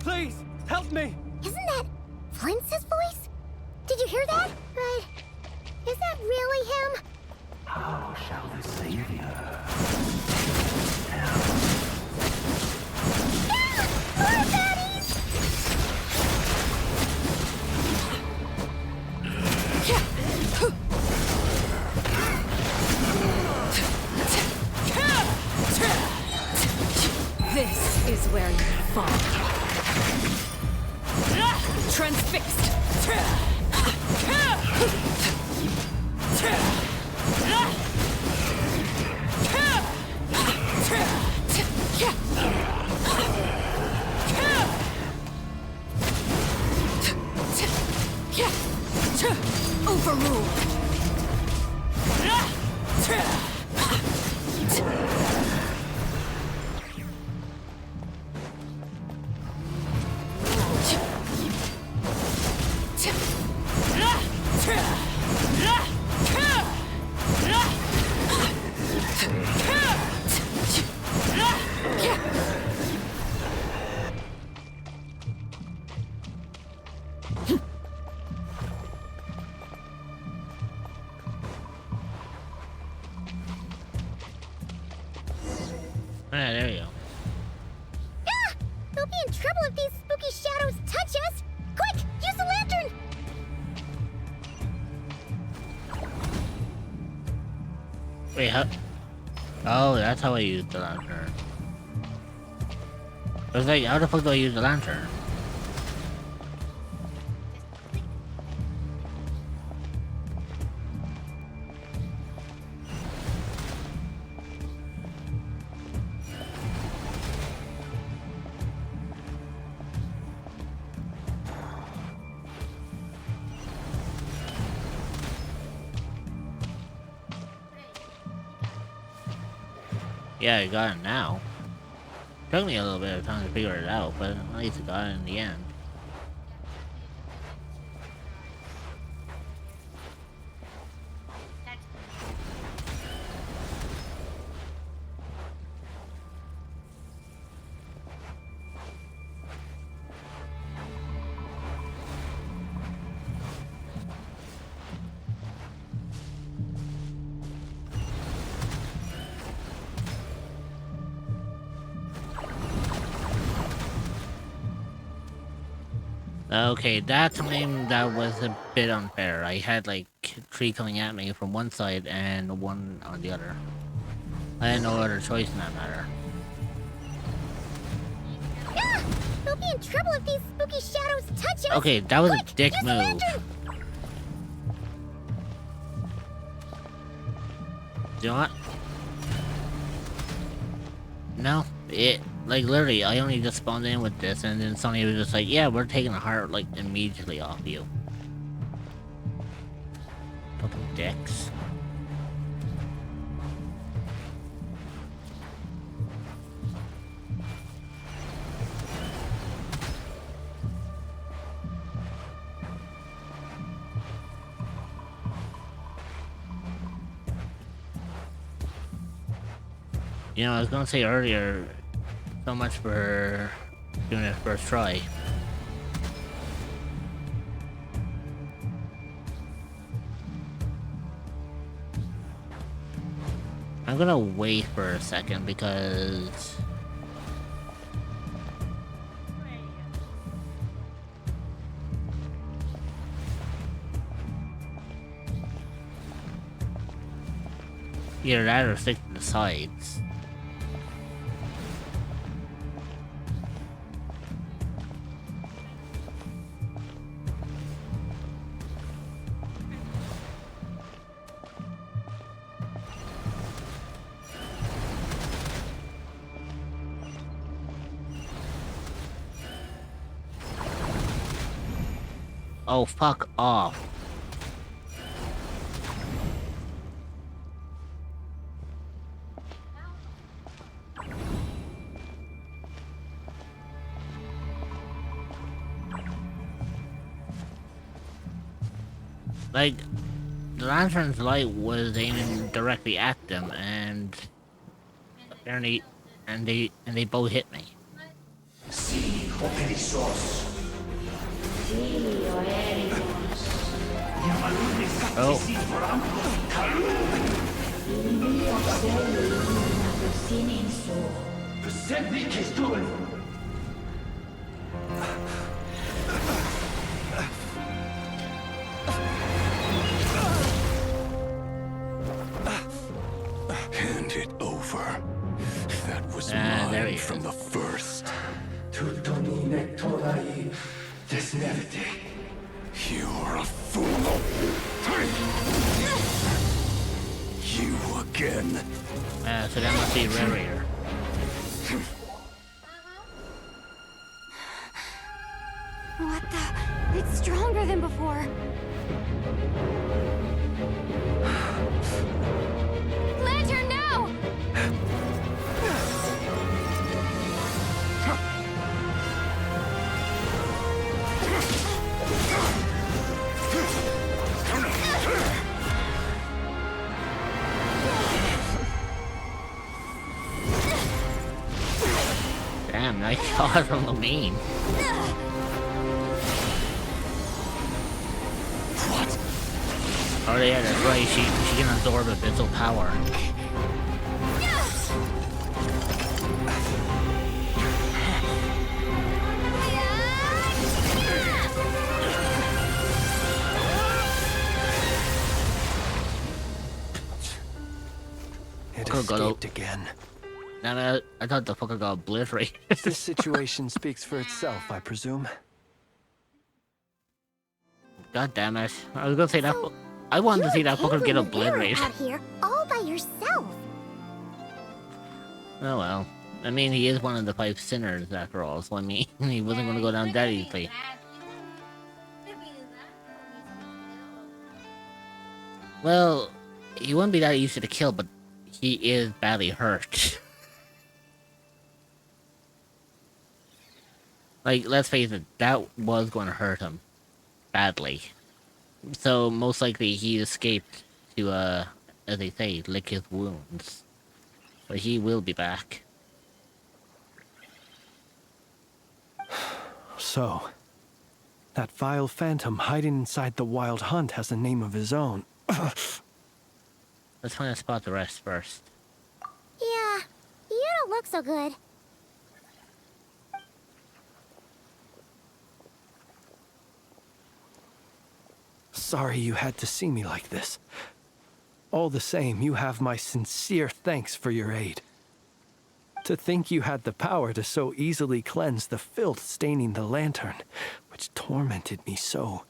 Please, help me! Isn't that Flint's voice? Did you hear that? Right. Is that really him? How shall the Savior? More baddies! This is where you fall. Transfixed. Overruled. Ah, there you go. Ah! We'll be in trouble if these spooky shadows touch us! Quick! Use the lantern! Wait, how? Oh, that's how I use the lantern. I was like, how the fuck do I use the lantern? Yeah, I got it now. Took me a little bit of time to figure it out, but at least I got it in the end. Okay, that time that was a bit unfair. I had like 3 coming at me from one side and 1 on the other. I had no other choice in that matter. Ah! We'll be in trouble if these spooky shadows touch us! Okay, that was Quick, a dick use the move. lantern! Do you know what? No, it like literally I only just spawned in with this and then somebody was just like, yeah, we're taking a heart like immediately off you. Fucking dicks. You know, I was gonna say earlier, so much for doing it first try. I'm gonna wait for a second because... either that or stick to the sides. Oh, fuck off. Like, the lantern's light was aiming directly at them, and apparently, and they both hit me. Oh. Hand it over. That was there mine he from is. the first. You're a fool. You again. So that must be Rarier. What the? It's stronger than before. Lantern, now! Damn, nice shot from Lamine. What? Oh yeah, that's right, she can absorb abyssal power. It Fucker got escaped again. Nah, I thought the fucker got obliterated. This situation speaks for itself, I presume. God damn it. I was gonna say that. I wanted to see that fucker get obliterated. Out here, all by yourself. Oh well. I mean, he is one of the 5 sinners after all, so I mean, he wasn't gonna go down that easily. Well, he wouldn't be that easy to kill, but he is badly hurt. Like, let's face it, that was going to hurt him. Badly. So, most likely he escaped to, as they say, lick his wounds. But he will be back. So, that vile phantom hiding inside the Wild Hunt has a name of his own. Let's find a spot to rest first. Yeah, you don't look so good. sorry you had to see me like this. All the same, you have my sincere thanks for your aid. To think you had the power to so easily cleanse the filth staining the lantern, which tormented me so.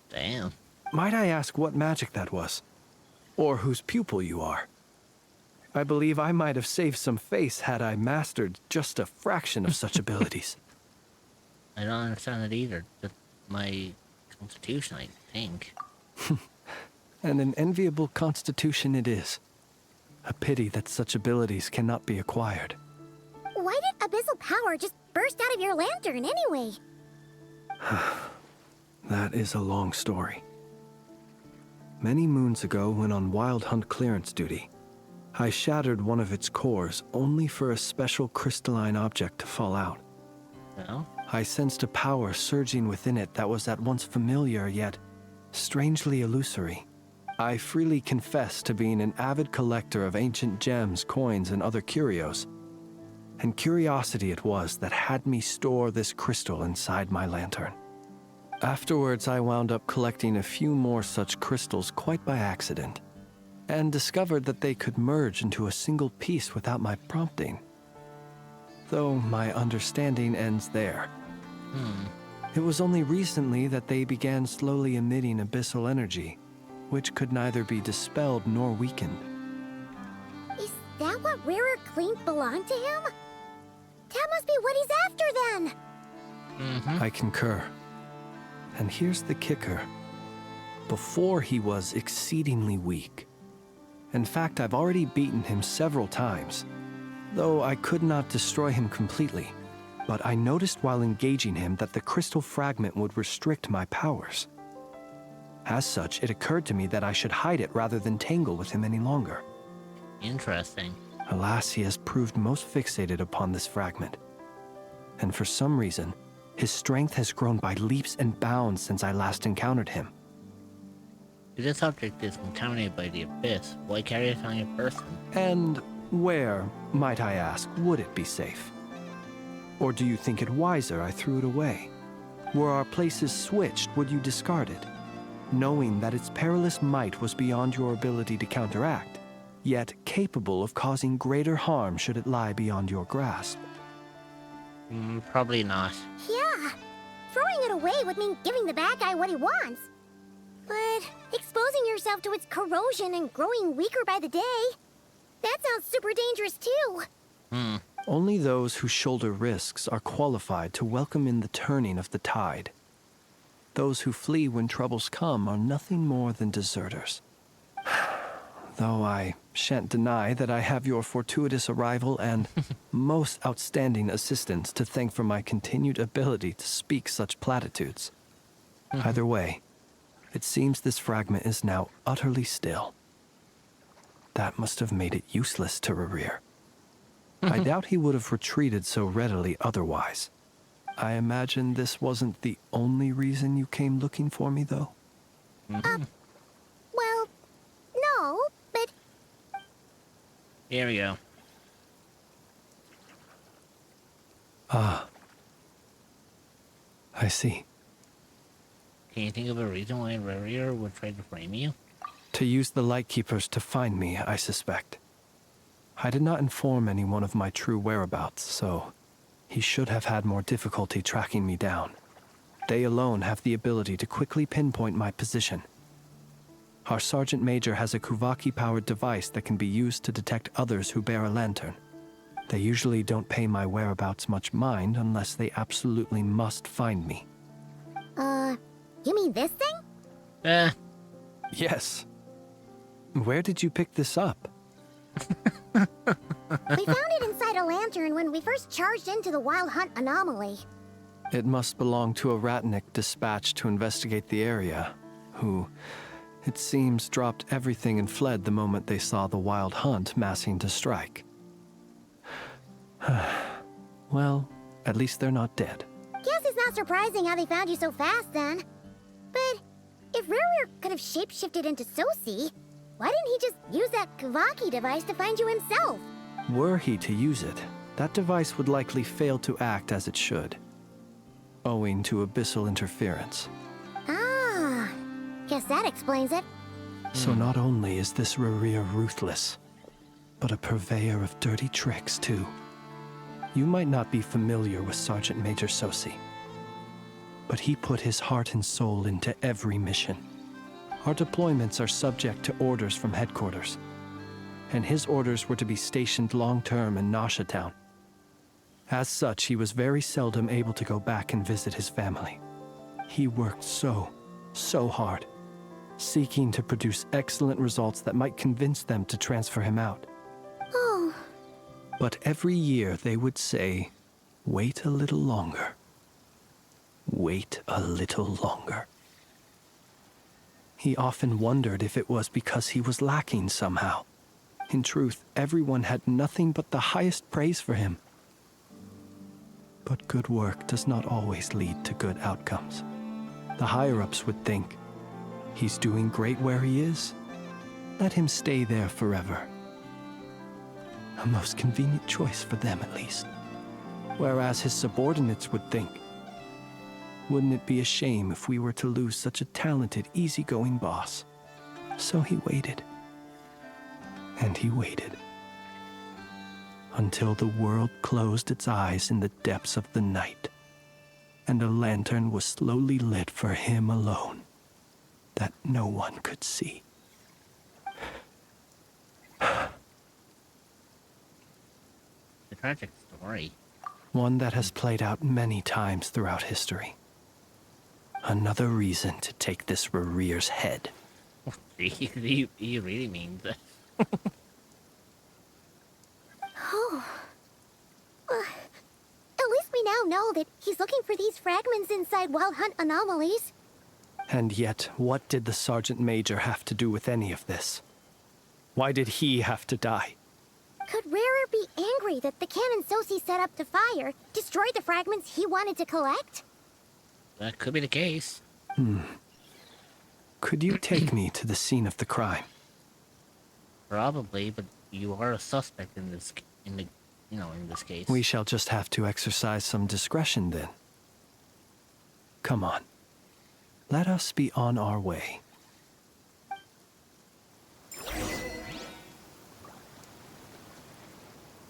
Damn. Might I ask what magic that was? Or whose pupil you are? I believe I might have saved some face had I mastered just a fraction of such abilities. I don't understand it either. Just my constitution, I think. And an enviable constitution it is. A pity that such abilities cannot be acquired. Why did abyssal power just burst out of your lantern anyway? That is a long story. Many moons ago, when on Wild Hunt clearance duty, I shattered one of its cores only for a special crystalline object to fall out. Well? I sensed a power surging within it that was at once familiar yet strangely illusory. I freely confess to being an avid collector of ancient gems, coins, and other curios. And curiosity it was that had me store this crystal inside my lantern. Afterwards, I wound up collecting a few more such crystals quite by accident, and discovered that they could merge into a single piece without my prompting. Though my understanding ends there. It was only recently that they began slowly emitting abyssal energy, which could neither be dispelled nor weakened. Is that what Rarer Clink belonged to him? That must be what he's after then! I concur. And here's the kicker. Before he was exceedingly weak. In fact, I've already beaten him several times, though I could not destroy him completely. But I noticed while engaging him that the crystal fragment would restrict my powers. As such, it occurred to me that I should hide it rather than tangle with him any longer. Interesting. Alas, he has proved most fixated upon this fragment. And for some reason, his strength has grown by leaps and bounds since I last encountered him. If this object is contaminated by the abyss, why carry it on your person? And where, might I ask, would it be safe? Or do you think it wiser I threw it away? Were our places switched, would you discard it, knowing that its perilous might was beyond your ability to counteract, yet capable of causing greater harm should it lie beyond your grasp? Probably not. Yeah, throwing it away would mean giving the bad guy what he wants. But exposing yourself to its corrosion and growing weaker by the day, that sounds super dangerous too. Only those who shoulder risks are qualified to welcome in the turning of the tide. Those who flee when troubles come are nothing more than deserters. Though I shan't deny that I have your fortuitous arrival and most outstanding assistance to thank for my continued ability to speak such platitudes. Either way, it seems this fragment is now utterly still. That must have made it useless to Rarir. I doubt he would have retreated so readily otherwise. I imagine this wasn't the only reason you came looking for me, though? Well, no, but... Here we go. Ah. I see. Can you think of a reason why Rarir would try to frame you? To use the Lightkeepers to find me, I suspect. I did not inform anyone of my true whereabouts, so he should have had more difficulty tracking me down. They alone have the ability to quickly pinpoint my position. Our Sergeant Major has a Kuvaki-powered device that can be used to detect others who bear a lantern. They usually don't pay my whereabouts much mind unless they absolutely must find me. You mean this thing? Yes. Where did you pick this up? We found it inside a lantern when we first charged into the Wild Hunt anomaly. It must belong to a Ratnik dispatched to investigate the area, who, it seems, dropped everything and fled the moment they saw the Wild Hunt massing to strike. Well, at least they're not dead. Guess it's not surprising how they found you so fast then. But if Rarir could have shapeshifted into Sosi, why didn't he just use that Kavaki device to find you himself? Were he to use it, that device would likely fail to act as it should, owing to abyssal interference. Ah, Guess that explains it. So not only is this Rerir ruthless, but a purveyor of dirty tricks, too. You might not be familiar with Sergeant Major Sosi, but he put his heart and soul into every mission. Our deployments are subject to orders from headquarters, and his orders were to be stationed long-term in Nasha Town. As such, he was very seldom able to go back and visit his family. He worked so hard, seeking to produce excellent results that might convince them to transfer him out. Oh. But every year they would say, wait a little longer. Wait a little longer. He often wondered if it was because he was lacking somehow. In truth, everyone had nothing but the highest praise for him. But good work does not always lead to good outcomes. The higher-ups would think, he's doing great where he is. Let him stay there forever. A most convenient choice for them, at least. Whereas his subordinates would think, wouldn't it be a shame if we were to lose such a talented, easygoing boss? So he waited. And he waited. Until the world closed its eyes in the depths of the night, and a lantern was slowly lit for him alone, that no one could see. A tragic story. One that has played out many times throughout history. Another reason to take this Rerir's head. He really means it. Oh. At least we now know that he's looking for these fragments inside Wild Hunt anomalies. And yet, what did the Sergeant Major have to do with any of this? Why did he have to die? Could Rarer be angry that the cannon Sosi set up to fire destroyed the fragments he wanted to collect? That could be the case. Could you take me to the scene of the crime? Probably, but you are a suspect in this case. We shall just have to exercise some discretion then. Come on. Let us be on our way.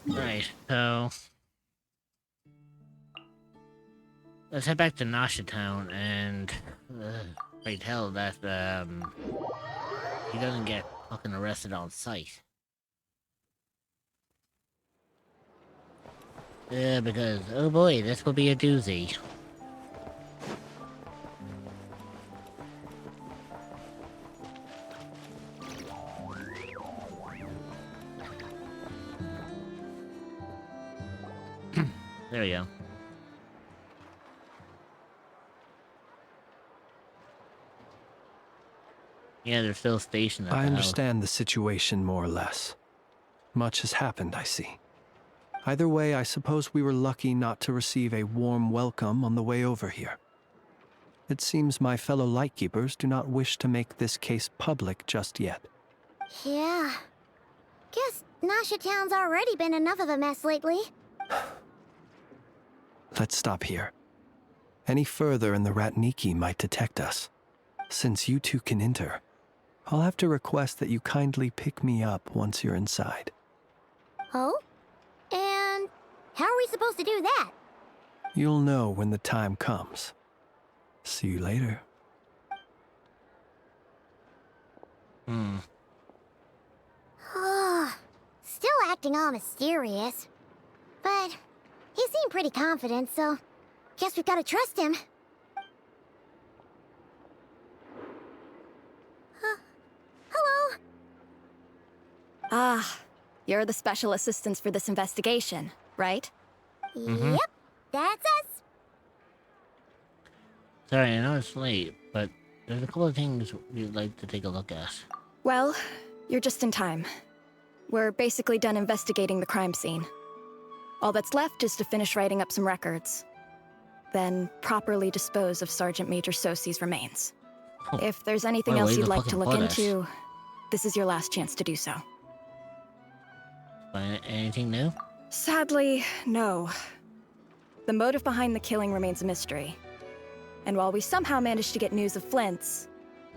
Right, so let's head back to Nasha Town and pray tell that he doesn't get fucking arrested on sight. Because oh boy, this will be a doozy. There we go. Yeah, they're still stationed at the I house. understand the situation more or less. Much has happened, I see. Either way, I suppose we were lucky not to receive a warm welcome on the way over here. It seems my fellow Lightkeepers do not wish to make this case public just yet. Yeah. Guess Nasha Town's already been enough of a mess lately. Let's stop here. Any further and the Ratniki might detect us. Since you two can enter, I'll have to request that you kindly pick me up once you're inside. Oh? And how are we supposed to do that? You'll know when the time comes. See you later. Still acting all mysterious. But he seemed pretty confident, so guess we've got to trust him. Hello? Ah, you're the special assistants for this investigation, right? Yep, that's us. Sorry, I know it's late, but there's a couple of things we'd like to take a look at. Well, you're just in time. We're basically done investigating the crime scene. All that's left is to finish writing up some records. Then properly dispose of Sergeant Major Sosi's remains. If there's anything else you'd like to look into, this is your last chance to do so. Anything new? Sadly, no. The motive behind the killing remains a mystery. And while we somehow managed to get news of Flint's,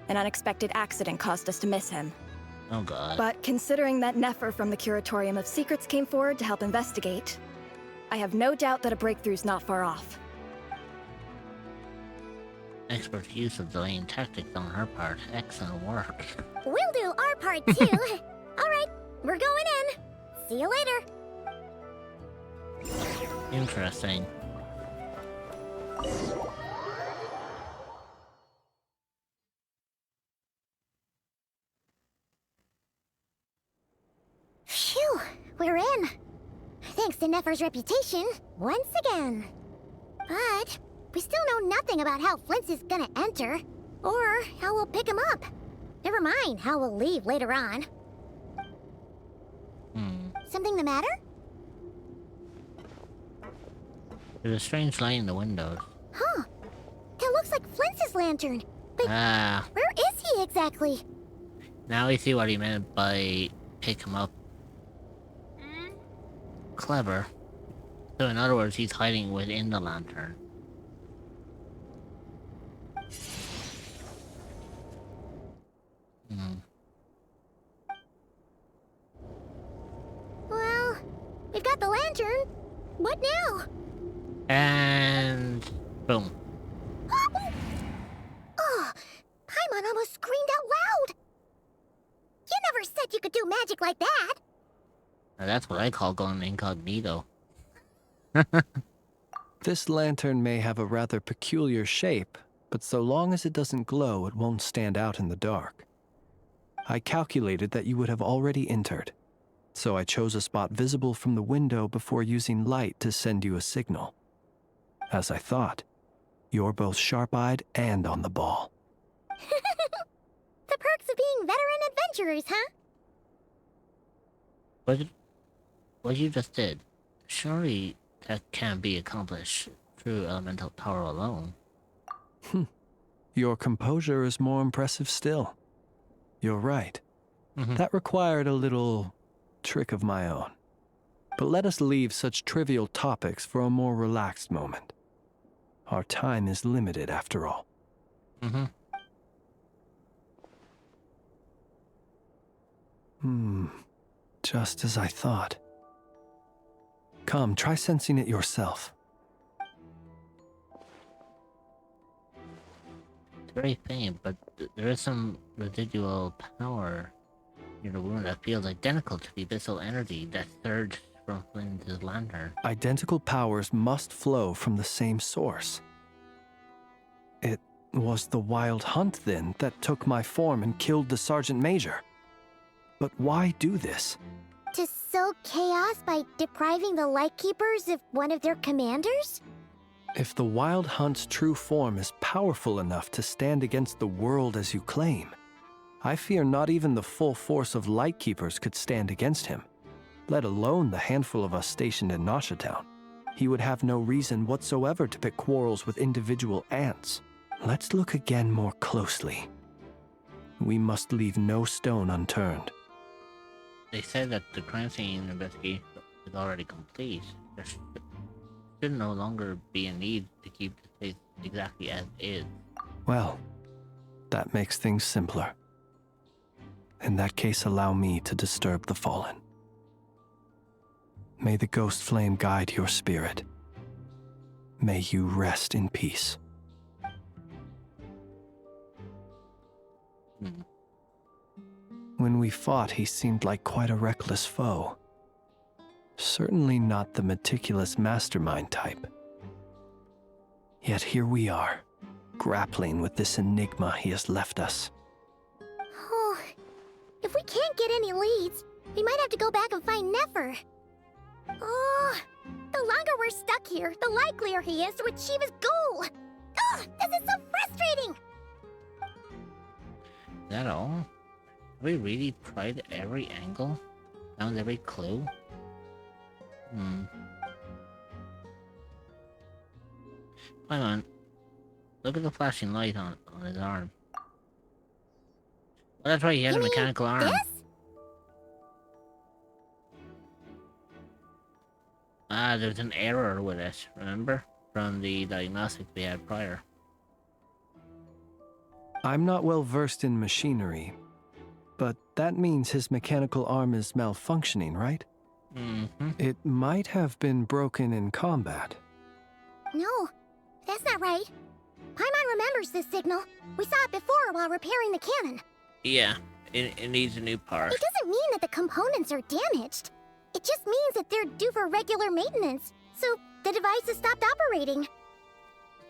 An unexpected accident caused us to miss him. Oh god. But considering that Nefer from the Curatorium of Secrets came forward to help investigate, I have no doubt that a breakthrough's not far off. Expert use of delaying tactics on her part. Excellent work. We'll do our part too. Alright, we're going in. See you later. Interesting. Phew, we're in. Thanks to Nefer's reputation, once again. But we still know nothing about how Flint's is gonna enter, or how we'll pick him up. Never mind how we'll leave later on. Something the matter? There's a strange light in the windows. Huh. That looks like Flint's lantern. But where is he exactly? Now we see what he meant by pick him up. Clever. So in other words, he's hiding within the lantern. Well, we've got the lantern. What now? And boom. Oh, Paimon almost screamed out loud. You never said you could do magic like that. Now that's what I call going incognito. This lantern may have a rather peculiar shape, but so long as it doesn't glow, it won't stand out in the dark. I calculated that you would have already entered, so I chose a spot visible from the window before using light to send you a signal. As I thought, you're both sharp-eyed and on the ball. The perks of being veteran adventurers, huh? What you just did, surely that can't be accomplished through elemental power alone. Your composure is more impressive still. You're right. That required a little trick of my own. But let us leave such trivial topics for a more relaxed moment. Our time is limited after all. Just as I thought. Come, try sensing it yourself. It's very faint, but there is some residual power near the wound that feels identical to the abyssal energy that surged from Flint's lantern. Identical powers must flow from the same source. It was the Wild Hunt, then, that took my form and killed the Sergeant Major. But why do this? To sow chaos by depriving the Lightkeepers of one of their commanders? If the Wild Hunt's true form is powerful enough to stand against the world as you claim, I fear not even the full force of Lightkeepers could stand against him, let alone the handful of us stationed in Nashitown. He would have no reason whatsoever to pick quarrels with individual ants. Let's look again more closely. We must leave no stone unturned. They said that the crime scene investigation is already complete. There should no longer be a need to keep the place exactly as is. Well, that makes things simpler. In that case, allow me to disturb the fallen. May the ghost flame guide your spirit. May you rest in peace. When we fought, he seemed like quite a reckless foe. Certainly not the meticulous mastermind type. Yet here we are, grappling with this enigma he has left us. Oh, if we can't get any leads, we might have to go back and find Nefer. Oh, the longer we're stuck here, the likelier he is to achieve his goal. Oh, this is so frustrating! Is that all? Have we really tried every angle? Found every clue? Hang on. Look at the flashing light on his arm. Oh, that's right, he has a mechanical arm. This? There's an error with it, remember? From the diagnostics we had prior. I'm not well versed in machinery, but that means his mechanical arm is malfunctioning, right? Mm-hmm. It might have been broken in combat. No, that's not right. Paimon remembers this signal. We saw it before while repairing the cannon. Yeah, it needs a new part. It doesn't mean that the components are damaged. It just means that they're due for regular maintenance, so the device has stopped operating.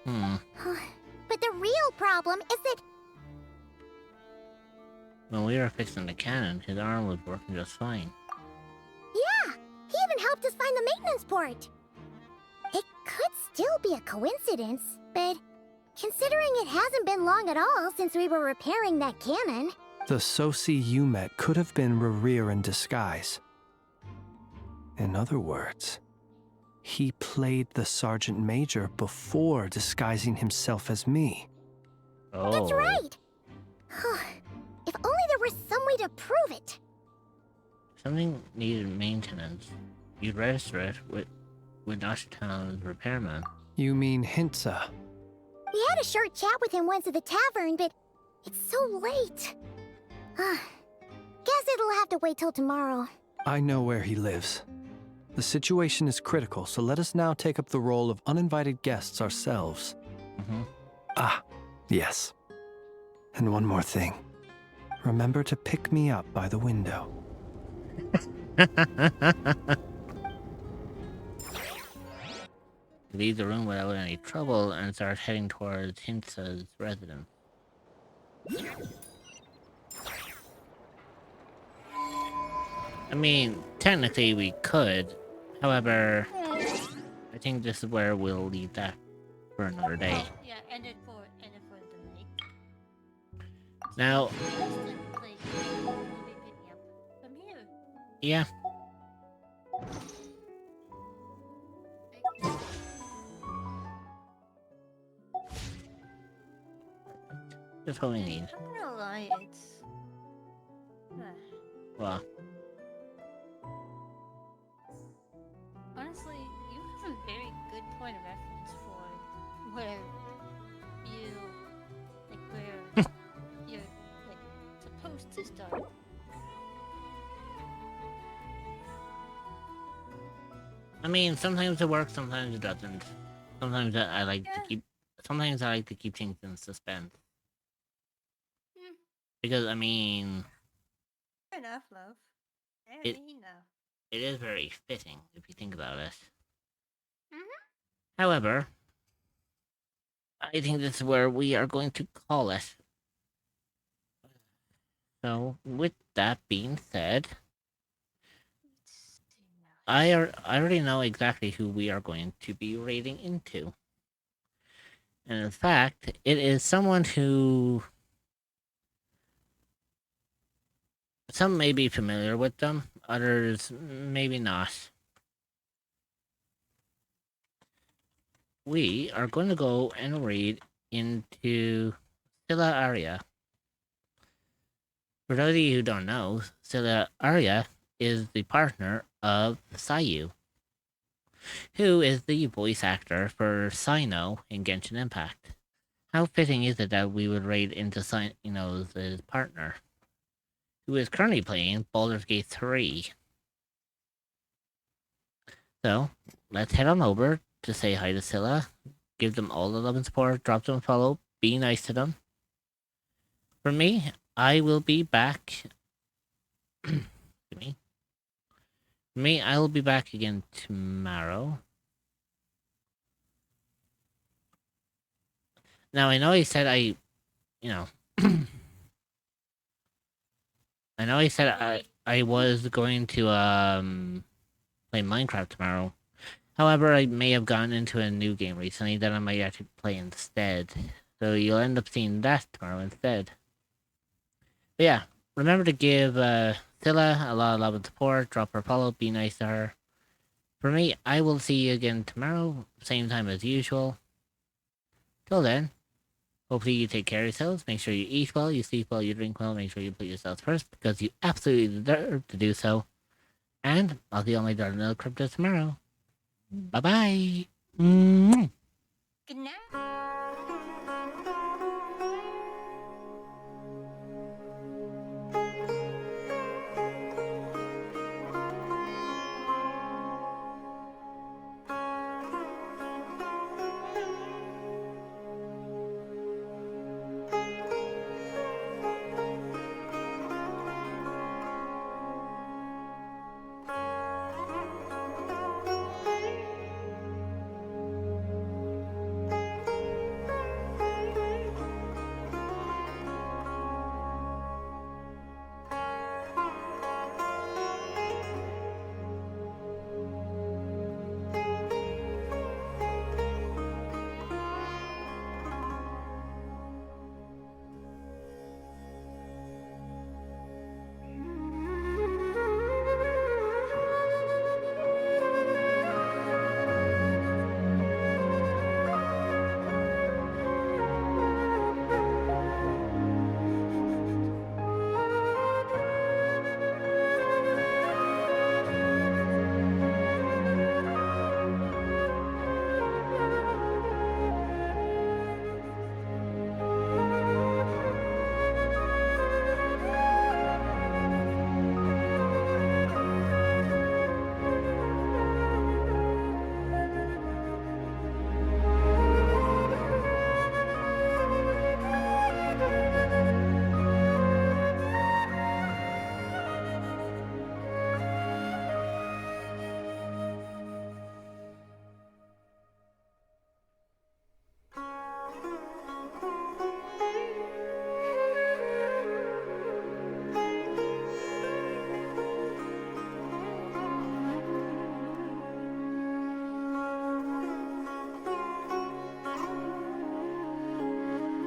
But the real problem is that... When we were fixing the cannon, his arm was working just fine. Yeah, he even helped us find the maintenance port. It could still be a coincidence, but considering it hasn't been long at all since we were repairing that cannon... The Sosi you met could have been Rerir in disguise. In other words, he played the Sergeant Major before disguising himself as me. Oh. That's right! If only there were some way to prove it! Something needed maintenance. You'd register it with Nashitown's repairman. You mean Hintsa? We had a short chat with him once at the tavern, but it's so late. Guess it'll have to wait till tomorrow. I know where he lives. The situation is critical, so let us now take up the role of uninvited guests ourselves. Ah, yes. And one more thing. Remember to pick me up by the window. Leave the room without any trouble and start heading towards Hintsa's residence. I mean, technically we could. However, I think this is where we'll leave that for another day. Yeah, end it for the night. Now, Like, we'll be picking up from here. yeah. That's what we need. I'm not gonna lie, it's... Well, Honestly, you have a very good point of reference for where you, like, where you're, like, supposed to start. I mean, sometimes it works, sometimes it doesn't. Sometimes I like to keep. Sometimes I like to keep things in suspense. Because I mean, Fair enough, love. I It- mean, now. it is very fitting if you think about it. However, I think this is where we are going to call it. So, with that being said, I already know exactly who we are going to be raiding into. And in fact, it is someone who... Some may be familiar with them, others maybe not. We are going to go and raid into Scylla Aria. For those of you who don't know, Scylla Aria is the partner of Sayu, who is the voice actor for Sino in Genshin Impact. How fitting is it that we would raid into Sino's partner, who is currently playing Baldur's Gate 3. So, let's head on over to say hi to Scylla, give them all the love and support, drop them a follow, be nice to them. For me, I will be back... I will be back again tomorrow. Now, I know I said I was going to play Minecraft tomorrow. However, I may have gone into a new game recently that I might actually play instead. So you'll end up seeing that tomorrow instead. But yeah, remember to give Scylla a lot of love and support, drop her a follow, be nice to her. For me, I will see you again tomorrow, same time as usual. Till then, hopefully you take care of yourselves, make sure you eat well, you sleep well, you drink well, make sure you put yourselves first, because you absolutely deserve to do so. And I'll see you on my Dark Crypto tomorrow. Bye-bye! Good night.